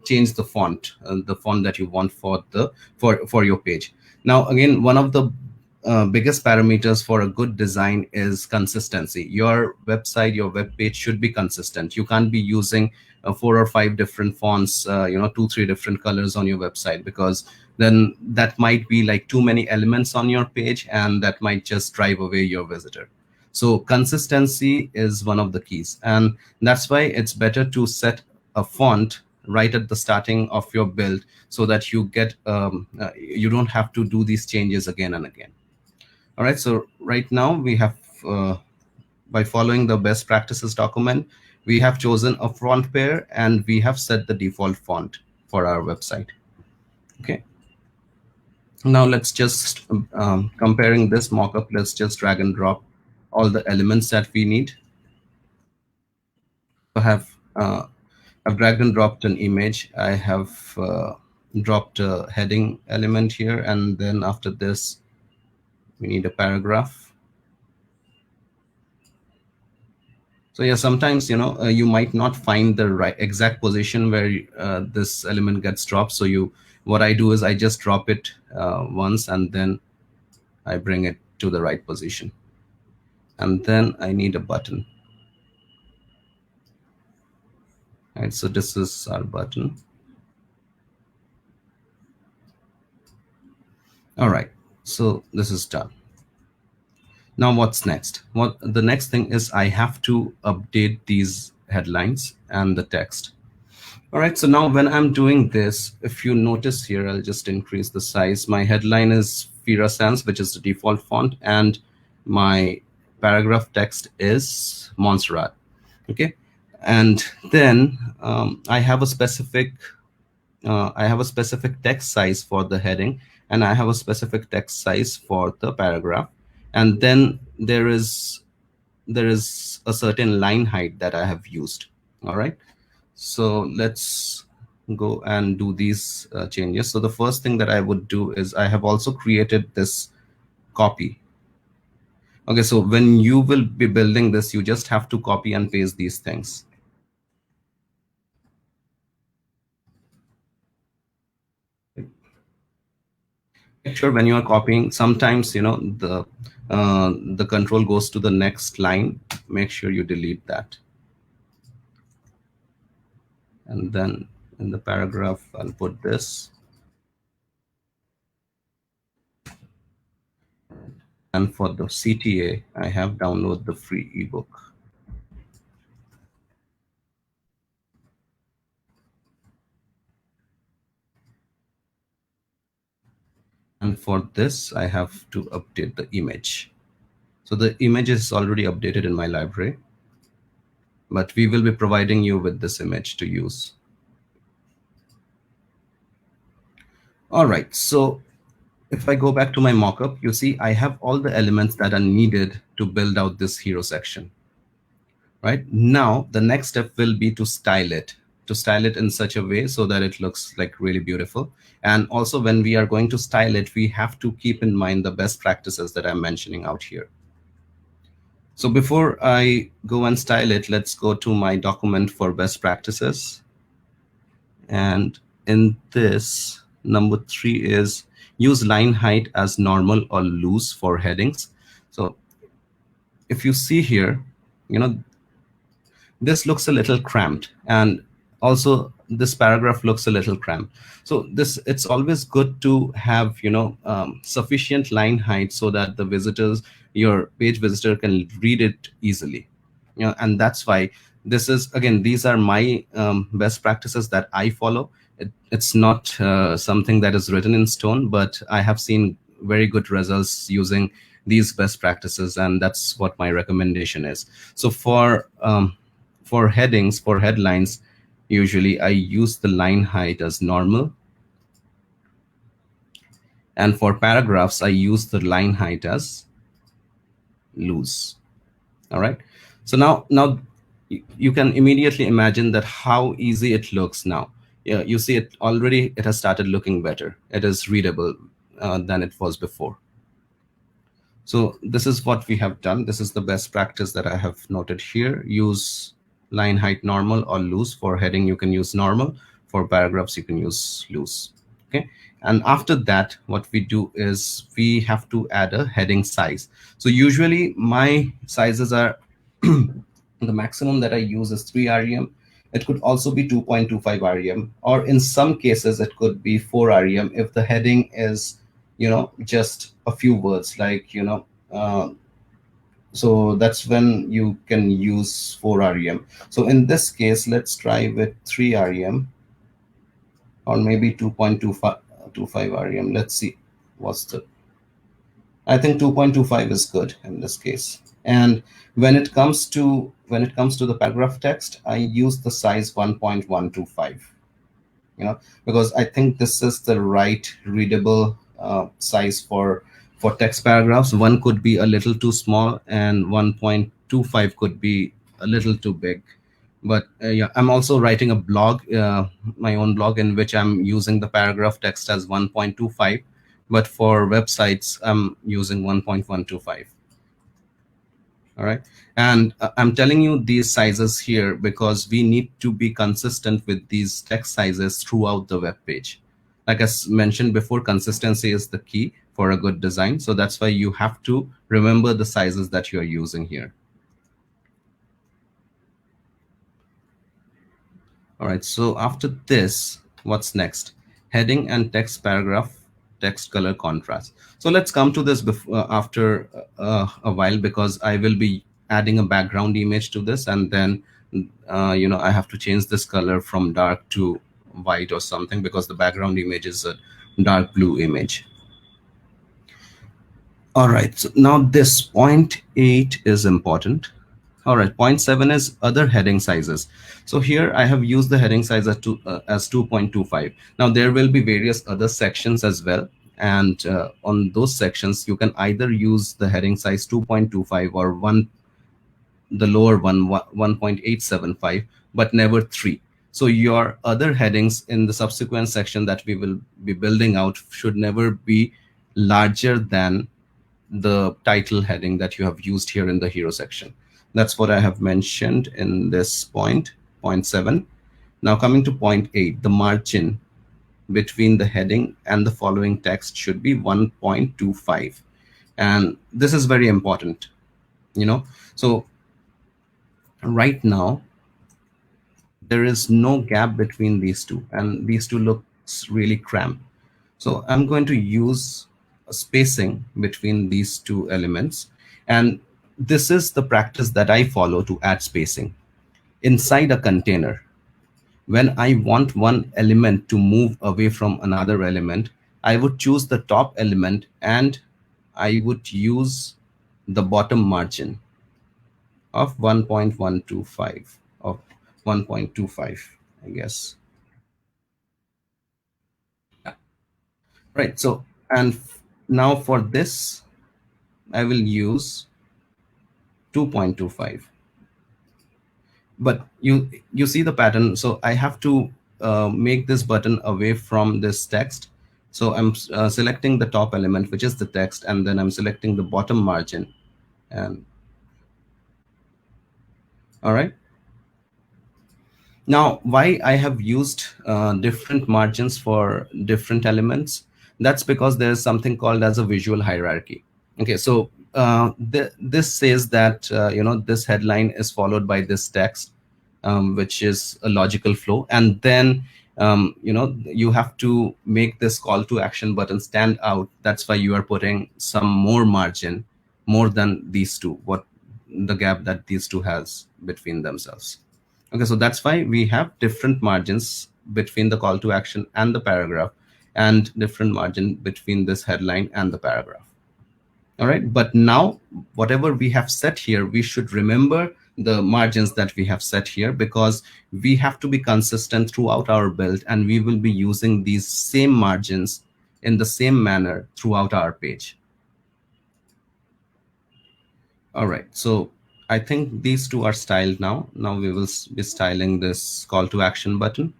Speaker 7: change the font that you want for your page. Now, again, one of the biggest parameters for a good design is consistency. Your website, your web page should be consistent. You can't be using 4 or 5 different fonts, 2-3 different colors on your website, because then that might be like too many elements on your page and that might just drive away your visitor. So consistency is one of the keys, and that's why it's better to set a font right at the starting of your build so that you get you don't have to do these changes again and again. All right, so right now we have, by following the best practices document, we have chosen a font pair and we have set the default font for our website. Okay. Now let's just, comparing this mockup, let's just drag and drop all the elements that we need. I've dragged and dropped an image. I have dropped a heading element here, and then after this, we need a paragraph. So yeah, sometimes, you might not find the right exact position where this element gets dropped. So what I do is I just drop it once and then I bring it to the right position. And then I need a button. All right, so this is our button. All right, so this is done. Now what's next? The next thing is I have to update these headlines and the text. All right, so now when I'm doing this, if you notice here, I'll just increase the size. My headline is Fira Sans, which is the default font, and my paragraph text is Montserrat. Okay, and then I have a specific text size for the heading, and I have a specific text size for the paragraph. And then there is a certain line height that I have used. All right, so let's go and do these changes. So the first thing that I would do is I have also created this copy. Okay, so when you will be building this, you just have to copy and paste these things. Make sure when you are copying, sometimes the control goes to the next line. Make sure you delete that. And then in the paragraph, I'll put this. And for the CTA, I have downloaded the free ebook. And for this, I have to update the image. So the image is already updated in my library, but we will be providing you with this image to use. All right, so if I go back to my mockup, you see I have all the elements that are needed to build out this hero section. Right now, the next step will be to style it in such a way so that it looks like really beautiful. And also when we are going to style it, we have to keep in mind the best practices that I'm mentioning out here. So before I go and style it, let's go to my document for best practices. And in this, number 3 is use line height as normal or loose for headings. So if you see here, this looks a little cramped, and also this paragraph looks a little cramped. So it's always good to have sufficient line height so that the your page visitor can read it easily. And that's why these are my best practices that I follow. It's not something that is written in stone, but I have seen very good results using these best practices, and that's what my recommendation is. So for headings, for headlines, usually I use the line height as normal. And for paragraphs, I use the line height as loose. All right. So now you can immediately imagine that how easy it looks now. Yeah, you see it already, it has started looking better. It is readable than it was before. So this is what we have done. This is the best practice that I have noted here. Use line height normal or loose. For heading, you can use normal. For paragraphs, you can use loose. Okay. And after that, what we do is we have to add a heading size. So usually my sizes are the maximum that I use is 3 rem. It could also be 2.25 rem, or in some cases it could be 4 rem if the heading is just a few words, like so that's when you can use 4 rem. So in this case, let's try with 3 rem or maybe 2.25 rem. Let's see I think 2.25 is good in this case. And when it comes to the paragraph text, I use the size 1.125, because I think this is the right readable size for text paragraphs. One could be a little too small and 1.25 could be a little too big. But yeah, I'm also writing a blog, my own blog, in which I'm using the paragraph text as 1.25. But for websites, I'm using 1.125. All right. And I'm telling you these sizes here because we need to be consistent with these text sizes throughout the web page. Like I mentioned before, consistency is the key for a good design. So that's why you have to remember the sizes that you're using here. All right. So after this, what's next? Heading and text paragraph text color contrast. So let's come to this after a while, because I will be adding a background image to this, and then I have to change this color from dark to white or something, because the background image is a dark blue image. All right, so now this 0.8 is important. All right, 0.7 is other heading sizes. So here I have used the heading size as 2.25. Now there will be various other sections as well. And on those sections, you can either use the heading size 2.25 or the lower one, 1.875, but never 3. So your other headings in the subsequent section that we will be building out should never be larger than the title heading that you have used here in the hero section. That's what I have mentioned in this point 7. Now coming to point 8, the margin between the heading and the following text should be 1.25, and this is very important, so right now there is no gap between these two, and these two looks really cramped. So I'm going to use a spacing between these two elements, and this is the practice that I follow to add spacing inside a container. When I want one element to move away from another element, I would choose the top element and I would use the bottom margin of 1.125 of 1.25, I guess. Yeah. Right. So, and now for this, I will use 2.25. But you see the pattern. So I have to make this button away from this text. So I'm selecting the top element, which is the text, and then I'm selecting the bottom margin. And all right. Now, why I have used different margins for different elements? That's because there's something called as a visual hierarchy. Okay, so this says that this headline is followed by this text, which is a logical flow, and then you have to make this call to action button stand out. That's why you are putting some more margin, more than these two, what the gap that these two has between themselves. Okay, so that's why we have different margins between the call to action and the paragraph, and different margin between this headline and the paragraph. All right, but now whatever we have set here, we should remember the margins that we have set here, because we have to be consistent throughout our build, and we will be using these same margins in the same manner throughout our page. All right, so I think these two are styled now. Now we will be styling this call to action button.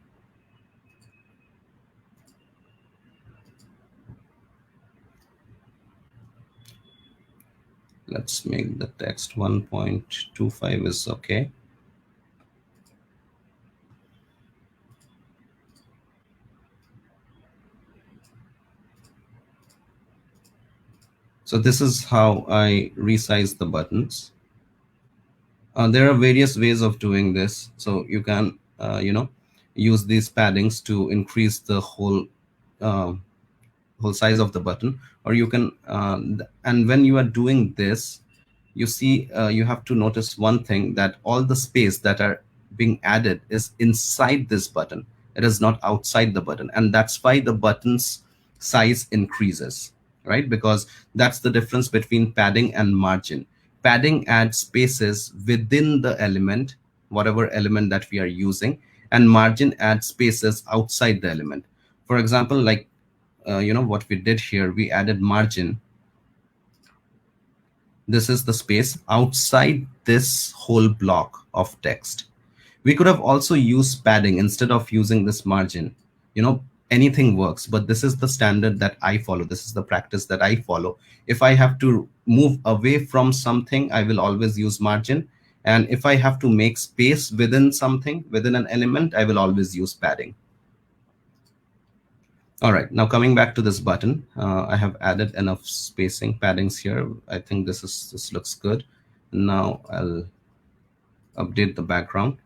Speaker 7: Let's make the text 1.25 is okay. So this is how I resize the buttons. There are various ways of doing this. So you can, use these paddings to increase the whole size of the button, or you can, and when you are doing this, you see, you have to notice one thing, that all the space that are being added is inside this button. It is not outside the button, and that's why the button's size increases, right? Because that's the difference between padding and margin. Padding adds spaces within the element, whatever element that we are using, and margin adds spaces outside the element. For example, like what we did here, we added margin. This is the space outside this whole block of text. We could have also used padding instead of using this margin. Anything works, but this is the standard that I follow. This is the practice that I follow. If I have to move away from something, I will always use margin. And if I have to make space within something, within an element, I will always use padding. All right, now coming back to this button, I have added enough spacing paddings here. I think this looks good. Now I'll update the background.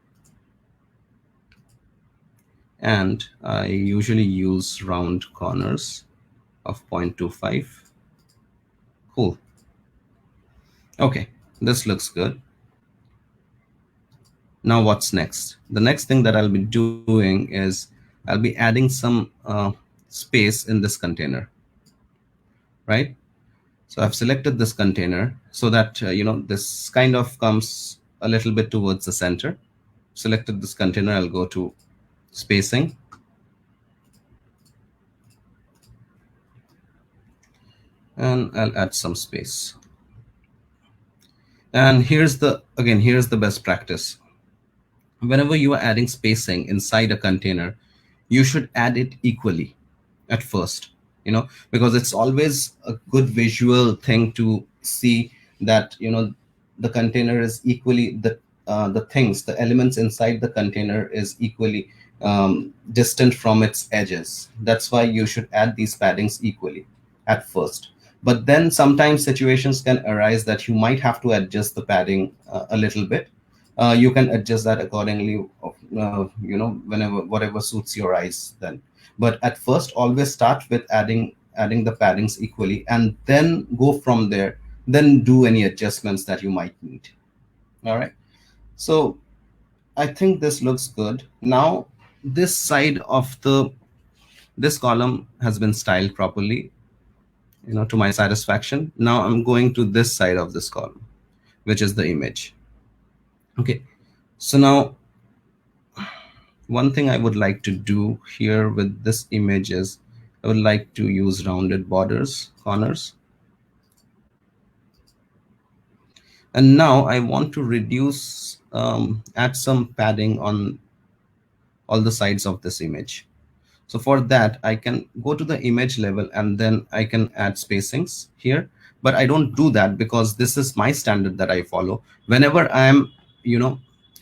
Speaker 7: And I usually use round corners of 0.25. Cool. Okay, this looks good. Now what's next? The next thing that I'll be doing is I'll be adding some space in this container, right? So I've selected this container so that, this kind of comes a little bit towards the center. Selected this container, I'll go to spacing. And I'll add some space. And here's the best practice. Whenever you are adding spacing inside a container, you should add it equally at first. because it's always a good visual thing to see that the container is equally the elements inside the container is equally distant from its edges. That's why you should add these paddings equally at first. But then sometimes situations can arise that you might have to adjust the padding a little bit. You can adjust that accordingly, whenever whatever suits your eyes then. But at first, always start with adding the paddings equally, and then go from there. Then do any adjustments that you might need. All right. So I think this looks good. Now this side of this column has been styled properly, to my satisfaction. Now I'm going to this side of this column, which is the image. Okay. So now one thing I would like to do here with this image is I would like to use rounded borders, corners. And now I want to reduce, add some padding on all the sides of this image. So for that, I can go to the image level and then I can add spacings here. But I don't do that because this is my standard that I follow. Whenever I'm,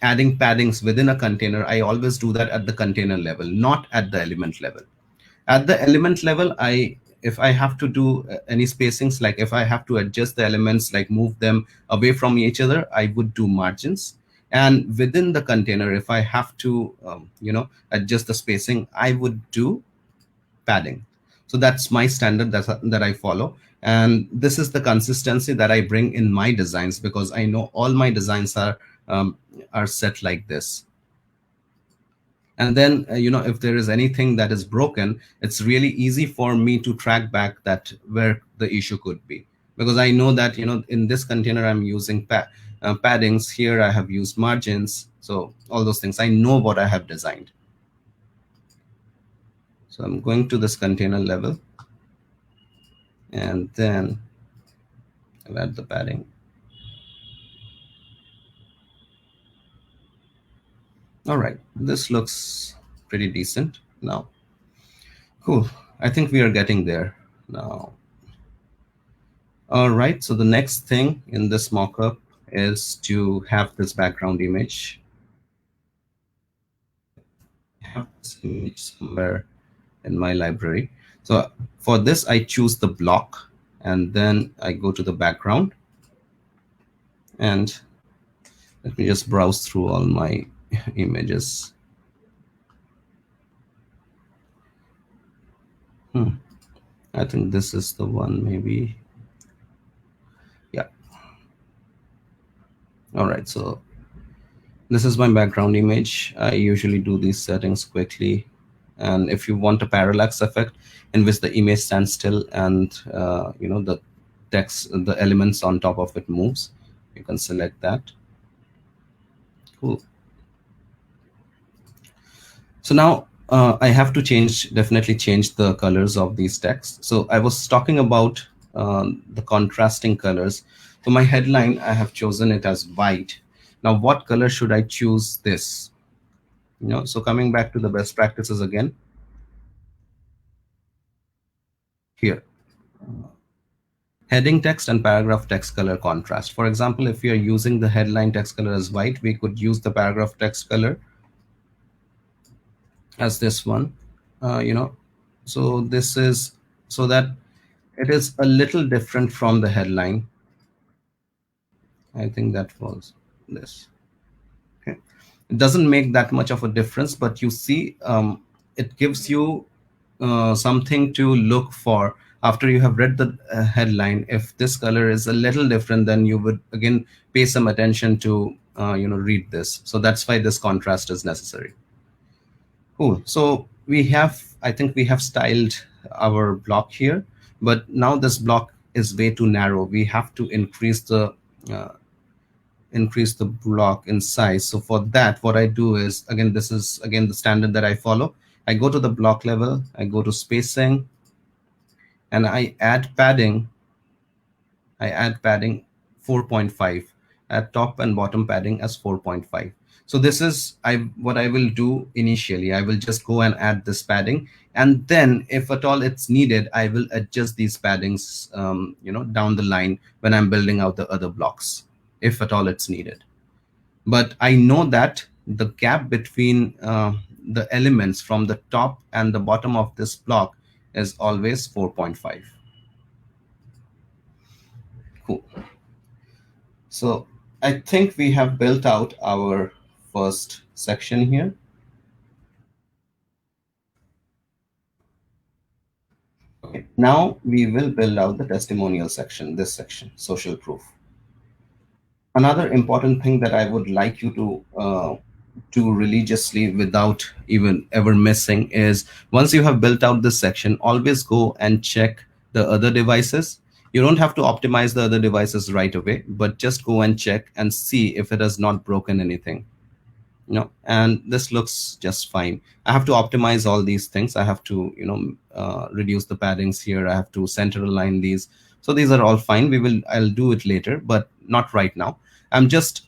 Speaker 7: adding paddings within a container, I always do that at the container level, not at the element level. At the element level, if I have to do any spacings, like if I have to adjust the elements, like move them away from each other, I would do margins. And within the container, if I have to, adjust the spacing, I would do padding. So that's my standard that I follow. And this is the consistency that I bring in my designs, because I know all my designs are set like this. And then, if there is anything that is broken, it's really easy for me to track back that where the issue could be. Because I know that, in this container, I'm using paddings. Here, I have used margins. So all those things, I know what I have designed. So I'm going to this container level. And then I'll add the padding. All right, this looks pretty decent now. Cool. I think we are getting there now. All right, so the next thing in this mockup is to have this background image. I have this image somewhere in my library. So for this, I choose the block, and then I go to the background. And let me just browse through all my images. I think this is the one, maybe. Yeah. All right, so this is my background image. I usually do these settings quickly. And if you want a parallax effect in which the image stands still and the text, the elements on top of it moves, you can select that. Cool. So now I have to definitely change the colors of these texts. So I was talking about the contrasting colors. So my headline, I have chosen it as white. Now, what color should I choose this? So coming back to the best practices again. Here. Heading text and paragraph text color contrast. For example, if we are using the headline text color as white, we could use the paragraph text color as this one, so this is so that it is a little different from the headline. I think that was this. Okay, it doesn't make that much of a difference, but you see, it gives you something to look for after you have read the headline. If this color is a little different, then you would again pay some attention to read this. So that's why this contrast is necessary. Cool. So I think we have styled our block here, but now this block is way too narrow. We have to increase the block in size. So for that, what I do is, again, this is again the standard that I follow. I go to the block level, I go to spacing, and I add padding. I add padding 4.5 at top and bottom padding as 4.5. So this is what I will do initially. I will just go and add this padding, and then if at all it's needed, I will adjust these paddings, down the line when I'm building out the other blocks, if at all it's needed. But I know that the gap between the elements from the top and the bottom of this block is always 4.5. Cool. So I think we have built out our first section here. Okay, now we will build out the testimonial section, this section, social proof. Another important thing that I would like you to do religiously without even ever missing is, once you have built out this section, always go and check the other devices. You don't have to optimize the other devices right away, but just go and check and see if it has not broken anything. And this looks just fine. I have to optimize all these things. I have to reduce the paddings here. I have to center align these. So these are all fine. I'll do it later, but not right now. I'm just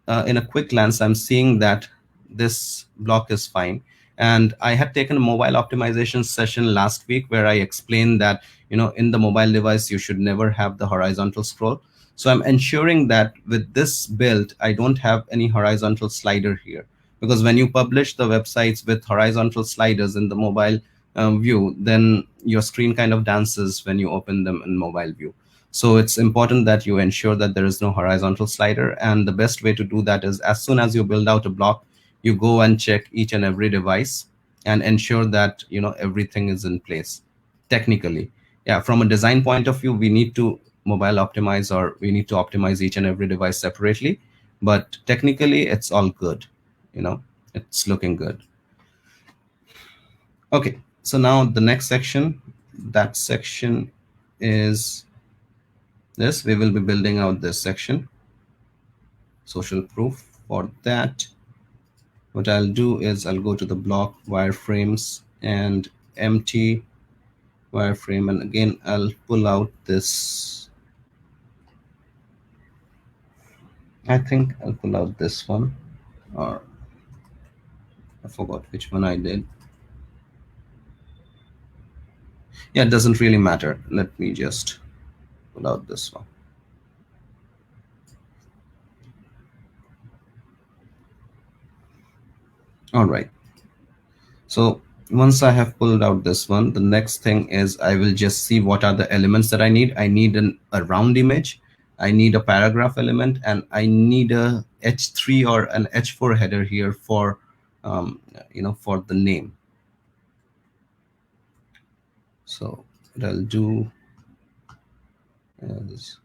Speaker 7: in a quick glance, I'm seeing that this block is fine. And I had taken a mobile optimization session last week where I explained that in the mobile device you should never have the horizontal scroll. So I'm ensuring that with this build, I don't have any horizontal slider here, because when you publish the websites with horizontal sliders in the mobile view, then your screen kind of dances when you open them in mobile view. So it's important that you ensure that there is no horizontal slider. And the best way to do that is, as soon as you build out a block, you go and check each and every device and ensure that everything is in place technically. Yeah, from a design point of view, we need to mobile optimize, or we need to optimize each and every device separately, but technically it's all good. It's looking good. Okay, so now the next section, that section is this. We will be building out this section, social proof. For that, what I'll do is I'll go to the block wireframes and empty wireframe, and again I'll pull out this. I think I'll pull out this one, or I forgot which one I did. Yeah, it doesn't really matter. Let me just pull out this one. All right. So once I have pulled out this one, the next thing is I will just see what are the elements that I need. I need a round image. I need a paragraph element, and I need a H3 or an H4 header here for, for the name. So what I'll do is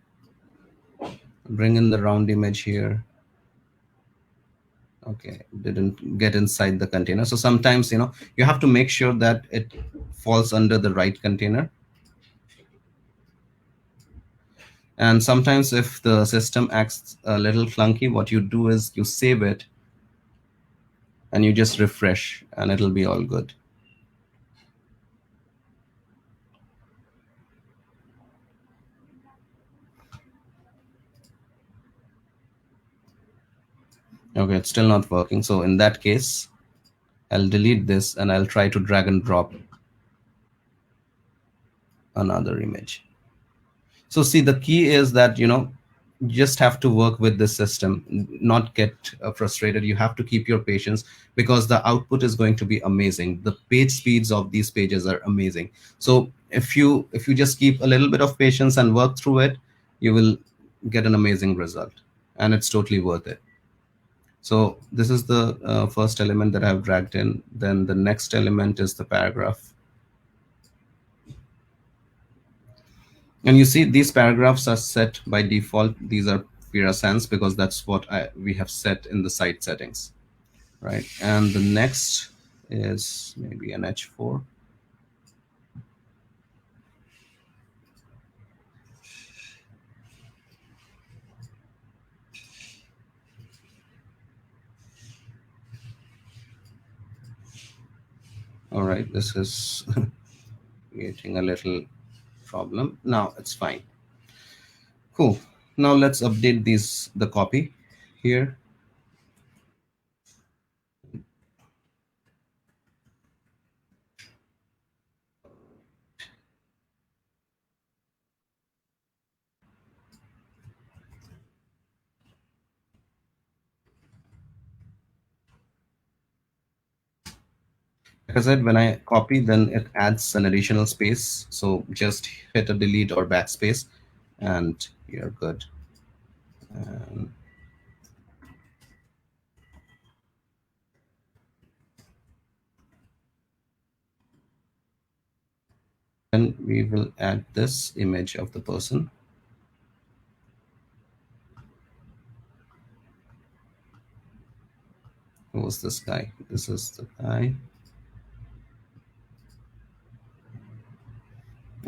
Speaker 7: bring in the round image here. Okay, didn't get inside the container. So sometimes, you have to make sure that it falls under the right container. And sometimes if the system acts a little clunky, what you do is you save it and you just refresh, and it'll be all good. Okay, it's still not working. So in that case, I'll delete this and I'll try to drag and drop another image. So see, the key is that, you just have to work with the system, not get frustrated. You have to keep your patience, because the output is going to be amazing. The page speeds of these pages are amazing. So if you just keep a little bit of patience and work through it, you will get an amazing result, and it's totally worth it. So this is the first element that I've dragged in. Then the next element is the paragraph. And you see these paragraphs are set by default. These are Vera Sans, because that's what we have set in the site settings, right? And the next is maybe an H4. All right, this is creating a little problem. Now it's fine. Cool. Now let's update the copy here. I said, when I copy, then it adds an additional space. So just hit a delete or backspace and you're good. And then we will add this image of the person. Who was this guy? This is the guy.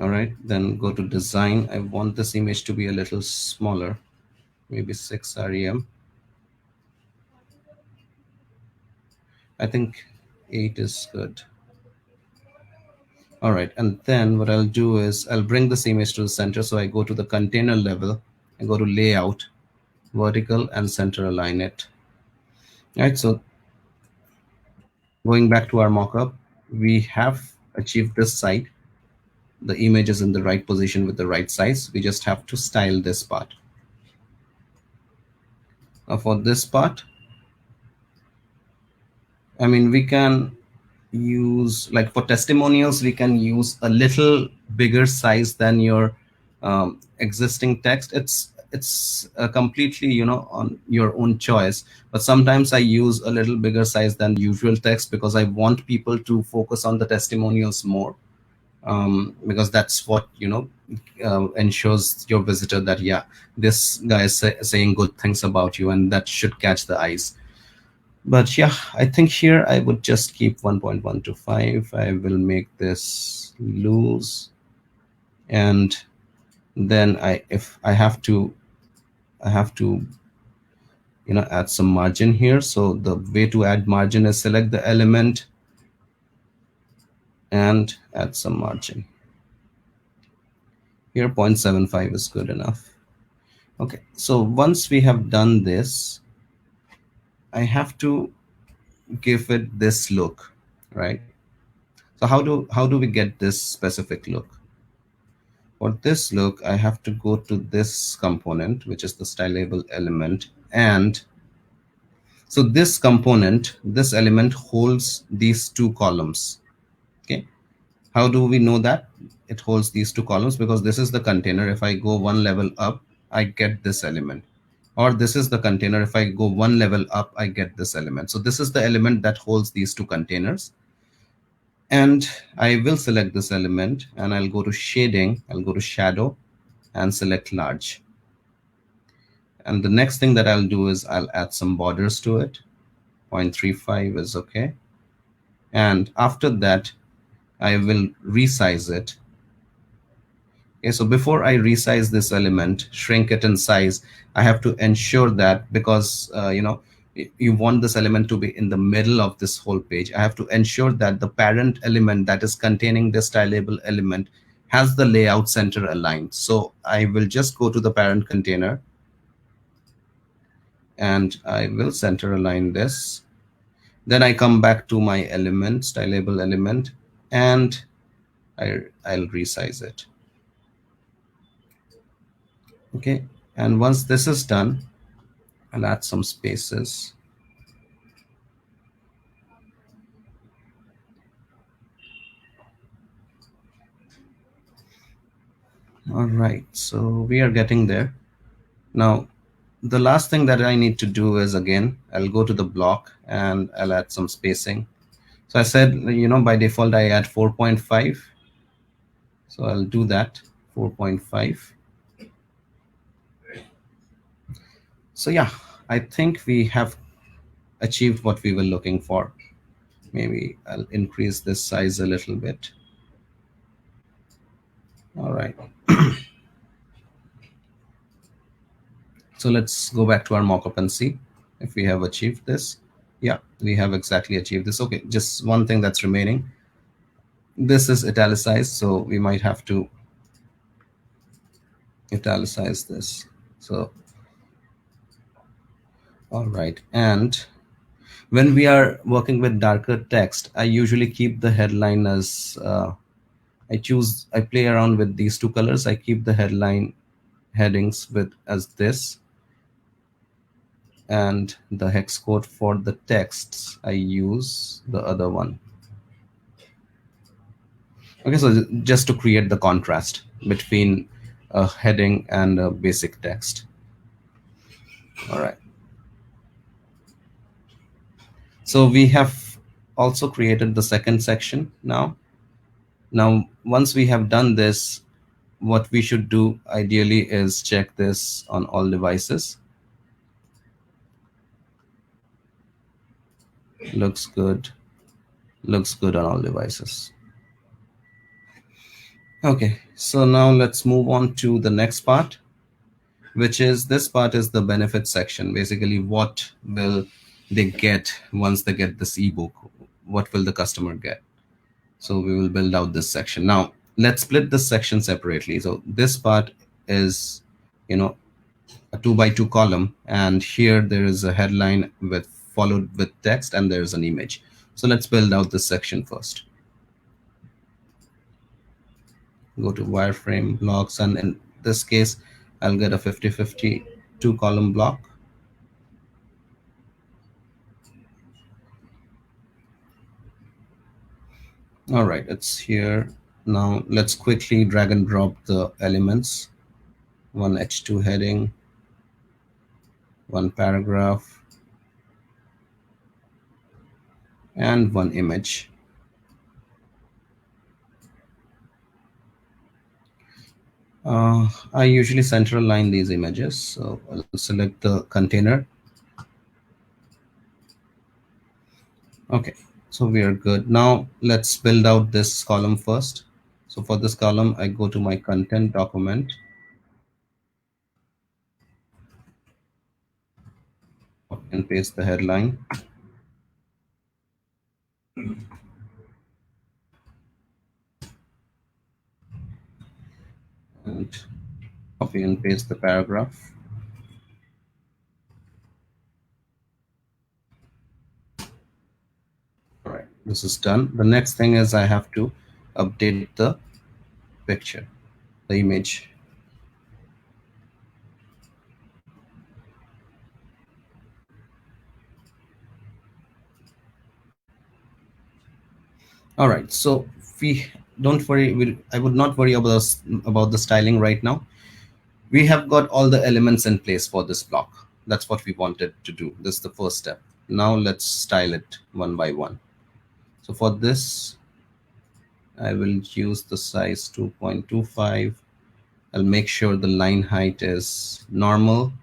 Speaker 7: All right, then go to design. I want this image to be a little smaller, maybe 6 rem. I think 8 is good. All right, and then what I'll do is I'll bring this image to the center. So I go to the container level, I go to layout, vertical, and center align it. All right, so going back to our mockup, we have achieved this side. The image is in the right position with the right size. We just have to style this part. Now for this part, I mean, we can use, like for testimonials, we can use a little bigger size than your existing text. It's completely, you know, on your own choice. But sometimes I use a little bigger size than usual text because I want people to focus on the testimonials more. Because that's what, you know, ensures your visitor that, yeah, this guy is saying good things about you, and that should catch the eyes. But yeah, I think here I would just keep 1.125. I will make this loose, and then if I have to, you know, add some margin here. So the way to add margin is select the element and add some margin. Here 0.75 is good enough. Okay, so once we have done this, I have to give it this look, right? So how do we get this specific look? For this look, I have to go to this component, which is the stylable element. And so this component, this element holds these two columns. Okay. How do we know that it holds these two columns? Because this is the container. If I go one level up, I get this element. Or this is the container. If I go one level up, I get this element. So this is the element that holds these two containers. And I will select this element and I'll go to shading, I'll go to shadow and select large. And the next thing that I'll do is I'll add some borders to it. 0.35 is okay. And after that, I will resize it. Okay, so before I resize this element, shrink it in size, I have to ensure that, because you know, you want this element to be in the middle of this whole page. I have to ensure that the parent element that is containing the stylable element has the layout center aligned. So I will just go to the parent container and I will center align this. Then I come back to my element, stylable element, and I'll resize it. Okay, and once this is done, I'll add some spaces. All right, so we are getting there. Now, the last thing that I need to do is, again, I'll go to the block and I'll add some spacing. So I said, you know, by default, I add 4.5. So I'll do that, 4.5. So yeah, I think we have achieved what we were looking for. Maybe I'll increase this size a little bit. All right. So let's go back to our mockup and see if we have achieved this. Yeah, we have exactly achieved this. Okay, just one thing that's remaining. This is italicized, so we might have to italicize this. So, all right. And when we are working with darker text, I usually keep the headline as, I play around with these two colors. I keep the headline headings with as this, and the hex code for the texts I use the other one. Okay, so just to create the contrast between a heading and a basic text. All right. So we have also created the second section now. Now, once we have done this, what we should do ideally is check this on all devices. Looks good. Looks good on all devices. Okay, so now let's move on to the next part, which is this part is the benefits section. Basically, what will they get once they get this ebook? What will the customer get? So we will build out this section. Now, let's split this section separately. So this part is, you know, a 2x2 column, and here there is a headline with followed with text, and there's an image. So let's build out this section first. Go to wireframe blocks, and in this case I'll get a 50-50 2-column block. All right, it's here. Now let's quickly drag and drop the elements. One H2 heading, one paragraph, and one image. I usually center align these images, so I'll select the container. Okay, so we are good. Now let's build out this column first. So for this column, I go to my content document, and paste the headline. And copy and paste the paragraph. All right, this is done. The next thing is I have to update the picture, the image. All right, so we don't worry. I would not worry about the styling right now. We have got all the elements in place for this block. That's what we wanted to do. This is the first step. Now let's style it one by one. So for this, I will use the size 2.25. I'll make sure the line height is normal.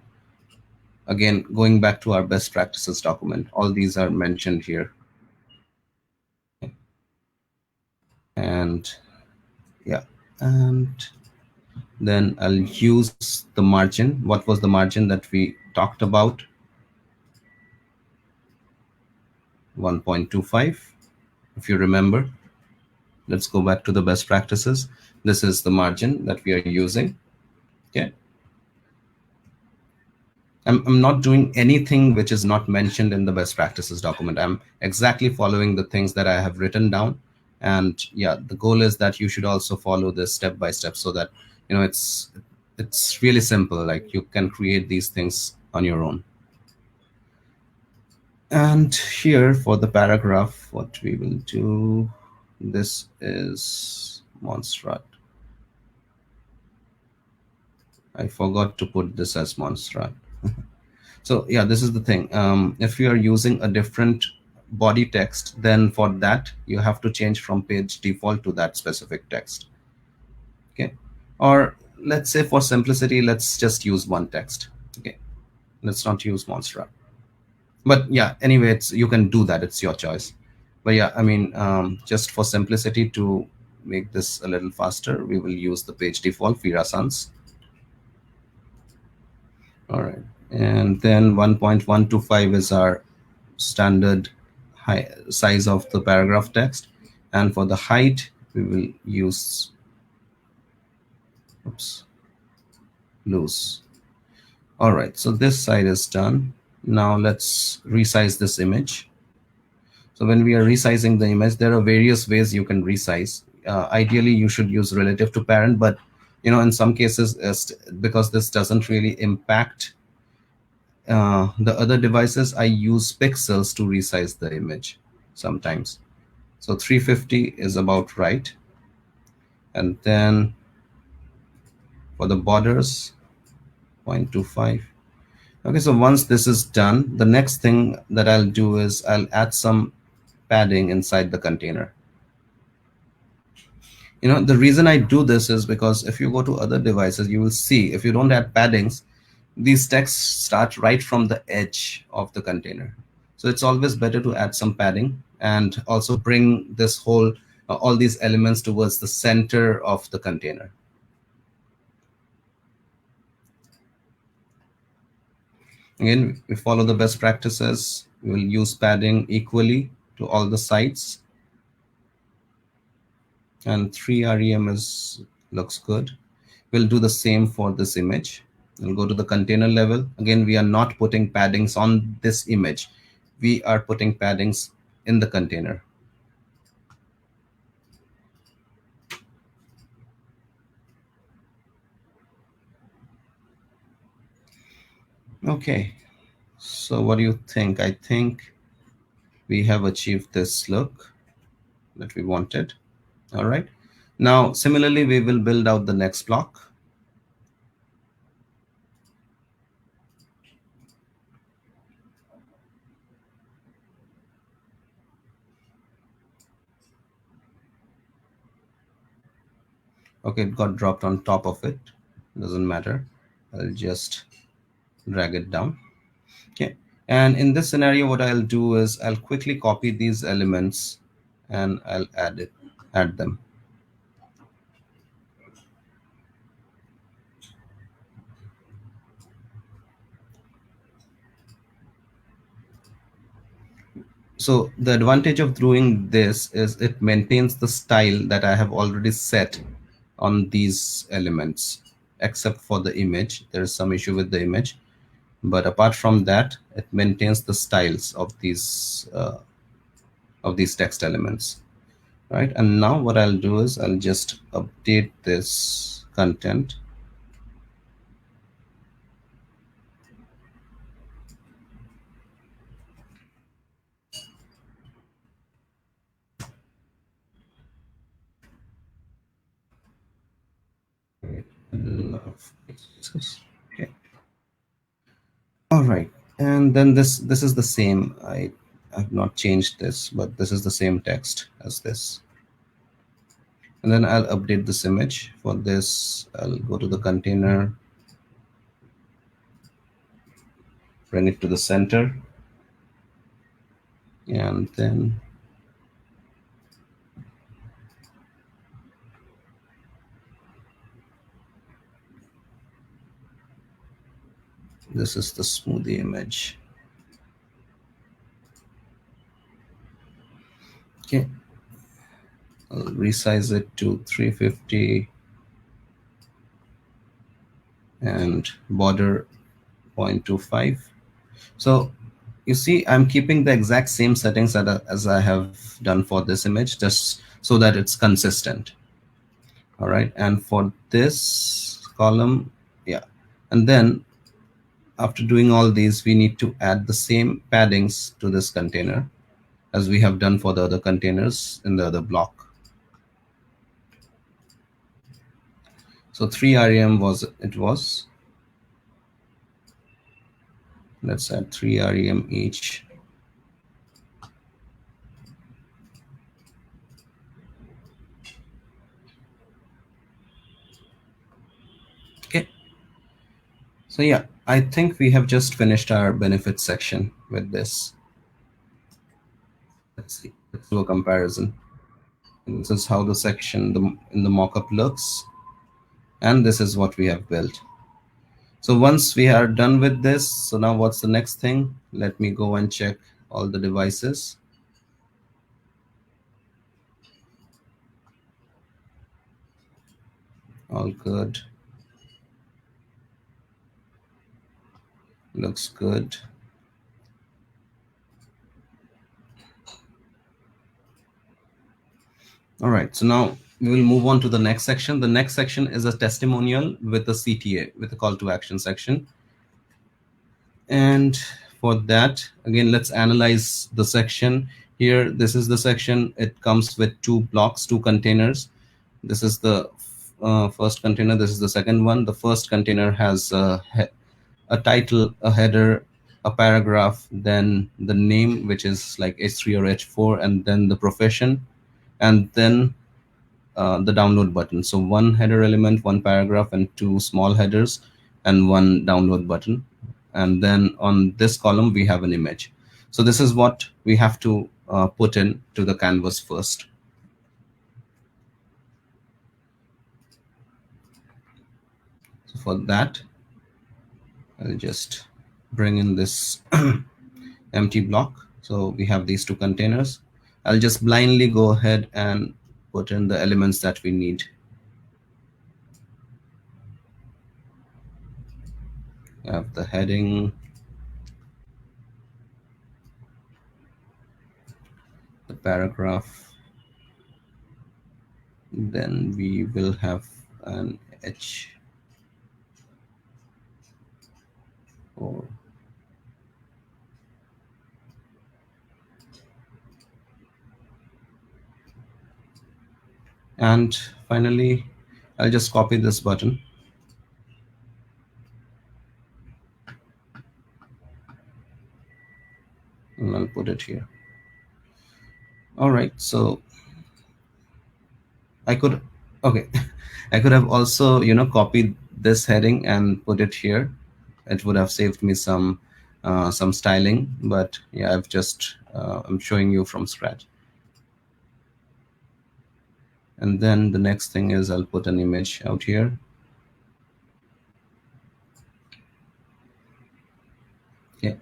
Speaker 7: Again, going back to our best practices document, all these are mentioned here. And yeah, and then I'll use the margin. What was the margin that we talked about? 1.25. If you remember, let's go back to the best practices. This is the margin that we are using. Okay. I'm not doing anything which is not mentioned in the best practices document. I'm exactly following the things that I have written down. And yeah, the goal is that you should also follow this step by step, so that, you know, it's really simple. Like, you can create these things on your own. And here for the paragraph, what we will do, this is Montserrat. I forgot to put this as Montserrat. So yeah, this is the thing. If you are using a different body text, then for that you have to change from page default to that specific text. Okay. Or let's say for simplicity, let's just use one text. Okay. Let's not use Montserrat. But yeah, anyway, you can do that. It's your choice. But yeah, I mean, just for simplicity, to make this a little faster, we will use the page default Fira Sans. All right. And then 1.125 is our standard size of the paragraph text. And for the height, we will use loose. All right, so this side is done. Now let's resize this image. So when we are resizing the image, there are various ways you can resize. Ideally, you should use relative to parent, but you know, in some cases, because this doesn't really impact the other devices, I use pixels to resize the image sometimes. So 350 is about right. And then for the borders, 0.25. Okay, so once this is done, the next thing that I'll do is I'll add some padding inside the container. You know, the reason I do this is because if you go to other devices, you will see if you don't add paddings, these texts start right from the edge of the container. So it's always better to add some padding and also bring this whole, all these elements towards the center of the container. Again, we follow the best practices. We will use padding equally to all the sides. And 3 rem looks good. We'll do the same for this image. We'll go to the container level. Again, we are not putting paddings on this image. We are putting paddings in the container. Okay, so what do you think? I think we have achieved this look that we wanted. All right. Now, similarly, we will build out the next block. Okay, it got dropped on top of it. Doesn't matter. I'll just drag it down. Okay. And in this scenario, what I'll do is I'll quickly copy these elements and I'll add them. So the advantage of doing this is it maintains the style that I have already set on these elements, except for the image. There is some issue with the image, but apart from that, it maintains the styles of these text elements, right? And now what I'll do is I'll just update this content. Okay. All right, and then this is the same. I've not changed this, but this is the same text as this. And then I'll update this image. For this, I'll go to the container, bring it to the center, and then this is the smoothie image. Okay, I'll resize it to 350 and border 0.25. So you see, I'm keeping the exact same settings as I have done for this image, just so that it's consistent. All right, and for this column, yeah, and then after doing all these, we need to add the same paddings to this container as we have done for the other containers in the other block. So 3 rem was. Let's add 3 rem each. Okay. So yeah, I think we have just finished our benefits section with this. Let's see. Let's do a comparison. And this is how the section in the mockup looks. And this is what we have built. So once we are done with this, so now what's the next thing? Let me go and check all the devices. All good. Looks good. All right, so now we will move on to the next section. The next section is a testimonial with a CTA, with a call to action section. And for that, again, let's analyze the section. Here, this is the section. It comes with 2 blocks, 2 containers. This is the first container. This is the second one. The first container has a title, a header, a paragraph, then the name, which is like H3 or H4, and then the profession, and then the download button. So one header element, one paragraph, and two small headers, and one download button. And then on this column, we have an image. So this is what we have to put in to the canvas first. So for that, I'll just bring in this empty block. So we have these two containers. I'll just blindly go ahead and put in the elements that we need. I have the heading, the paragraph, then we will have an H4. And finally, I'll just copy this button. And I'll put it here. All right, so I could, okay, I could have also, copied this heading and put it here. It would have saved me some styling, but yeah, I've just, I'm showing you from scratch. And then the next thing is I'll put an image out here. Okay.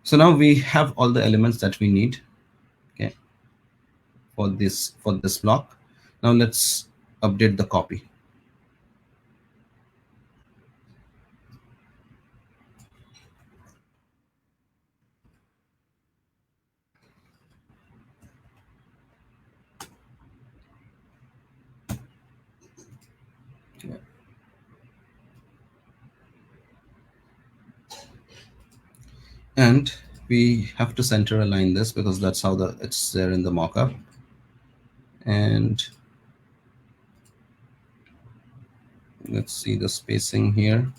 Speaker 7: So now we have all the elements that we need. Okay. For this block. Now let's update the copy. And we have to center align this because that's how it's there in the mockup. And let's see the spacing here.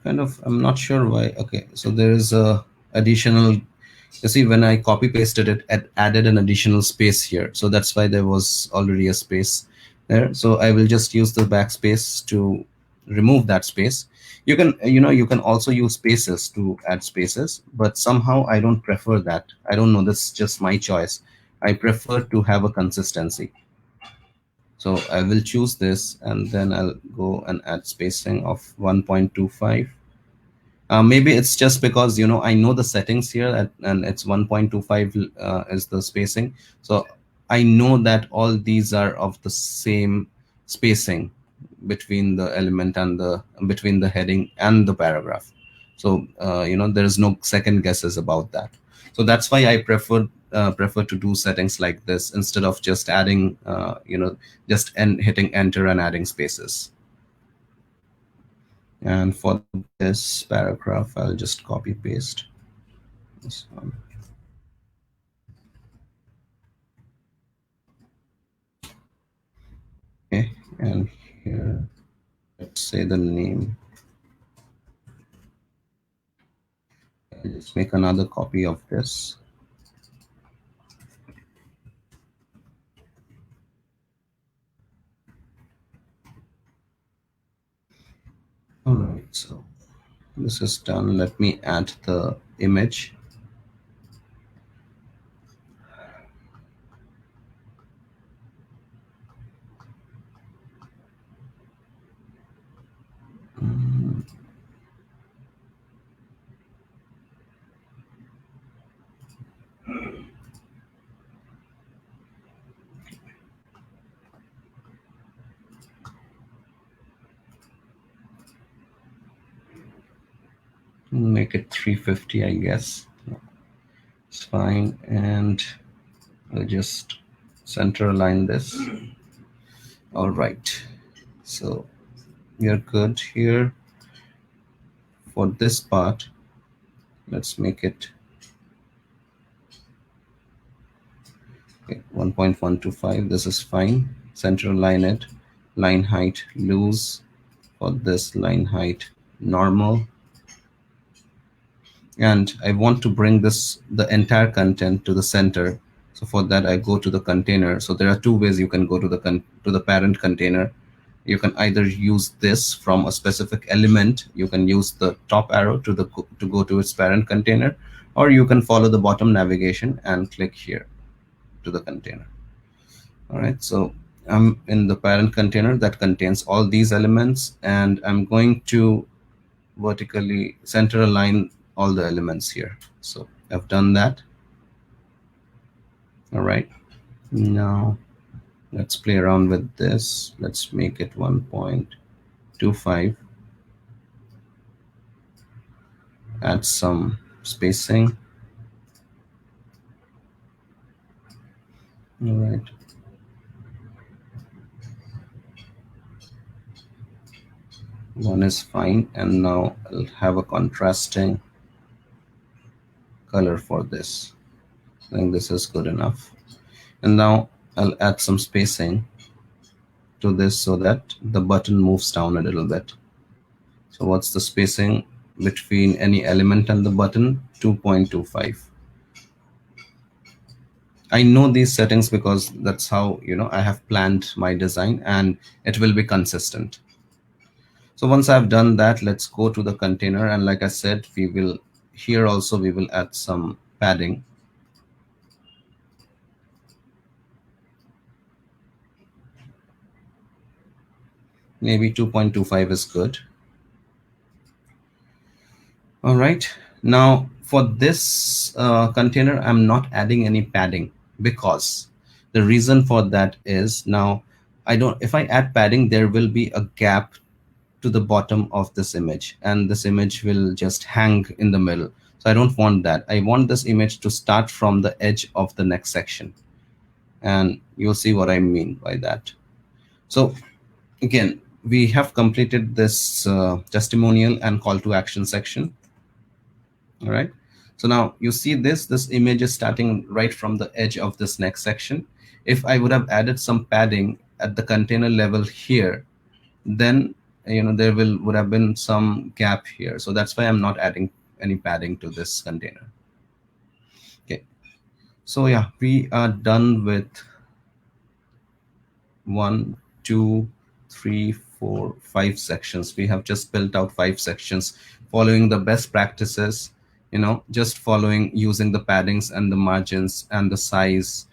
Speaker 7: Kind of, I'm not sure why. Okay, so there is a additional, you see, when I copy pasted it, it added an additional space here. So that's why there was already a space there. So I will just use the backspace to remove that space. You can, you can also use spaces to add spaces, but somehow I don't prefer that. I don't know, that's just my choice. I prefer to have a consistency. So I will choose this, and then I'll go and add spacing of 1.25. Maybe it's just because, I know the settings here and it's 1.25 is the spacing. So I know that all these are of the same spacing between the element and between the heading and the paragraph. So, there is no second guesses about that. So that's why I prefer to do settings like this instead of just adding, just hitting enter and adding spaces. And for this paragraph, I'll just copy paste this one. Okay, and here, let's say the name. I'll just make another copy of this. All right, so this is done. Let me add the image. Make it 350, I guess. It's fine. And I'll just center align this. All right. So we are good here. For this part, let's make it Okay, 1.125, this is fine. Center align it, line height loose, for this line height normal. And I want to bring the entire content to the center. So for that, I go to the container. So there are two ways you can go to the parent container. You can either use this from a specific element. You can use the top arrow to go to its parent container, or you can follow the bottom navigation and click here to the container. All right, so I'm in the parent container that contains all these elements, and I'm going to vertically center align all the elements here. So I've done that. All right, now let's play around with this. Let's make it 1.25. Add some spacing. All right. One is fine, and now I'll have a contrasting color for this. I think this is good enough. And now I'll add some spacing to this so that the button moves down a little bit. So what's the spacing between any element and the button? 2.25. I know these settings because that's how I have planned my design, and it will be consistent. So once I've done that, let's go to the container, and like I said, we will add some padding. Maybe 2.25 is good. All right, now for this container, I'm not adding any padding, because the reason for that is, now if I add padding, there will be a gap to the bottom of this image, and this image will just hang in the middle. So I don't want that. I want this image to start from the edge of the next section, and you'll see what I mean by that. So again, we have completed this testimonial and call to action section. All right, so now you see this image is starting right from the edge of this next section. If I would have added some padding at the container level here, then there would have been some gap here. So that's why I'm not adding any padding to this container. Okay, so yeah, we are done with 1, 2, 3, 4, 5 sections. We have just built out 5 sections following the best practices, just using the paddings and the margins and the size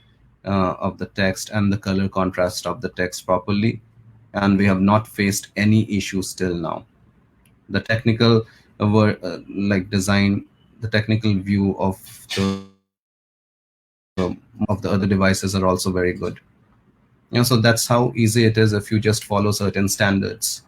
Speaker 7: of the text and the color contrast of the text properly. And we have not faced any issues till now. The technical design, the technical view of the other devices are also very good. So that's how easy it is if you just follow certain standards.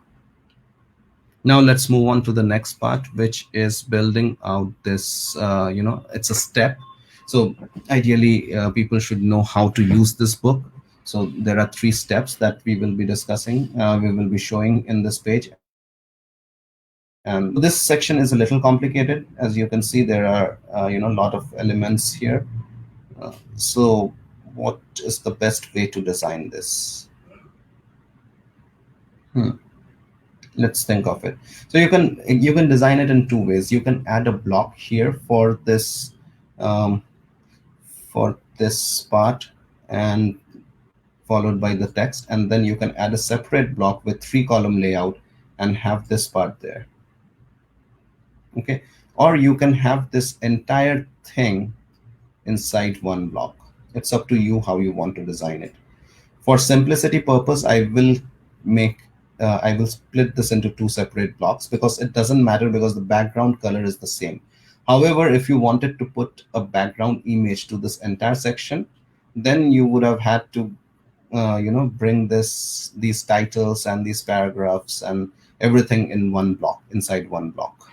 Speaker 7: Now let's move on to the next part, which is building out this, it's a step. So ideally, people should know how to use this book. So there are 3 steps that we will be discussing, we will be showing in this page. And this section is a little complicated. As you can see, there are a lot of elements here. So what is the best way to design this? Let's think of it. So you can design it in 2 ways. You can add a block here for this part, and followed by the text, and then you can add a separate block with 3-column layout and have this part there. Okay, or you can have this entire thing inside one block. It's up to you how you want to design it. For simplicity purpose, I will split this into 2 separate blocks, because it doesn't matter, because the background color is the same. However, if you wanted to put a background image to this entire section, then you would have had to bring these titles and these paragraphs and everything in one block, inside one block.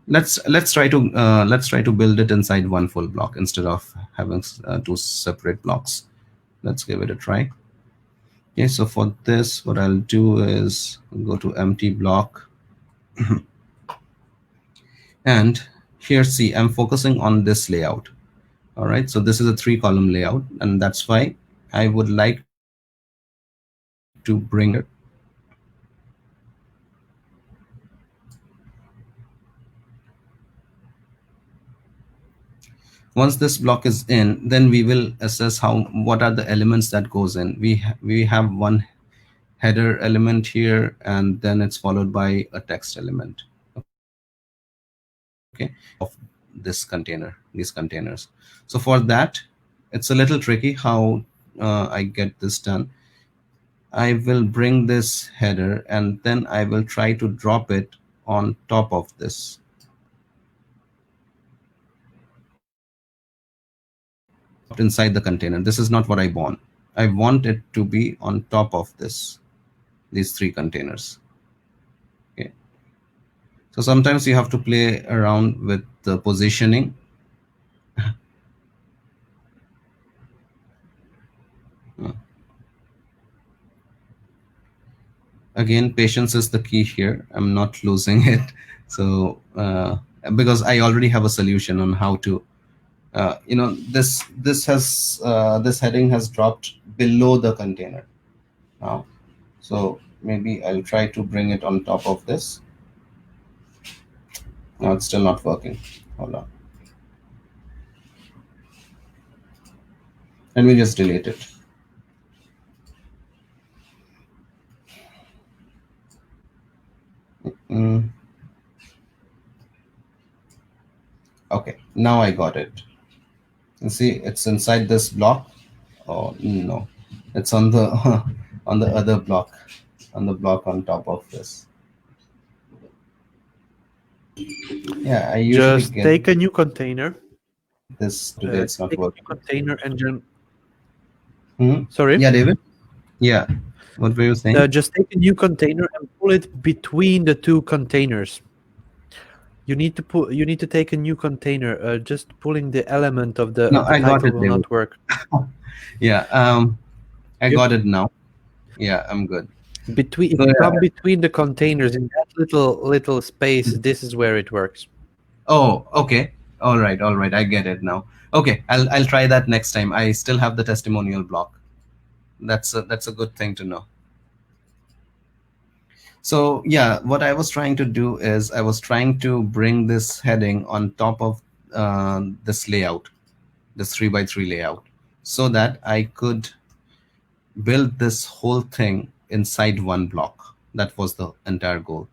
Speaker 7: Let's try to build it inside one full block instead of having 2 separate blocks. Let's give it a try. Okay, so for this, what I'll do is go to empty block. And here, see, I'm focusing on this layout. All right, so this is a 3-column layout, and that's why I would like to bring it. Once this block is in, then we will assess what are the elements that goes in. We have one header element here, and then it's followed by a text element. Okay, of this container, these containers. So for that, it's a little tricky how I get this done. I will bring this header, and then I will try to drop it on top of this. Inside the container. This is not what I want. I want it to be on top of these 3 containers. Okay. So sometimes you have to play around with the positioning. Again, patience is the key here. I'm not losing it. So because I already have a solution on how to this heading has dropped below the container now. So maybe I'll try to bring it on top of this. No, it's still not working. Hold on. Let me just delete it. Okay, now I got it. You see, it's inside this block. Oh no, it's on the on the other block, on the block on top of this. Yeah, I usually
Speaker 2: Just take a new container.
Speaker 7: this today. It's not
Speaker 2: Take
Speaker 7: working.
Speaker 2: a new container and sorry.
Speaker 7: Yeah, David. Yeah. What were you saying?
Speaker 2: Just take a new container and pull it between the 2 containers. You need to take a new container. Just pulling the element of the
Speaker 7: I got
Speaker 2: title
Speaker 7: it,
Speaker 2: will
Speaker 7: David.
Speaker 2: not work.
Speaker 7: Yeah. I got it now. Yeah, I'm good.
Speaker 2: If you come between the containers in that little space, this is where it works.
Speaker 7: Oh, okay. All right. I get it now. Okay, I'll try that next time. I still have the testimonial block. That's a good thing to know. So yeah, what I was trying to do is I was trying to bring this heading on top of this layout, this 3x3 layout, so that I could build this whole thing inside one block. That was the entire goal.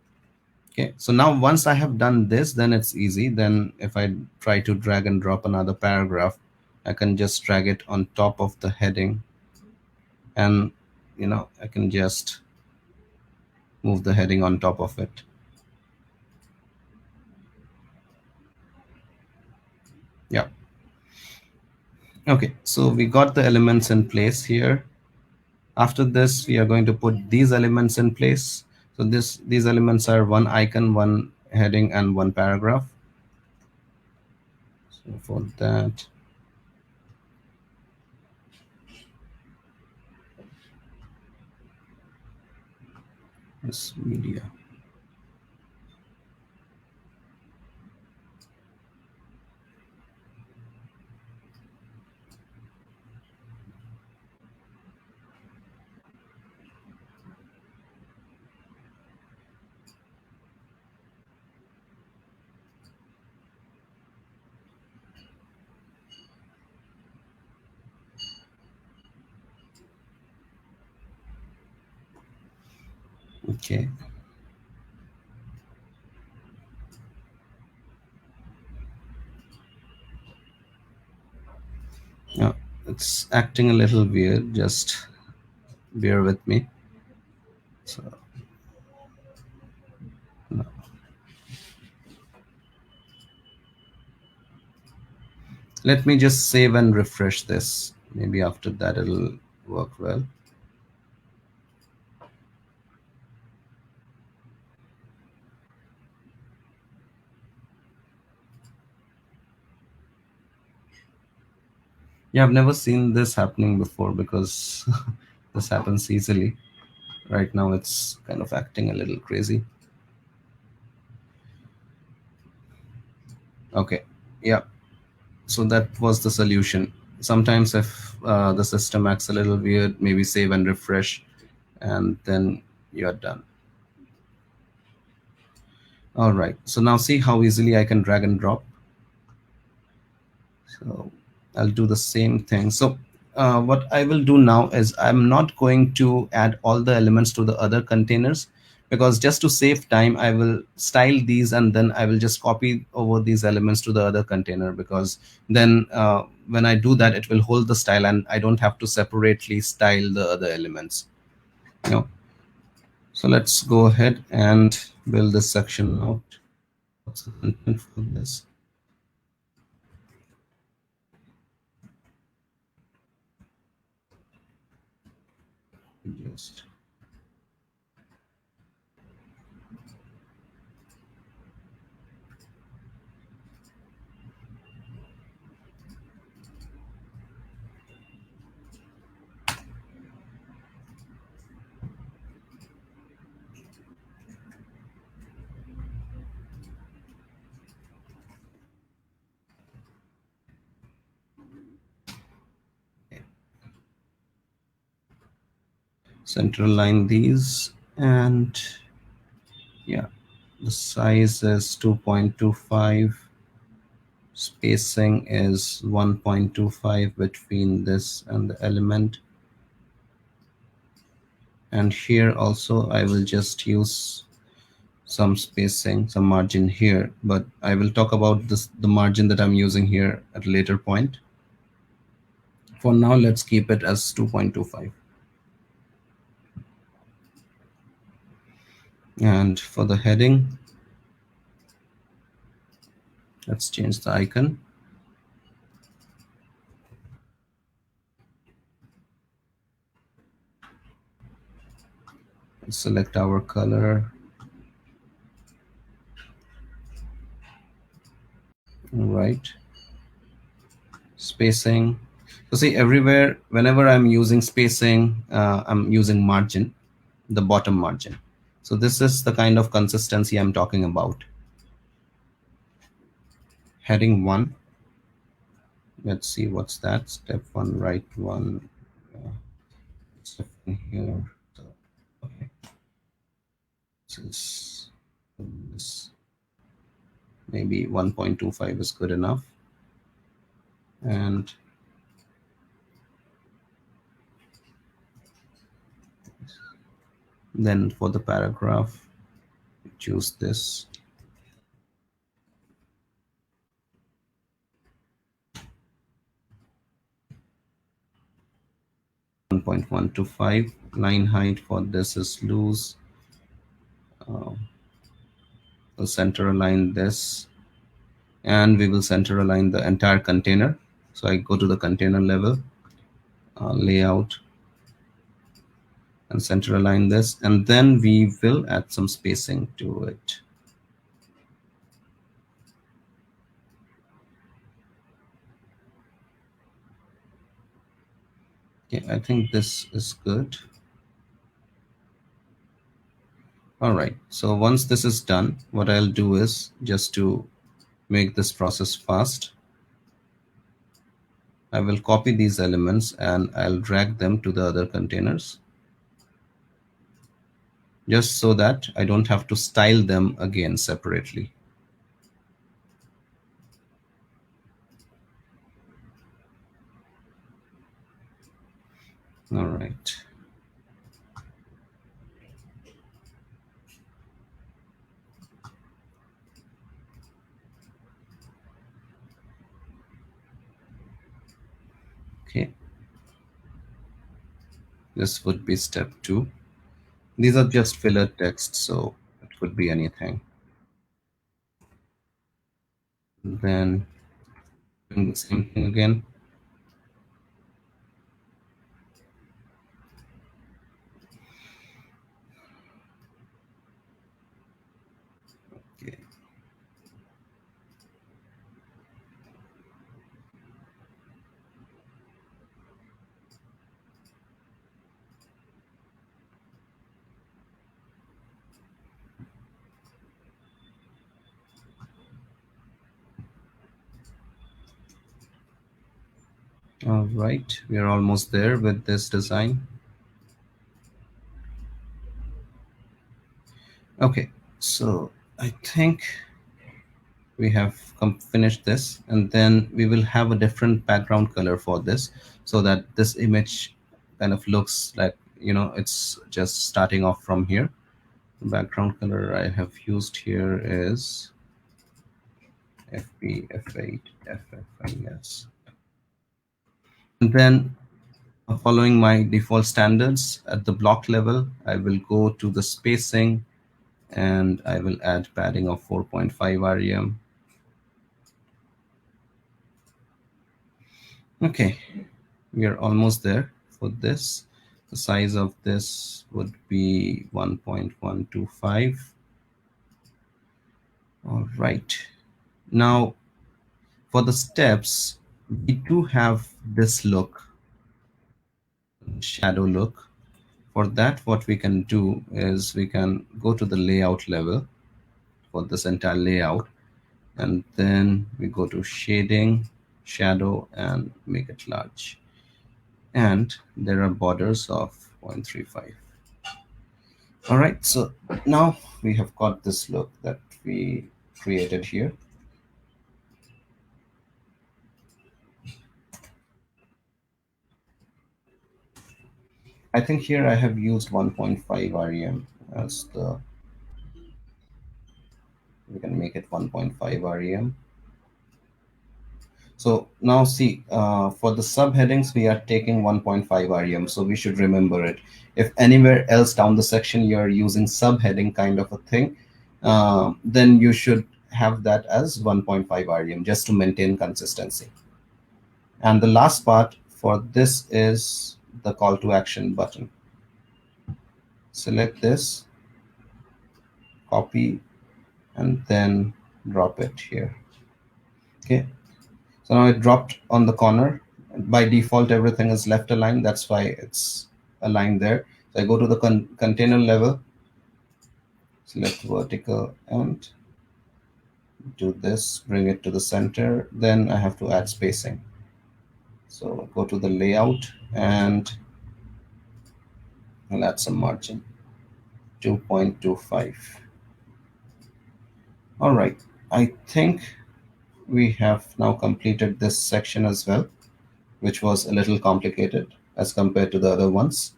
Speaker 7: Okay, so now once I have done this, then it's easy. Then if I try to drag and drop another paragraph, I can just drag it on top of the heading, and I can just move the heading on top of it. Yeah. Okay, so we got the elements in place here. After this, we are going to put these elements in place. So these elements are one icon, one heading, and one paragraph. So for that, this media. Okay. Yeah, it's acting a little weird. Just bear with me. So no. Let me just save and refresh this. Maybe after that it'll work well. Yeah, I've never seen this happening before because this happens easily. Right now it's kind of acting a little crazy. Okay, yeah. So that was the solution. Sometimes if the system acts a little weird, maybe save and refresh, and then you're done. All right, so now see how easily I can drag and drop. So I'll do the same thing. So what I will do now is I'm not going to add all the elements to the other containers, because just to save time, I will style these and then I will just copy over these elements to the other container, because then when I do that, it will hold the style and I don't have to separately style the other elements. You know? So let's go ahead and build this section out. What's the content for this? Just center align these, and yeah, the size is 2.25, spacing is 1.25 between this and the element, and here also I will just use some spacing, some margin here, but I will talk about this, the margin that I'm using here at a later point. For now, let's keep it as 2.25. And for the heading, let's change the icon. Let's select our color. All right. Spacing. So see, everywhere, whenever I'm using spacing, I'm using margin, the bottom margin. So this is the kind of consistency I'm talking about. Heading 1. Let's see what's that. Step 1, right 1. Step 1 here. So, okay. This maybe 1.25 is good enough. And then for the paragraph, choose this. .125. Line height for this is loose. We'll center align this, and we will center align the entire container. So I go to the container level, layout, and center align this, and then we will add some spacing to it. Okay, I think this is good. All right, so once this is done, what I'll do is, just to make this process fast, I will copy these elements and I'll drag them to the other containers, just so that I don't have to style them again separately. All right. Okay. This would be step 2. These are just filler text, so it could be anything. Then doing the same thing again. Okay. All right, we are almost there with this design. Okay, so I think we have finished this, and then we will have a different background color for this, so that this image kind of looks like, it's just starting off from here. The background color I have used here is FB, F8, FFIS. And then following my default standards at the block level, I will go to the spacing and I will add padding of 4.5 rem. Okay, we are almost there for this. The size of this would be 1.125. All right. Now, for the steps, we do have this look, shadow look. For that, what we can do is we can go to the layout level for this entire layout, and then we go to shading, shadow, and make it large. And there are borders of 0.35. All right, so now we have got this look that we created here. I think here I have used 1.5 rem as the, we can make it 1.5 rem. So now see, for the subheadings, we are taking 1.5 rem. So we should remember it. If anywhere else down the section you're using subheading kind of a thing, then you should have that as 1.5 rem just to maintain consistency. And the last part for this is the call to action button. Select this, copy, and then drop it here. Okay. So now it dropped on the corner. By default, everything is left aligned. That's why it's aligned there. So I go to the container level, select vertical, and do this, bring it to the center. Then I have to add spacing. So go to the layout and I'll add some margin, 2.25. All right, I think we have now completed this section as well, which was a little complicated as compared to the other ones.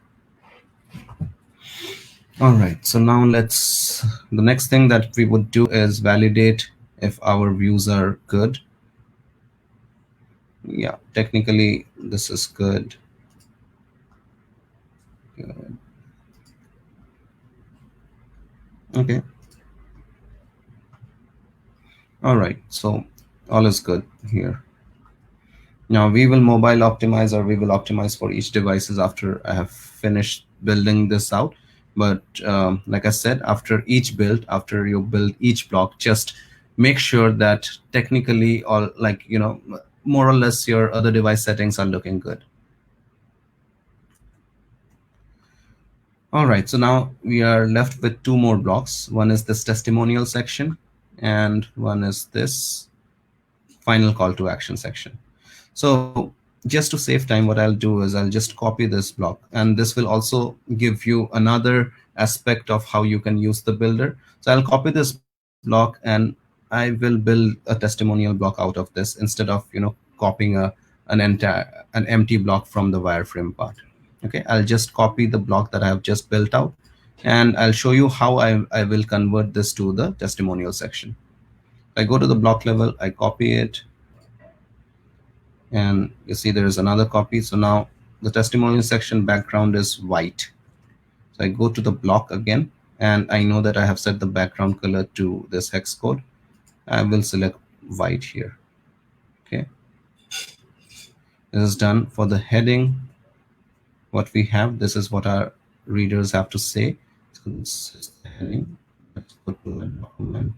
Speaker 7: All right, so now the next thing that we would do is validate if our views are good. Yeah, technically this is good. Good. Okay. All right, so all is good here. Now we will mobile optimize, or we will optimize for each devices after I have finished building this out. But like I said, after each build, after you build each block, just make sure that technically, or more or less your other device settings are looking good. All right, so now we are left with two more blocks. One is this testimonial section, and one is this final call to action section. So just to save time, what I'll do is I'll just copy this block, and this will also give you another aspect of how you can use the builder. So I'll copy this block and I will build a testimonial block out of this instead of copying an empty block from the wireframe part. Okay, I'll just copy the block that I have just built out, and I'll show you how I will convert this to the testimonial section. I go to the block level, I copy it, and you see there is another copy. So now the testimonial section background is white. So I go to the block again, and I know that I have set the background color to this hex code. I will select white here. Okay, this is done. For the heading, what we have, this is what our readers have to say. So this is the heading. Let's go to the document.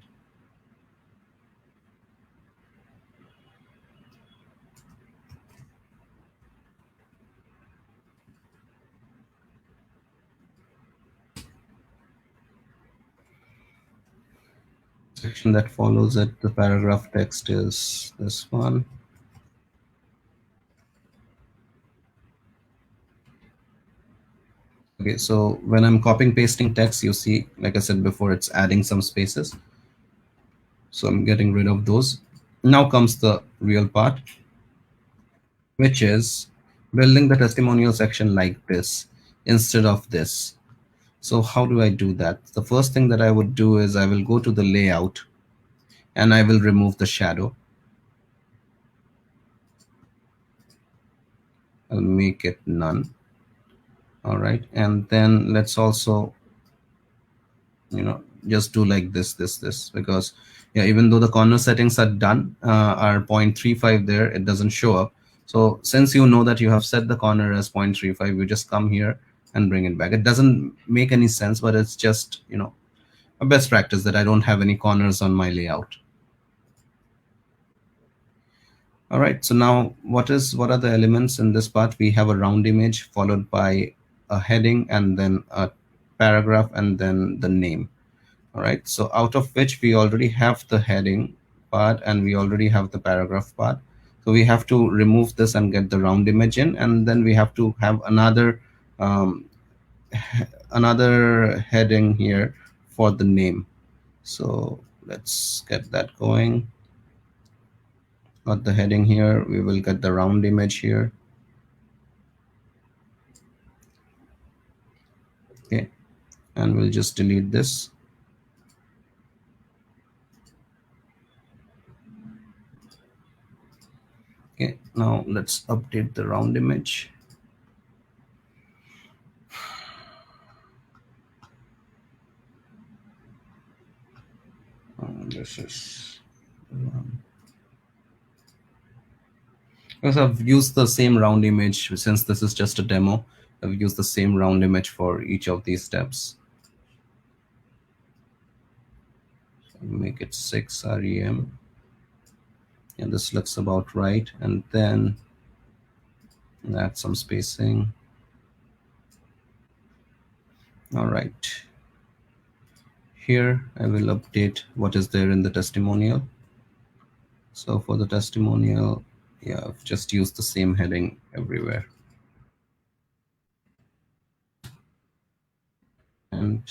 Speaker 7: Section that follows it, the paragraph text is this one. Okay, so when I'm copying pasting text, you see, like I said before, it's adding some spaces. So I'm getting rid of those. Now comes the real part, which is building the testimonial section like this instead of this. So how do I do that? The first thing that I would do is I will go to the layout and I will remove the shadow. I'll make it none. All right, and then let's also, just do like this, because yeah, even though the corner settings are done, are 0.35 there, it doesn't show up. So since you know that you have set the corner as 0.35, you just come here and bring it back. It doesn't make any sense, but it's just, a best practice that I don't have any corners on my layout. All right, so now what are the elements in this part? We have a round image followed by a heading and then a paragraph and then the name. All right, so out of which we already have the heading part and we already have the paragraph part. So we have to remove this and get the round image in, and then we have to have another another heading here for the name. So let's get that going. Got the heading here, we will get the round image here. Okay, and we'll just delete this. Okay, now let's update the round image. This is because I've used the same round image. Since this is just a demo, I've used the same round image for each of these steps. So make it 6 rem, and this looks about right, and then add some spacing. All right, here I will update what is there in the testimonial. So for the testimonial, yeah, I've just used the same heading everywhere. And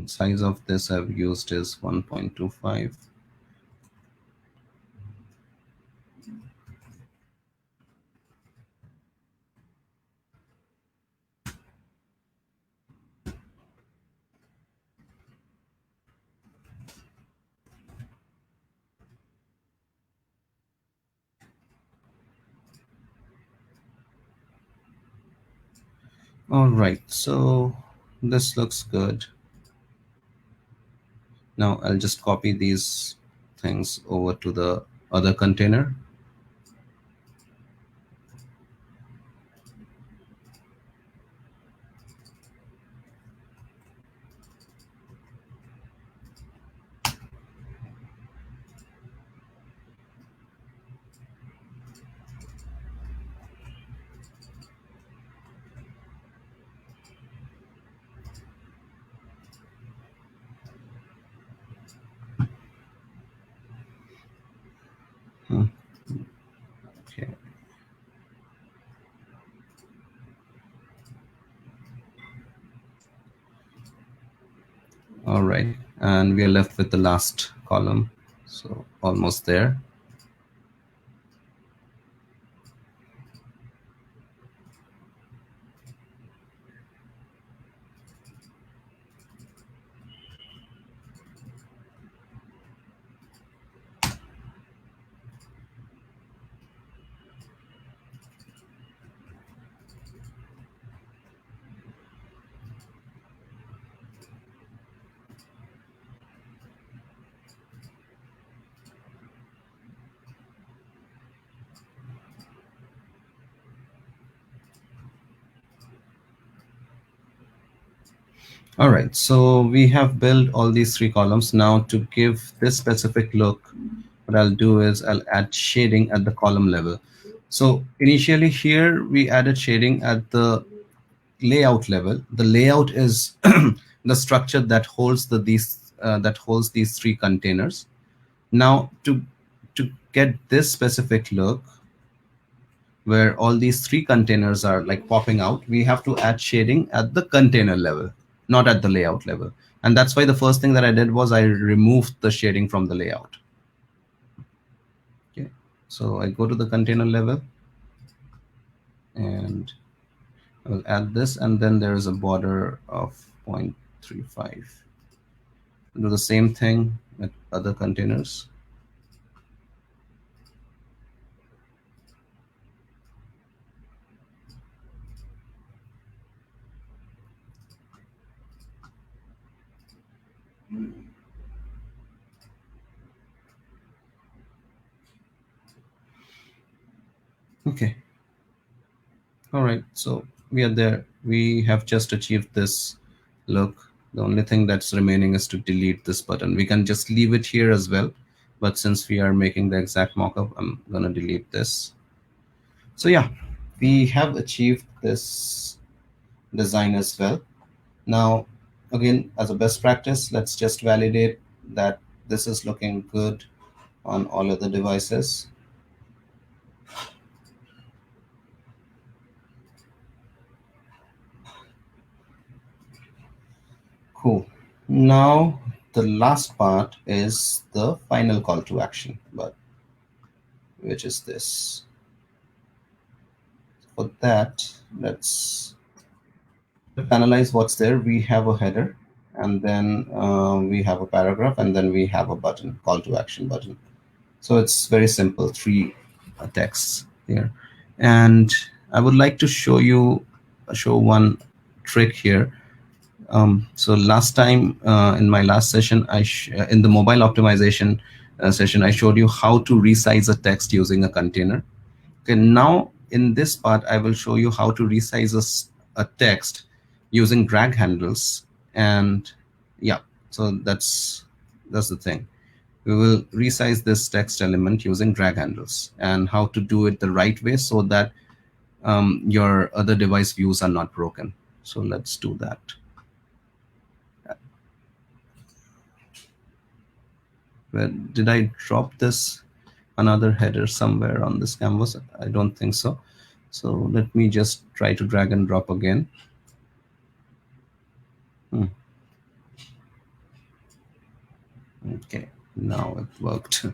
Speaker 7: size of this I've used is 1.25. All right, so this looks good. Now I'll just copy these things over to the other container. Okay. All right, and we are left with the last column. So almost there. All right, so we have built all these 3 columns. Now to give this specific look, what I'll do is I'll add shading at the column level. So initially here we added shading at the layout level. The layout is the structure that holds these 3 containers. Now to get this specific look, where all these 3 containers are like popping out, we have to add shading at the container level, not at the layout level. And that's why the first thing that I did was I removed the shading from the layout. Okay, so I go to the container level and I will add this, and then there is a border of 0.35. Do the same thing with other containers. Okay. All right, so we are there. We have just achieved this look. The only thing that's remaining is to delete this button. We can just leave it here as well, but since we are making the exact mockup, I'm gonna delete this. So yeah, we have achieved this design as well. Now, again, as a best practice, let's just validate that this is looking good on all other devices. Cool. Now, the last part is the final call to action, but which is this. For that, let's analyze what's there. We have a header, and then we have a paragraph, and then we have a button, call to action button. So it's very simple, 3 texts here. And I would like to show one trick here. So last time in my last session, in the mobile optimization session, I showed you how to resize a text using a container. Okay, now in this part, I will show you how to resize a text using drag handles. And yeah, so that's the thing. We will resize this text element using drag handles, and how to do it the right way so that your other device views are not broken. So let's do that. Where did I drop this? Another header somewhere on this canvas? I don't think so. So let me just try to drag and drop again. Okay, now it worked.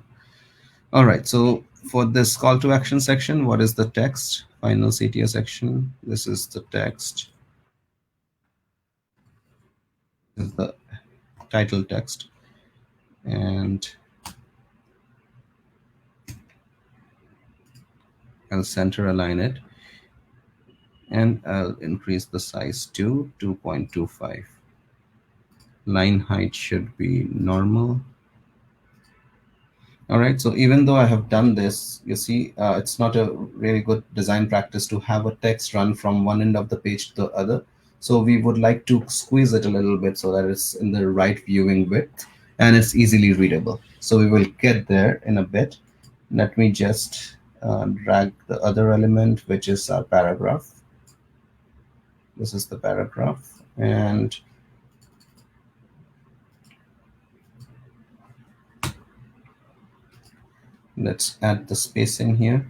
Speaker 7: All right, so for this call to action section, what is the text? Final CTA section. This is the text. This is the title text. And I'll center align it, and I'll increase the size to 2.25. Line height should be normal. All right, so even though I have done this, you see, it's not a really good design practice to have a text run from one end of the page to the other. So we would like to squeeze it a little bit so that it's in the right viewing width and it's easily readable. So we will get there in a bit. Let me just drag the other element, which is our paragraph. This is the paragraph, and let's add the spacing here.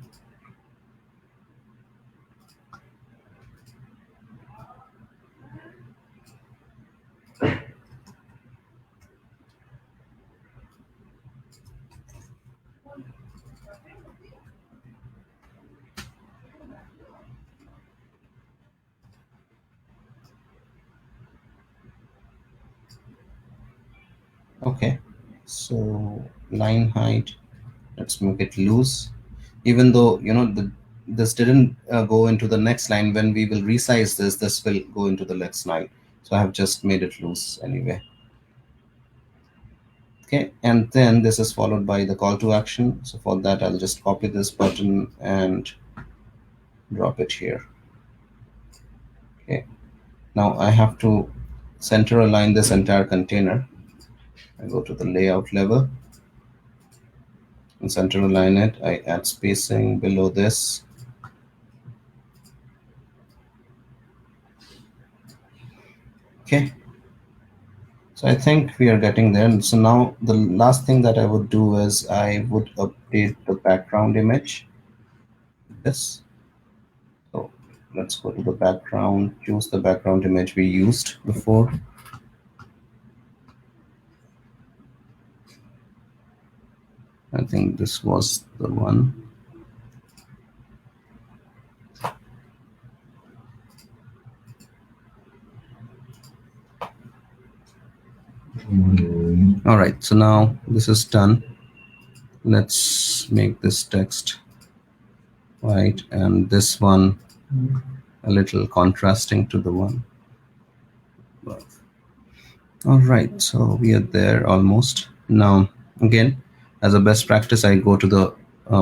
Speaker 7: Okay, so line height, let's make it loose. Even though, you know, this didn't go into the next line, when we will resize this will go into the next line. So I have just made it loose anyway. Okay, and then this is followed by the call to action. So for that, I'll just copy this button and drop it here. Okay, now I have to center align this entire container. I go to the layout level and center align it. I add spacing below this. Okay, so I think we are getting there. And so now the last thing that I would do is I would update the background image. This. let's go to the background, choose the background image we used before. I think this was the one. All right, so now this is done. Let's make this text white and this one a little contrasting to the one above. All right, so we are there almost. Now, again, as a best practice, I go to the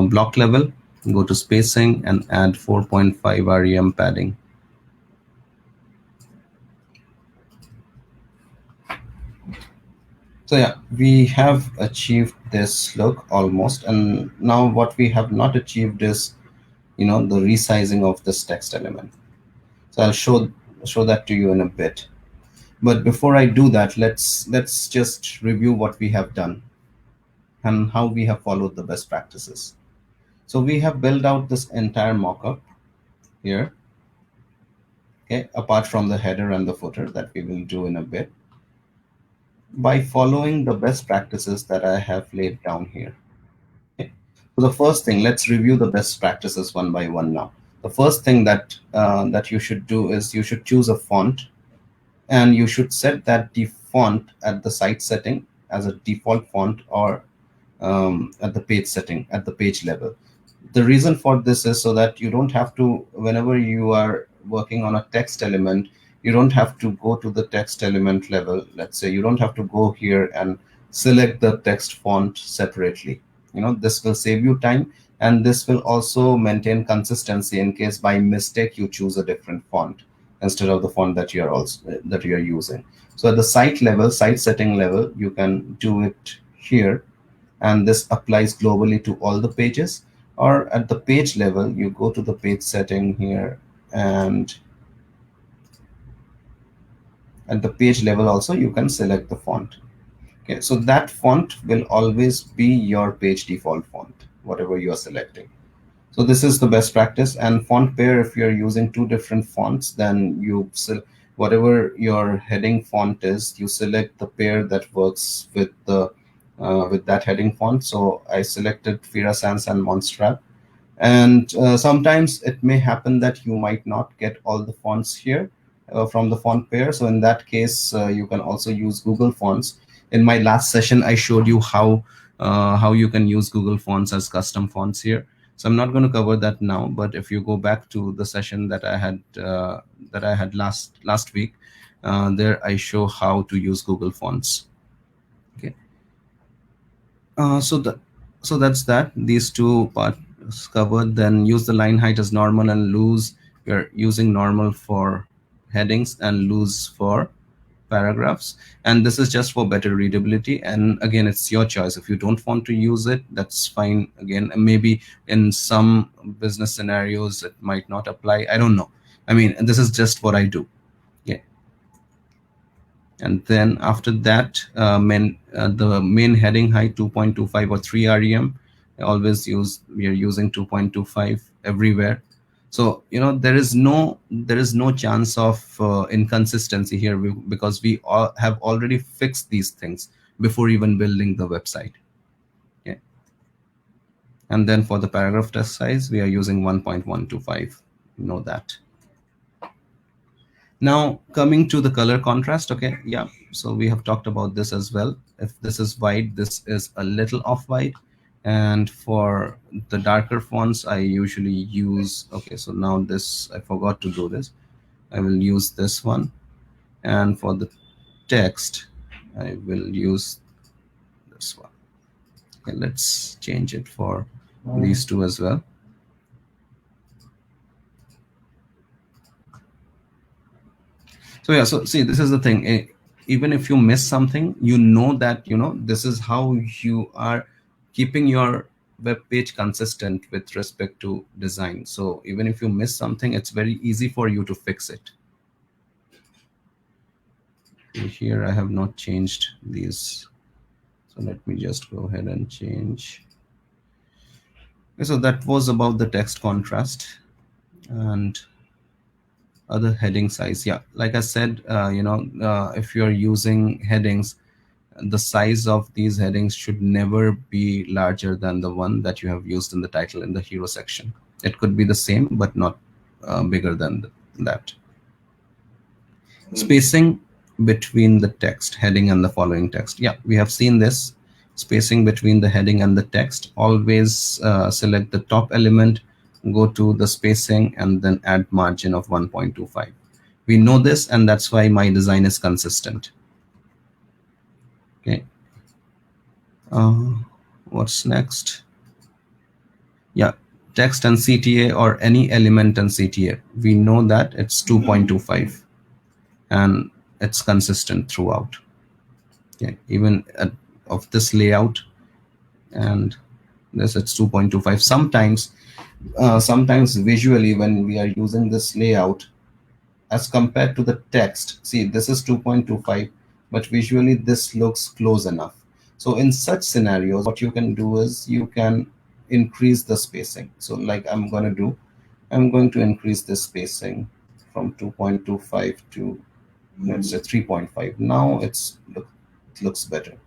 Speaker 7: block level, go to spacing and add 4.5 REM padding. So yeah, we have achieved this look almost. And now what we have not achieved is, the resizing of this text element. So I'll show that to you in a bit. But before I do that, let's just review what we have done and how we have followed the best practices. So we have built out this entire mockup here, okay, apart from the header and the footer that we will do in a bit, by following the best practices that I have laid down here. Okay. So the first thing, let's review the best practices one by one now. The first thing that you should do is you should choose a font, and you should set that the font at the site setting as a default font, or at the page setting, at the page level. The reason for this is so that you don't have to, whenever you are working on a text element, you don't have to go to the text element level. Let's say you don't have to go here and select the text font separately. This will save you time, and this will also maintain consistency in case by mistake you choose a different font instead of the font that you are using. So at the site level, site setting level, you can do it here, and this applies globally to all the pages. Or at the page level, you go to the page setting here, and at the page level also you can select the font. Okay, so that font will always be your page default font, whatever you are selecting. So this is the best practice. And font pair, if you're using two different fonts, then whatever your heading font is, you select the pair that works with that heading font. So I selected Fira Sans and Montserrat. And sometimes it may happen that you might not get all the fonts here from the font pair. So in that case, you can also use Google Fonts. In my last session, I showed you how you can use Google Fonts as custom fonts here. So I'm not going to cover that now, but if you go back to the session that I had last week, there I show how to use Google Fonts. Okay. So that's that. These two parts covered. Then use the line height as normal and loose. We're using normal for headings and loose for paragraphs, and this is just for better readability. And again, it's your choice. If you don't want to use it, that's fine. Again, maybe in some business scenarios it might not apply. I don't know. I mean, this is just what I do. Yeah. And then after that, the main heading height 2.25 or 3 REM. We are using 2.25 everywhere. So there is no chance of inconsistency here, because we have already fixed these things before even building the website. Okay. And then for the paragraph text size, we are using 1.125. Know that. Now coming to the color contrast. Okay, yeah, so we have talked about this as well. If this is white, this is a little off white. And for the darker fonts, I usually use, okay, so now this, I forgot to do this. I will use this one. And for the text, I will use this one. Okay, let's change it for these two as well. So yeah, so see, this is the thing. Even if you miss something, that, this is how you are keeping your web page consistent with respect to design. So even if you miss something, it's very easy for you to fix it. Here I have not changed these. So let me just go ahead and change. Okay, so that was about the text contrast. And Other heading size, yeah, like I said, if you're using headings, the size of these headings should never be larger than the one that you have used in the title in the hero section. It could be the same but not bigger than that. Spacing between the text heading and the following text, yeah, we have seen this. Spacing between the heading and the text, always select the top element, go to the spacing, and then add margin of 1.25. We know this, and that's why my design is consistent. Okay, what's next? Yeah, text and CTA, or any element and CTA, we know that it's 2.25 and it's consistent throughout. Okay, even of this layout and this, it's 2.25. Sometimes visually when we are using this layout as compared to the text, see, this is 2.25, but visually this looks close enough. So in such scenarios, what you can do is you can increase the spacing. So like I'm going to increase this spacing from 2.25 to, let's say, 3.5. Now it looks better,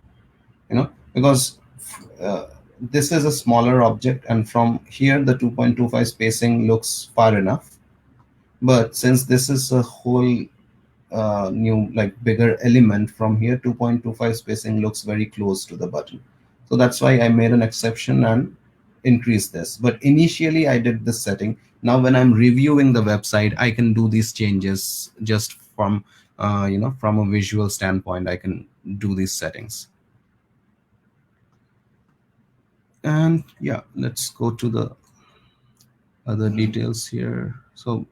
Speaker 7: because this is a smaller object, and from here the 2.25 spacing looks far enough. But since this is a whole new, like, bigger element, from here 2.25 spacing looks very close to the button. So that's why I made an exception and increased this. But initially I did this setting. Now when I'm reviewing the website, I can do these changes just from from a visual standpoint. I can do these settings. And yeah, let's go to the other details here. So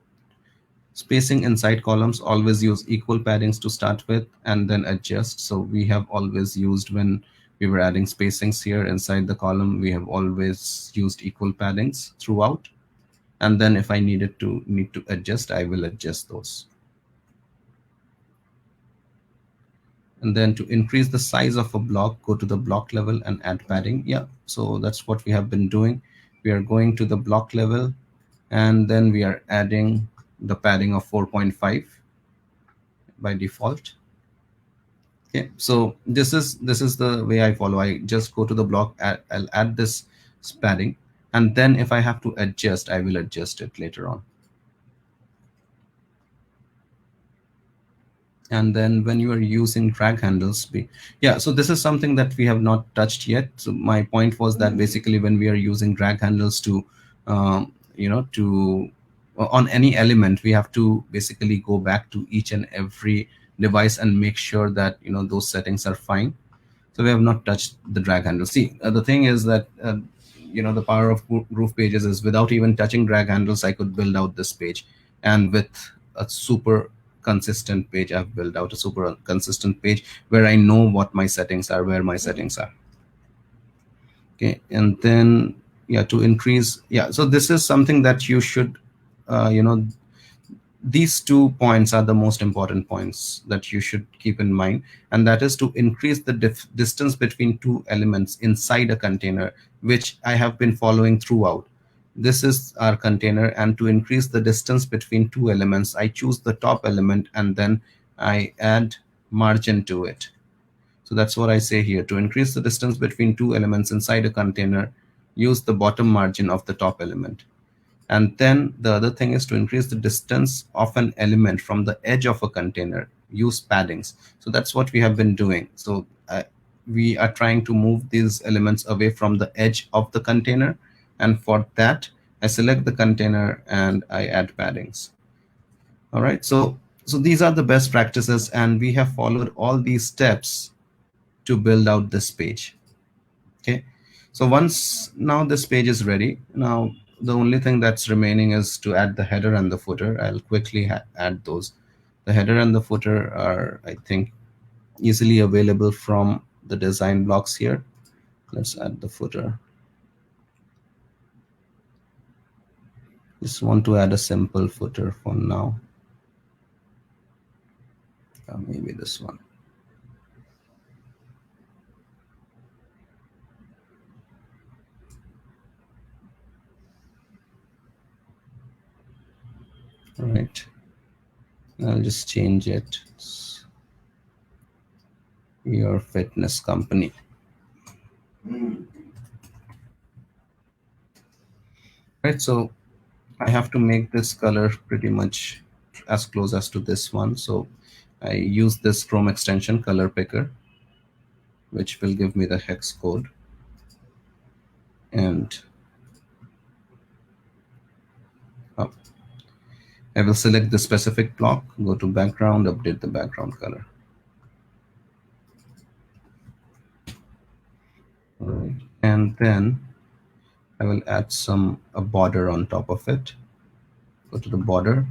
Speaker 7: spacing inside columns, always use equal paddings to start with and then adjust. So we have always used, when we were adding spacings here inside the column, we have always used equal paddings throughout. And then if I need to adjust, I will adjust those. And then to increase the size of a block, go to the block level and add padding. Yeah, so that's what we have been doing. We are going to the block level, and then we are adding the padding of 4.5 by default. Okay, so this is the way I follow. I just go to the block, I'll add this padding, and then if I have to adjust, I will adjust it later on. And then when you are using drag handles, yeah, so this is something that we have not touched yet. So my point was that basically when we are using drag handles to on any element, we have to basically go back to each and every device and make sure that those settings are fine. So we have not touched the drag handle. See, the thing is that the power of GroovePages is, without even touching drag handles, I could build out this page. And with a super consistent page, I've built out a super consistent page where I know what my settings are, where my settings are. Okay, and then yeah, to increase, yeah, so this is something that you should these 2 points are the most important points that you should keep in mind, and that is to increase the distance between 2 elements inside a container, which I have been following throughout. This is our container, and to increase the distance between 2 elements, I choose the top element and then I add margin to it. So that's what I say here. To increase the distance between 2 elements inside a container, use the bottom margin of the top element. And then the other thing is, to increase the distance of an element from the edge of a container, use paddings. So that's what we have been doing. So we are trying to move these elements away from the edge of the container. And for that, I select the container and I add paddings. All right. So these are the best practices, and we have followed all these steps to build out this page. Okay. So once now this page is ready, now the only thing that's remaining is to add the header and the footer. I'll quickly add those. The header and the footer are, I think, easily available from the design blocks here. Let's add the footer. Just want to add a simple footer for now. Maybe this one. All right. I'll just change it. It's your fitness company. Right, so I have to make this color pretty much as close as to this one. So I use this Chrome extension color picker, which will give me the hex code. And I will select the specific block, go to background, update the background color. All right. And then I will add a border on top of it. Go to the border.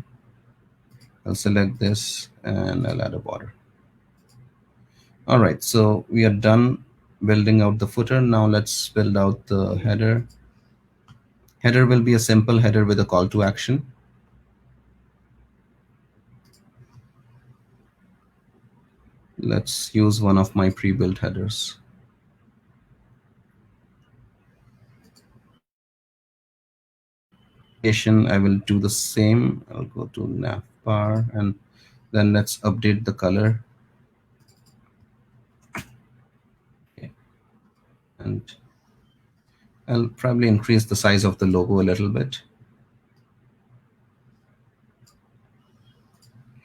Speaker 7: I'll select this and I'll add a border. All right, so we are done building out the footer. Now let's build out the header. Header will be a simple header with a call to action. Let's use one of my pre-built headers. I will do the same. I'll go to navbar and then let's update the color. Okay. And I'll probably increase the size of the logo a little bit.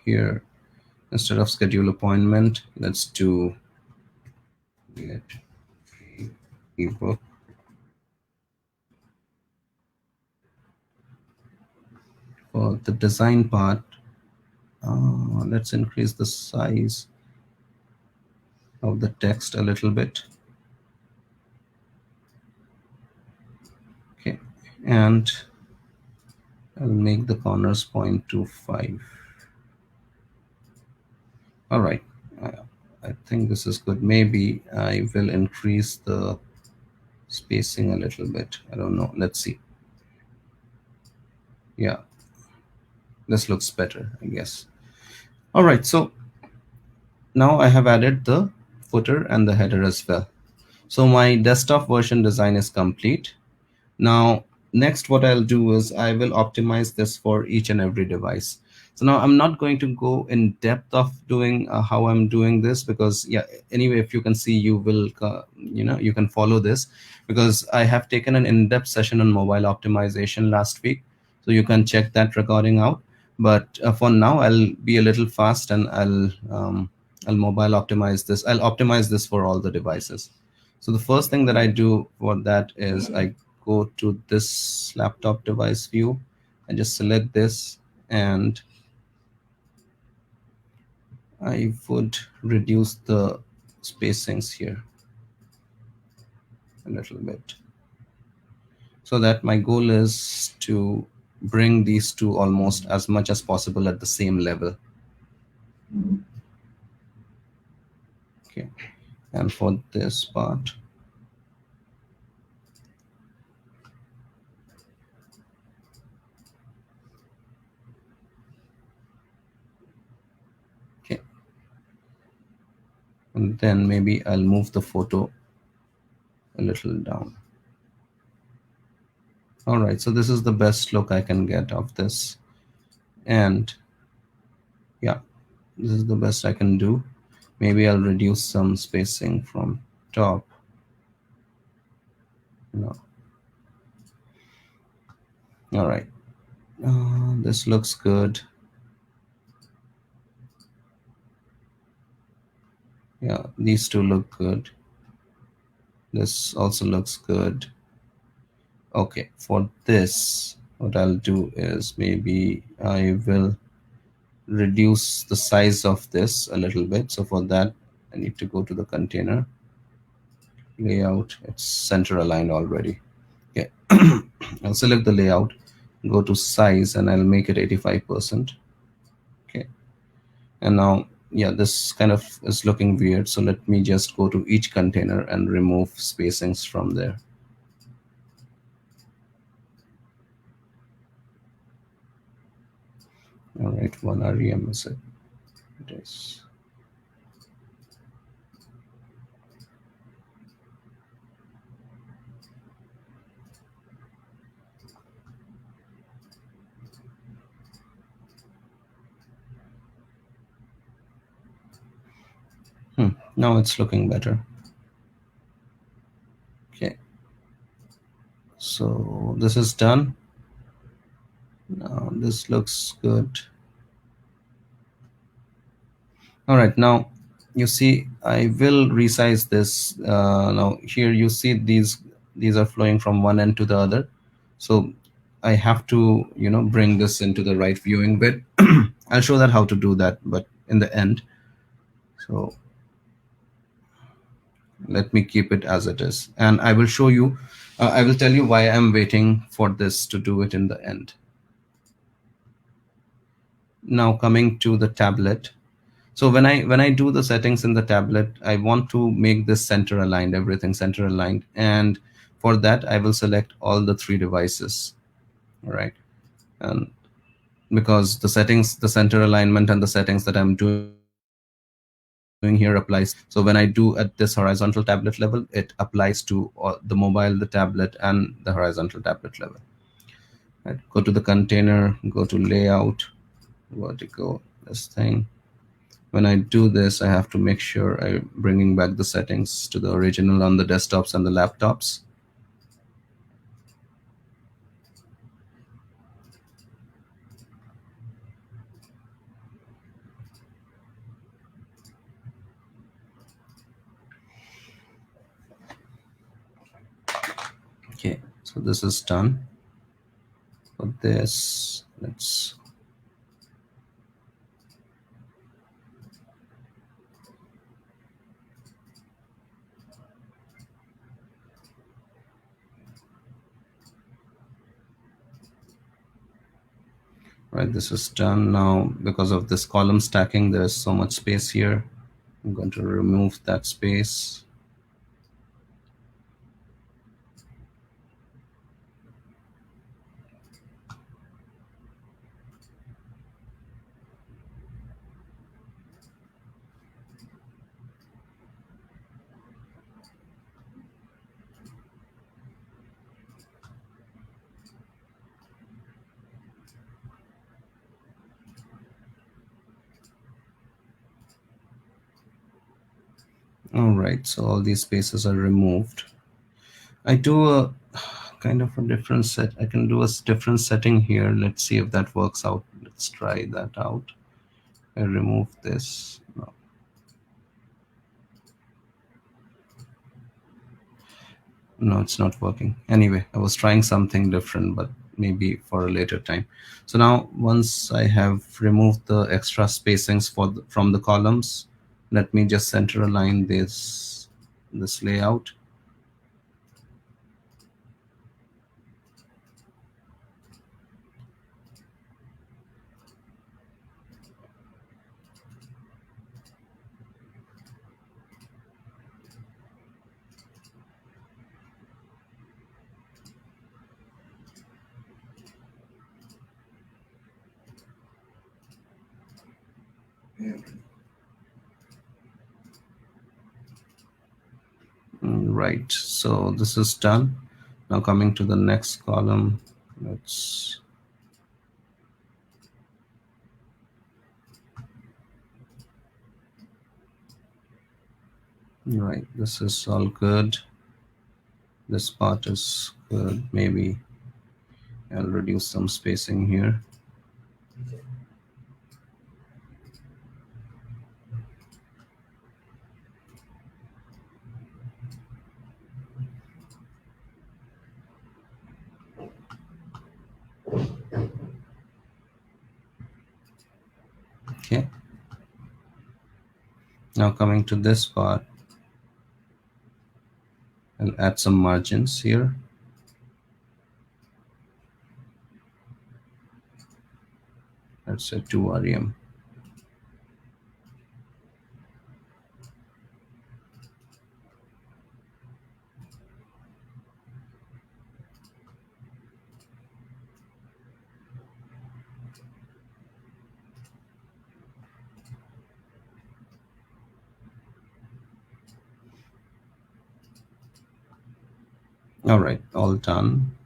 Speaker 7: Here, instead of schedule appointment, let's do get ebook. For the design part, let's increase the size of the text a little bit. Okay, and I'll make the corners point to 5. All right, I think this is good. Maybe I will increase the spacing a little bit. I don't know. Let's see. Yeah, this looks better, I guess. All right, so now I have added the footer and the header as well. So my desktop version design is complete. Now, next what I'll do is I will optimize this for each and every device. So now I'm not going to go in depth of doing how I'm doing this, because yeah, anyway, if you can see, you will, you can follow this, because I have taken an in-depth session on mobile optimization last week. So you can check that recording out. But for now, I'll be a little fast and I'll mobile optimize this. I'll optimize this for all the devices. So the first thing that I do for that is I go to this laptop device view and just select this, and I would reduce the spacings here a little bit, so that my goal is to bring these two almost as much as possible at the same level. Okay, and for this part, okay, and then maybe I'll move the photo a little down. All right, so this is the best look I can get of this. And yeah, this is the best I can do. Maybe I'll reduce some spacing from top. No. All right, this looks good. Yeah, these two look good. This also looks good. Okay, for this, what I'll do is maybe I will reduce the size of this a little bit. So for that, I need to go to the container layout. It's center aligned already. Okay, I'll select the layout, go to size, and I'll make it 85%. Okay, and now, yeah, this kind of is looking weird. So let me just go to each container and remove spacings from there. All right, one REM is it? It is. Now it's looking better. Okay. So this is done. Now this looks good. All right, now you see I will resize this. Now here you see these are flowing from one end to the other, so I have to bring this into the right viewing bit. I'll show that how to do that, but in the end. So let me keep it as it is, and I will show you. I will tell you why I'm waiting for this to do it in the end. Now coming to the tablet. So when I do the settings in the tablet, I want to make this center aligned, everything center aligned. And for that, I will select all the 3 devices. All right. And because the settings, the center alignment and the settings that I'm doing here applies. So when I do at this horizontal tablet level, it applies to the mobile, the tablet, and the horizontal tablet level. Right. Go to the container, go to layout, vertical, this thing. When I do this, I have to make sure I'm bringing back the settings to the original on the desktops and the laptops. Okay, so this is done. For this, let's right, this is done. Now because of this column stacking, there's so much space here. I'm going to remove that space. All right, so all these spaces are removed. I do a kind of a different set. I can do a different setting here. Let's see if that works out. Let's try that out. I remove this. No, it's not working. Anyway, I was trying something different, but maybe for a later time. So now once I have removed the extra spacings from the columns, let me just center align this layout. Right, so this is done. Now coming to the next column, let's right, this is all good. This part is good. Maybe I'll reduce some spacing here. Okay. Now coming to this part, I'll add some margins here. Let's say 2 rem. All right, all done.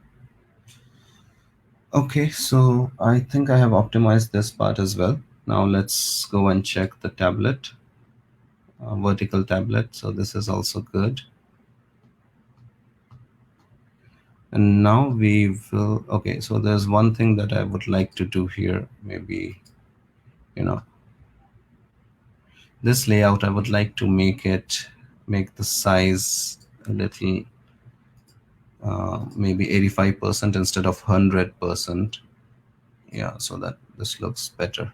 Speaker 7: Okay, so I think I have optimized this part as well. Now let's go and check the tablet. vertical tablet. So this is also good. And now we will, okay, so there's one thing that I would like to do here. Maybe, this layout, I would like to make the size a little, maybe 85% instead of 100%. Yeah, so that this looks better.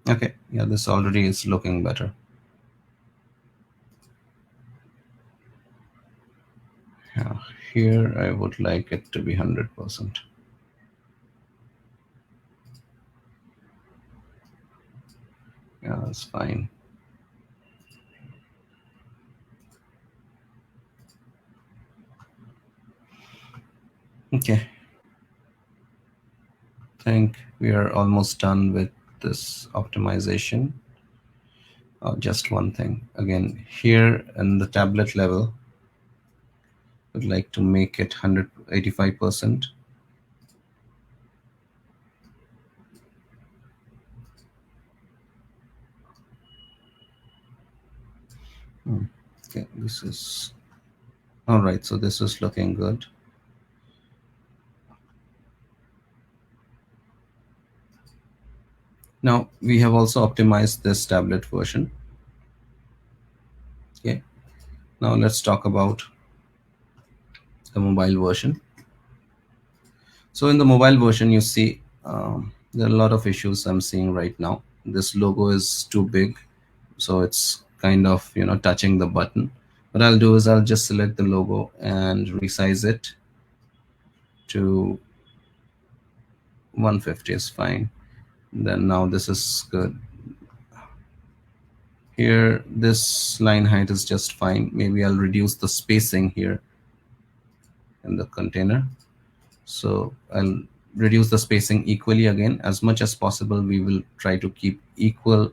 Speaker 7: Okay, yeah, this already is looking better. Yeah, here I would like it to be 100%. Yeah, that's fine. Okay. I think we are almost done with this optimization. Just one thing. Again, here in the tablet level, I'd like to make it 185%. Okay, this is all right. So this is looking good. Now we have also optimized this tablet version. Okay. Now let's talk about the mobile version. So in the mobile version, you see there are a lot of issues I'm seeing right now. This logo is too big, so it's kind of touching the button. What I'll do is I'll just select the logo and resize it to 150 is fine. Then now this is good. Here, this line height is just fine. Maybe I'll reduce the spacing here in the container. So I'll reduce the spacing equally again. As much as possible, we will try to keep equal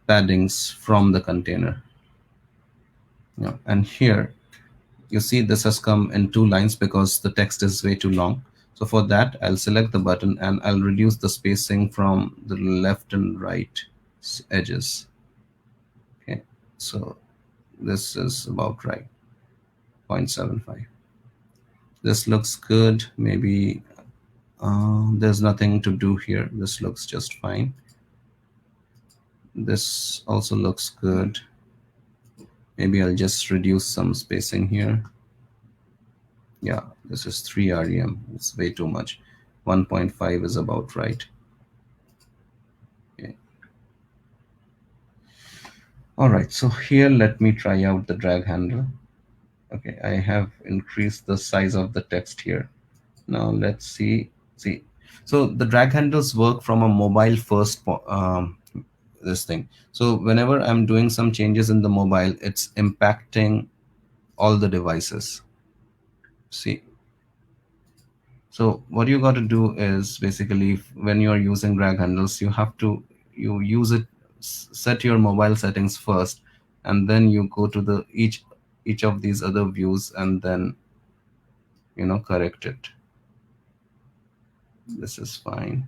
Speaker 7: paddings from the container. Yeah, and here you see this has come in 2 lines because the text is way too long. So for that, I'll select the button and I'll reduce the spacing from the left and right edges. Okay, so this is about right, 0.75. This looks good. Maybe there's nothing to do here. This looks just fine. This also looks good. Maybe I'll just reduce some spacing here. Yeah, this is 3 rem. It's way too much. 1.5 is about right. Okay. All right, so here let me try out the drag handle. Okay, I have increased the size of the text here. Now let's see. So the drag handles work from a mobile first this thing. So whenever I'm doing some changes in the mobile, it's impacting all the devices. See, so what you got to do is basically when you're using drag handles, you have to use it, set your mobile settings first, and then you go to the each of these other views and then correct it. This is fine.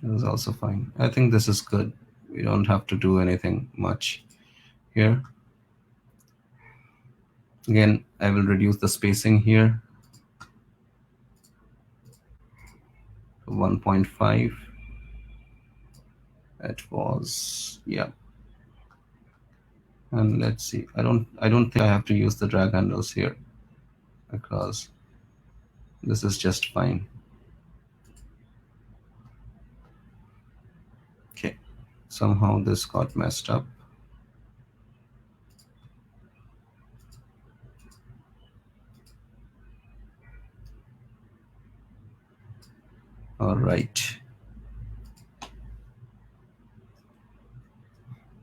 Speaker 7: This is also fine. I think this is good. We don't have to do anything much here. Again, I will reduce the spacing here to 1.5. It was, yeah. And let's see. I don't think I have to use the drag handles here because this is just fine. Okay. Somehow this got messed up. All right.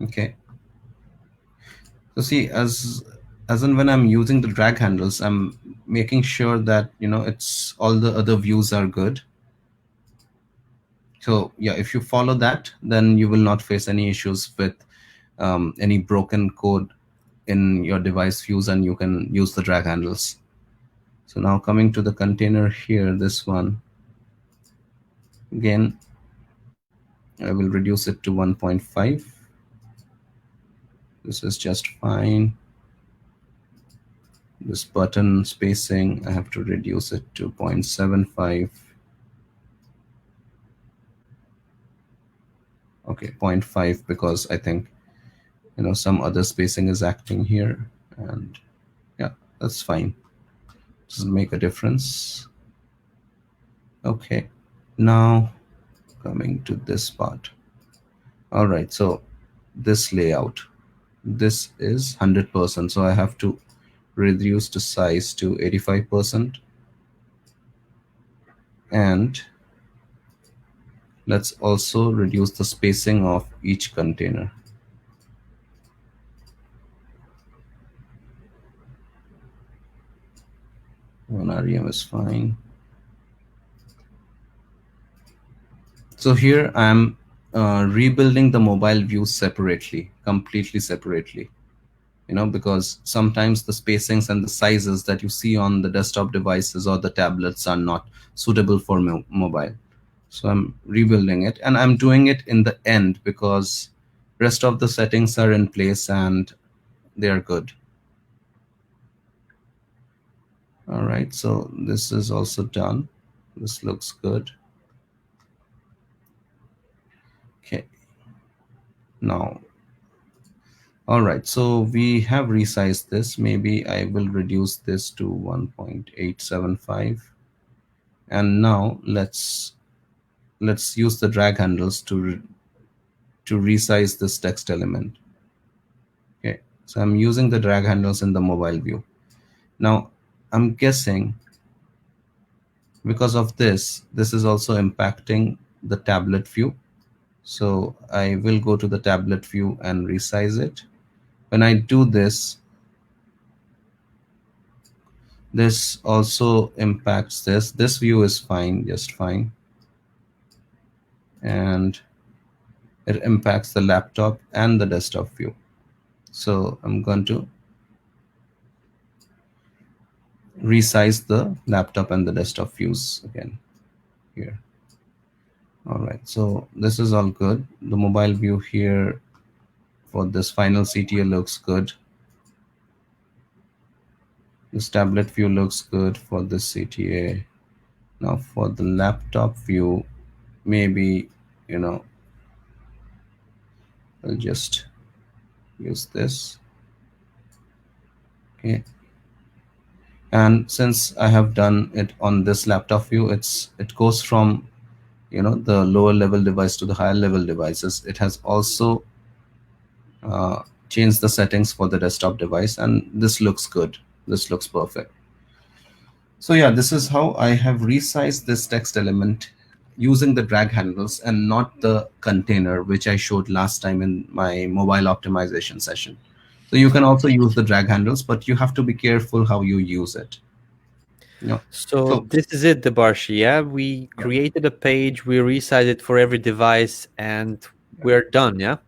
Speaker 7: Okay. So see, as in when I'm using the drag handles, I'm making sure that it's all the other views are good. So yeah, if you follow that, then you will not face any issues with any broken code in your device views, and you can use the drag handles. So now coming to the container here, this one, again, I will reduce it to 1.5. This is just fine. This button spacing, I have to reduce it to 0.75. Okay, 0.5, because I think, you know, some other spacing is acting here, and yeah, that's fine. Doesn't make a difference. Okay, now coming to this part. All right, so this layout, this is 100%, so I have to reduce the size to 85%, and let's also reduce the spacing of each container. One REM is fine. So here I'm rebuilding the mobile view separately, completely separately, you know, because sometimes the spacings and the sizes that you see on the desktop devices or the tablets are not suitable for mobile. So I'm rebuilding it, and I'm doing it in the end because rest of the settings are in place and they are good. All right, so this is also done. This looks good. Okay, now, all right, so we have resized this. Maybe I will reduce this to 1.875. And now let's use the drag handles to resize this text element. Okay, so I'm using the drag handles in the mobile view. Now I'm guessing because of this is also impacting the tablet view. So I will go to the tablet view and resize it. When I do this, this also impacts this. This view is fine, just fine. And it impacts the laptop and the desktop view. So I'm going to resize the laptop and the desktop views again here. All right, so this is all good. The mobile view here for this final CTA looks good. This tablet view looks good for this CTA. Now for the laptop view, maybe, you know, I'll just use this. Okay. And since I have done it on this laptop view, it goes from, you know, the lower level device to the higher level devices. It has also changed the settings for the desktop device, and this looks good. This looks perfect. So yeah, this is how I have resized this text element using the drag handles and not the container, which I showed last time in my mobile optimization session. So you can also use the drag handles, but you have to be careful how you use it. You know,
Speaker 2: So this is it, Debarshi. Yeah, we created a page, we resized it for every device, and we're done. Yeah.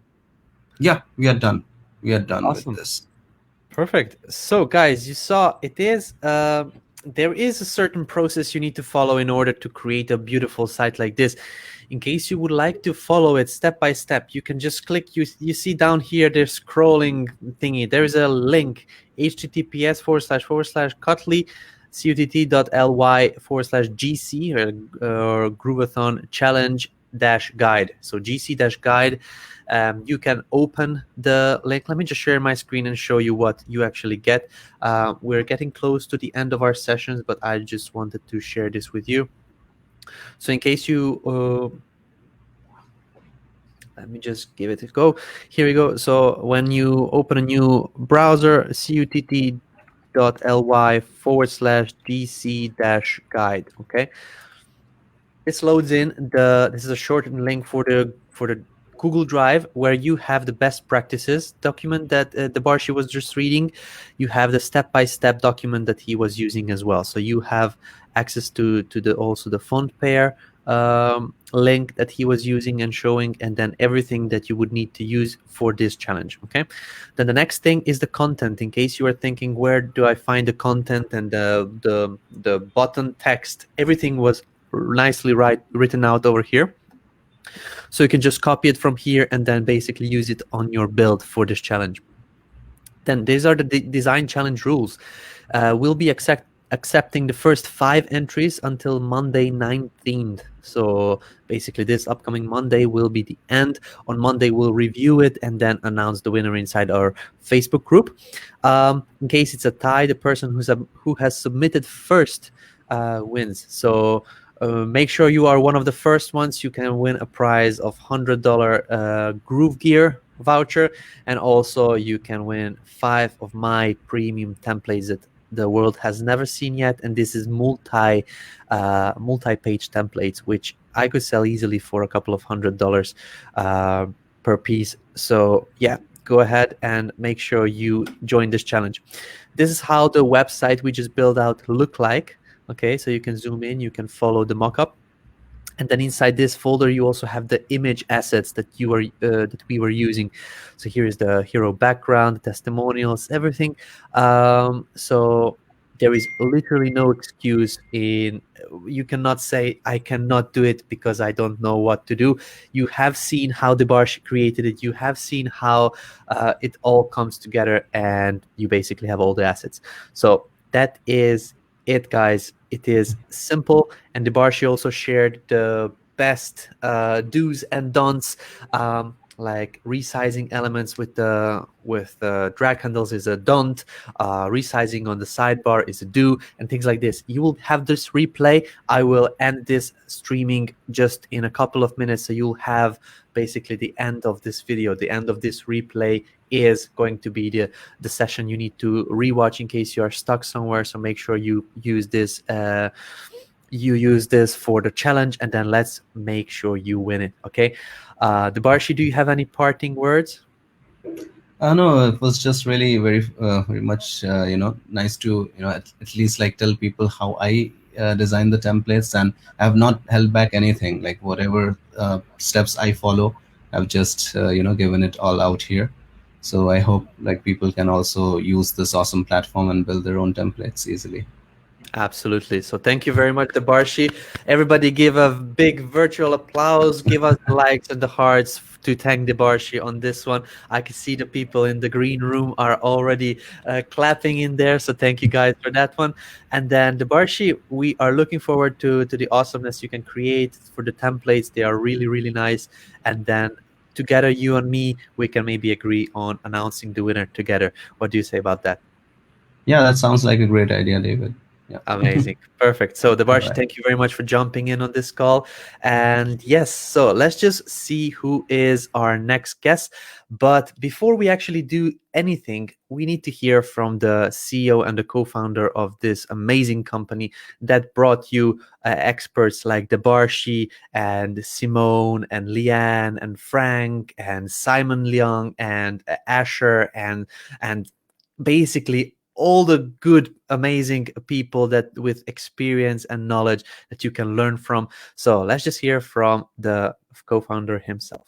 Speaker 7: Yeah, we are done. We are done
Speaker 2: Awesome.
Speaker 7: with this.
Speaker 2: Perfect. So guys, you saw it is there is a certain process you need to follow in order to create a beautiful site like this. In case you would like to follow it step by step, you can just click, you see down here, there's scrolling thingy. There is a link, https:// cuttly.ly/GC or Grooveathon challenge-guide. So GC-guide. You can open the link. Let me just share my screen and show you what you actually get. We're getting close to the end of our sessions, but I just wanted to share this with you. So in case you, let me just give it a go. Here we go. So when you open a new browser, cuttly.ly/GC-guide, okay? This loads in this is a shortened link for the Google Drive, where you have the best practices document that Debarshi was just reading. You have the step-by-step document that he was using as well. So you have access to also the font pair link that he was using and showing, and then everything that you would need to use for this challenge. Okay. Then the next thing is the content. In case you are thinking, where do I find the content and the button text? Everything was nicely written out over here. So you can just copy it from here and then basically use it on your build for this challenge. Then these are the design challenge rules. We'll be accepting the first 5 entries until Monday 19th. So basically this upcoming Monday will be the end. On Monday we'll review it and then announce the winner inside our Facebook group. In case it's a tie, the person who has submitted first wins. So make sure you are one of the first ones. You can win a prize of $100 Groove Gear voucher, and also you can win 5 of my premium templates that the world has never seen yet, and this is multi-page templates, which I could sell easily for a couple of $100 per piece. So yeah, go ahead and make sure you join this challenge. This is how the website we just built out look like. Okay, so you can zoom in, you can follow the mockup. And then inside this folder, you also have the image assets that we were using. So here is the hero background, the testimonials, everything. So there is literally no excuse you cannot say, I cannot do it because I don't know what to do. You have seen how Debarshi created it. You have seen how it all comes together, and you basically have all the assets. So that is it, guys. It is simple, and Debarshi also shared the best do's and don'ts, like resizing elements with drag handles is a don't, resizing on the sidebar is a do, and things like this. You will have this replay. I will end this streaming just in a couple of minutes, so you'll have basically the end of this video. The end of this replay is going to be the session you need to rewatch in case you are stuck somewhere. So make sure you use this for the challenge, and then let's make sure you win it. Okay, Debarshi, do you have any parting words?
Speaker 7: No, it was just really very much nice to at least like tell people how I design the templates, and I have not held back anything. Like whatever steps I follow, I've just given it all out here. So I hope like people can also use this awesome platform and build their own templates easily.
Speaker 2: Absolutely. So thank you very much, Debarshi. Everybody give a big virtual applause. Give us the likes and the hearts to thank Debarshi on this one. I can see the people in the green room are already clapping in there. So thank you guys for that one. And then Debarshi, we are looking forward to the awesomeness you can create for the templates. They are really, really nice. And then together, you and me, we can maybe agree on announcing the winner together. What do you say about that?
Speaker 7: Yeah, that sounds like a great idea, David. Yeah.
Speaker 2: Amazing. Perfect. So Debarshi, right, thank you very much for jumping in on this call. And yes, so let's just see who is our next guest. But before we actually do anything, we need to hear from the CEO and the co-founder of this amazing company that brought you experts like Debarshi and Simone and Leanne and Frank and Simon Leung and Asher and basically all the good, amazing people that with experience and knowledge that you can learn from. So let's just hear from the co-founder himself.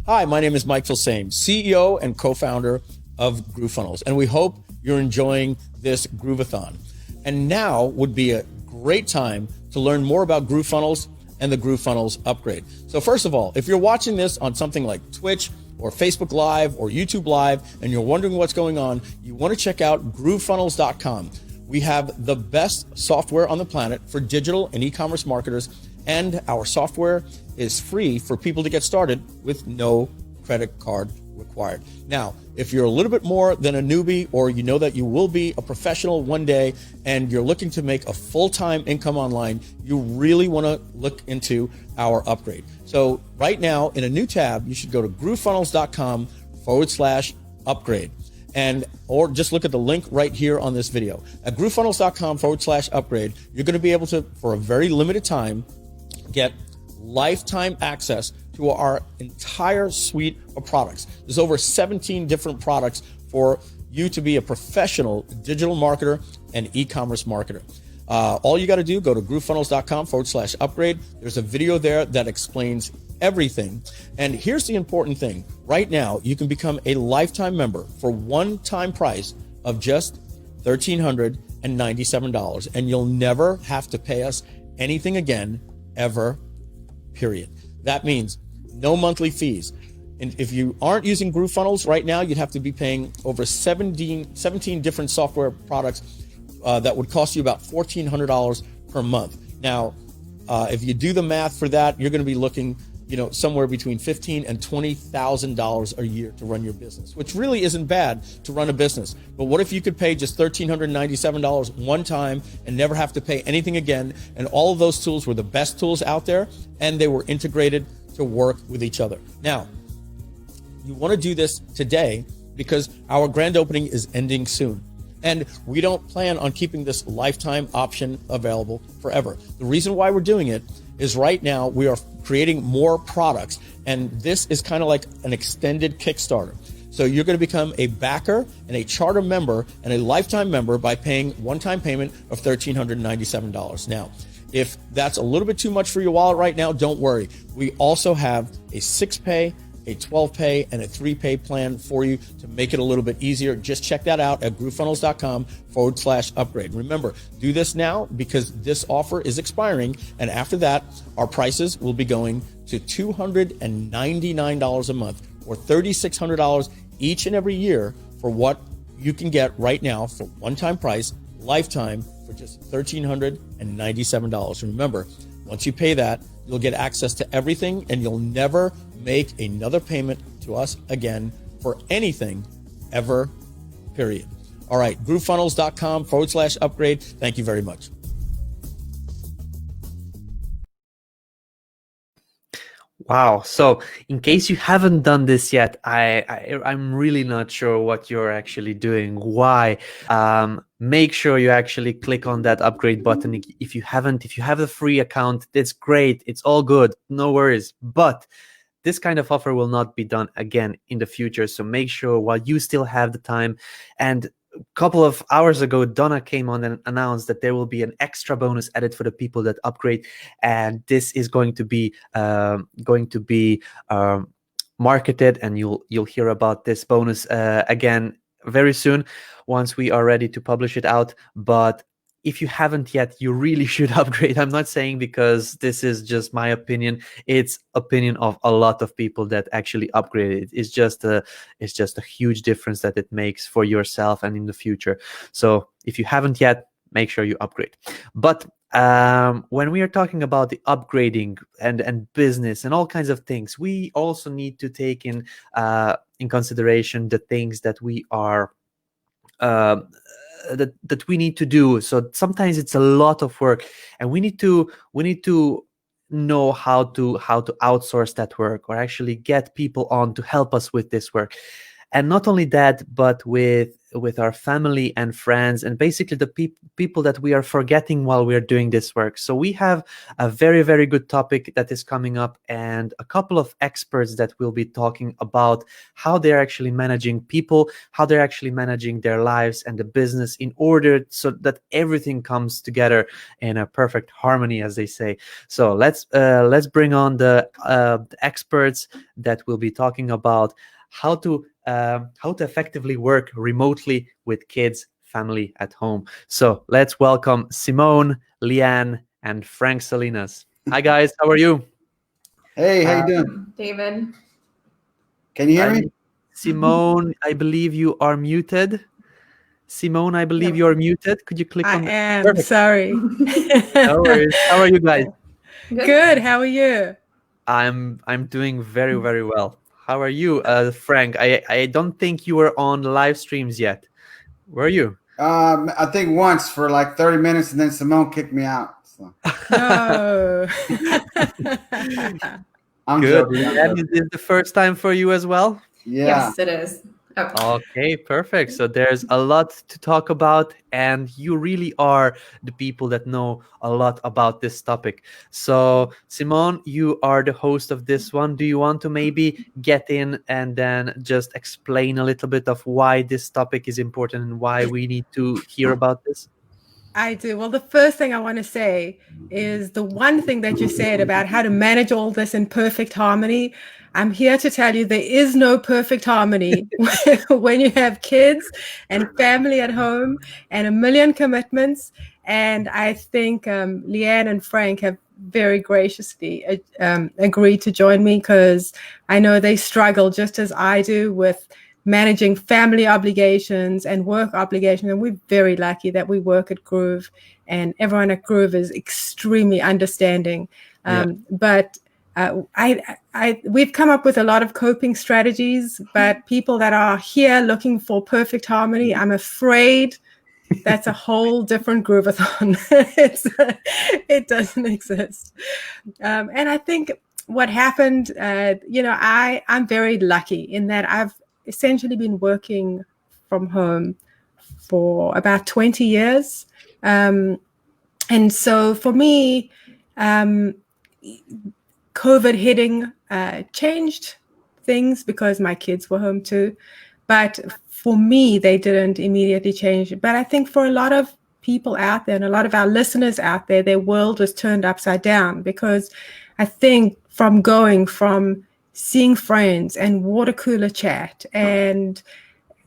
Speaker 1: Hi, my name is Mike Filsaime, CEO and co-founder of GrooveFunnels, and we hope you're enjoying this Grooveathon. And now would be a great time to learn more about GrooveFunnels and the GrooveFunnels upgrade. So first of all, if you're watching this on something like Twitch or Facebook Live or YouTube Live, and you're wondering what's going on, you want to check out groovefunnels.com. We have the best software on the planet for digital and e-commerce marketers, and our software is free for people to get started with no credit card required. Now, if you're a little bit more than a newbie, or you know that you will be a professional one day and you're looking to make a full-time income online, you really want to look into our upgrade. So right now in a new tab, you should go to groovefunnels.com/upgrade. Or just look at the link right here on this video. At groovefunnels.com/upgrade, you're going to be able to, for a very limited time, get lifetime access to our entire suite of products. There's over 17 different products for you to be a professional digital marketer and e-commerce marketer. All you got to do, go to groovefunnels.com/upgrade. There's a video there that explains everything. And here's the important thing. Right now, you can become a lifetime member for one-time price of just $1,397. And you'll never have to pay us anything again, ever, period. That means no monthly fees. And if you aren't using GrooveFunnels right now, you'd have to be paying over 17 different software products that would cost you about $1,400 per month. Now, if you do the math for that, you're going to be looking, somewhere between $15,000 and $20,000 a year to run your business, which really isn't bad to run a business. But what if you could pay just $1,397 one time and never have to pay anything again? And all of those tools were the best tools out there, and they were integrated to work with each other. Now, you want to do this today because our grand opening is ending soon. And we don't plan on keeping this lifetime option available forever. The reason why we're doing it is right now we are creating more products, and this is kind of like an extended Kickstarter. So you're going to become a backer and a charter member and a lifetime member by paying one-time payment of $1,397. Now, if that's a little bit too much for your wallet right now, don't worry. We also have a 6-pay, a 12-pay, and a 3-pay plan for you to make it a little bit easier. Just check that out at groovefunnels.com/upgrade. Remember, do this now because this offer is expiring. And after that, our prices will be going to $299 a month or $3,600 each and every year for what you can get right now for one-time price, lifetime for just $1,397. Remember, once you pay that, you'll get access to everything and you'll never make another payment to us again for anything ever, period. All right, groovefunnels.com/upgrade. Thank you very much.
Speaker 2: Wow. So in case you haven't done this yet, I'm really not sure what you're actually doing. Why? Make sure you actually click on that upgrade button. If you haven't, if you have a free account, that's great. It's all good. No worries. But this kind of offer will not be done again in the future. So make sure while you still have the time. And a couple of hours ago, Donna came on and announced that there will be an extra bonus added for the people that upgrade. And this is going to be marketed, and you'll hear about this bonus again very soon once we are ready to publish it out. But if you haven't yet, you really should upgrade. I'm not saying because this is just my opinion. It's opinion of a lot of people that actually upgraded. It's just a huge difference that it makes for yourself and in the future. So if you haven't yet, make sure you upgrade. But when we are talking about the upgrading and business and all kinds of things, we also need to take in consideration the things that we are that we need to do. So sometimes it's a lot of work, and we need to know how to outsource that work or actually get people on to help us with this work. And not only that, but with our family and friends, and basically the people that we are forgetting while we're doing this work. So we have a very, very good topic that is coming up, and a couple of experts that will be talking about how they're actually managing people, how they're actually managing their lives and the business in order so that everything comes together in a perfect harmony, as they say. So let's bring on the experts that will be talking about how to effectively work remotely with kids, family at home. So let's welcome Simone, Leanne, and Frank Salinas. Hi guys, how are you?
Speaker 8: Hey, how you doing?
Speaker 9: David.
Speaker 8: Can you hear me?
Speaker 2: Simone, I believe you are muted. Simone, I believe you're muted. Could you click on that?
Speaker 9: I am.
Speaker 2: Perfect.
Speaker 9: Sorry.
Speaker 2: No worries. How are you guys?
Speaker 9: Good. How are you?
Speaker 2: I'm doing very, very well. How are you, Frank? I don't think you were on live streams yet. Were you?
Speaker 8: I think once for like 30 minutes, and then Simone kicked me out. So.
Speaker 9: No.
Speaker 8: I'm
Speaker 2: Good.
Speaker 8: joking.
Speaker 2: And is this the first time for you as well?
Speaker 8: Yeah.
Speaker 9: Yes, it is. Oh.
Speaker 2: Okay, perfect. So there's a lot to talk about, and you really are the people that know a lot about this topic. So Simone, you are the host of this one. Do you want to maybe get in and then just explain a little bit of why this topic is important and why we need to hear about this?
Speaker 9: I do. Well, the first thing I want to say is the one thing that you said about how to manage all this in perfect harmony. I'm here to tell you there is no perfect harmony when you have kids and family at home and a million commitments. And I think Leanne and Frank have very graciously agreed to join me, because I know they struggle just as I do with managing family obligations and work obligations. And we're very lucky that we work at Groove, and everyone at Groove is extremely understanding. But we've come up with a lot of coping strategies, but people that are here looking for perfect harmony, I'm afraid that's a whole different Grooveathon. It doesn't exist. And I think what happened, I'm very lucky in that I've essentially been working from home for about 20 years. And so for me, COVID hitting changed things because my kids were home too. But for me, they didn't immediately change. But I think for a lot of people out there and a lot of our listeners out there, their world was turned upside down, because I think from going from seeing friends and water cooler chat and,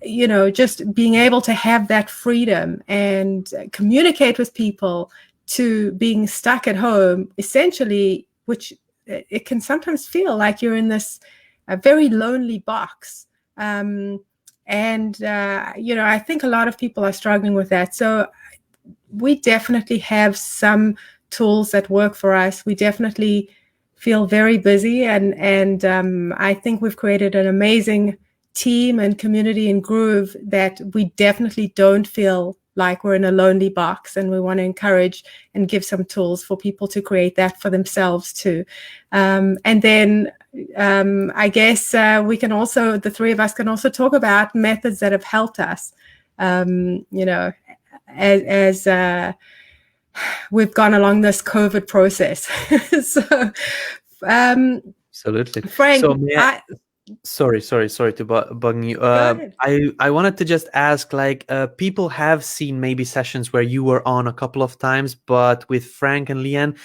Speaker 9: just being able to have that freedom and communicate with people, to being stuck at home, essentially, which it can sometimes feel like you're in this very lonely box. I think a lot of people are struggling with that. So we definitely have some tools that work for us. We definitely feel very busy, and I think we've created an amazing team and community in Groove that we definitely don't feel like we're in a lonely box, and we want to encourage and give some tools for people to create that for themselves too. And then I guess we can also, the three of us can also talk about methods that have helped us, as we've gone along this COVID process.
Speaker 2: Absolutely.
Speaker 9: Frank,
Speaker 2: so sorry to bug you. I wanted to just ask, like, people have seen maybe sessions where you were on a couple of times, but with Frank and Leanne,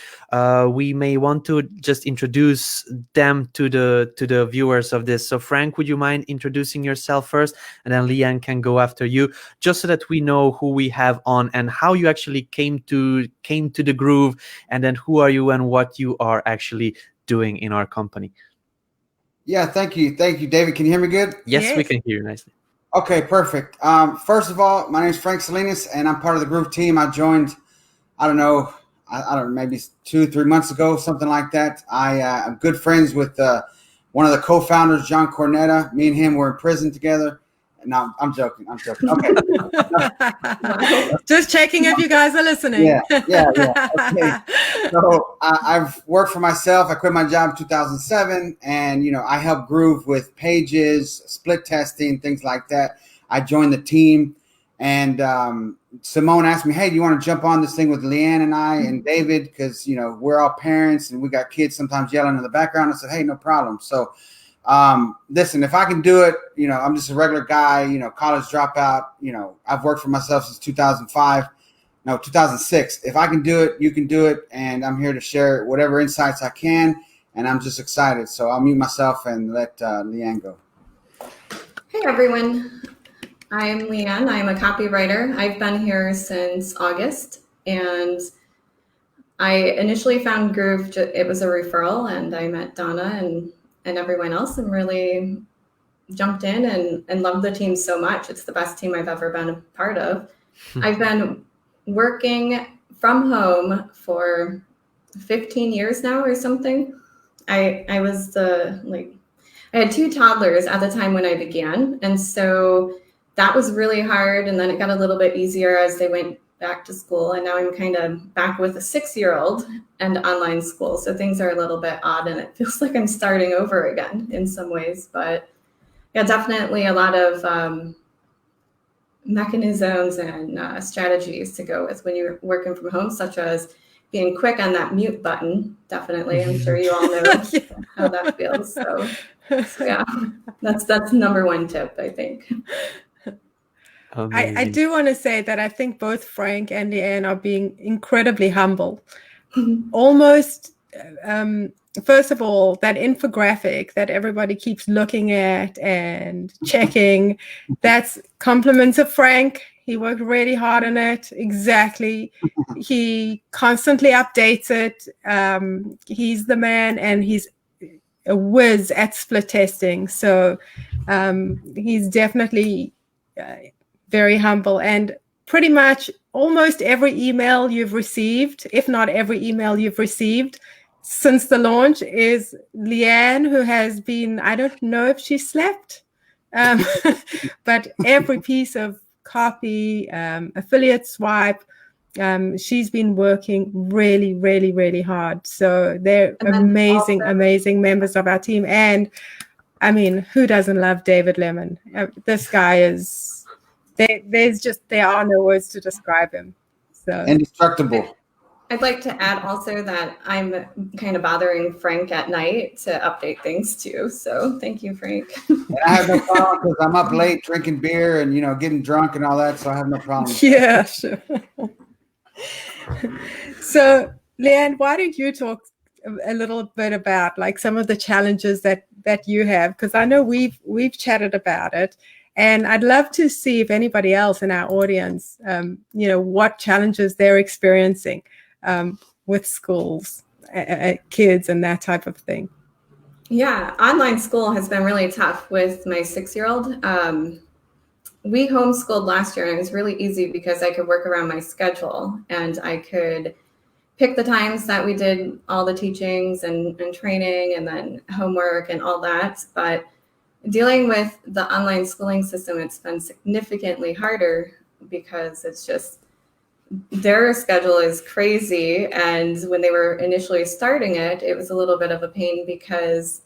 Speaker 2: we may want to just introduce them to the viewers of this. So Frank, would you mind introducing yourself first, and then Leanne can go after you, just so that we know who we have on and how you actually came to the Groove, and then who are you and what you are actually doing in our company.
Speaker 8: Yeah, thank you, David. Can you hear me good?
Speaker 2: Yes, we can hear you nicely.
Speaker 8: Okay, perfect. First of all, my name is Frank Salinas, and I'm part of the Groove team. I joined, I don't know, maybe 2-3 months ago, something like that. I'm good friends with one of the co-founders, John Cornetta. Me and him were in prison together. No, I'm joking. Okay.
Speaker 9: Just checking if you guys are listening.
Speaker 8: Yeah. Okay. So I've worked for myself. I quit my job in 2007, and I help Groove with pages, split testing, things like that. I joined the team, and Simone asked me, "Hey, do you want to jump on this thing with Leanne and I and David? Because we're all parents and we got kids sometimes yelling in the background." I said, "Hey, no problem." So. Listen, if I can do it, I'm just a regular guy, college dropout, I've worked for myself since 2006. If I can do it, you can do it. And I'm here to share whatever insights I can. And I'm just excited. So I'll mute myself and let Leanne go.
Speaker 10: Hey, everyone. I'm Leanne. I'm a copywriter. I've been here since August. And I initially found Groove. It was a referral. And I met Donna and everyone else, and really jumped in and loved the team so much. It's the best team I've ever been a part of. I've been working from home for 15 years now or something. I had 2 toddlers at the time when I began. And so that was really hard. And then it got a little bit easier as they went back to school. And now I'm kind of back with a 6-year-old and online school. So things are a little bit odd, and it feels like I'm starting over again in some ways. But yeah, definitely a lot of mechanisms and strategies to go with when you're working from home, such as being quick on that mute button. Definitely. I'm sure you all know how that feels. So yeah, that's number 1 tip, I think.
Speaker 9: I do want to say that I think both Frank and Leanne are being incredibly humble. Almost, first of all, that infographic that everybody keeps looking at and checking, that's compliments of Frank. He worked really hard on it. Exactly. He constantly updates it. He's the man, and he's a whiz at split testing. So he's definitely very humble, and pretty much almost every email you've received, if not every email you've received since the launch, is Leanne, who has been, I don't know if she slept, but every piece of copy, affiliate swipe, she's been working really, really, really hard. So they're amazing, amazing members of our team. And I mean, who doesn't love David Lemon? This guy is, there are no words to describe him. So
Speaker 8: Indestructible.
Speaker 10: I'd like to add also that I'm kind of bothering Frank at night to update things too. So thank you, Frank.
Speaker 8: And I have no problem because I'm up late drinking beer and, getting drunk and all that. So I have no problem.
Speaker 9: Yeah, sure. So Leanne, why don't you talk a little bit about like some of the challenges that you have? Because I know we've chatted about it. And I'd love to see if anybody else in our audience, what challenges they're experiencing with schools, kids, and that type of thing.
Speaker 10: Yeah, online school has been really tough with my 6-year-old. We homeschooled last year, and it was really easy because I could work around my schedule, and I could pick the times that we did all the teachings and training and then homework and all that. But dealing with the online schooling system, it's been significantly harder because it's just their schedule is crazy. And when they were initially starting it, it was a little bit of a pain because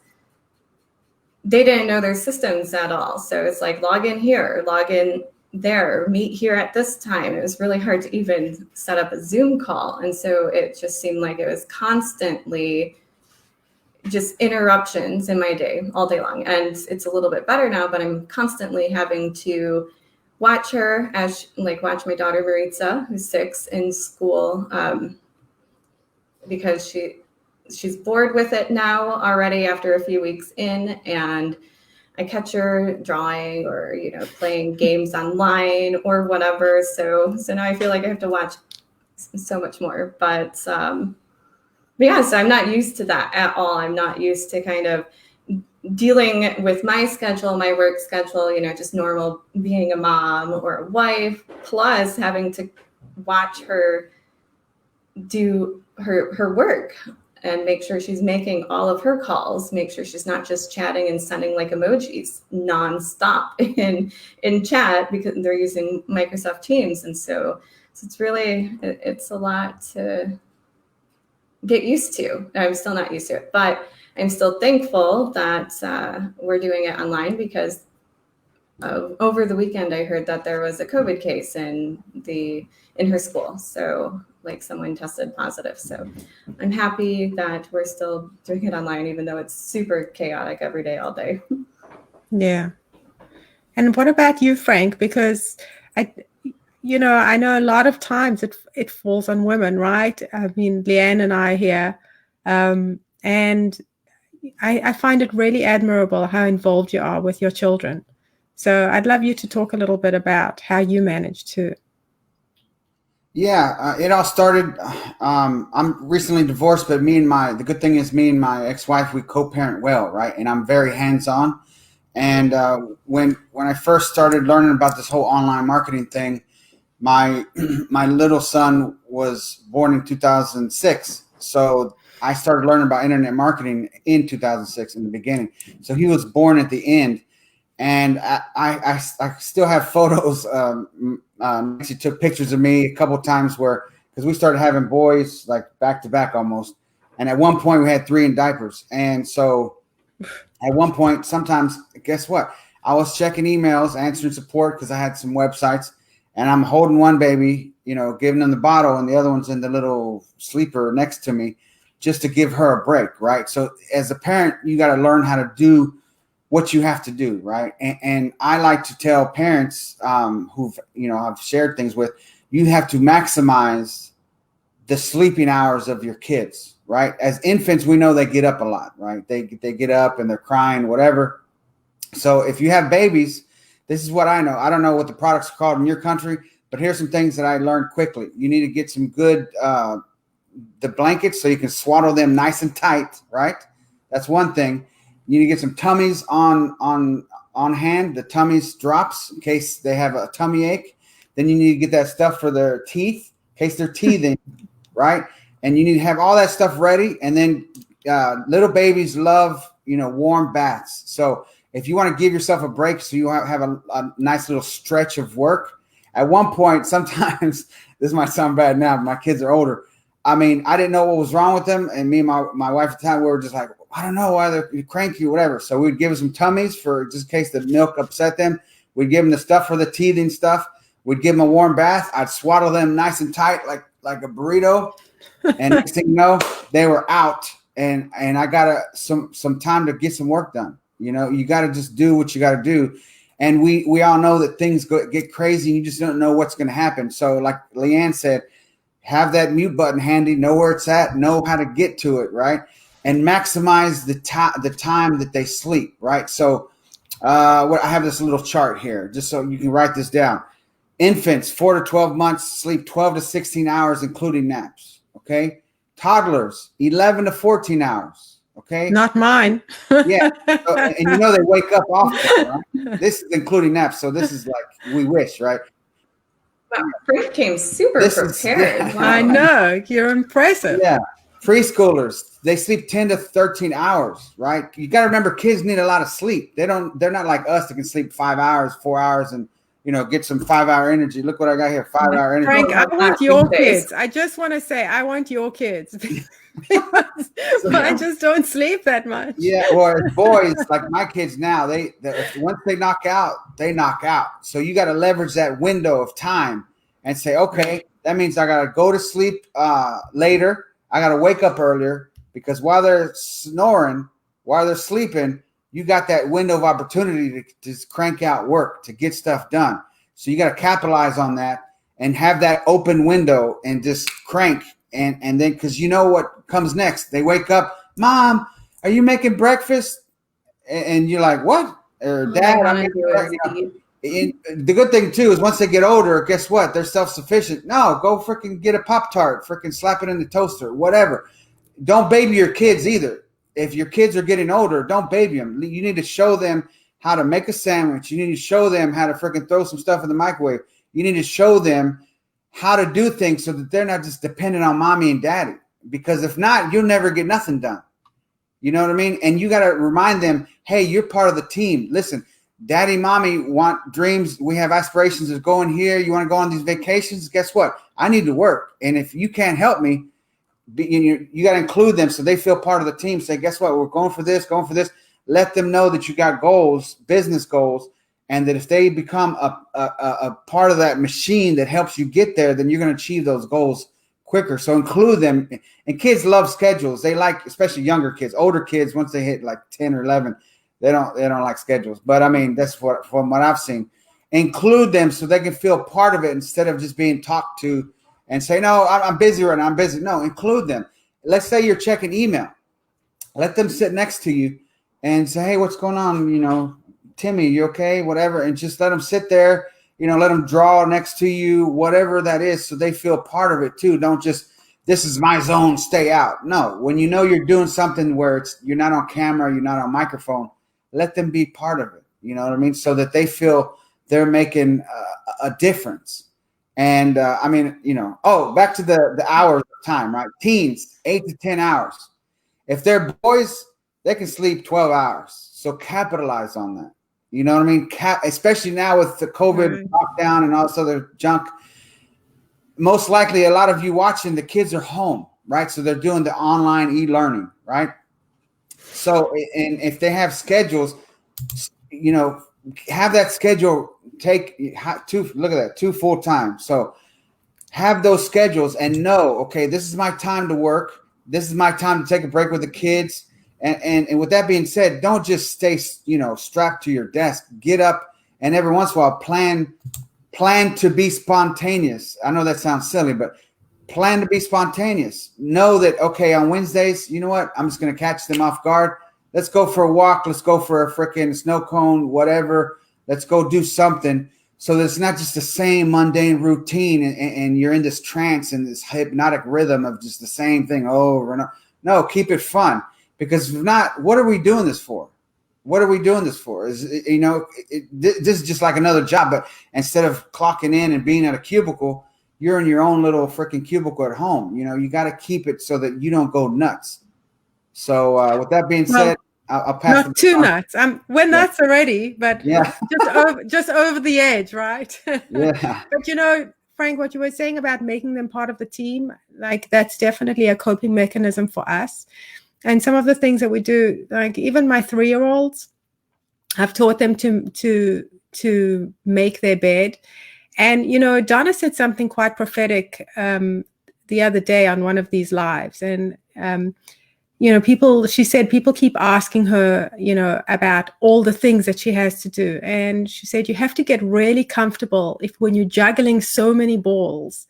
Speaker 10: they didn't know their systems at all. So it's like log in here, log in there, meet here at this time. It was really hard to even set up a Zoom call. And so it just seemed like it was constantly just interruptions in my day all day long. And it's a little bit better now, but I'm constantly having to watch her watch my daughter Maritza, who's 6, in school, because she's bored with it now already after a few weeks in, and I catch her drawing or playing games online or whatever. So now I feel like I have to watch so much more. But yeah, so I'm not used to that at all. I'm not used to kind of dealing with my schedule, my work schedule, just normal being a mom or a wife, plus having to watch her do her work and make sure she's making all of her calls, make sure she's not just chatting and sending like emojis nonstop in chat because they're using Microsoft Teams. And so it's a lot to get used to. I'm still not used to it, but I'm still thankful that we're doing it online because over the weekend I heard that there was a COVID case in her school. So like someone tested positive. So I'm happy that we're still doing it online, even though it's super chaotic every day, all day.
Speaker 9: Yeah. And what about you, Frank? Because I know a lot of times it falls on women, right? I mean, Leanne and I here, and I find it really admirable how involved you are with your children. So I'd love you to talk a little bit about how you manage to.
Speaker 8: Yeah, it all started. I'm recently divorced, but the good thing is me and my ex-wife, we co-parent well, right? And I'm very hands-on. And when I first started learning about this whole online marketing thing, my little son was born in 2006. So I started learning about internet marketing in 2006 in the beginning. So he was born at the end. And I still have photos. She took pictures of me a couple of times because we started having boys like back to back almost. And at one point we had 3 in diapers. And so at one point, sometimes, guess what? I was checking emails, answering support because I had some websites, and I'm holding one baby, giving them the bottle, and the other one's in the little sleeper next to me just to give her a break, right? So as a parent, you got to learn how to do what you have to do, right? And I like to tell parents who've, I've shared things with, you have to maximize the sleeping hours of your kids, right? As infants, we know they get up a lot, right? They get up and they're crying, whatever. So if you have babies, This is what I know. I don't know what the products are called in your country, but here's some things that I learned quickly. You need to get some good the blankets so you can swaddle them nice and tight, right? That's one thing. You need to get some tummies on hand, the tummies drops in case they have a tummy ache. Then you need to get that stuff for their teeth in case they're teething, right? And you need to have all that stuff ready. And then little babies love, warm baths. So if you want to give yourself a break so you have a nice little stretch of work, at one point, sometimes, this might sound bad now, but my kids are older. I mean, I didn't know what was wrong with them. And me and my wife at the time, we were just like, I don't know why they're cranky or whatever. So we'd give them some tummies for just in case the milk upset them. We'd give them the stuff for the teething stuff. We'd give them a warm bath. I'd swaddle them nice and tight like a burrito. And next thing you know, they were out. And I got some time to get some work done. You got to just do what you got to do. And we all know that things get crazy and you just don't know what's going to happen. So like Leanne said, have that mute button handy, know where it's at, know how to get to it, right? And maximize the time that they sleep, right? So I have this little chart here just so you can write this down. Infants, 4 to 12 months, sleep 12 to 16 hours, including naps, okay? Toddlers, 11 to 14 hours, okay?
Speaker 9: Not mine.
Speaker 8: Yeah, and they wake up often, right? This is including naps, so this is like we wish, right?
Speaker 10: Wow, Frank came super prepared. Wow.
Speaker 9: I know, you're impressive.
Speaker 8: Yeah, preschoolers, they sleep 10 to 13 hours, right? You got to remember, kids need a lot of sleep. They're not like us that can sleep 5 hours, 4 hours, and get some 5-hour energy. Look what I got here, 5-hour energy.
Speaker 9: Frank, I want your kids. I just want to say, I want your kids. I just don't sleep that much.
Speaker 8: Yeah, or boys, like my kids now, they once they knock out, they knock out. So you got to leverage that window of time and say, okay, that means I got to go to sleep later. I got to wake up earlier because while they're snoring, while they're sleeping, you got that window of opportunity to just crank out work, to get stuff done. So you got to capitalize on that and have that open window and just crank. And then, because you know what comes next. They wake up, Mom, are you making breakfast? And you're like, what? Or Dad, I'm making breakfast. The good thing, too, is once they get older, guess what? They're self-sufficient. No, go freaking get a Pop-Tart, freaking slap it in the toaster, whatever. Don't baby your kids either. If your kids are getting older, don't baby them. You need to show them how to make a sandwich. You need to show them how to freaking throw some stuff in the microwave. You need to show them how to do things so that they're not just dependent on mommy and daddy. Because if not, you'll never get nothing done. You know what I mean? And you got to remind them, hey, you're part of the team. Listen, daddy, mommy want dreams. We have aspirations of going here. You want to go on these vacations? Guess what? I need to work. And if you can't help me, you got to include them so they feel part of the team. Say, guess what? We're going for this, going for this. Let them know that you got goals, business goals, and that if they become a part of that machine that helps you get there, then you're going to achieve those goals quicker. So include them. And kids love schedules. They like, especially younger kids. Older kids, once they hit like 10 or 11, they don't like schedules. But I mean, that's from what I've seen. Include them so they can feel part of it instead of just being talked to and say, no, I'm busy right now. I'm busy. No, include them. Let's say you're checking email. Let them sit next to you and say, hey, what's going on? Timmy, you okay? Whatever. And just let them sit there, let them draw next to you, whatever that is, so they feel part of it too. Don't just, this is my zone, stay out. No, when you're doing something where you're not on camera, you're not on microphone, let them be part of it. You know what I mean? So that they feel they're making a difference. And back to the hours of time, right? Teens, 8 to 10 hours. If they're boys, they can sleep 12 hours. So capitalize on that. You know what I mean? Especially now with the COVID lockdown and all this other junk. Most likely, a lot of you watching, the kids are home, right? So they're doing the online e-learning, right? So, and if they have schedules, have that schedule take two full time. So have those schedules and know, okay, this is my time to work. This is my time to take a break with the kids. And with that being said, don't just stay, strapped to your desk. Get up and every once in a while plan to be spontaneous. I know that sounds silly, but plan to be spontaneous. Know that, okay, on Wednesdays, you know what? I'm just going to catch them off guard. Let's go for a walk. Let's go for a freaking snow cone, whatever. Let's go do something so that it's not just the same mundane routine and you're in this trance and this hypnotic rhythm of just the same thing over and over. No, keep it fun, because if not, what are we doing this for? What are we doing this for? Is this is just like another job, but instead of clocking in and being at a cubicle, you're in your own little freaking cubicle at home. You got to keep it so that you don't go nuts. So with that being said, I'll pass.
Speaker 9: Not too nuts. We're nuts already, but
Speaker 8: yeah,
Speaker 9: just over the edge, right?
Speaker 8: Yeah.
Speaker 9: But Frank, what you were saying about making them part of the team, like that's definitely a coping mechanism for us. And some of the things that we do, like even my 3-year-olds, I've taught them to make their bed. And Donna said something quite prophetic the other day on one of these lives, and she said people keep asking her, about all the things that she has to do. And she said, you have to get really comfortable when you're juggling so many balls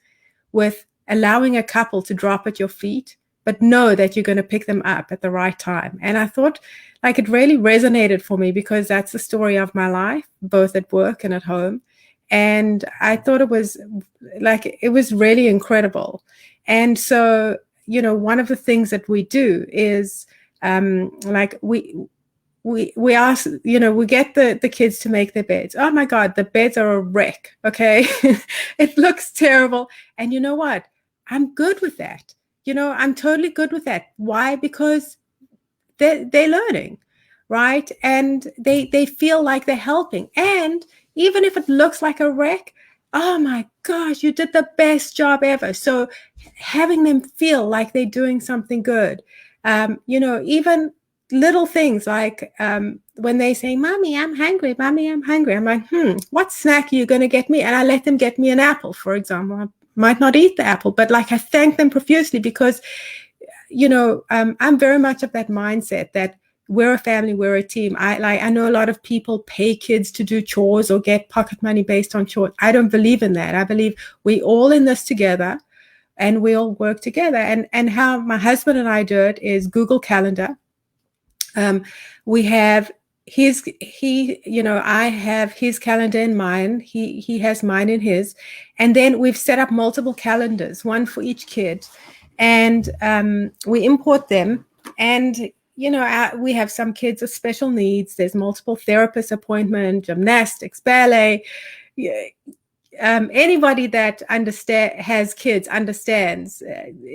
Speaker 9: with allowing a couple to drop at your feet, but know that you're going to pick them up at the right time. And I thought it really resonated for me, because that's the story of my life, both at work and at home. And I thought it was really incredible. And so, one of the things that we do is we ask, we get the kids to make their beds. Oh my God, the beds are a wreck. Okay. It looks terrible. And you know what? I'm good with that. I'm totally good with that. Why? Because they're learning, right? And they feel like they're helping. And even if it looks like a wreck, oh my gosh, you did the best job ever. So having them feel like they're doing something good, even little things like when they say, Mommy, I'm hungry. Mommy, I'm hungry. I'm like, what snack are you going to get me? And I let them get me an apple, for example. I might not eat the apple, but I thank them profusely, because, I'm very much of that mindset that we're a family, we're a team. I know a lot of people pay kids to do chores or get pocket money based on chores. I don't believe in that. I believe we all in this together, and we all work together. And how my husband and I do it is Google Calendar. We have I have his calendar in mine. He has mine in his. And then we've set up multiple calendars, one for each kid. And we import them. And we have some kids with special needs. There's multiple therapist appointment, gymnastics, ballet. Anybody that has kids understands,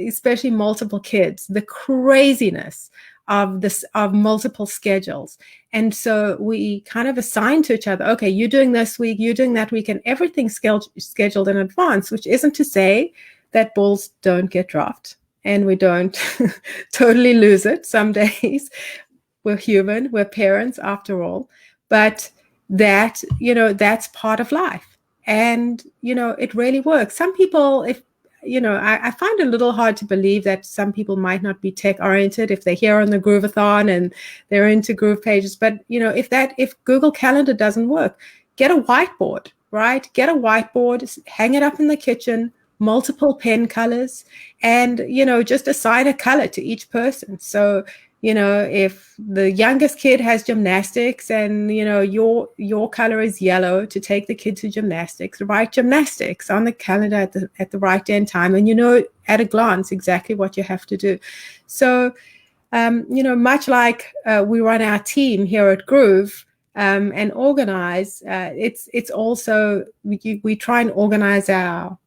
Speaker 9: especially multiple kids, the craziness of multiple schedules. And so we kind of assign to each other, okay, you're doing this week, you're doing that week, and everything's scheduled in advance, which isn't to say that balls don't get dropped and we don't totally lose it some days. We're human, we're parents after all, but that's part of life. And, it really works. Some people, I find it a little hard to believe that some people might not be tech oriented if they're here on the Grooveathon and they're into GroovePages. But, if Google Calendar doesn't work, get a whiteboard, right? Get a whiteboard, hang it up in the kitchen, multiple pen colors, and, just assign a color to each person. So, if the youngest kid has gymnastics and, your color is yellow to take the kid to gymnastics, write gymnastics on the calendar at the right end time. And, at a glance, exactly what you have to do. So, much like we run our team here at Groove and organize, it's also, we try and organize our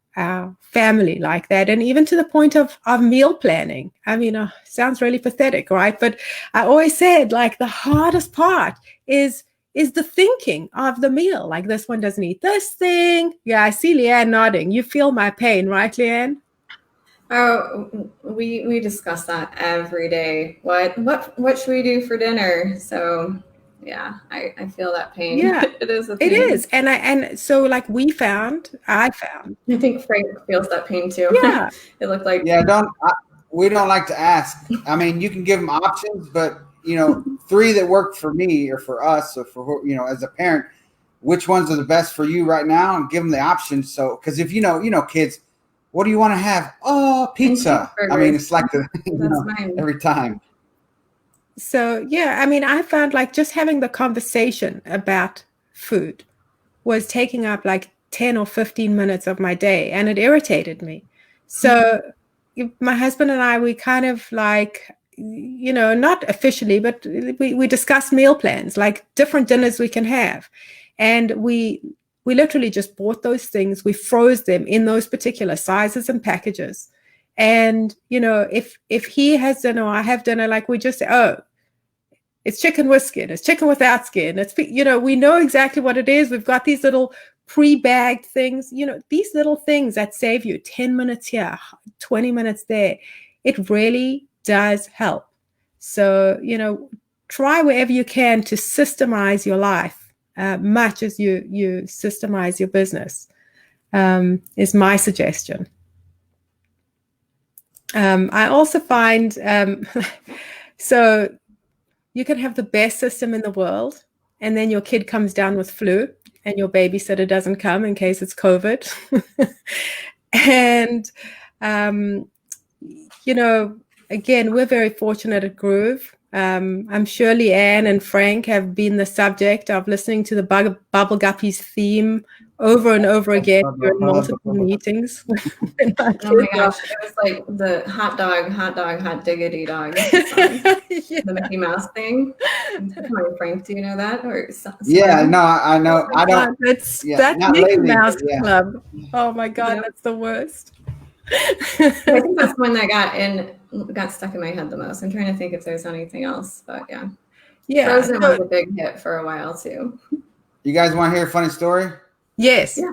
Speaker 9: family like that, and even to the point of meal planning. I mean, sounds really pathetic, right? But I always said, the hardest part is the thinking of the meal. Like, this one doesn't eat this thing. Yeah, I see Leanne nodding. You feel my pain, right, Leanne?
Speaker 10: Oh, we discuss that every day. What should we do for dinner? So yeah, I feel that pain.
Speaker 9: Yeah,
Speaker 10: it is a pain.
Speaker 9: It is. And so I found.
Speaker 10: I think Frank feels that pain too.
Speaker 9: Yeah.
Speaker 10: It looked like.
Speaker 8: Yeah, we don't like to ask. I mean, you can give them options, but 3 that work for me or for us or for, as a parent, which ones are the best for you right now, and give them the options. So, because if kids, what do you want to have? Oh, pizza. I mean, it's like every time.
Speaker 9: So, yeah, I mean, I found just having the conversation about food was taking up like 10 or 15 minutes of my day, and it irritated me. So my husband and I, we kind of like, you know, not officially, but we discussed meal plans, like different dinners we can have. And we literally just bought those things. We froze them in those particular sizes and packages. And, you know, if he has dinner or I have dinner, like we just say, oh, it's chicken with skin, it's chicken without skin. It's, you know, we know exactly what it is. We've got these little pre-bagged things, you know, these little things that save you 10 minutes here, 20 minutes there. It really does help. So, you know, try wherever you can to systemize your life much as you systemize your business, is my suggestion. I also find, so you can have the best system in the world, and then your kid comes down with flu and your babysitter doesn't come in case it's COVID. And, you know, again, we're very fortunate at Groove. I'm sure Leanne and Frank have been the subject of listening to the Bubble Guppies theme over and over again during multiple meetings.
Speaker 10: Oh my gosh, it was like the hot diggity dog. The Mickey Mouse thing. Frank, do you know that? Or
Speaker 8: yeah, no, I know. I don't.
Speaker 9: That's Mickey Mouse Club. Oh my God, that's the worst.
Speaker 10: I think that's one that got stuck in my head the most. I'm trying to think if there's anything else, but yeah. Frozen was a big hit for a while too.
Speaker 8: You guys want to hear a funny story?
Speaker 9: Yes.
Speaker 10: Yeah.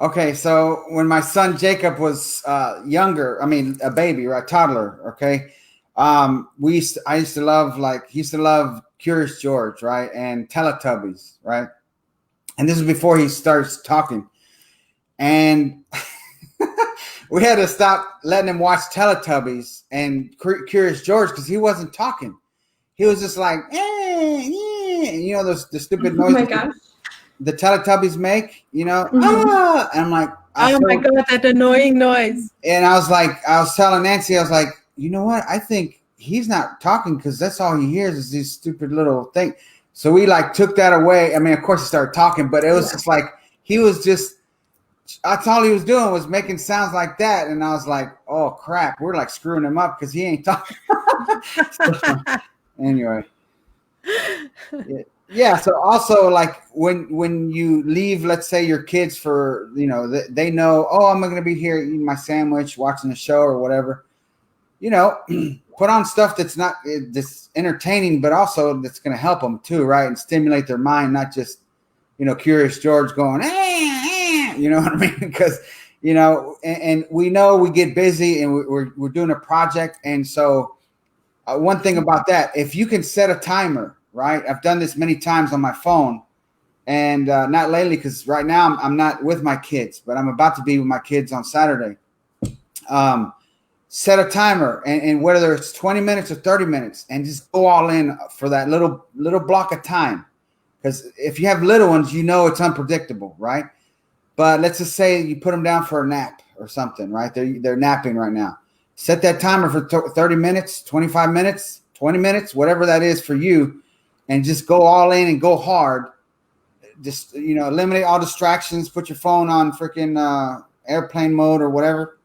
Speaker 8: Okay, so when my son Jacob was younger, I mean a baby, right, toddler, okay, I used to love, like, he used to love Curious George, right, and Teletubbies, right, and this is before he starts talking, and we had to stop letting him watch Teletubbies and Curious George because he wasn't talking. He was just like, you know, the stupid noises.
Speaker 10: Oh my gosh.
Speaker 8: The Teletubbies make, you know, and I'm like,
Speaker 9: oh my God, that annoying noise.
Speaker 8: And I was telling Nancy, I was like, you know what? I think he's not talking because that's all he hears is these stupid little things. So we like took that away. I mean, of course he started talking, but it was just like, he was just, that's all he was doing was making sounds like that. And I was like, oh crap, we're like screwing him up because he ain't talking. So, anyway. Yeah. So also, like, when you leave, let's say your kids for, you know, they know, oh, I'm going to be here eating my sandwich, watching the show or whatever, you know, put on stuff that's not this entertaining, but also that's going to help them too, right? And stimulate their mind, not just, you know, Curious George going, you know what I mean? Because, you know, and we know we get busy and we're doing a project. And so one thing about that, if you can set a timer, right? I've done this many times on my phone, and not lately because right now I'm not with my kids, but I'm about to be with my kids on Saturday. Set a timer, and whether it's 20 minutes or 30 minutes, and just go all in for that little block of time. Because if you have little ones, you know it's unpredictable, right? But let's just say you put them down for a nap or something, right? They're napping right now. Set that timer for 30 minutes, 25 minutes, 20 minutes, whatever that is for you. And just go all in and go hard. Just, you know, eliminate all distractions. Put your phone on freaking airplane mode or whatever,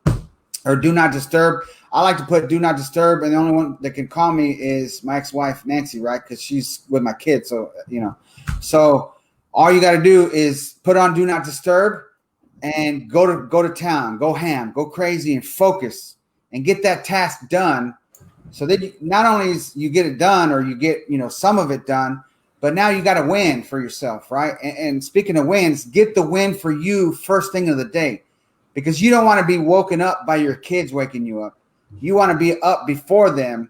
Speaker 8: or do not disturb. I like to put do not disturb, and the only one that can call me is my ex-wife Nancy, right? Because she's with my kids, so you know. So all you got to do is put on do not disturb, and go to town, go ham, go crazy, and focus, and get that task done. So that not only is you get it done, or you get, you know, some of it done, but now you got to win for yourself, right? And speaking of wins, get the win for you first thing of the day, because you don't want to be woken up by your kids waking you up. You want to be up before them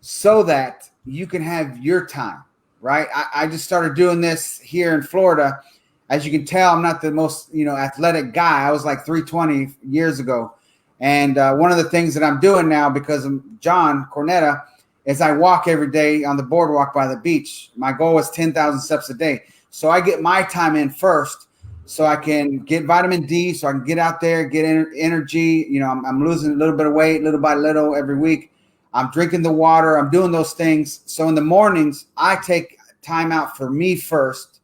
Speaker 8: so that you can have your time, right? I just started doing this here in Florida. As you can tell, I'm not the most, you know, athletic guy. I was like 320 years ago. And one of the things that I'm doing now because of John Cornetta is I walk every day on the boardwalk by the beach. My goal is 10,000 steps a day. So I get my time in first so I can get vitamin D, so I can get out there, get energy. You know, I'm losing a little bit of weight little by little every week. I'm drinking the water. I'm doing those things. So in the mornings, I take time out for me first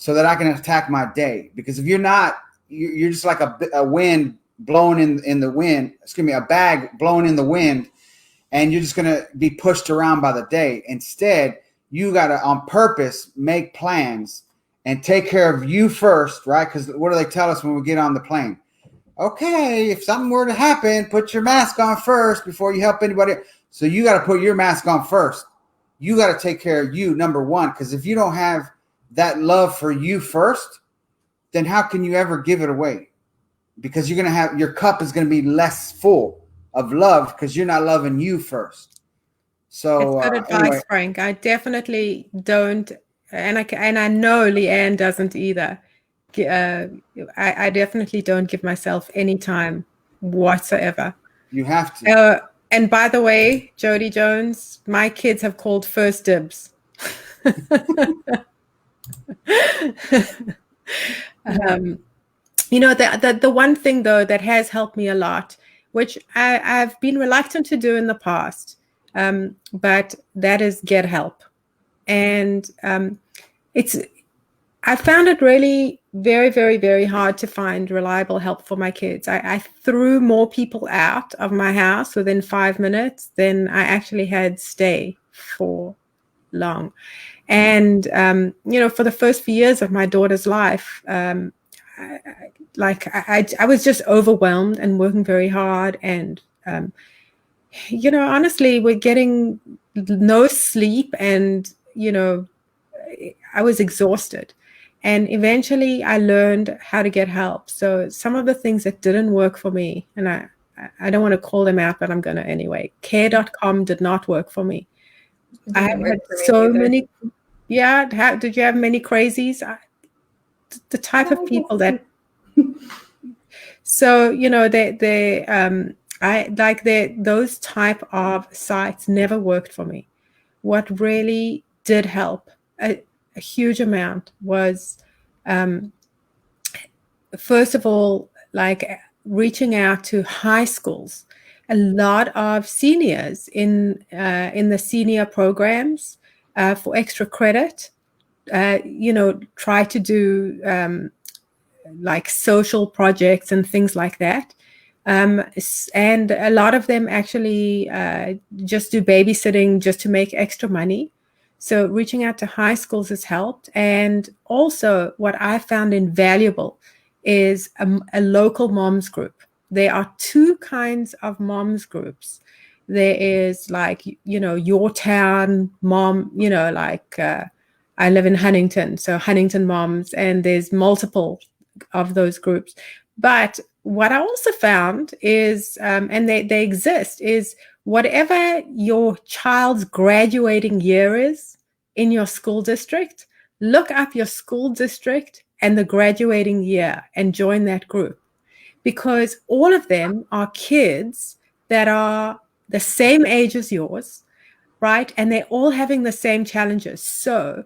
Speaker 8: so that I can attack my day. Because if you're not, you're just like a wind blowing in the wind, excuse me, a bag blowing in the wind, and you're just going to be pushed around by the day. Instead, you got to, on purpose, make plans and take care of you first, right? Because what do they tell us when we get on the plane? Okay, if something were to happen, put your mask on first before you help anybody. So you got to put your mask on first. You got to take care of you, number one, because if you don't have that love for you first, then how can you ever give it away? Because you're going to have, your cup is going to be less full of love because you're not loving you first. So
Speaker 9: it's good advice,
Speaker 8: anyway.
Speaker 9: Frank. I definitely don't, and I know Leanne doesn't either. I definitely don't give myself any time whatsoever.
Speaker 8: You have to.
Speaker 9: And by the way, Jody Jones, my kids have called first dibs. You know, the one thing though that has helped me a lot, which I've been reluctant to do in the past, but that is get help. And I found it really very, very, very hard to find reliable help for my kids. I threw more people out of my house within 5 minutes than I actually had stay for long. And, you know, for the first few years of my daughter's life, I was just overwhelmed and working very hard. And, you know, honestly, we're getting no sleep and, you know, I was exhausted. And eventually I learned how to get help. So some of the things that didn't work for me, and I don't want to call them out, but I'm going to anyway. Care.com did not work for me. I had so many. Yeah. Did you have many crazies? The type of people that. So, you know, those type of sites never worked for me. What really did help a huge amount was, first of all, like reaching out to high schools. A lot of seniors in the senior programs for extra credit, you know, try to do like social projects and things like that. And a lot of them actually just do babysitting just to make extra money. So reaching out to high schools has helped. And also what I found invaluable is a local moms group. There are two kinds of moms groups. There is like, you know, your town mom, you know, like I live in Huntington, so Huntington moms, and there's multiple of those groups. But what I also found is, and they exist, is whatever your child's graduating year is in your school district, look up your school district and the graduating year and join that group, because all of them are kids that are the same age as yours, right? And they're all having the same challenges. So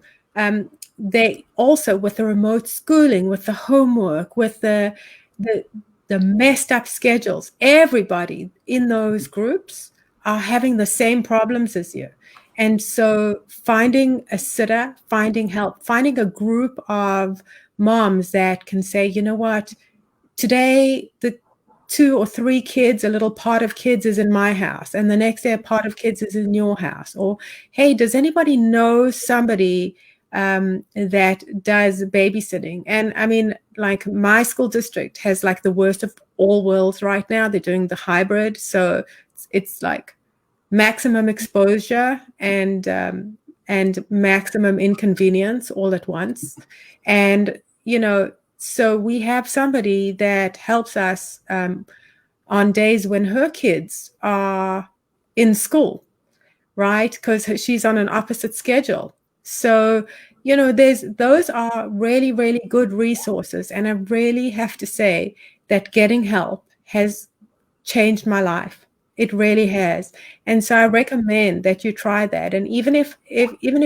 Speaker 9: they also, with the remote schooling, with the homework, with the messed up schedules, everybody in those groups are having the same problems as you. And so finding a sitter, finding help, finding a group of moms that can say, you know what, today the 2 or 3 kids, a little part of kids is in my house, and the next day a part of kids is in your house. Or, hey, does anybody know somebody that does babysitting? And I mean, like my school district has like the worst of all worlds right now. They're doing the hybrid. So it's like maximum exposure and maximum inconvenience all at once. And, you know, so we have somebody that helps us on days when her kids are in school, right? Because she's on an opposite schedule. So, you know, those are really, really good resources. And I really have to say that getting help has changed my life. It really has. And so I recommend that you try that. And even if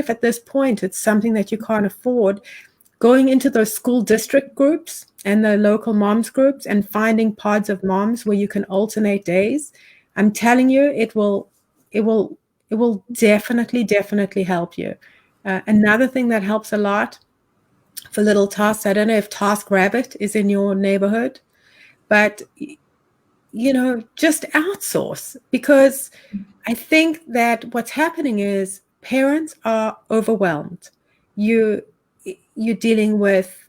Speaker 9: at this point it's something that you can't afford, going into those school district groups and the local moms groups and finding pods of moms where you can alternate days, I'm telling you, it will definitely help you. Another thing that helps a lot, for little tasks. I don't know if TaskRabbit is in your neighborhood, but just outsource, because I think that what's happening is parents are overwhelmed. You're dealing with,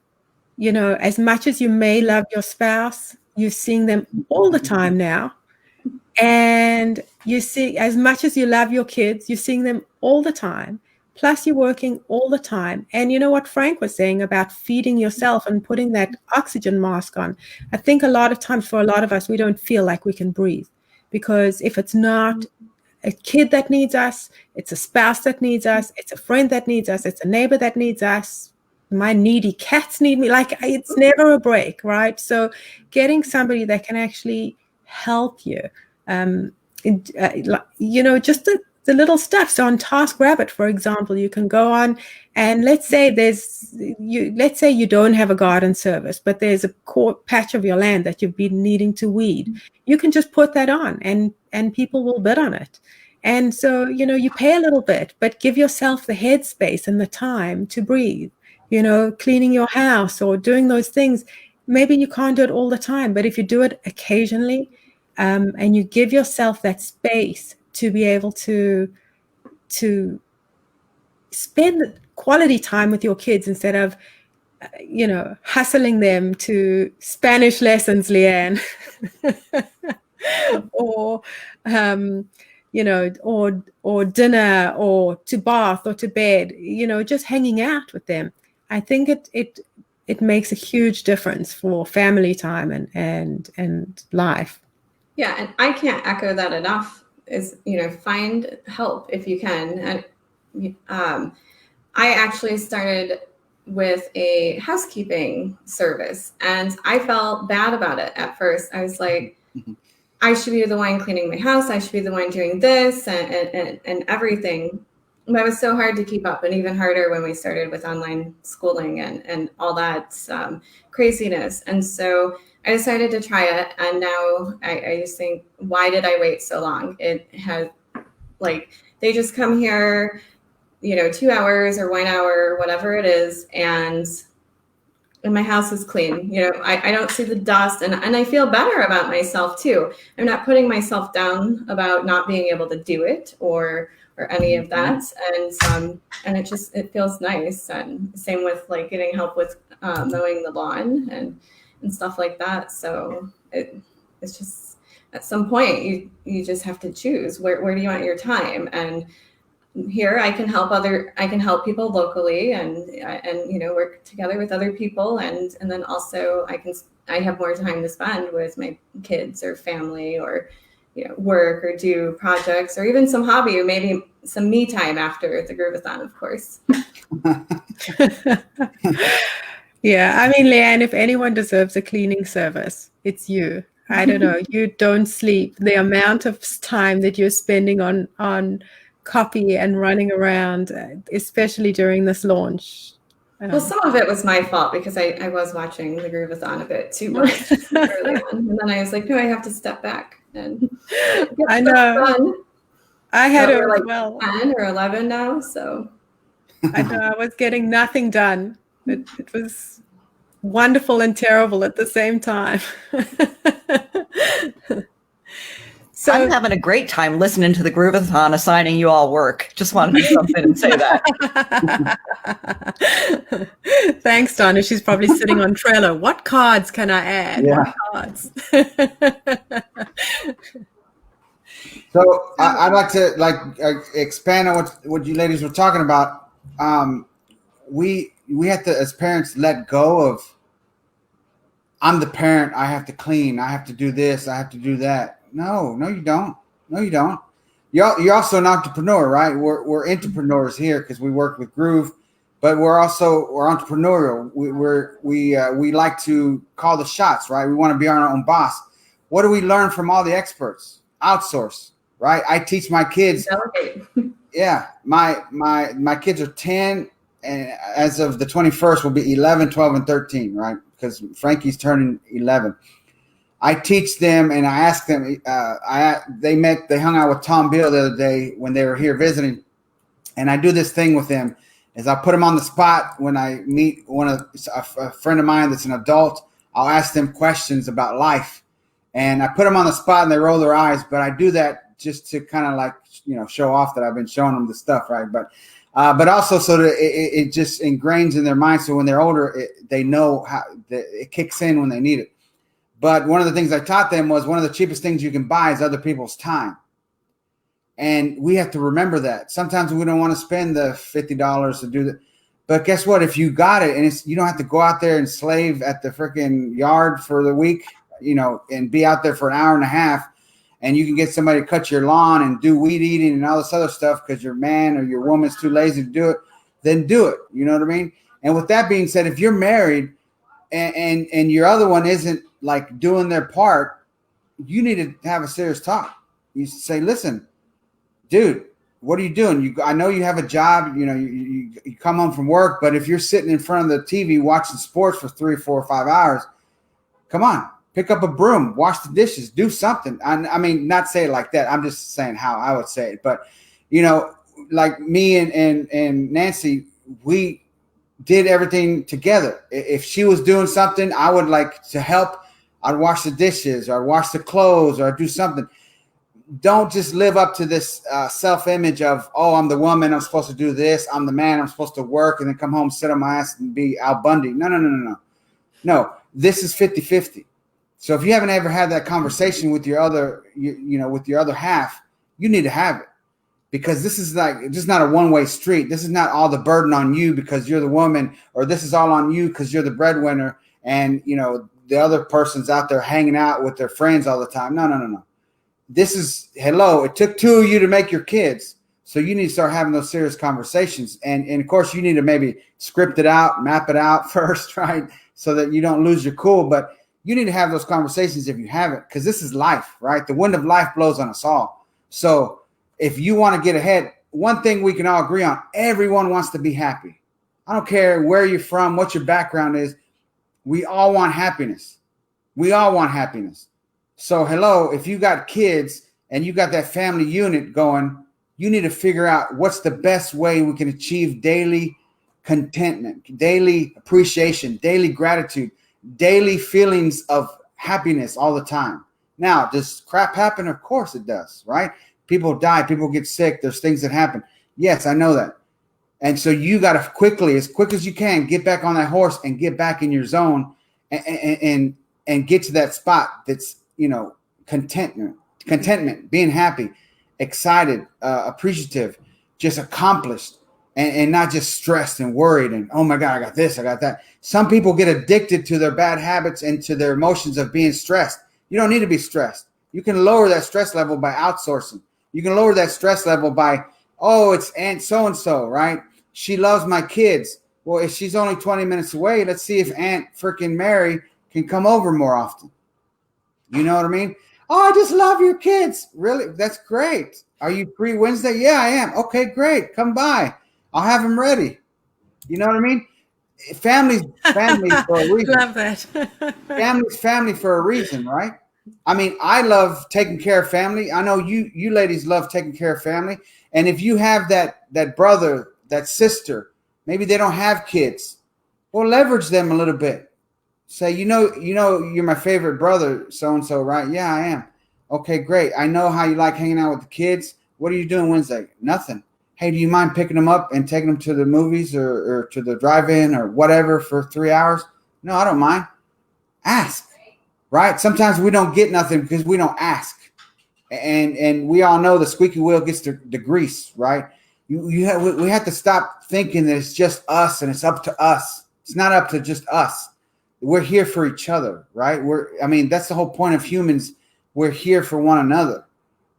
Speaker 9: as much as you may love your spouse, you're seeing them all the time now. And you see, as much as you love your kids, you're seeing them all the time. Plus, you're working all the time. And you know what Frank was saying about feeding yourself and putting that oxygen mask on? I think a lot of times for a lot of us, we don't feel like we can breathe, because if it's not a kid that needs us, it's a spouse that needs us, it's a friend that needs us, it's a neighbor that needs us, my needy cats need me. Like, it's never a break, right? So getting somebody that can actually help you, just the little stuff. So on TaskRabbit, for example, you can go on, and let's say you don't have a garden service, but there's a core patch of your land that you've been needing to weed. You can just put that on, and people will bid on it. And so, you pay a little bit, but give yourself the headspace and the time to breathe, cleaning your house or doing those things. Maybe you can't do it all the time, but if you do it occasionally, and you give yourself that space to be able to spend quality time with your kids instead of, hustling them to Spanish lessons, Leanne, or, or dinner, or to bath, or to bed, just hanging out with them. I think it makes a huge difference for family time and life.
Speaker 10: Yeah, and I can't echo that enough. Is find help if you can. And I actually started with a housekeeping service, and I felt bad about it at first. I was like, I should be the one cleaning my house. I should be the one doing this and everything. But it was so hard to keep up, and even harder when we started with online schooling and all that craziness. And so I decided to try it, and now I just think, why did I wait so long? It has, they just come here, 2 hours or 1 hour, whatever it is, and my house is clean. I don't see the dust, and I feel better about myself too. I'm not putting myself down about not being able to do it or any of that, and it feels nice. And same with getting help with mowing the lawn and stuff like that. So it's just, at some point you just have to choose where do you want your time. And here I can help people locally and work together with other people, and then also I have more time to spend with my kids or family, or work, or do projects, or even some hobby, or maybe some me time after the Grooveathon, of course.
Speaker 9: Yeah, I mean, Leanne, if anyone deserves a cleaning service, it's you. I don't know. You don't sleep. The amount of time that you're spending on copy and running around, especially during this launch.
Speaker 10: Well, some of it was my fault, because I was watching the Grooveathon a bit too much early on. And then I was like, no, I have to step back and get
Speaker 9: I know.
Speaker 10: done.
Speaker 9: I had
Speaker 10: So
Speaker 9: it
Speaker 10: we're
Speaker 9: as well.
Speaker 10: 10 or 11 now, so.
Speaker 9: I know, I was getting nothing done. It was wonderful and terrible at the same time. So
Speaker 11: I'm having a great time listening to the Grooveathon assigning you all work. Just wanted to jump in and say that.
Speaker 9: Thanks, Donna. She's probably sitting on Trello. What cards can I add?
Speaker 8: Yeah.
Speaker 9: What cards?
Speaker 8: So I'd like to expand on what you ladies were talking about. We have to, as parents, let go of, I'm the parent, I have to clean, I have to do this, I have to do that. No, you don't. No, you don't. You're also an entrepreneur, right? We're entrepreneurs here because we work with Groove, but we're entrepreneurial. We like to call the shots, right? We want to be our own boss. What do we learn from all the experts? Outsource, right? I teach my kids.
Speaker 10: Delegate.
Speaker 8: Yeah, my kids are 10, and as of the 21st will be 11, 12, and 13, right? Because Frankie's turning 11. I teach them, and I ask them. They hung out with Tom Bill the other day when they were here visiting, and I do this thing with them. is I put them on the spot when I meet a friend of mine that's an adult. I'll ask them questions about life, and I put them on the spot and they roll their eyes. But I do that just to kind of like, show off that I've been showing them the stuff, right? But also so that it just ingrains in their mind. So when they're older, they know how it kicks in when they need it. But one of the things I taught them was one of the cheapest things you can buy is other people's time. And we have to remember that. Sometimes we don't want to spend the $50 to do that. But guess what? If you got it, and you don't have to go out there and slave at the freaking yard for the week, and be out there for an hour and a half, and you can get somebody to cut your lawn and do weed eating and all this other stuff because your man or your woman's too lazy to do it, then do it. You know what I mean? And with that being said, if you're married and your other one isn't like doing their part, you need to have a serious talk. You say, listen, dude, what are you doing? I know you have a job, you come home from work, but if you're sitting in front of the TV watching sports for 3, 4, or 5 hours, come on, pick up a broom, wash the dishes, do something. I mean, not say it like that. I'm just saying how I would say it. But, like me and Nancy, we did everything together. If she was doing something, I would like to help. I'd wash the dishes, or I'd wash the clothes, or I'd do something. Don't just live up to this self-image of, oh, I'm the woman, I'm supposed to do this. I'm the man, I'm supposed to work and then come home, sit on my ass and be Al Bundy. No, this is 50-50. So if you haven't ever had that conversation with your other, with your other half, you need to have it, because this is like just not a one-way street. This is not all the burden on you because you're the woman, or this is all on you because you're the breadwinner, and the other person's out there hanging out with their friends all the time. No. This is, hello, it took two of you to make your kids. So you need to start having those serious conversations. And of course, you need to maybe script it out, map it out first, right? So that you don't lose your cool. But you need to have those conversations if you haven't, because this is life, right? The wind of life blows on us all. So if you want to get ahead, one thing we can all agree on, everyone wants to be happy. I don't care where you're from, what your background is. We all want happiness. We all want happiness. So hello, if you got kids and you got that family unit going, you need to figure out what's the best way we can achieve daily contentment, daily appreciation, daily gratitude, daily feelings of happiness all the time. Now, does crap happen? Of course it does, right? People die, people get sick, there's things that happen. Yes, I know that. And so you got to quickly, as quick as you can, get back on that horse and get back in your zone and get to that spot that's, contentment, being happy, excited, appreciative, just accomplished, and not just stressed and worried and, oh my God, I got this, I got that. Some people get addicted to their bad habits and to their emotions of being stressed. You don't need to be stressed. You can lower that stress level by outsourcing. You can lower that stress level by, oh, it's Aunt so-and-so, right? She loves my kids. Well, if she's only 20 minutes away, let's see if Aunt freaking Mary can come over more often. You know what I mean? Oh, I just love your kids. Really? That's great. Are you free Wednesday? Yeah, I am. Okay, great. Come by. I'll have them ready. You know what I mean? Family's family for a reason.
Speaker 9: Love that.
Speaker 8: Family's family for a reason, right? I mean, I love taking care of family. I know you ladies love taking care of family. And if you have that brother, that sister, maybe they don't have kids, well, leverage them a little bit. Say, you're my favorite brother, so-and-so, right? Yeah, I am. Okay, great. I know how you like hanging out with the kids. What are you doing Wednesday? Nothing. Hey, do you mind picking them up and taking them to the movies or to the drive-in or whatever for 3 hours? No, I don't mind. Ask, right? Sometimes we don't get nothing because we don't ask. And we all know the squeaky wheel gets the grease, right? We have to stop thinking that it's just us and it's up to us. It's not up to just us. We're here for each other, right? That's the whole point of humans. We're here for one another.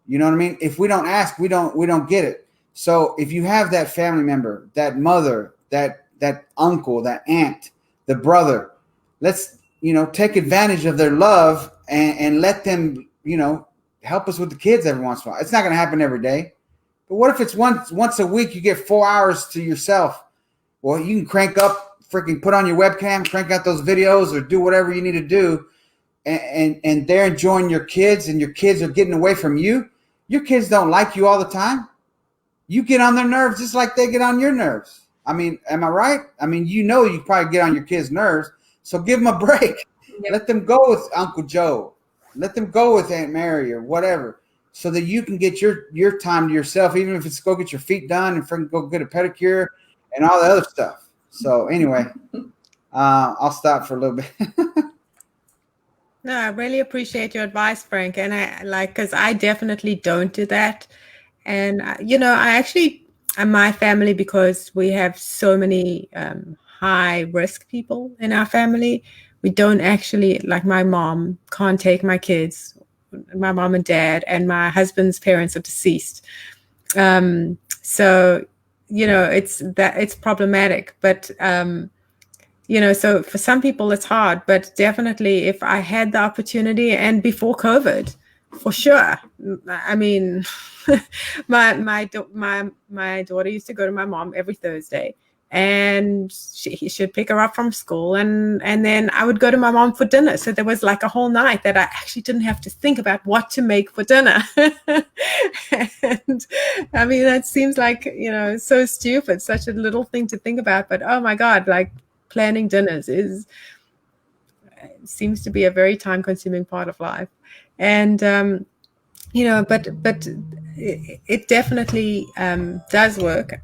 Speaker 8: You know what I mean? If we don't ask, we don't get it. So if you have that family member, that mother, that uncle, that aunt, the brother, let's, take advantage of their love and let them, help us with the kids every once in a while. It's not going to happen every day. But what if it's once a week, you get 4 hours to yourself? Well, you can crank up, freaking put on your webcam, crank out those videos or do whatever you need to do. And they're enjoying your kids and your kids are getting away from you. Your kids don't like you all the time. You get on their nerves just like they get on your nerves. I mean, am I right? I mean, you probably get on your kids' nerves, so give them a break.
Speaker 10: Yep.
Speaker 8: Let them go with Uncle Joe. Let them go with Aunt Mary or whatever, so that you can get your time to yourself, even if it's go get your feet done and freaking go get a pedicure and all the other stuff. So anyway, I'll stop for a little bit.
Speaker 9: No, I really appreciate your advice, Frank. And because I definitely don't do that. And, I actually, my family, because we have so many high risk people in our family, we don't actually, like my mom can't take my kids, my mom and dad, and my husband's parents are deceased. So, it's problematic, but, so for some people it's hard, but definitely if I had the opportunity, and before COVID, for sure. I mean, my daughter used to go to my mom every Thursday, and she'd pick her up from school, and then I would go to my mom for dinner. So there was like a whole night that I actually didn't have to think about what to make for dinner. And I mean, that seems like, so stupid, such a little thing to think about, but oh my God, like, planning dinners seems to be a very time-consuming part of life, and but it definitely does work.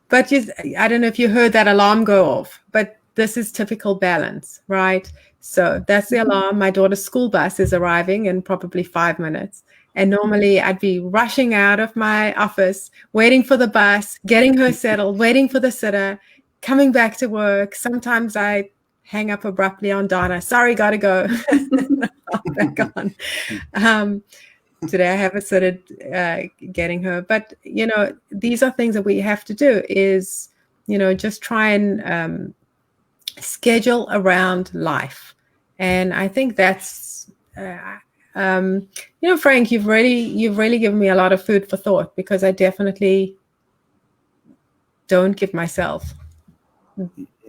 Speaker 9: But I don't know if you heard that alarm go off, but this is typical balance, right? So that's the alarm. My daughter's school bus is arriving in probably 5 minutes. And normally I'd be rushing out of my office, waiting for the bus, getting her settled, waiting for the sitter, coming back to work. Sometimes I hang up abruptly on Donna. Sorry, gotta go. Back on. Today I have a sitter getting her. But, these are things that we have to do is, just try and schedule around life. And I think that's, Frank, you've really given me a lot of food for thought, because I definitely don't give myself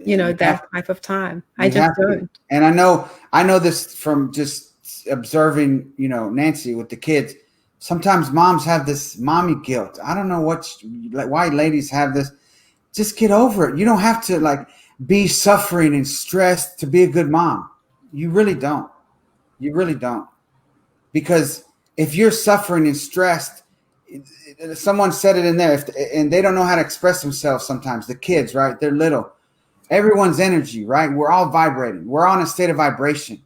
Speaker 9: that type of time. I just don't.
Speaker 8: And I know this from just observing, Nancy with the kids. Sometimes moms have this mommy guilt. I don't know why ladies have this. Just get over it. You don't have to be suffering and stressed to be a good mom. You really don't. You really don't. Because if you're suffering and stressed, someone said it in there, and they don't know how to express themselves sometimes. The kids, right? They're little. Everyone's energy, right? We're all vibrating. We're on a state of vibration.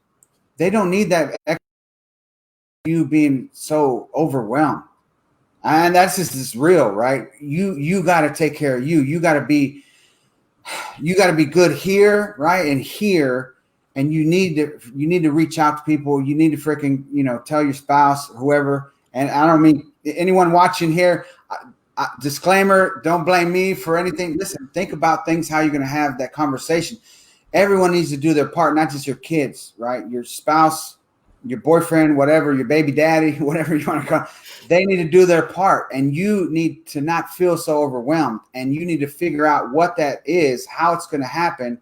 Speaker 8: They don't need that you being so overwhelmed. And that's just real, right? You got to take care of you. You got to be good here, right? And here, and you need to reach out to people. You need to freaking, tell your spouse, whoever. And I don't mean anyone watching here. Disclaimer, don't blame me for anything. Listen, think about things, how you're going to have that conversation. Everyone needs to do their part, not just your kids, right? Your spouse, your boyfriend, whatever, your baby daddy, whatever you want to call it. They need to do their part, and you need to not feel so overwhelmed, and you need to figure out what that is, how it's going to happen.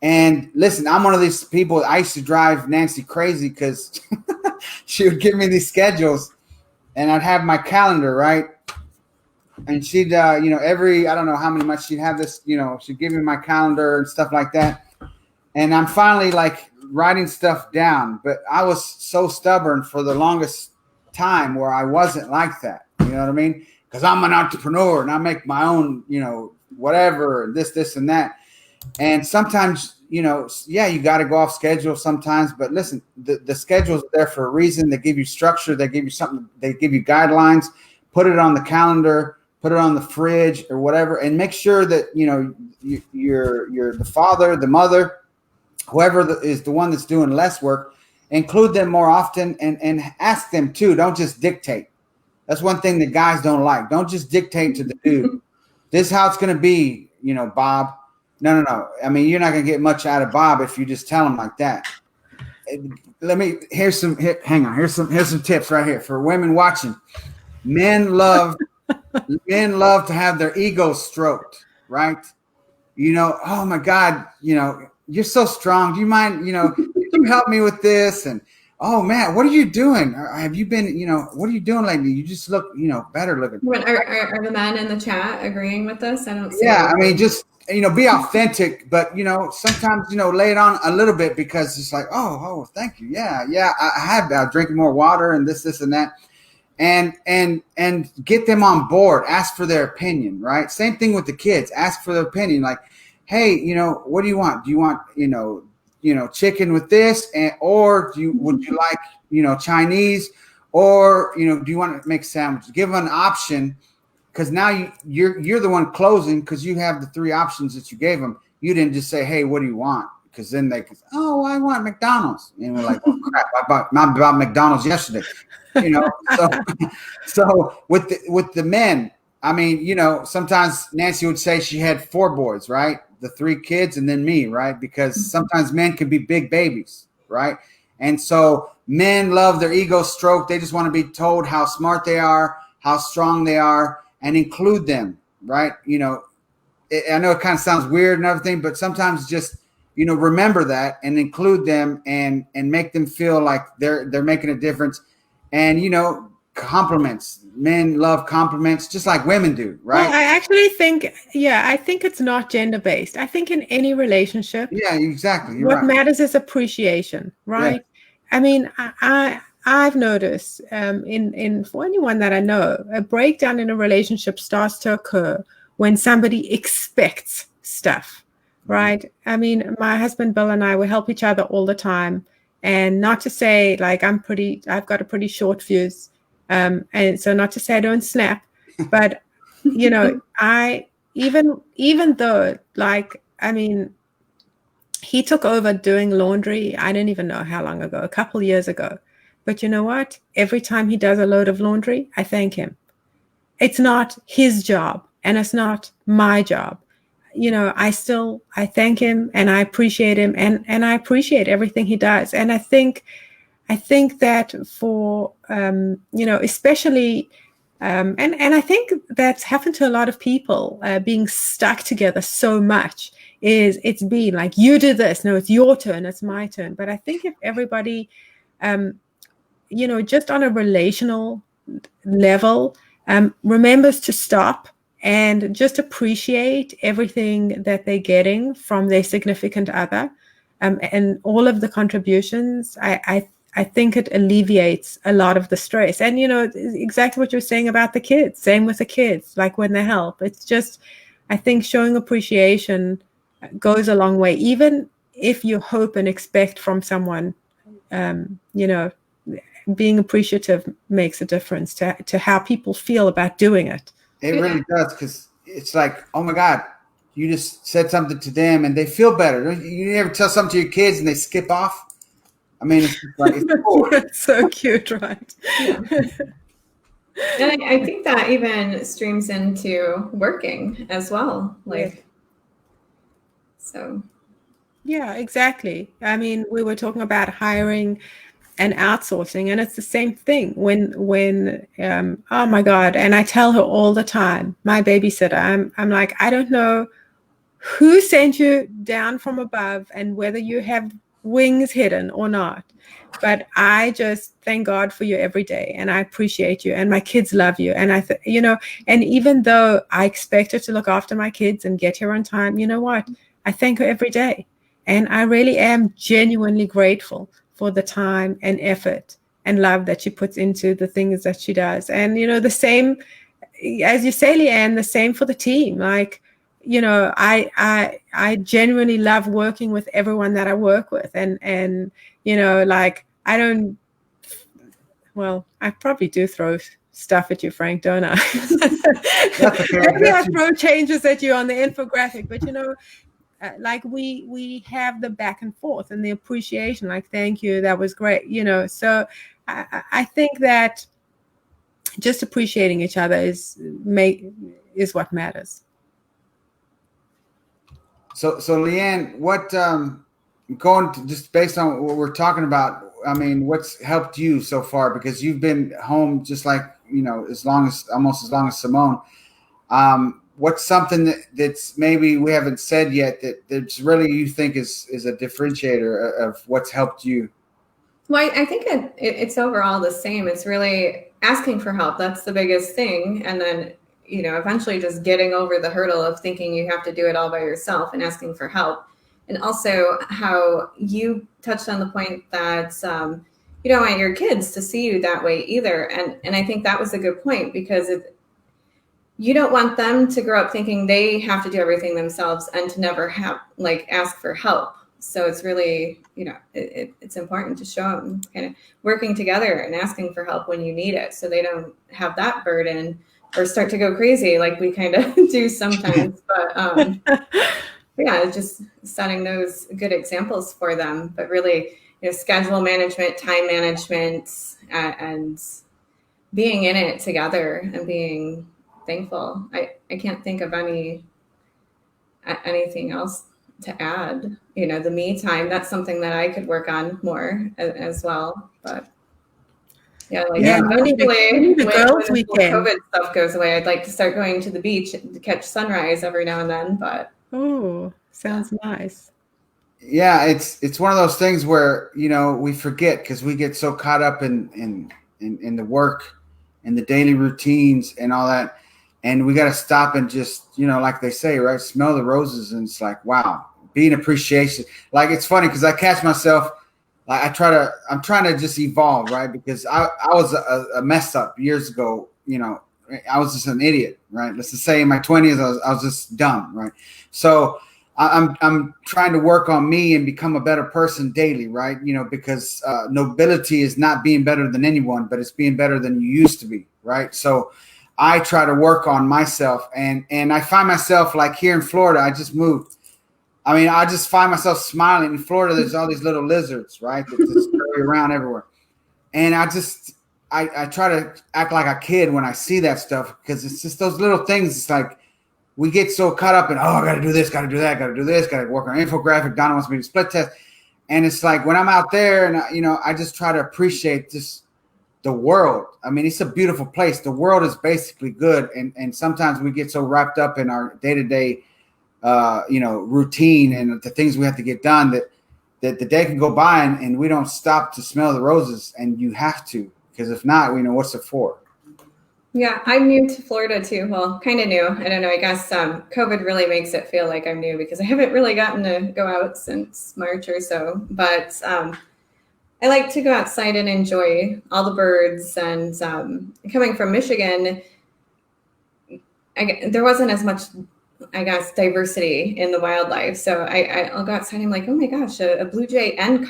Speaker 8: And listen, I'm one of these people. I used to drive Nancy crazy because she would give me these schedules, and I'd have my calendar, right? And she'd, I don't know how many months she'd have this, she'd give me my calendar and stuff like that. And I'm finally writing stuff down, but I was so stubborn for the longest time where I wasn't like that. You know what I mean? Because I'm an entrepreneur and I make my own, whatever, this and that. And sometimes, you got to go off schedule sometimes. But listen, the schedule's there for a reason. They give you structure. They give you something. They give you guidelines. Put it on the calendar. Put it on the fridge or whatever, and make sure that you're the father, the mother, whoever is the one that's doing less work. Include them more often and ask them too. Don't just dictate. That's one thing that guys don't like. Don't just dictate to the dude. This is how it's going to be, Bob. No. I mean, you're not going to get much out of Bob if you just tell him like that. Here's some tips right here for women watching. Men love to have their egos stroked, right? Oh my God, you're so strong. Do you mind, can you help me with this? And oh man, what are you doing? Have you been, what are you doing lately? You just look, better looking.
Speaker 10: Are the men in the chat agreeing with this? I don't see.
Speaker 8: Yeah, I mean, just be authentic, but sometimes lay it on a little bit, because it's like, oh, thank you, yeah, I have drinking more water and this and that, and get them on board. Ask for their opinion, right? Same thing with the kids. Ask for their opinion, like, hey, what do you want? Do you want chicken with this, or would you like Chinese, or do you want to make sandwiches? Give them an option. Because now you're the one closing, because you have the 3 options that you gave them. You didn't just say, hey, what do you want? Because then they could, I want McDonald's. And we're like, oh, crap, I bought McDonald's yesterday. So with the men, I mean, sometimes Nancy would say she had 4 boys, right? The 3 kids and then me, right? Because sometimes men can be big babies, right? And so men love their ego stroked. They just want to be told how smart they are, how strong they are, and include them, right? I know it kind of sounds weird and everything, but sometimes just, remember that and include them and make them feel like they're making a difference. And, compliments. Men love compliments just like women do, right?
Speaker 9: Well, I actually think, I think it's not gender-based. I think in any relationship,
Speaker 8: yeah, exactly.
Speaker 9: What matters is appreciation, right? Yeah. I mean, I've noticed in for anyone that I know, a breakdown in a relationship starts to occur when somebody expects stuff, right? I mean, my husband Bill and I, we help each other all the time, and not to say like I've got a pretty short fuse, and so not to say I don't snap, but I even though he took over doing laundry. I don't even know how long ago, a couple years ago. But you know what? Every time he does a load of laundry, I thank him. It's not his job and it's not my job. I thank him and I appreciate him and I appreciate everything he does. And I think that for, especially, and I think that's happened to a lot of people being stuck together so much it's been like, you do this. No, it's your turn. It's my turn. But I think if everybody, just on a relational level, remembers to stop and just appreciate everything that they're getting from their significant other, and all of the contributions, I think it alleviates a lot of the stress. And, exactly what you're saying about the kids, same with the kids, like when they help. It's just, I think showing appreciation goes a long way, even if you hope and expect from someone, being appreciative makes a difference to how people feel about doing it.
Speaker 8: It really does, because it's like, oh my God, you just said something to them and they feel better. You ever tell something to your kids and they skip off? I mean, it's like, it's cool.
Speaker 9: It's so cute, right?
Speaker 10: And I think that even streams into working as well. So.
Speaker 9: Yeah, exactly. I mean, we were talking about hiring and outsourcing, and it's the same thing when oh my God, and I tell her all the time, my babysitter, I'm like, I don't know who sent you down from above and whether you have wings hidden or not, but I just thank God for you every day, and I appreciate you, and my kids love you, and and even though I expect her to look after my kids and get here on time, you know what? I thank her every day, and I really am genuinely grateful for the time and effort and love that she puts into the things that she does. And, the same, as you say, Leanne, the same for the team. Like, I genuinely love working with everyone that I work with. And I don't, well, I probably do throw stuff at you, Frank, don't I? Maybe I throw changes at you on the infographic, but we have the back and forth and the appreciation, like, thank you, that was great, so I think that just appreciating each other is what matters.
Speaker 8: So Leanne, what going to, just based on what we're talking about, I mean, what's helped you so far, because you've been home just like almost as long as Simone. What's something that's maybe we haven't said yet that's really you think is a differentiator of what's helped you?
Speaker 10: Well, I think it's overall the same. It's really asking for help. That's the biggest thing. And then, eventually just getting over the hurdle of thinking you have to do it all by yourself and asking for help. And also how you touched on the point that you don't want your kids to see you that way either. And I think that was a good point, because you don't want them to grow up thinking they have to do everything themselves and to never have ask for help. So it's really, it's important to show them kind of working together and asking for help when you need it, so they don't have that burden or start to go crazy like we kind of do sometimes. But yeah, just setting those good examples for them. But really, schedule management, time management, and being in it together and being thankful. I can't think of anything else to add. The me time, that's something that I could work on more as well. But eventually, when the COVID stuff goes away, I'd like to start going to the beach to catch sunrise every now and then. But
Speaker 9: sounds nice.
Speaker 8: Yeah, it's one of those things where we forget, because we get so caught up in the work and the daily routines and all that, and we got to stop and just like they say, right, smell the roses. And it's like, wow, be an appreciation. Like, it's funny because I catch myself, like I'm trying to just evolve, right? Because I was a mess up years ago. I was just an idiot, right? Let's just say in my 20s, I was just dumb, right? So I'm trying to work on me and become a better person daily, right? Because nobility is not being better than anyone, but it's being better than you used to be, right? So I try to work on myself, and I find myself, like here in Florida, I just moved. I mean, I just find myself smiling. In Florida, there's all these little lizards, right, that just scurry around everywhere. And I try to act like a kid when I see that stuff, because it's just those little things. It's like we get so caught up in, I got to do this, got to do that, got to do this, got to work on infographic. Donna wants me to split test. And it's like when I'm out there and, I just try to appreciate just the world. I mean, it's a beautiful place. The world is basically good. And sometimes we get so wrapped up in our day-to-day routine and the things we have to get done that the day can go by and we don't stop to smell the roses. And you have to, because if not, what's it for?
Speaker 10: Yeah, I'm new to Florida too. Well, kind of new. I don't know. I guess COVID really makes it feel like I'm new, because I haven't really gotten to go out since March or so. But I like to go outside and enjoy all the birds. And coming from Michigan, there wasn't as much, I guess, diversity in the wildlife. So I'll go outside and I'm like, oh my gosh, a blue jay and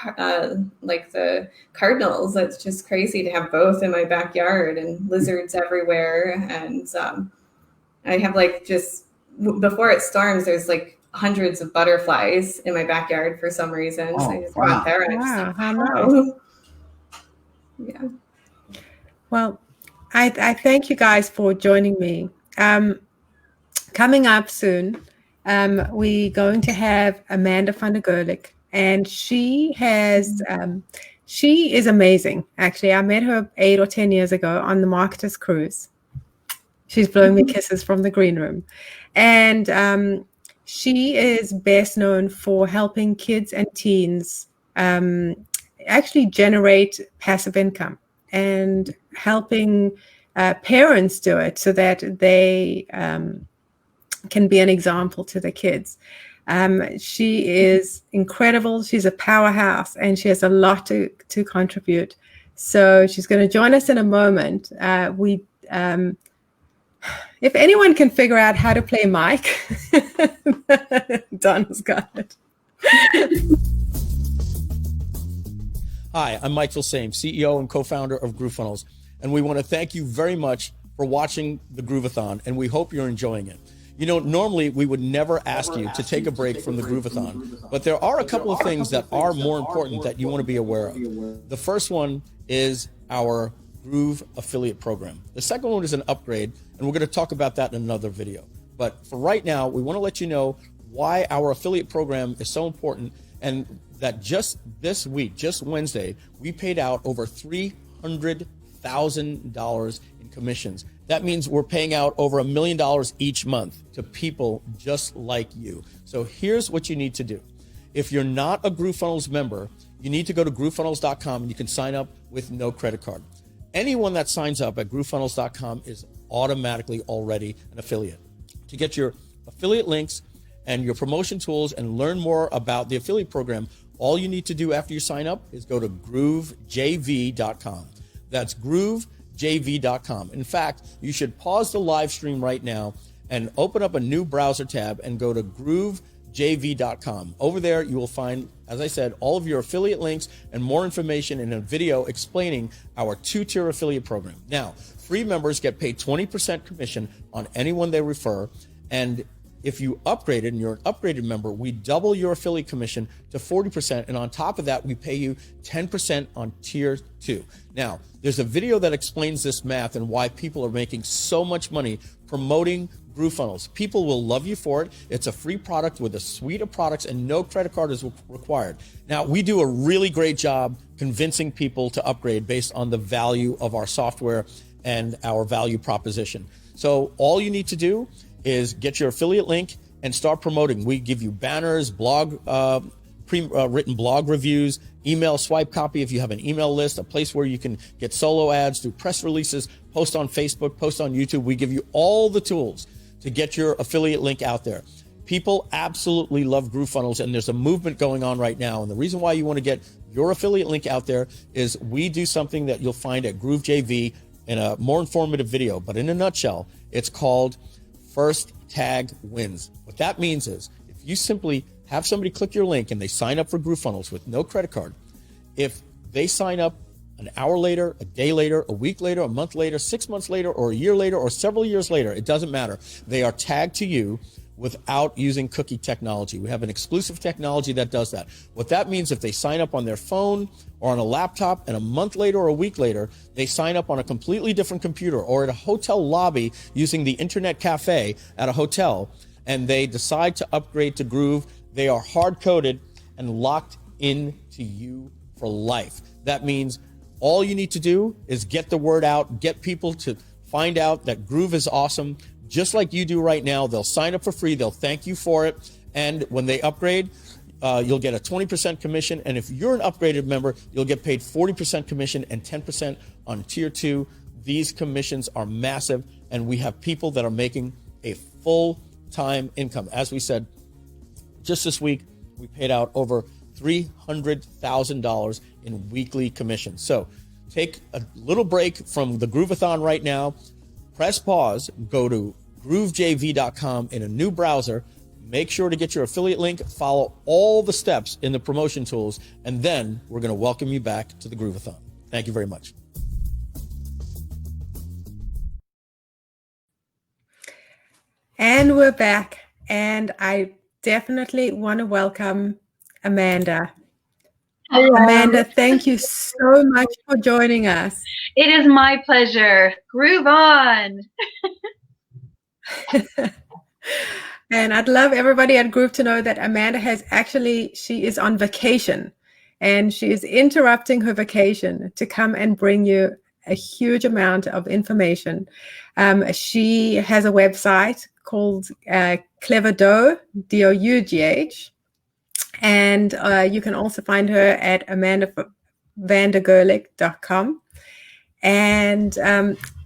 Speaker 10: like the cardinals. That's just crazy to have both in my backyard, and lizards everywhere. And I have just before it storms, there's hundreds of butterflies in my backyard for some reason. So I just go out there and yeah.
Speaker 9: Well, I thank you guys for joining me. Coming up soon, we're going to have Amanda van der Gerlich, and she is amazing. Actually, I met her 8 or 10 years ago on the Marketers Cruise. She's blowing me kisses from the green room. And she is best known for helping kids and teens actually generate passive income, and helping parents do it so that they can be an example to the kids. She is incredible. She's a powerhouse, and she has a lot to contribute. So she's going to join us in a moment. If anyone can figure out how to play Mike, Donna's got it.
Speaker 1: Hi, I'm Mike Filsaime, CEO and co-founder of GrooveFunnels, and we want to thank you very much for watching the Grooveathon, and we hope you're enjoying it. Normally we would never ask you to take a break from the Grooveathon, but there are a couple of things that are more important that you want to be aware of. The first one is our Groove affiliate program. The second one is an upgrade, and we're going to talk about that in another video. But for right now, we want to let you know why our affiliate program is so important, and that just this week, just Wednesday, we paid out over $300,000 in commissions. That means we're paying out over $1 million each month to people just like you. So here's what you need to do. If you're not a GrooveFunnels member, you need to go to groovefunnels.com and you can sign up with no credit card. Anyone that signs up at groovefunnels.com is automatically already an affiliate. To get your affiliate links and your promotion tools and learn more about the affiliate program, all you need to do after you sign up is go to groovejv.com. That's groovejv.com. In fact, you should pause the live stream right now and open up a new browser tab and go to groovejv.com. Over there, you will find, as I said, all of your affiliate links and more information in a video explaining our 2-tier affiliate program. Now, free members get paid 20% commission on anyone they refer. And if you upgraded and you're an upgraded member, we double your affiliate commission to 40%. And on top of that, we pay you 10% on tier 2. Now, there's a video that explains this math and why people are making so much money promoting GrooveFunnels. People will love you for it. It's a free product with a suite of products and no credit card is required. Now, we do a really great job convincing people to upgrade based on the value of our software and our value proposition. So all you need to do is get your affiliate link and start promoting. We give you banners, blog, written blog reviews, email swipe copy if you have an email list, a place where you can get solo ads, do press releases, post on Facebook, post on YouTube. We give you all the tools to get your affiliate link out there. People absolutely love GrooveFunnels, and there's a movement going on right now. And the reason why you want to get your affiliate link out there is we do something that you'll find at GrooveJV in a more informative video. But in a nutshell, it's called First Tag Wins. What that means is if you simply have somebody click your link and they sign up for GrooveFunnels with no credit card, if they sign up an hour later, a day later, a week later, a month later, 6 months later, or a year later, or several years later, it doesn't matter. They are tagged to you without using cookie technology. We have an exclusive technology that does that. What that means, if they sign up on their phone or on a laptop and a month later or a week later, they sign up on a completely different computer or at a hotel lobby using the internet cafe at a hotel, and they decide to upgrade to Groove, they are hard-coded and locked into you for life. That means all you need to do is get the word out, get people to find out that Groove is awesome, just like you do right now. They'll sign up for free. They'll thank you for it. And when they upgrade, you'll get a 20% commission. And if you're an upgraded member, you'll get paid 40% commission and 10% on tier 2. These commissions are massive. And we have people that are making a full-time income. As we said, just this week, we paid out over $300,000 in weekly commissions. So take a little break from the Grooveathon right now, press pause, go to groovejv.com in a new browser, make sure to get your affiliate link, follow all the steps in the promotion tools, and then we're going to welcome you back to the Grooveathon. Thank you very much.
Speaker 9: And we're back, and I definitely want to welcome Amanda.
Speaker 12: Hello.
Speaker 9: Amanda, thank you so much for joining us.
Speaker 12: It is my pleasure. Groove on.
Speaker 9: And I'd love everybody at Groove to know that Amanda she is on vacation, and she is interrupting her vacation to come and bring you a huge amount of information. She has a website called Clever Dough, D-O-U-G-H. And you can also find her at amandavandergerlich.com. And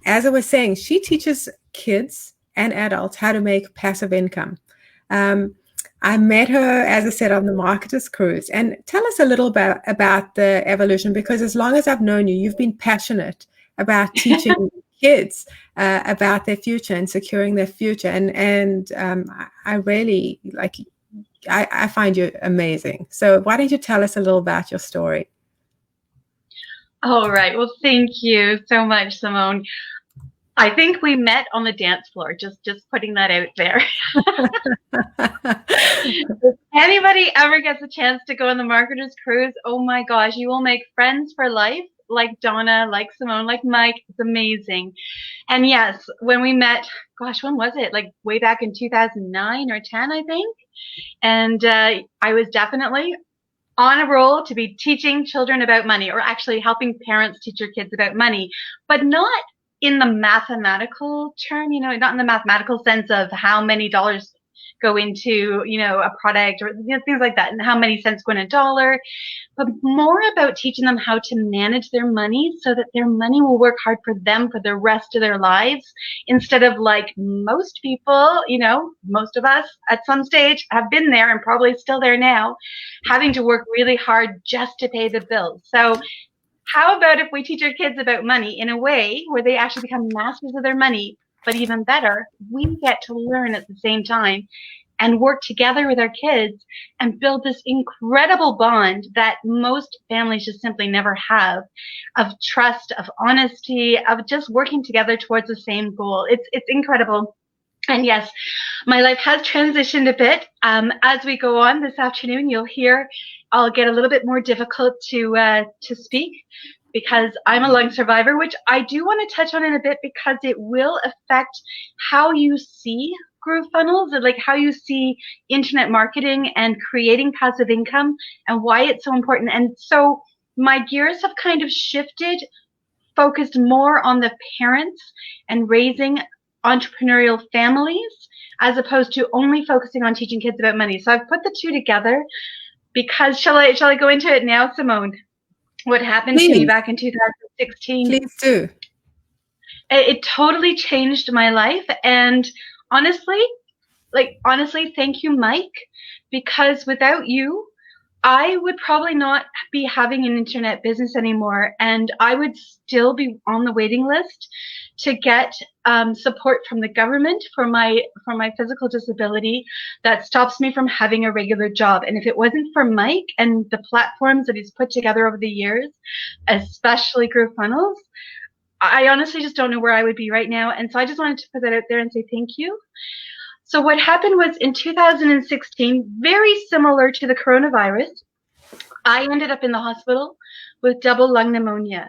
Speaker 9: as I was saying, she teaches kids and adults how to make passive income. I met her, as I said, on the Marketers Cruise. And tell us a little bit about the evolution, because as long as I've known you, you've been passionate about teaching kids about their future and securing their future. And I really I find you amazing. So why don't you tell us a little about your story?
Speaker 12: All right. Well, thank you so much, Simone. I think we met on the dance floor, just putting that out there. If anybody ever gets a chance to go on the Marketers Cruise, oh my gosh, you will make friends for life, like Donna, like Simone, like Mike. It's amazing. And yes, when we met, gosh, when was it? Like way back in 2009 or 10, I think. And I was definitely on a roll to be teaching children about money, or actually helping parents teach their kids about money, but not in the mathematical term, not in the mathematical sense of how many dollars go into, a product or things like that, and how many cents go in a dollar, but more about teaching them how to manage their money so that their money will work hard for them for the rest of their lives, instead of like most people, most of us at some stage have been there and probably still there now, having to work really hard just to pay the bills. So how about if we teach our kids about money in a way where they actually become masters of their money, but even better, we get to learn at the same time and work together with our kids and build this incredible bond that most families just simply never have, of trust, of honesty, of just working together towards the same goal. It's incredible. And yes, my life has transitioned a bit. As we go on this afternoon, you'll hear I'll get a little bit more difficult to speak, because I'm a lung survivor, which I do want to touch on in a bit, because it will affect how you see GrooveFunnels, and like how you see internet marketing and creating passive income, and why it's so important. And so my gears have kind of shifted, focused more on the parents and raising entrepreneurial families, as opposed to only focusing on teaching kids about money. So I've put the two together because, shall I go into it now, Simone? What happened to me back in 2016?
Speaker 9: Please do.
Speaker 12: It totally changed my life. And honestly, thank you, Mike, because without you, I would probably not be having an internet business anymore, and I would still be on the waiting list to get support from the government for my physical disability that stops me from having a regular job. And if it wasn't for Mike and the platforms that he's put together over the years, especially GrooveFunnels, I honestly just don't know where I would be right now. And so I just wanted to put that out there and say thank you. So what happened was, in 2016, very similar to the coronavirus, I ended up in the hospital with double lung pneumonia,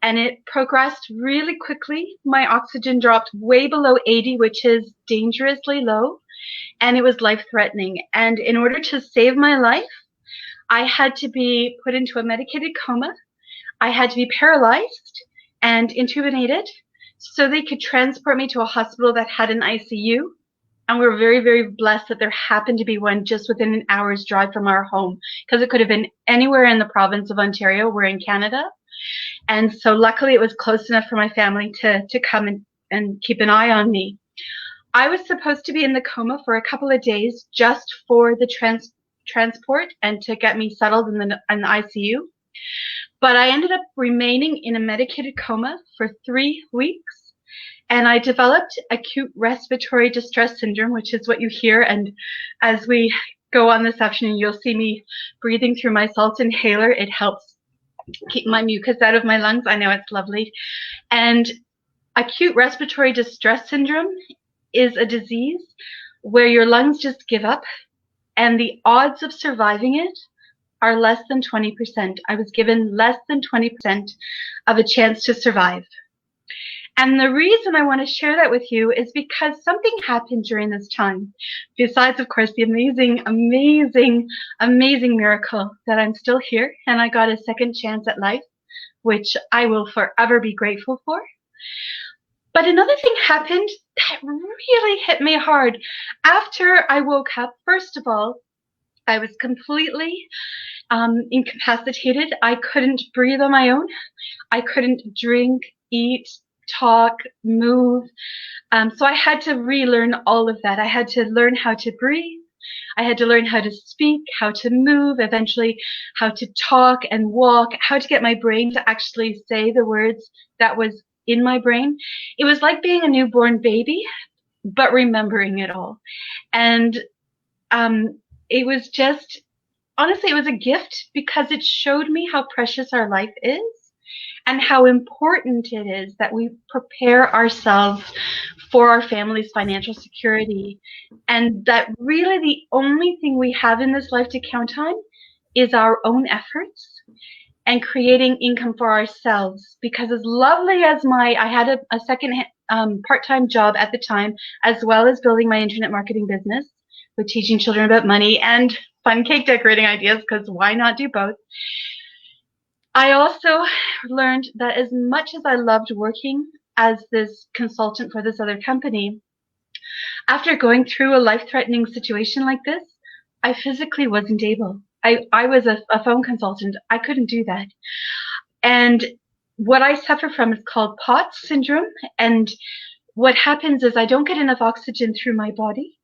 Speaker 12: and it progressed really quickly. My oxygen dropped way below 80, which is dangerously low, and it was life-threatening. And in order to save my life, I had to be put into a medicated coma. I had to be paralyzed and intubated so they could transport me to a hospital that had an ICU. And we were very, very blessed that there happened to be one just within an hour's drive from our home, because it could have been anywhere in the province of Ontario. We're in Canada. And so luckily it was close enough for my family to come and keep an eye on me. I was supposed to be in the coma for a couple of days just for the transport and to get me settled in the ICU. But I ended up remaining in a medicated coma for 3 weeks. And I developed acute respiratory distress syndrome, which is what you hear. And as we go on this afternoon, you'll see me breathing through my salt inhaler. It helps keep my mucus out of my lungs. I know, it's lovely. And acute respiratory distress syndrome is a disease where your lungs just give up, and the odds of surviving it are less than 20%. I was given less than 20% of a chance to survive. And the reason I want to share that with you is because something happened during this time. Besides, of course, the amazing, amazing, amazing miracle that I'm still here and I got a second chance at life, which I will forever be grateful for. But another thing happened that really hit me hard. After I woke up, first of all, I was completely incapacitated. I couldn't breathe on my own. I couldn't drink, eat, talk, move. So I had to relearn all of that. I had to learn how to breathe. I had to learn how to speak, how to move, eventually how to talk and walk, how to get my brain to actually say the words that was in my brain. It was like being a newborn baby, but remembering it all. And it was just, honestly, it was a gift, because it showed me how precious our life is and how important it is that we prepare ourselves for our family's financial security, and that really the only thing we have in this life to count on is our own efforts and creating income for ourselves. Because as lovely as I had a second part-time job at the time, as well as building my internet marketing business with teaching children about money and fun cake decorating ideas, because why not do both? I also learned that as much as I loved working as this consultant for this other company, After going through a life-threatening situation like this, I physically wasn't able. I was a phone consultant. I couldn't do that. And what I suffer from is called POTS syndrome. And what happens is I don't get enough oxygen through my body.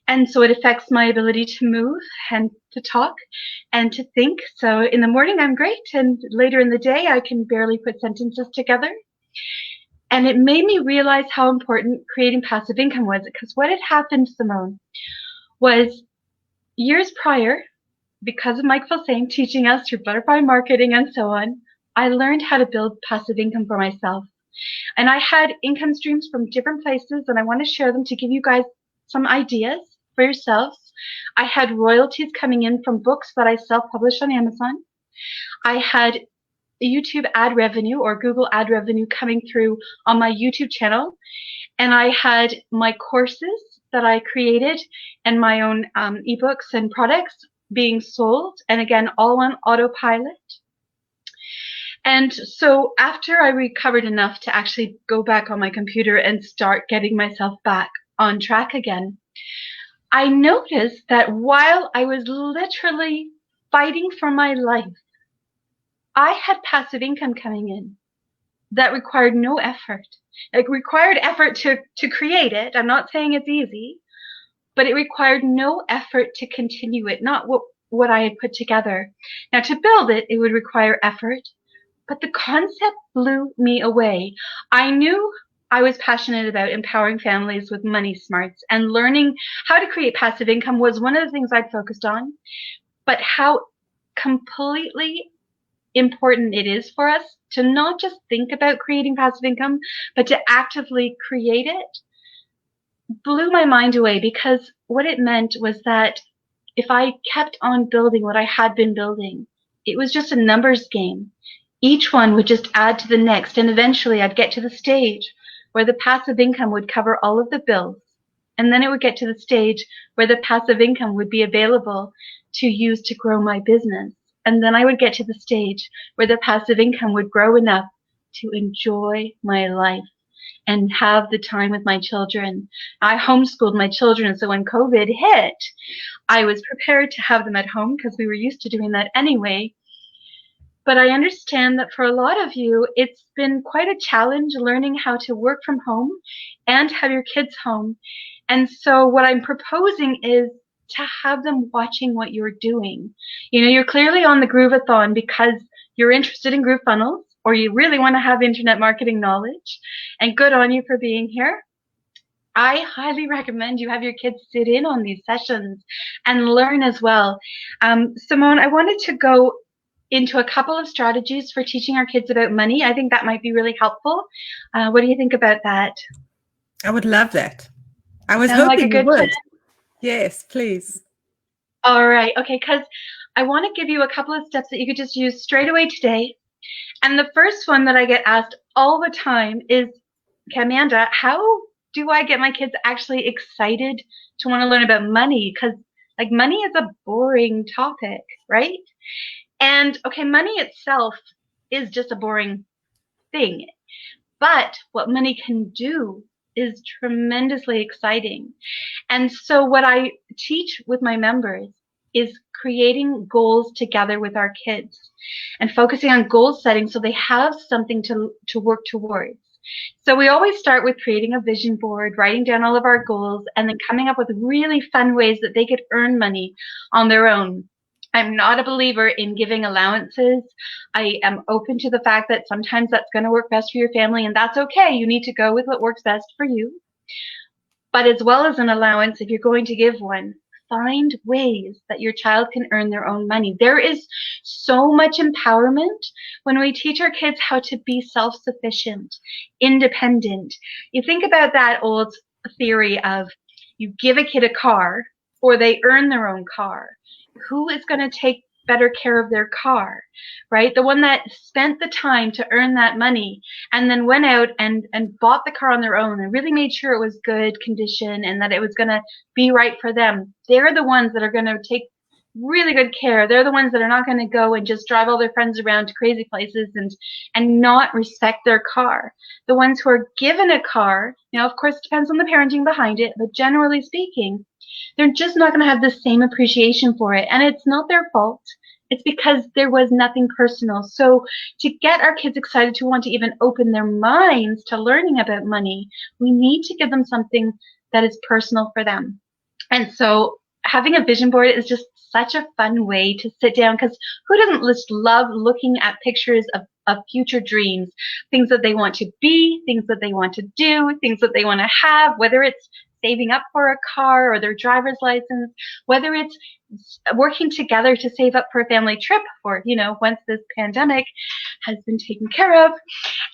Speaker 12: And so it affects my ability to move and to talk and to think. So in the morning, I'm great. And later in the day, I can barely put sentences together. And it made me realize how important creating passive income was. Because what had happened, Simone, was years prior, because of Mike Filsaime teaching us through butterfly marketing and so on, I learned how to build passive income for myself. And I had income streams from different places, and I want to share them to give you guys some ideas for yourselves. I had royalties coming in from books that I self-published on Amazon. I had YouTube ad revenue or Google ad revenue coming through on my YouTube channel. And I had my courses that I created and my own ebooks and products being sold. And again, all on autopilot. And so after I recovered enough to actually go back on my computer and start getting myself back on track again, I noticed that while I was literally fighting for my life, I had passive income coming in that required no effort. It required effort to create it. I'm not saying it's easy, but it required no effort to continue it, not what I had put together. Now, to build it, it would require effort. But the concept blew me away. I knew I was passionate about empowering families with money smarts, and learning how to create passive income was one of the things I'd focused on. But how completely important it is for us to not just think about creating passive income, but to actively create it blew my mind away, because what it meant was that if I kept on building what I had been building, it was just a numbers game. Each one would just add to the next, and eventually I'd get to the stage where the passive income would cover all of the bills. And then it would get to the stage where the passive income would be available to use to grow my business. And then I would get to the stage where the passive income would grow enough to enjoy my life and have the time with my children. I homeschooled my children, so when COVID hit, I was prepared to have them at home because we were used to doing that anyway. But I understand that for a lot of you, it's been quite a challenge learning how to work from home and have your kids home. And so what I'm proposing is to have them watching what you're doing. You know, you're clearly on the Grooveathon because you're interested in GrooveFunnels, or you really want to have internet marketing knowledge, and good on you for being here. I highly recommend you have your kids sit in on these sessions and learn as well. Simone, I wanted to go into a couple of strategies for teaching our kids about money. I think that might be really helpful. What do you think about that?
Speaker 9: I would love that. I was
Speaker 12: Sound like
Speaker 9: hoping
Speaker 12: a good
Speaker 9: you would.
Speaker 12: plan?
Speaker 9: Yes, please.
Speaker 12: All right. Okay, because I want to give you a couple of steps that you could just use straight away today. And the first one that I get asked all the time is, okay, Amanda, how do I get my kids actually excited to want to learn about money? Because like money is a boring topic, right? And okay, money itself is just a boring thing. But what money can do is tremendously exciting. And so what I teach with my members is creating goals together with our kids and focusing on goal setting so they have something to work towards. So we always start with creating a vision board, writing down all of our goals, and then coming up with really fun ways that they could earn money on their own. I'm not a believer in giving allowances. I am open to the fact that sometimes that's going to work best for your family, and that's okay. You need to go with what works best for you. But as well as an allowance, if you're going to give one, find ways that your child can earn their own money. There is so much empowerment when we teach our kids how to be self-sufficient, independent. You think about that old theory of you give a kid a car or they earn their own car. Who is going to take better care of their car, right? The one that spent the time to earn that money and then went out and bought the car on their own and really made sure it was good condition and that it was going to be right for them. They're the ones that are going to take really good care. They're the ones that are not going to go and just drive all their friends around to crazy places and not respect their car. The ones who are given a car, you know, of course, it depends on the parenting behind it, but generally speaking, they're just not going to have the same appreciation for it. And it's not their fault. It's because there was nothing personal. So to get our kids excited to want to even open their minds to learning about money, we need to give them something that is personal for them. And so having a vision board is just such a fun way to sit down, because who doesn't just love looking at pictures of future dreams, things that they want to be, things that they want to do, things that they want to have, whether it's saving up for a car or their driver's license, whether it's working together to save up for a family trip for, you know, once this pandemic has been taken care of.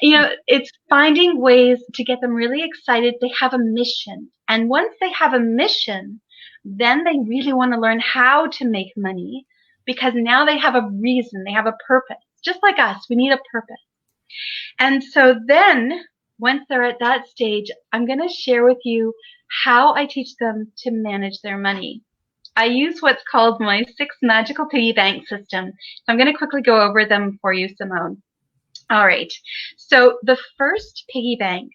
Speaker 12: You know, it's finding ways to get them really excited. They have a mission. And once they have a mission, then they really want to learn how to make money, because now they have a reason, they have a purpose. Just like us, we need a purpose. And so then, once they're at that stage, I'm going to share with you how I teach them to manage their money. I use what's called my 6 magical piggy bank system. So I'm going to quickly go over them for you, Simone. All right. So the first piggy bank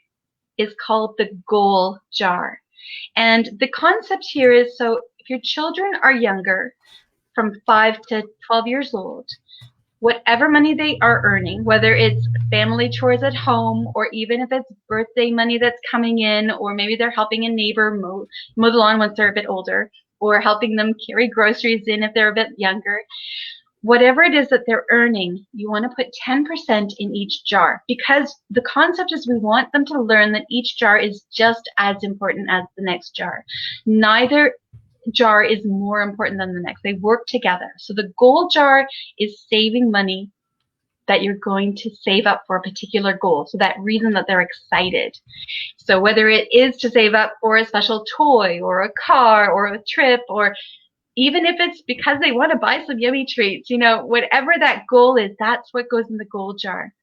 Speaker 12: is called the goal jar. And the concept here is, so if your children are younger, from 5 to 12 years old, whatever money they are earning, whether it's family chores at home, or even if it's birthday money that's coming in, or maybe they're helping a neighbor mow the lawn once they're a bit older, or helping them carry groceries in if they're a bit younger, whatever it is that they're earning, you want to put 10% in each jar, because the concept is we want them to learn that each jar is just as important as the next jar. Neither jar is more important than the next. They work together. So the goal jar is saving money that you're going to save up for a particular goal. So that reason that they're excited. So whether it is to save up for a special toy or a car or a trip, or even if it's because they want to buy some yummy treats, you know, whatever that goal is, that's what goes in the goal jar.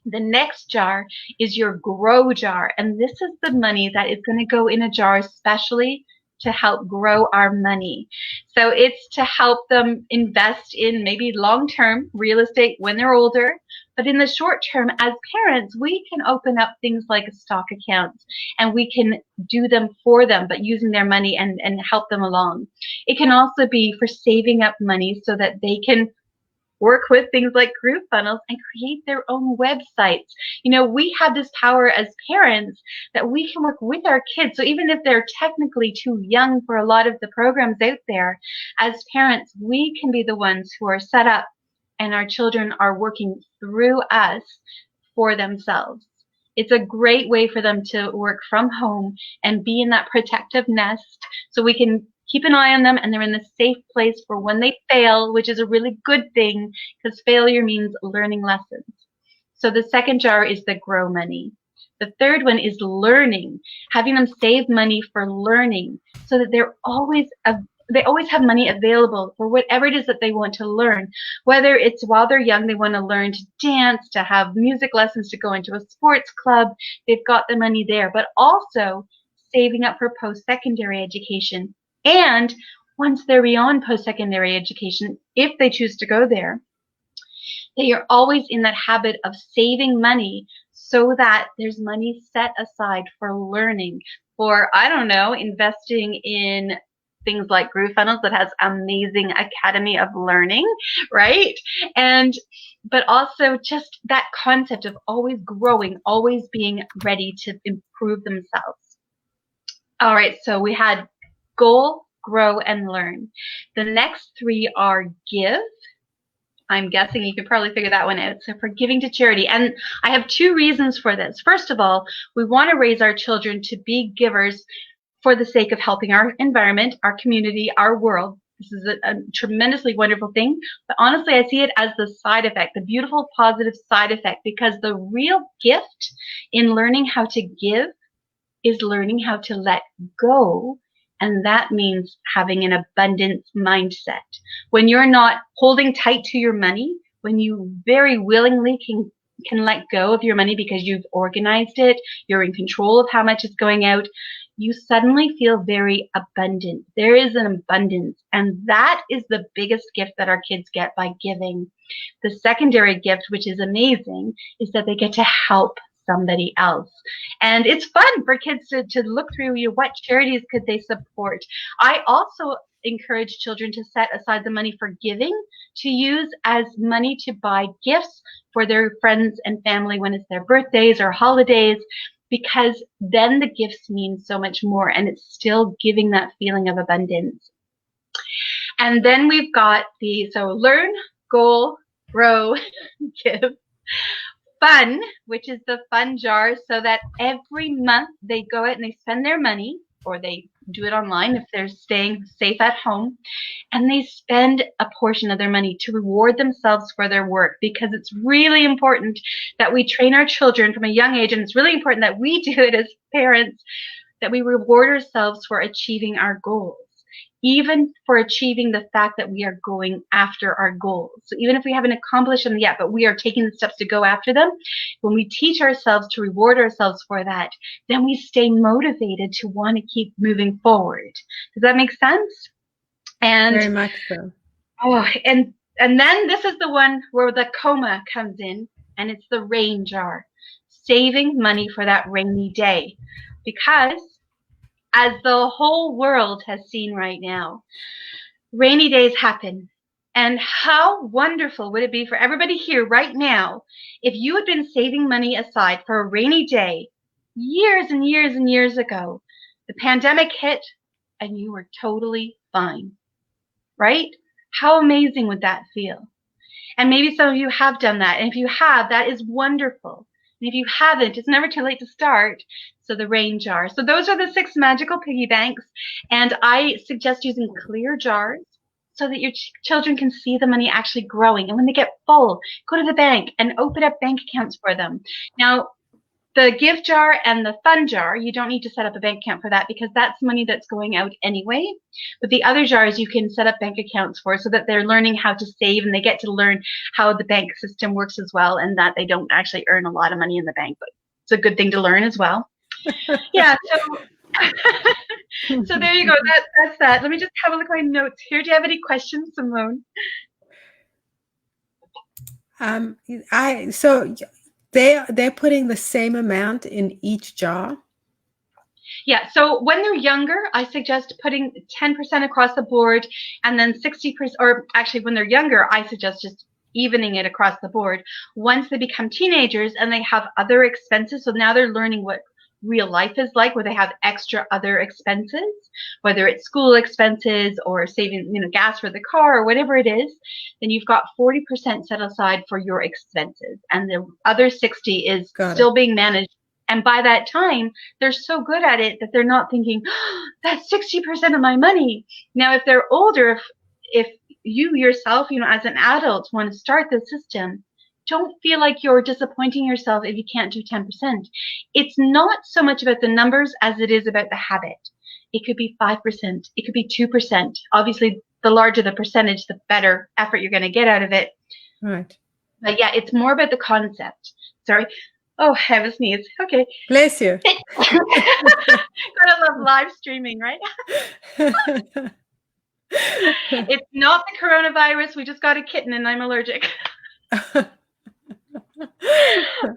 Speaker 12: The next jar is your grow jar. And this is the money that is going to go in a jar especially to help grow our money. So it's to help them invest in maybe long-term real estate when they're older. But in the short term, as parents, we can open up things like stock accounts, and we can do them for them, but using their money and help them along. It can also be for saving up money so that they can work with things like GrooveFunnels and create their own websites. You know, we have this power as parents that we can work with our kids. So even if they're technically too young for a lot of the programs out there, as parents, we can be the ones who are set up, and our children are working through us for themselves. It's a great way for them to work from home and be in that protective nest, so we can keep an eye on them and they're in the safe place for when they fail, which is a really good thing, because failure means learning lessons. So the second jar is the grow money. The third one is learning, having them save money for learning, so that they always have money available for whatever it is that they want to learn. Whether it's while they're young, they want to learn to dance, to have music lessons, to go into a sports club, they've got the money there, but also saving up for post-secondary education. And once they're beyond post-secondary education, if they choose to go there, they are always in that habit of saving money so that there's money set aside for learning, for, I don't know, investing in things like GrooveFunnels that has amazing academy of learning, right? But also just that concept of always growing, always being ready to improve themselves. All right, so we had goal, grow, and learn. The next 3 are give. I'm guessing you could probably figure that one out. So for giving to charity. And I have 2 reasons for this. First of all, we want to raise our children to be givers for the sake of helping our environment, our community, our world. This is a tremendously wonderful thing. But honestly, I see it as the side effect, the beautiful, positive side effect, because the real gift in learning how to give is learning how to let go. And that means having an abundance mindset. When you're not holding tight to your money, when you very willingly can let go of your money because you've organized it, you're in control of how much is going out, you suddenly feel very abundant. There is an abundance, and that is the biggest gift that our kids get by giving. The secondary gift, which is amazing, is that they get to help somebody else. And it's fun for kids to look through, what charities could they support. I also encourage children to set aside the money for giving to use as money to buy gifts for their friends and family when it's their birthdays or holidays, because then the gifts mean so much more, and it's still giving that feeling of abundance. And then we've got so learn, goal, grow, give. Fun, which is the fun jar, so that every month they go out and they spend their money, or they do it online if they're staying safe at home, and they spend a portion of their money to reward themselves for their work, because it's really important that we train our children from a young age, and it's really important that we do it as parents, that we reward ourselves for achieving our goals, even for achieving the fact that we are going after our goals. So even if we haven't accomplished them yet, but we are taking the steps to go after them, when we teach ourselves to reward ourselves for that, then we stay motivated to want to keep moving forward. Does that make sense? And
Speaker 9: very much so.
Speaker 12: Oh, and then this is the one where the coma comes in, and it's the rain jar, saving money for that rainy day, because as the whole world has seen right now, rainy days happen. And how wonderful would it be for everybody here right now if you had been saving money aside for a rainy day years and years and years ago, the pandemic hit, and you were totally fine, right? How amazing would that feel? And maybe some of you have done that. And if you have, that is wonderful. And if you haven't, it's never too late to start. So the rain jar. So those are the 6 magical piggy banks. And I suggest using clear jars so that your children can see the money actually growing. And when they get full, go to the bank and open up bank accounts for them. Now, the gift jar and the fun jar, you don't need to set up a bank account for that, because that's money that's going out anyway. But the other jars you can set up bank accounts for, so that they're learning how to save, and they get to learn how the bank system works as well, and that they don't actually earn a lot of money in the bank. But it's a good thing to learn as well. Yeah, so there you go. That's that. Let me just have a look at my notes here. Do you have any questions, Simone?
Speaker 9: They're putting the same amount in each jar?
Speaker 12: Yeah, so when they're younger, I suggest putting 10% across the board, and then 60%, or actually when they're younger, I suggest just evening it across the board. Once they become teenagers and they have other expenses, so now they're learning what real life is like, where they have extra other expenses, whether it's school expenses or saving, gas for the car or whatever it is, then you've got 40% set aside for your expenses, and the other 60 is still being managed. And by that time, they're so good at it that they're not thinking, oh, that's 60% of my money. Now, if they're older, if you yourself, as an adult want to start the system, don't feel like you're disappointing yourself if you can't do 10%. It's not so much about the numbers as it is about the habit. It could be 5%. It could be 2%. Obviously, the larger the percentage, the better effort you're going to get out of it.
Speaker 9: Right.
Speaker 12: But yeah, it's more about the concept. Sorry. Oh, I have a sneeze. Okay.
Speaker 9: Bless you.
Speaker 12: Gotta love live streaming, right? It's not the coronavirus. We just got a kitten and I'm allergic.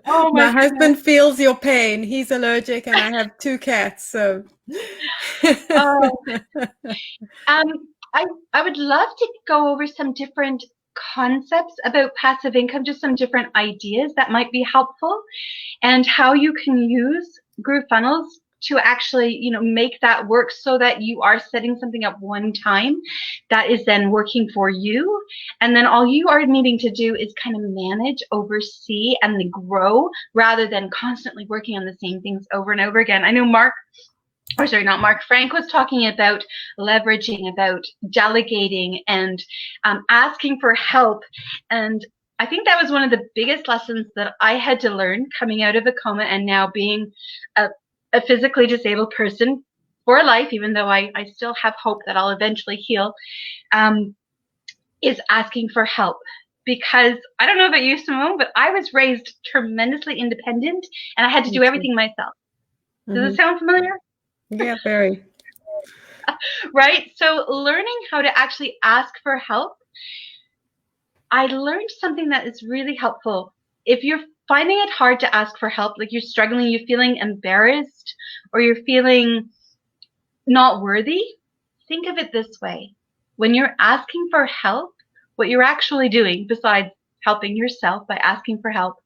Speaker 9: Oh my husband feels your pain. He's allergic, and I have 2 cats. So,
Speaker 12: I would love to go over some different concepts about passive income, just some different ideas that might be helpful, and how you can use GrooveFunnels to actually, make that work, so that you are setting something up one time that is then working for you. And then all you are needing to do is kind of manage, oversee, and then grow, rather than constantly working on the same things over and over again. I know Frank was talking about leveraging, about delegating, and asking for help. And I think that was one of the biggest lessons that I had to learn coming out of a coma, and now being a physically disabled person for life, even though I still have hope that I'll eventually heal, is asking for help. Because I don't know about you, Simone, but I was raised tremendously independent, and I had to do everything myself. Does it sound familiar?
Speaker 9: Yeah, very.
Speaker 12: Right? So learning how to actually ask for help, I learned something that is really helpful. If you're finding it hard to ask for help, like you're struggling, you're feeling embarrassed, or you're feeling not worthy, think of it this way. When you're asking for help, what you're actually doing, besides helping yourself by asking for help,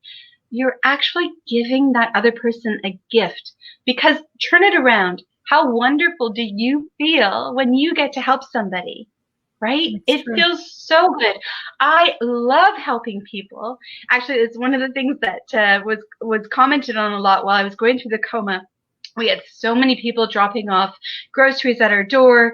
Speaker 12: you're actually giving that other person a gift. Because turn it around. How wonderful do you feel when you get to help somebody? Right?
Speaker 9: That's
Speaker 12: It
Speaker 9: true.
Speaker 12: feels so good. I love helping people. Actually, it's one of the things that was commented on a lot while I was going through the coma. We had so many people dropping off groceries at our door,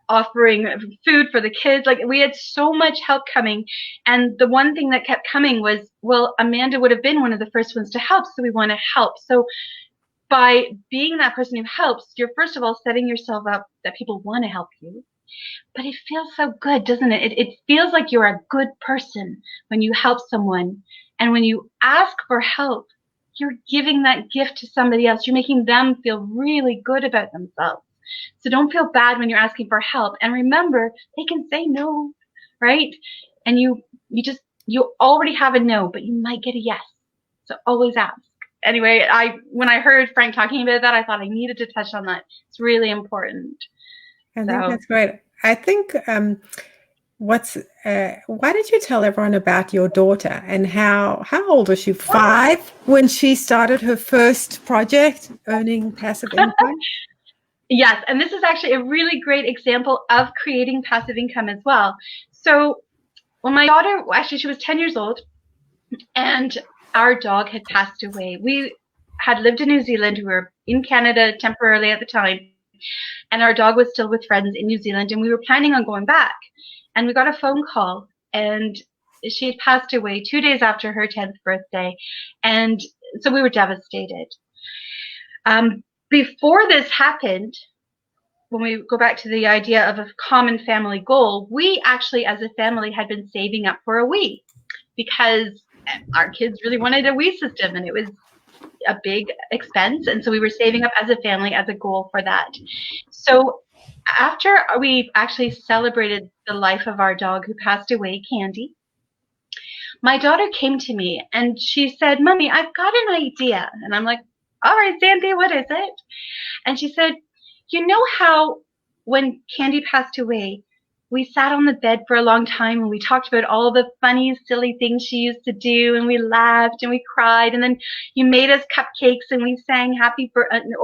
Speaker 12: offering food for the kids. Like, we had so much help coming. And the one thing that kept coming was, well, Amanda would have been one of the first ones to help, so we want to help. So by being that person who helps, you're first of all setting yourself up that people want to help you. But it feels so good, doesn't it? It feels like you're a good person when you help someone. And when you ask for help, you're giving that gift to somebody else. You're making them feel really good about themselves. So don't feel bad when you're asking for help. And remember, they can say no, right? And you already have a no, but you might get a yes. So always ask. Anyway, when I heard Frank talking about that, I thought I needed to touch on that. It's really important.
Speaker 9: I think that's great. I think why did you tell everyone about your daughter and how old was she? 5 when she started her first project earning passive income?
Speaker 12: Yes, and this is actually a really great example of creating passive income as well. So when my daughter, actually she was 10 years old, and our dog had passed away. We had lived in New Zealand. We were in Canada temporarily at the time, and our dog was still with friends in New Zealand, and we were planning on going back. And we got a phone call, and she had passed away 2 days after her 10th birthday. And so we were devastated. Before this happened, when we go back to the idea of a common family goal, we actually as a family had been saving up for a Wii because our kids really wanted a Wii system, and it was a big expense. And so we were saving up as a family as a goal for that. So after we actually celebrated the life of our dog who passed away, Candy, my daughter came to me and she said, "Mommy, I've got an idea." And I'm like, "All right, Sandy, what is it?" And she said, "You know how when Candy passed away, we sat on the bed for a long time and we talked about all the funny, silly things she used to do, and we laughed and we cried, and then you made us cupcakes and we sang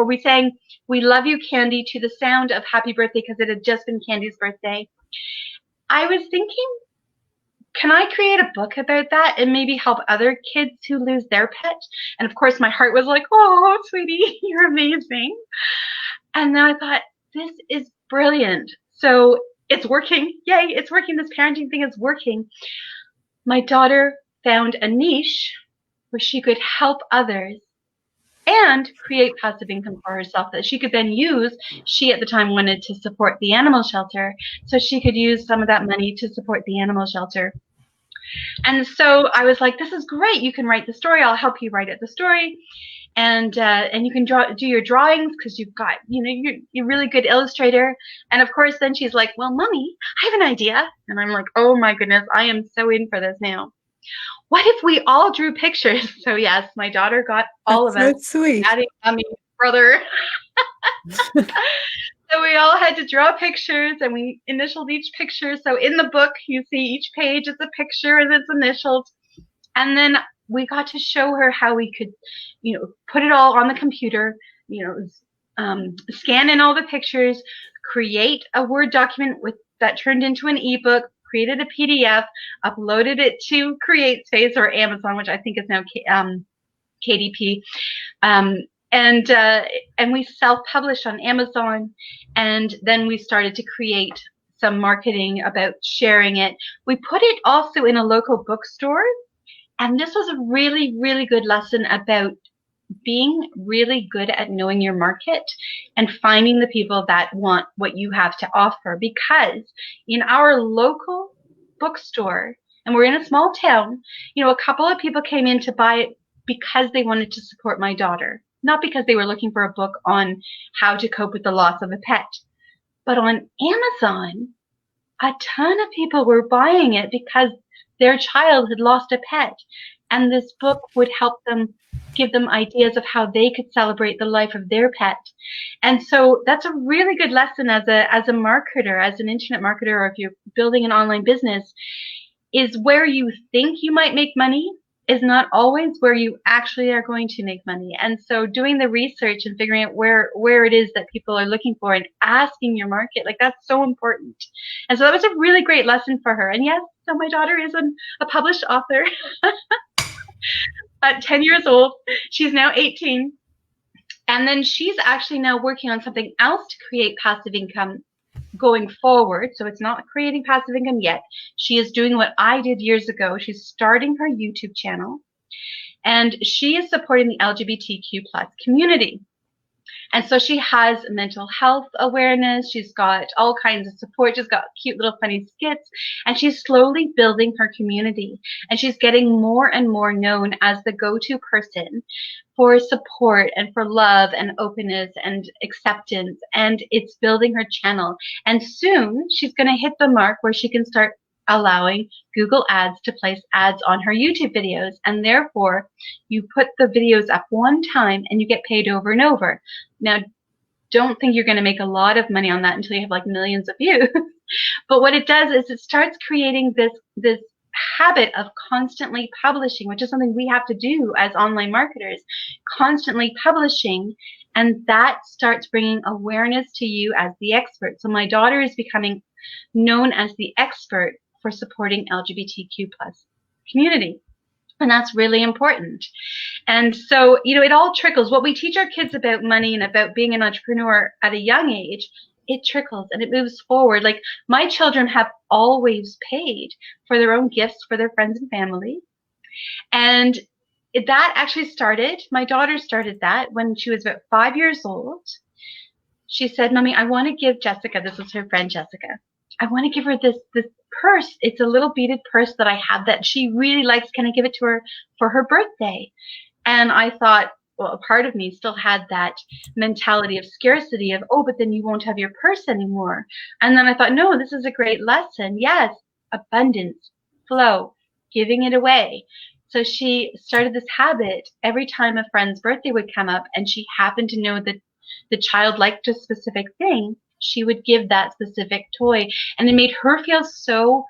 Speaker 12: we sang 'We Love You, Candy' to the sound of Happy Birthday because it had just been Candy's birthday." I was thinking, can I create a book about that and maybe help other kids who lose their pet? And of course my heart was like, "Oh, sweetie, you're amazing." And then I thought, this is brilliant. So it's working. Yay, it's working. This parenting thing is working. My daughter found a niche where she could help others and create passive income for herself that she could then use. She at the time wanted to support the animal shelter, so she could use some of that money to support the animal shelter. And so I was like, this is great. You can write the story. I'll help you write the story. And you can do your drawings because you've got, you're a really good illustrator. And of course, then she's like, "Well, Mommy, I have an idea." And I'm like, "Oh my goodness, I am so in for this now. What if we all drew pictures?" So yes, my daughter got all of us,
Speaker 9: sweet.
Speaker 12: Daddy, Mommy, brother. So we all had to draw pictures, and we initialed each picture. So in the book, you see each page is a picture and it's initialed. And then we got to show her how we could, put it all on the computer, scan in all the pictures, create a Word document that turned into an ebook, created a PDF, uploaded it to CreateSpace or Amazon, which I think is now KDP. And we self-published on Amazon, and then we started to create some marketing about sharing it. We put it also in a local bookstore, and this was a really, really good lesson about being really good at knowing your market and finding the people that want what you have to offer. Because in our local bookstore, and we're in a small town, a couple of people came in to buy it because they wanted to support my daughter. not because they were looking for a book on how to cope with the loss of a pet, but on Amazon, a ton of people were buying it because their child had lost a pet. And this book would help them, give them ideas of how they could celebrate the life of their pet. And so that's a really good lesson as a marketer, as an internet marketer, or if you're building an online business, is where you think you might make money is not always where you actually are going to make money. And so doing the research and figuring out where it is that people are looking for and asking your market, like, that's so important. And so that was a really great lesson for her. And yes, so my daughter is a published author at 10 years old. She's now 18. And then she's actually now working on something else to create passive income going forward. So it's not creating passive income yet. She is doing what I did years ago. She's starting her YouTube channel, and she is supporting the LGBTQ+ community. And so she has mental health awareness. She's got all kinds of support. She's got cute little funny skits, and she's slowly building her community. And she's getting more and more known as the go-to person for support and for love and openness and acceptance. And it's building her channel. And soon she's going to hit the mark where she can start allowing Google Ads to place ads on her YouTube videos. And therefore, you put the videos up one time and you get paid over and over. Now, don't think you're going to make a lot of money on that until you have like millions of views. But what it does is it starts creating this habit of constantly publishing, which is something we have to do as online marketers, constantly publishing. And that starts bringing awareness to you as the expert. So my daughter is becoming known as the expert for supporting LGBTQ+ community. And that's really important. And so, you know, it all trickles. What we teach our kids about money and about being an entrepreneur at a young age, it trickles and it moves forward. Like, my children have always paid for their own gifts for their friends and family. And that actually started, my daughter started that when she was about 5 years old. She said, "Mommy, I want to give Jessica," this was her friend Jessica, "I want to give her this purse. It's a little beaded purse that I have that she really likes. Can I give it to her for her birthday?" And I thought, well, a part of me still had that mentality of scarcity of, oh, but then you won't have your purse anymore. And then I thought, no, this is a great lesson. Yes, abundance, flow, giving it away. So she started this habit every time a friend's birthday would come up and she happened to know that the child liked a specific thing, she would give that specific toy. And it made her feel so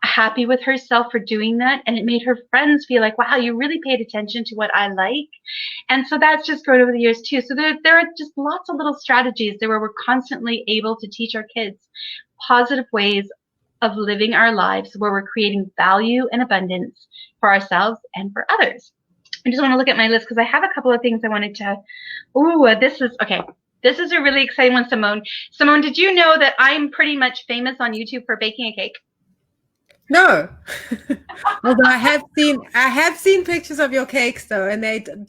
Speaker 12: happy with herself for doing that. And it made her friends feel like, wow, you really paid attention to what I like. And so that's just grown over the years too. So there are just lots of little strategies there where we're constantly able to teach our kids positive ways of living our lives where we're creating value and abundance for ourselves and for others. I just want to look at my list because I have a couple of things I wanted to, this is a really exciting one, Simone. Simone, did you know that I'm pretty much famous on YouTube for baking a cake?
Speaker 9: No. Although I have seen pictures of your cakes though, and they do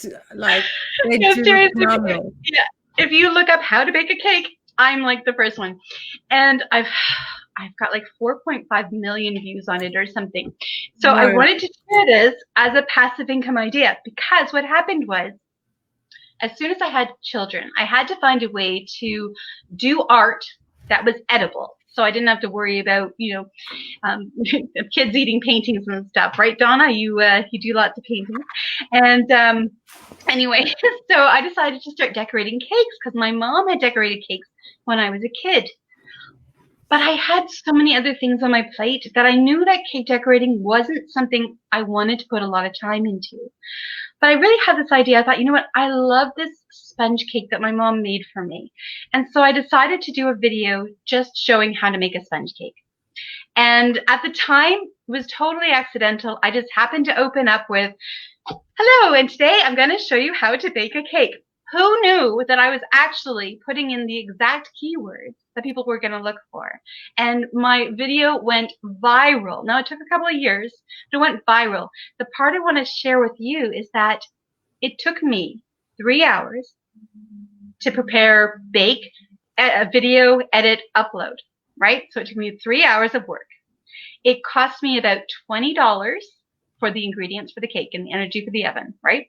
Speaker 9: phenomenal.
Speaker 12: Yeah. If you look up how to bake a cake, I'm like the first one. And I've got like 4.5 million views on it or something. So I wanted to share this as a passive income idea, because what happened was, as soon as I had children, I had to find a way to do art that was edible. So I didn't have to worry about, kids eating paintings and stuff, right, Donna? You do lots of paintings. And anyway, so I decided to start decorating cakes because my mom had decorated cakes when I was a kid. But I had so many other things on my plate that I knew that cake decorating wasn't something I wanted to put a lot of time into. But I really had this idea. I thought, you know what? I love this sponge cake that my mom made for me. And so I decided to do a video just showing how to make a sponge cake. And at the time, it was totally accidental. I just happened to open up with, "Hello, and today I'm going to show you how to bake a cake." Who knew that I was actually putting in the exact keywords that people were going to look for? And my video went viral. Now, it took a couple of years, but it went viral. The part I want to share with you is that it took me 3 hours to prepare, bake, a video, edit, upload, right? So it took me 3 hours of work. It cost me about $20 for the ingredients for the cake and the energy for the oven, right?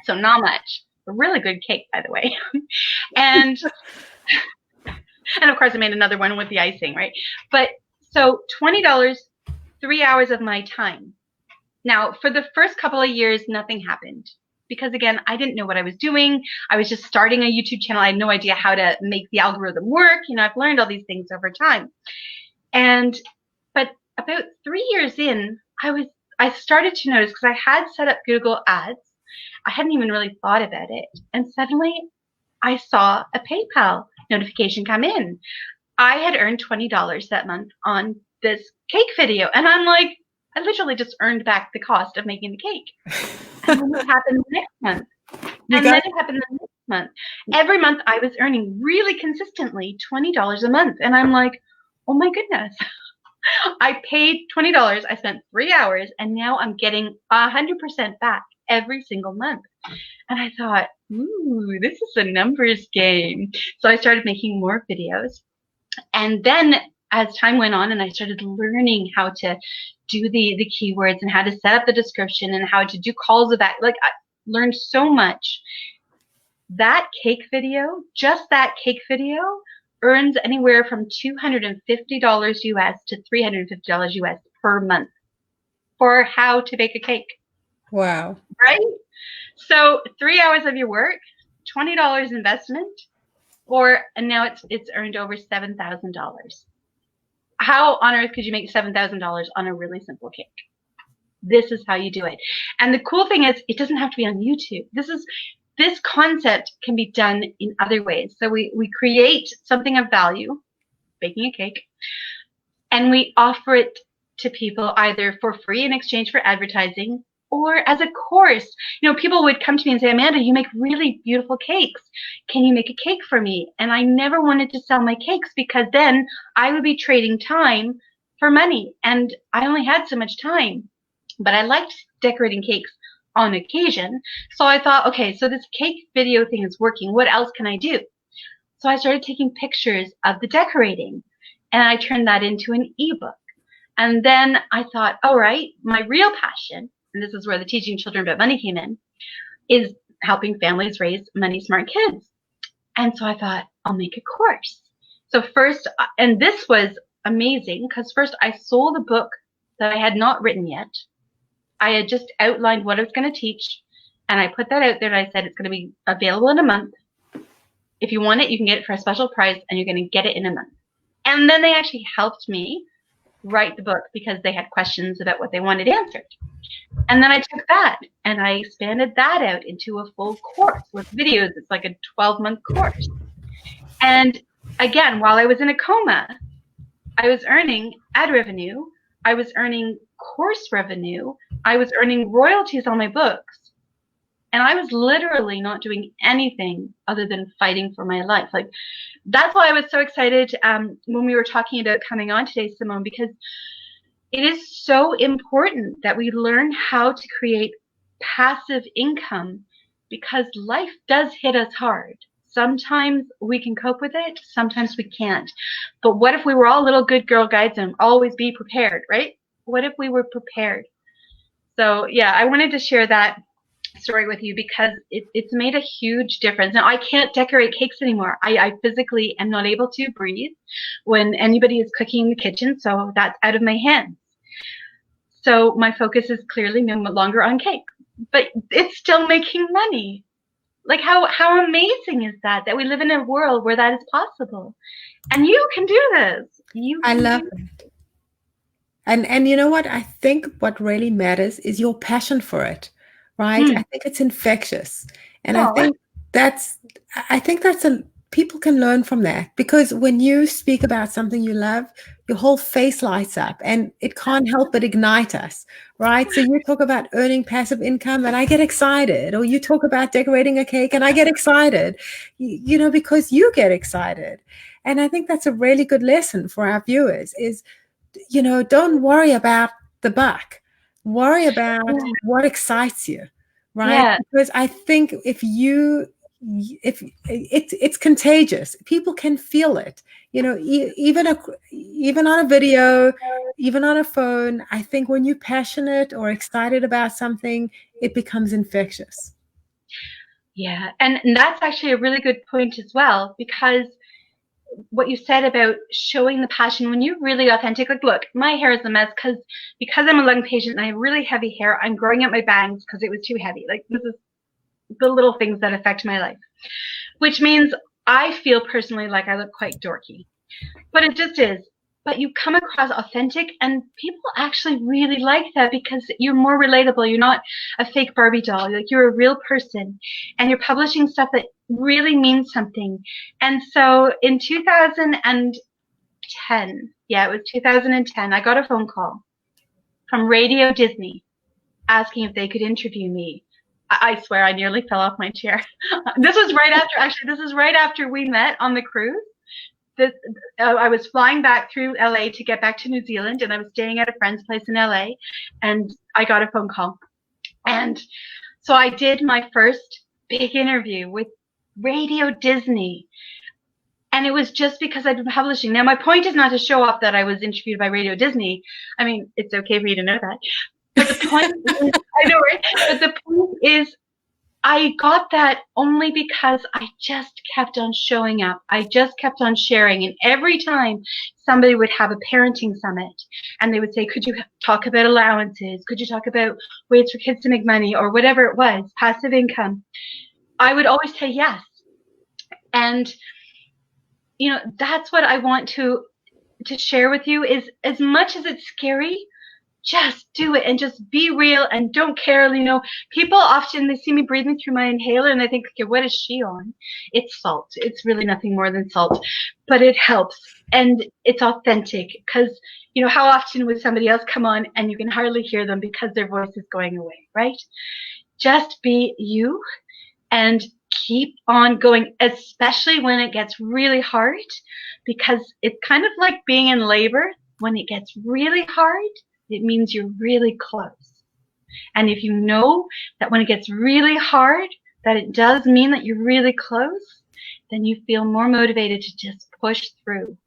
Speaker 12: So not much. a really good cake, by the way. And of course I made another one with the icing, right? But so $20, 3 hours of my time. Now, for the first couple of years, nothing happened because, again, I didn't know what I was doing. I was just starting a YouTube channel. I had no idea how to make the algorithm work. You know, I've learned all these things over time. But about 3 years in, I started to notice, because I had set up Google Ads. I hadn't even really thought about it. And suddenly I saw a PayPal notification come in. I had earned $20 that month on this cake video. And I'm like, I literally just earned back the cost of making the cake. And then it happened the next month. And then it happened the next month. Every month I was earning really consistently $20 a month. And I'm like, oh my goodness. I paid $20. I spent 3 hours and now I'm getting 100% back every single month. And I thought, ooh, this is a numbers game. So I started making more videos. And then as time went on and I started learning how to do the keywords and how to set up the description and how to do calls of that, like I learned so much. That cake video, just that cake video, earns anywhere from $250 US to $350 US per month for how to bake a cake.
Speaker 9: Wow.
Speaker 12: Right? So 3 hours of your work, $20 investment, and now it's earned over $7,000. How on earth could you make $7,000 on a really simple cake? This is how you do it. And the cool thing is, it doesn't have to be on YouTube. This concept can be done in other ways. So we create something of value, baking a cake, and we offer it to people either for free in exchange for advertising or as a course. You know, people would come to me and say, Amanda, you make really beautiful cakes. Can you make a cake for me? And I never wanted to sell my cakes because then I would be trading time for money. And I only had so much time. But I liked decorating cakes on occasion. So I thought, okay, so this cake video thing is working. What else can I do? So I started taking pictures of the decorating and I turned that into an ebook. And then I thought, all right, my real passion, and this is where the teaching children about money came in, is helping families raise money smart kids. And so I thought, I'll make a course. So first, and this was amazing because first I sold a book that I had not written yet. I had just outlined what I was going to teach, and I put that out there, and I said it's going to be available in a month. If you want it, you can get it for a special price, and you're going to get it in a month. And then they actually helped me write the book because they had questions about what they wanted answered. And then I took that, and I expanded that out into a full course with videos. It's like a 12-month course. And again, while I was in a coma, I was earning ad revenue. I was earning course revenue. I was earning royalties on my books. And I was literally not doing anything other than fighting for my life. Like, that's why I was so excited when we were talking about coming on today, Simone, because it is so important that we learn how to create passive income because life does hit us hard. Sometimes we can cope with it. Sometimes we can't. But what if we were all little good girl guides and always be prepared, right? What if we were prepared? So yeah, I wanted to share that story with you because it's made a huge difference. Now, I can't decorate cakes anymore. I physically am not able to breathe when anybody is cooking in the kitchen, so that's out of my hands. So my focus is clearly no longer on cake, but it's still making money. Like, how amazing is that we live in a world where that is possible? And you can do this.
Speaker 9: I love it. And you know what? I think what really matters is your passion for it, right? I think it's infectious. And I think that's people can learn from that, because when you speak about something you love, your whole face lights up and it can't help but ignite us, right? So you talk about earning passive income and I get excited, or you talk about decorating a cake and I get excited, you know, because you get excited. And I think that's a really good lesson for our viewers is, you know, don't worry about the buck, worry about what excites you, right? Yeah. Because I think if it's contagious, people can feel it, you know, even on a video, even on a phone. I think when you're passionate or excited about something, it becomes infectious.
Speaker 12: Yeah, and that's actually a really good point as well, because what you said about showing the passion when you're really authentic. Like, look, my hair is a mess because I'm a lung patient and I have really heavy hair. I'm growing out my bangs because it was too heavy. Like, this is the little things that affect my life, which means I feel personally like I look quite dorky, but it just is. But you come across authentic, and people actually really like that because you're more relatable. You're not a fake Barbie doll. Like, you're a real person, and you're publishing stuff that really means something. And so in 2010, yeah, it was 2010, I got a phone call from Radio Disney asking if they could interview me. I swear I nearly fell off my chair. This is right after we met on the cruise. I was flying back through LA to get back to New Zealand, and I was staying at a friend's place in LA, and I got a phone call. And so I did my first big interview with Radio Disney. And it was just because I'd been publishing. Now, my point is not to show off that I was interviewed by Radio Disney. I mean, it's okay for you to know that. But the point is, I know, right? But the point is, I got that only because I just kept on showing up. I just kept on sharing. And every time somebody would have a parenting summit and they would say, could you talk about allowances? Could you talk about ways for kids to make money, or whatever it was, passive income? I would always say yes. And, you know, that's what I want to share with you is, as much as it's scary, just do it and just be real and don't care. You know, people often, they see me breathing through my inhaler and they think, okay, what is she on? It's salt. It's really nothing more than salt, but it helps and it's authentic, because, you know, how often would somebody else come on and you can hardly hear them because their voice is going away, right? Just be you and keep on going, especially when it gets really hard, because it's kind of like being in labor. When it gets really hard, it means you're really close. And if you know that when it gets really hard, that it does mean that you're really close, then you feel more motivated to just push through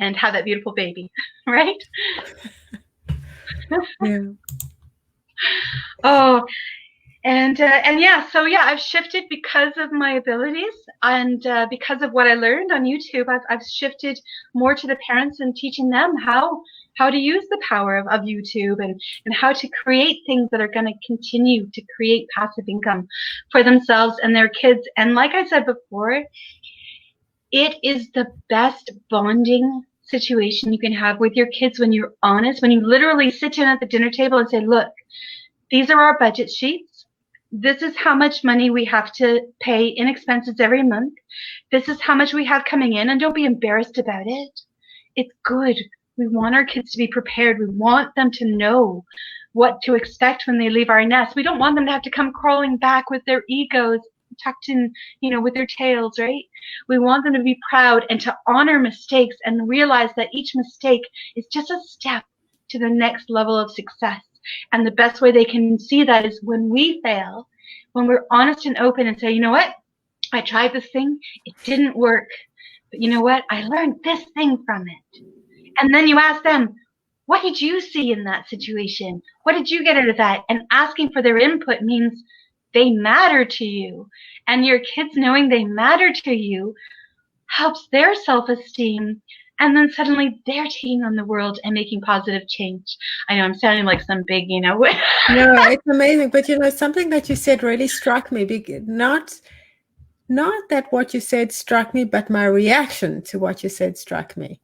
Speaker 12: and have that beautiful baby, right?
Speaker 9: Yeah.
Speaker 12: Oh, and yeah, so yeah, I've shifted because of my abilities and because of what I learned on YouTube. I've shifted more to the parents and teaching them how to use the power of YouTube and how to create things that are going to continue to create passive income for themselves and their kids. And like I said before, it is the best bonding situation you can have with your kids when you're honest, when you literally sit down at the dinner table and say, look, these are our budget sheets. This is how much money we have to pay in expenses every month. This is how much we have coming in, and don't be embarrassed about it. It's good. We want our kids to be prepared. We want them to know what to expect when they leave our nest. We don't want them to have to come crawling back with their egos tucked in, you know, with their tails, right? We want them to be proud and to honor mistakes and realize that each mistake is just a step to the next level of success. And the best way they can see that is when we fail, when we're honest and open and say, you know what? I tried this thing. It didn't work. But you know what? I learned this thing from it. And then you ask them, what did you see in that situation? What did you get out of that? And asking for their input means they matter to you. And your kids knowing they matter to you helps their self-esteem. And then suddenly they're taking on the world and making positive change. I know I'm sounding like some big, you know.
Speaker 9: No, it's amazing. But, you know, something that you said really struck me. Not that what you said struck me, but my reaction to what you said struck me.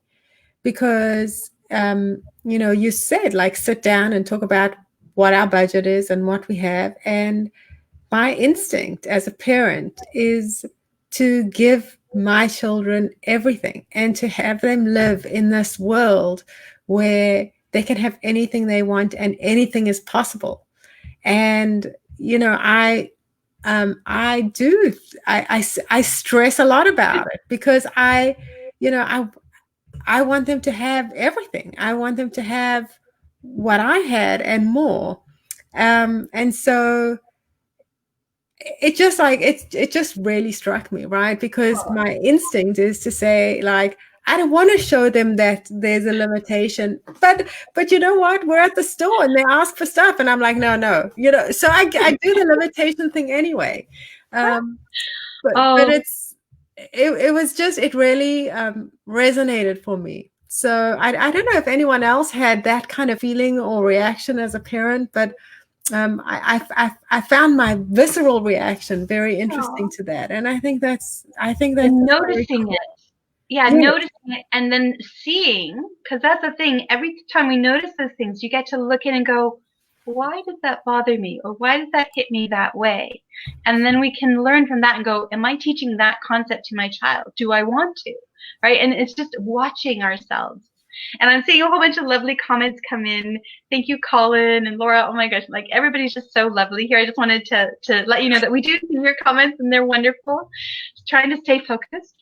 Speaker 9: Because, you know, you said, like, sit down and talk about what our budget is and what we have. And my instinct as a parent is to give my children everything and to have them live in this world where they can have anything they want and anything is possible. And, you know, I stress a lot about it because I want them to have everything. I want them to have what I had and more. And so it just really struck me, right? Because my instinct is to say, like, I don't want to show them that there's a limitation, but you know what? We're at the store and they ask for stuff and I'm like, no, you know, so I do the limitation thing anyway. But it was just, it really resonated for me. So I don't know if anyone else had that kind of feeling or reaction as a parent, but I found my visceral reaction very interesting to that, and I think that's
Speaker 12: and noticing it. Yeah, noticing it and then seeing, because that's the thing. Every time we notice those things, you get to look in and go, why does that bother me? Or why does that hit me that way? And then we can learn from that and go, am I teaching that concept to my child? Do I want to? Right? And it's just watching ourselves. And I'm seeing a whole bunch of lovely comments come in. Thank you, Colin and Laura. Oh my gosh, like everybody's just so lovely here. I just wanted to let you know that we do see your comments and they're wonderful. Just trying to stay focused.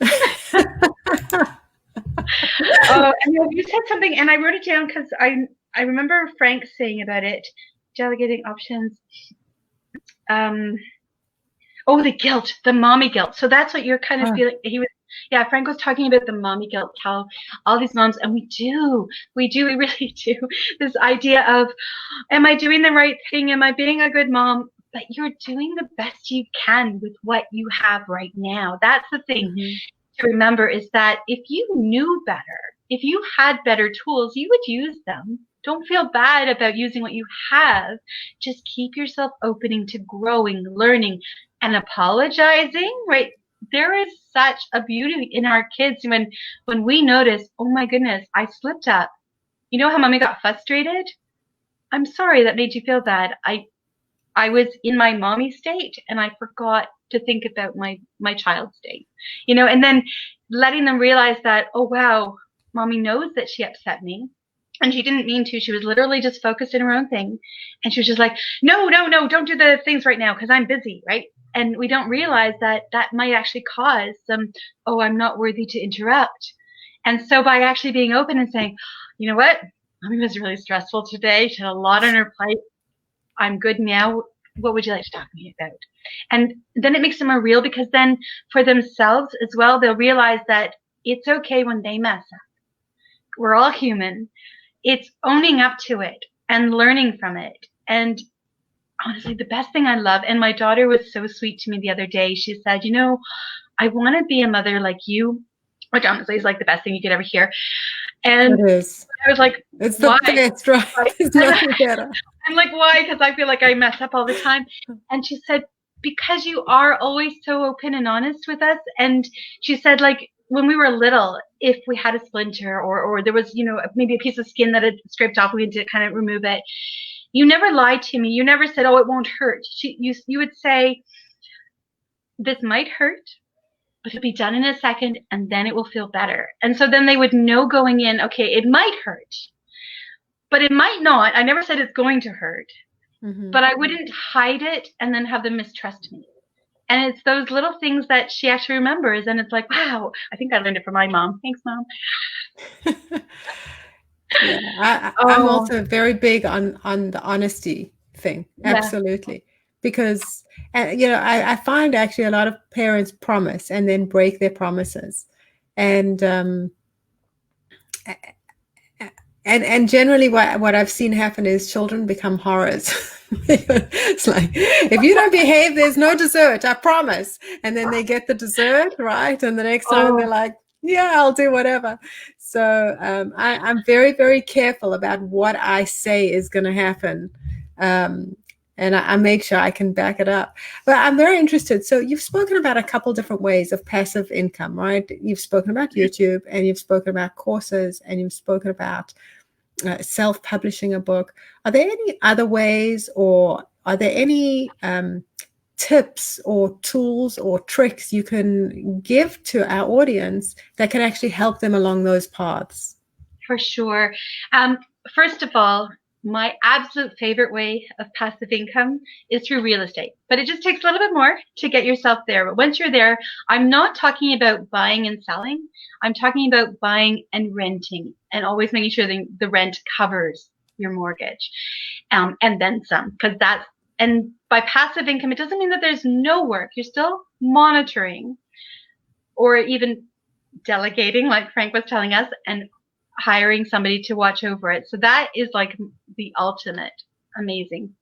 Speaker 12: And you said something, and I wrote it down because I remember Frank saying about it, delegating options. The guilt, the mommy guilt. So that's what you're kind of feeling. Frank was talking about the mommy guilt, how all these moms, and we really do. This idea of, am I doing the right thing? Am I being a good mom? But you're doing the best you can with what you have right now. That's the thing to remember, is that if you knew better, if you had better tools, you would use them. Don't feel bad about using what you have. Just keep yourself opening to growing, learning, and apologizing, right? There is such a beauty in our kids when we notice, oh my goodness, I slipped up. You know how mommy got frustrated? I'm sorry that made you feel bad. I was in my mommy state and I forgot to think about my child's state, and then letting them realize that, oh wow, mommy knows that she upset me and she didn't mean to. She was literally just focused in her own thing. And she was just like, no, don't do the things right now because I'm busy, right? And we don't realize that might actually cause some, oh, I'm not worthy to interrupt. And so by actually being open and saying, you know what, mommy was really stressful today. She had a lot on her plate. I'm good now. What would you like to talk to me about? And then it makes them more real, because then for themselves as well, they'll realize that it's okay when they mess up. We're all human. It's owning up to it and learning from it. And honestly, the best thing I love, and my daughter was so sweet to me the other day. She said, I want to be a mother like you, which honestly is like the best thing you could ever hear. And
Speaker 9: it is.
Speaker 12: I was like,
Speaker 9: it's
Speaker 12: why?
Speaker 9: the best, right? It's nothing better.
Speaker 12: I'm like, why? Because I feel like I mess up all the time. And she said, because you are always so open and honest with us. And she said, like, when we were little, if we had a splinter or there was, maybe a piece of skin that had scraped off, we had to kind of remove it. You never lied to me. You never said, oh, it won't hurt. You would say, this might hurt, but it'll be done in a second and then it will feel better. And so then they would know going in, okay, it might hurt, but it might not. I never said it's going to hurt, but I wouldn't hide it and then have them mistrust me. And it's those little things that she actually remembers. And it's like, wow, I think I learned it from my mom. Thanks, Mom.
Speaker 9: I'm also very big on the honesty thing. Absolutely. Because, I find actually a lot of parents promise and then break their promises. And generally what I've seen happen is children become horrors. It's like, if you don't behave, there's no dessert, I promise. And then they get the dessert, right? And the next time they're like, yeah, I'll do whatever. So I'm very, very careful about what I say is going to happen. And I make sure I can back it up. But I'm very interested. So you've spoken about a couple different ways of passive income, right? You've spoken about YouTube, and you've spoken about courses, and you've spoken about self-publishing a book. Are there any other ways, or are there any tips or tools or tricks you can give to our audience that can actually help them along those paths?
Speaker 12: For sure. First of all, my absolute favorite way of passive income is through real estate, but it just takes a little bit more to get yourself there. But once you're there, I'm not talking about buying and selling. I'm talking about buying and renting, and always making sure the rent covers your mortgage, and then some, and by passive income, it doesn't mean that there's no work. You're still monitoring or even delegating, like Frank was telling us, and hiring somebody to watch over it. So that is like the ultimate amazing.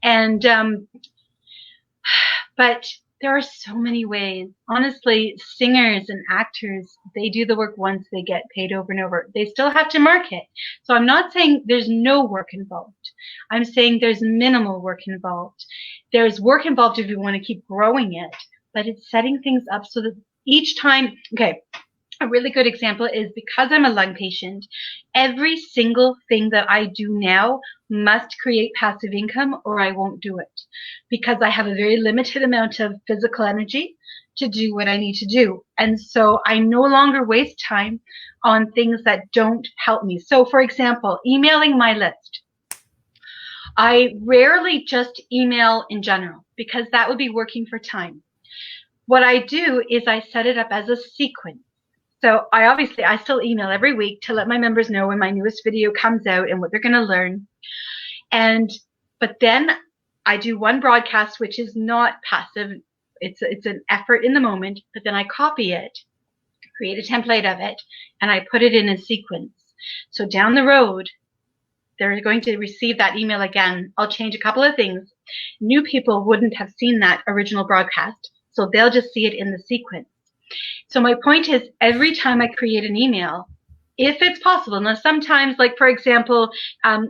Speaker 12: And But there are so many ways. Honestly, singers and actors, they do the work once, they get paid over and over. They still have to market. So I'm not saying there's no work involved. I'm saying there's minimal work involved. There's work involved if you want to keep growing it, but it's setting things up so that each time, okay, a really good example is because I'm a lung patient, every single thing that I do now must create passive income or I won't do it, because I have a very limited amount of physical energy to do what I need to do. And so I no longer waste time on things that don't help me. So for example, emailing my list. I rarely just email in general because that would be working for time. What I do is I set it up as a sequence. So I still email every week to let my members know when my newest video comes out and what they're going to learn. But then I do one broadcast, which is not passive. It's an effort in the moment, but then I copy it, create a template of it, and I put it in a sequence. So down the road, they're going to receive that email again. I'll change a couple of things. New people wouldn't have seen that original broadcast, so they'll just see it in the sequence. So my point is, every time I create an email, if it's possible, now sometimes, like for example,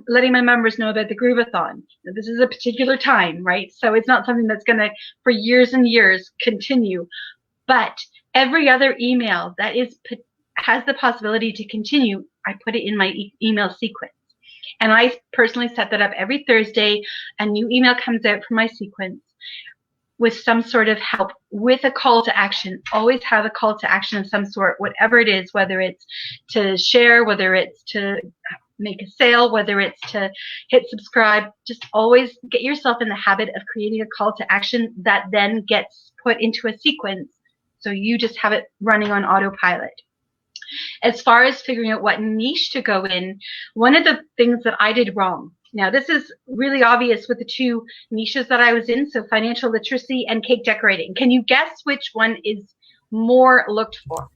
Speaker 12: letting my members know about the Grooveathon. This is a particular time, right? So it's not something that's going to, for years and years, continue. But every other email that has the possibility to continue, I put it in my email sequence. And I personally set that up every Thursday. A new email comes out from my sequence with some sort of help, with a call to action. Always have a call to action of some sort, whatever it is, whether it's to share, whether it's to make a sale, whether it's to hit subscribe. Just always get yourself in the habit of creating a call to action that then gets put into a sequence. So you just have it running on autopilot. As far as figuring out what niche to go in, one of the things that I did wrong, now this is really obvious with the two niches that I was in, so financial literacy and cake decorating. Can you guess which one is more looked for?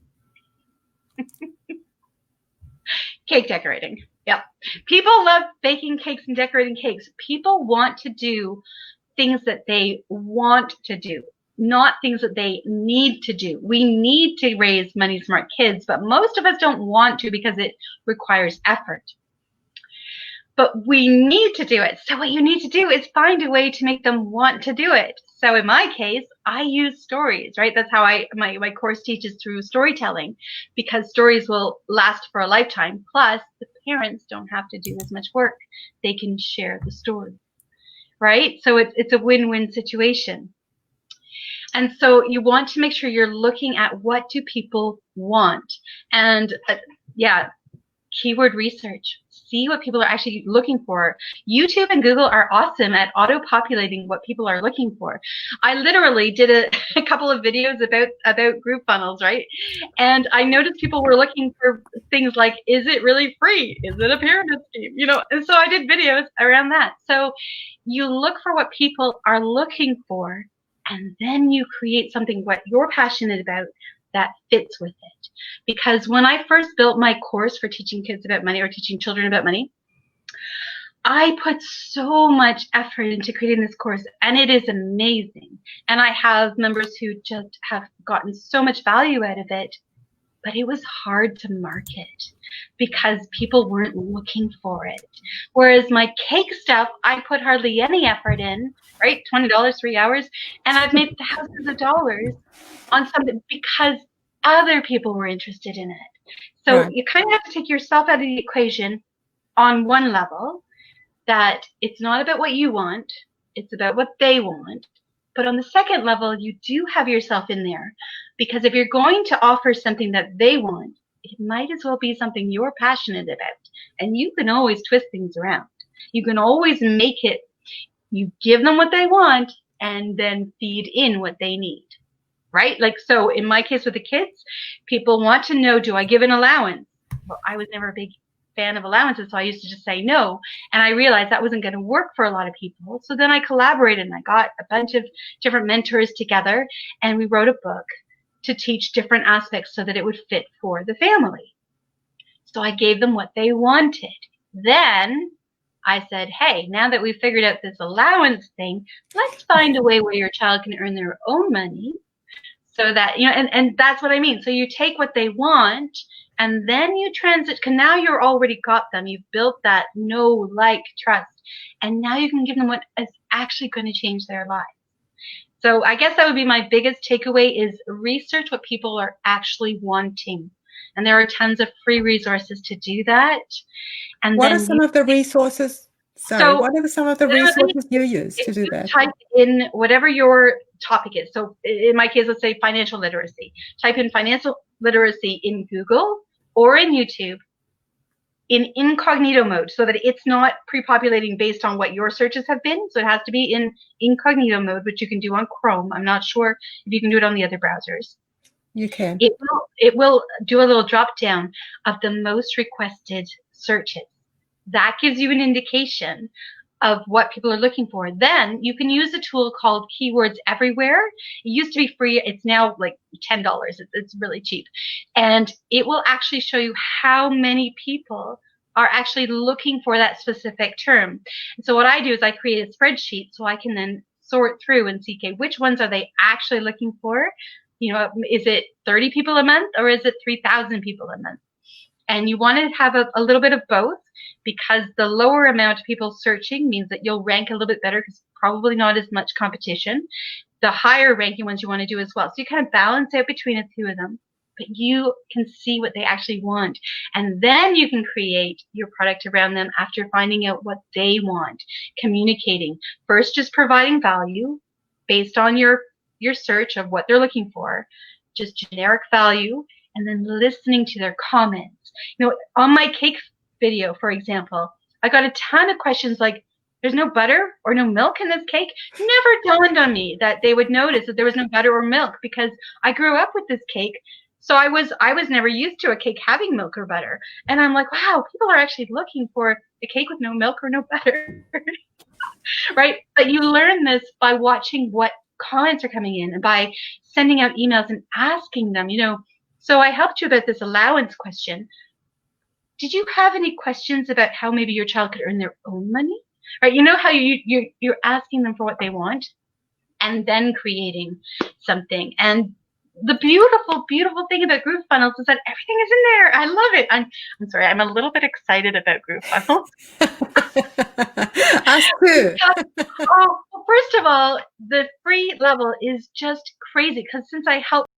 Speaker 12: Cake decorating. Yep. People love baking cakes and decorating cakes. People want to do things that they want to do, not things that they need to do. We need to raise money smart kids, but most of us don't want to because it requires effort. But we need to do it. So what you need to do is find a way to make them want to do it. So in my case, I use stories, right? That's how my course teaches through storytelling, because stories will last for a lifetime. Plus, the parents don't have to do as much work. They can share the story, right? So it's a win-win situation. And so you want to make sure you're looking at what do people want. And keyword research. See what people are actually looking for. YouTube and Google are awesome at auto-populating what people are looking for. I literally did a couple of videos about GrooveFunnels, right? And I noticed people were looking for things like, is it really free? Is it a pyramid scheme? You know, and so I did videos around that. So you look for what people are looking for, and then you create something what you're passionate about that fits with it. Because when I first built my course for teaching kids about money or teaching children about money, I put so much effort into creating this course, and it is amazing. And I have members who just have gotten so much value out of it, but it was hard to market because people weren't looking for it. Whereas my cake stuff, I put hardly any effort in, right? $20, 3 hours, and I've made thousands of dollars on something because other people were interested in it. So
Speaker 9: Right.
Speaker 12: you kind of have to take yourself out of the equation on one level, that it's not about what you want, it's about what they want. But on the second level, you do have yourself in there, because if you're going to offer something that they want, it might as well be something you're passionate about. And you can always twist things around. You can always make it, you give them what they want and then feed in what they need, right? Like, so in my case with the kids, people want to know, do I give an allowance? Well, I was never a big fan of allowances, so I used to just say no. And I realized that wasn't going to work for a lot of people. So then I collaborated and I got a bunch of different mentors together, and we wrote a book to teach different aspects so that it would fit for the family. So I gave them what they wanted. Then I said, hey, now that we've figured out this allowance thing, let's find a way where your child can earn their own money so that, and that's what I mean. So you take what they want and then you transit, because now you're already got them. You've built that know, like, trust. And now you can give them what is actually going to change their lives. So I guess that would be my biggest takeaway is research what people are actually wanting. And there are tons of free resources to do that. And
Speaker 9: what
Speaker 12: then
Speaker 9: are some of the resources? Sorry, what are some of the resources you use to do that?
Speaker 12: Type in whatever your topic is. So in my case, let's say financial literacy. Type in financial literacy in Google or in YouTube in incognito mode so that it's not pre-populating based on what your searches have been. So it has to be in incognito mode, which you can do on Chrome. I'm not sure if you can do it on the other browsers.
Speaker 9: You can.
Speaker 12: It will do a little drop down of the most requested searches. That gives you an indication of what people are looking for. Then you can use a tool called Keywords Everywhere. It used to be free. It's now like $10. It's really cheap. And it will actually show you how many people are actually looking for that specific term. And so what I do is I create a spreadsheet so I can then sort through and see, okay, which ones are they actually looking for? Is it 30 people a month or is it 3,000 people a month? And you want to have a little bit of both, because the lower amount of people searching means that you'll rank a little bit better because probably not as much competition. The higher ranking ones you want to do as well. So you kind of balance out between the two of them, but you can see what they actually want. And then you can create your product around them after finding out what they want, communicating. First, just providing value based on your search of what they're looking for, just generic value, and then listening to their comments. On my cake video, for example, I got a ton of questions like, there's no butter or no milk in this cake. Never dawned on me that they would notice that there was no butter or milk, because I grew up with this cake. So I was never used to a cake having milk or butter. And I'm like, wow, people are actually looking for a cake with no milk or no butter. Right? But you learn this by watching what comments are coming in and by sending out emails and asking them, So I helped you about this allowance question. Did you have any questions about how maybe your child could earn their own money? Right? You know how you're asking them for what they want and then creating something. And the beautiful, beautiful thing about GrooveFunnels is that everything is in there. I love it. I'm sorry, I'm a little bit excited about GrooveFunnels.
Speaker 9: Us too.
Speaker 12: Well, first of all, the free level is just crazy, because since I help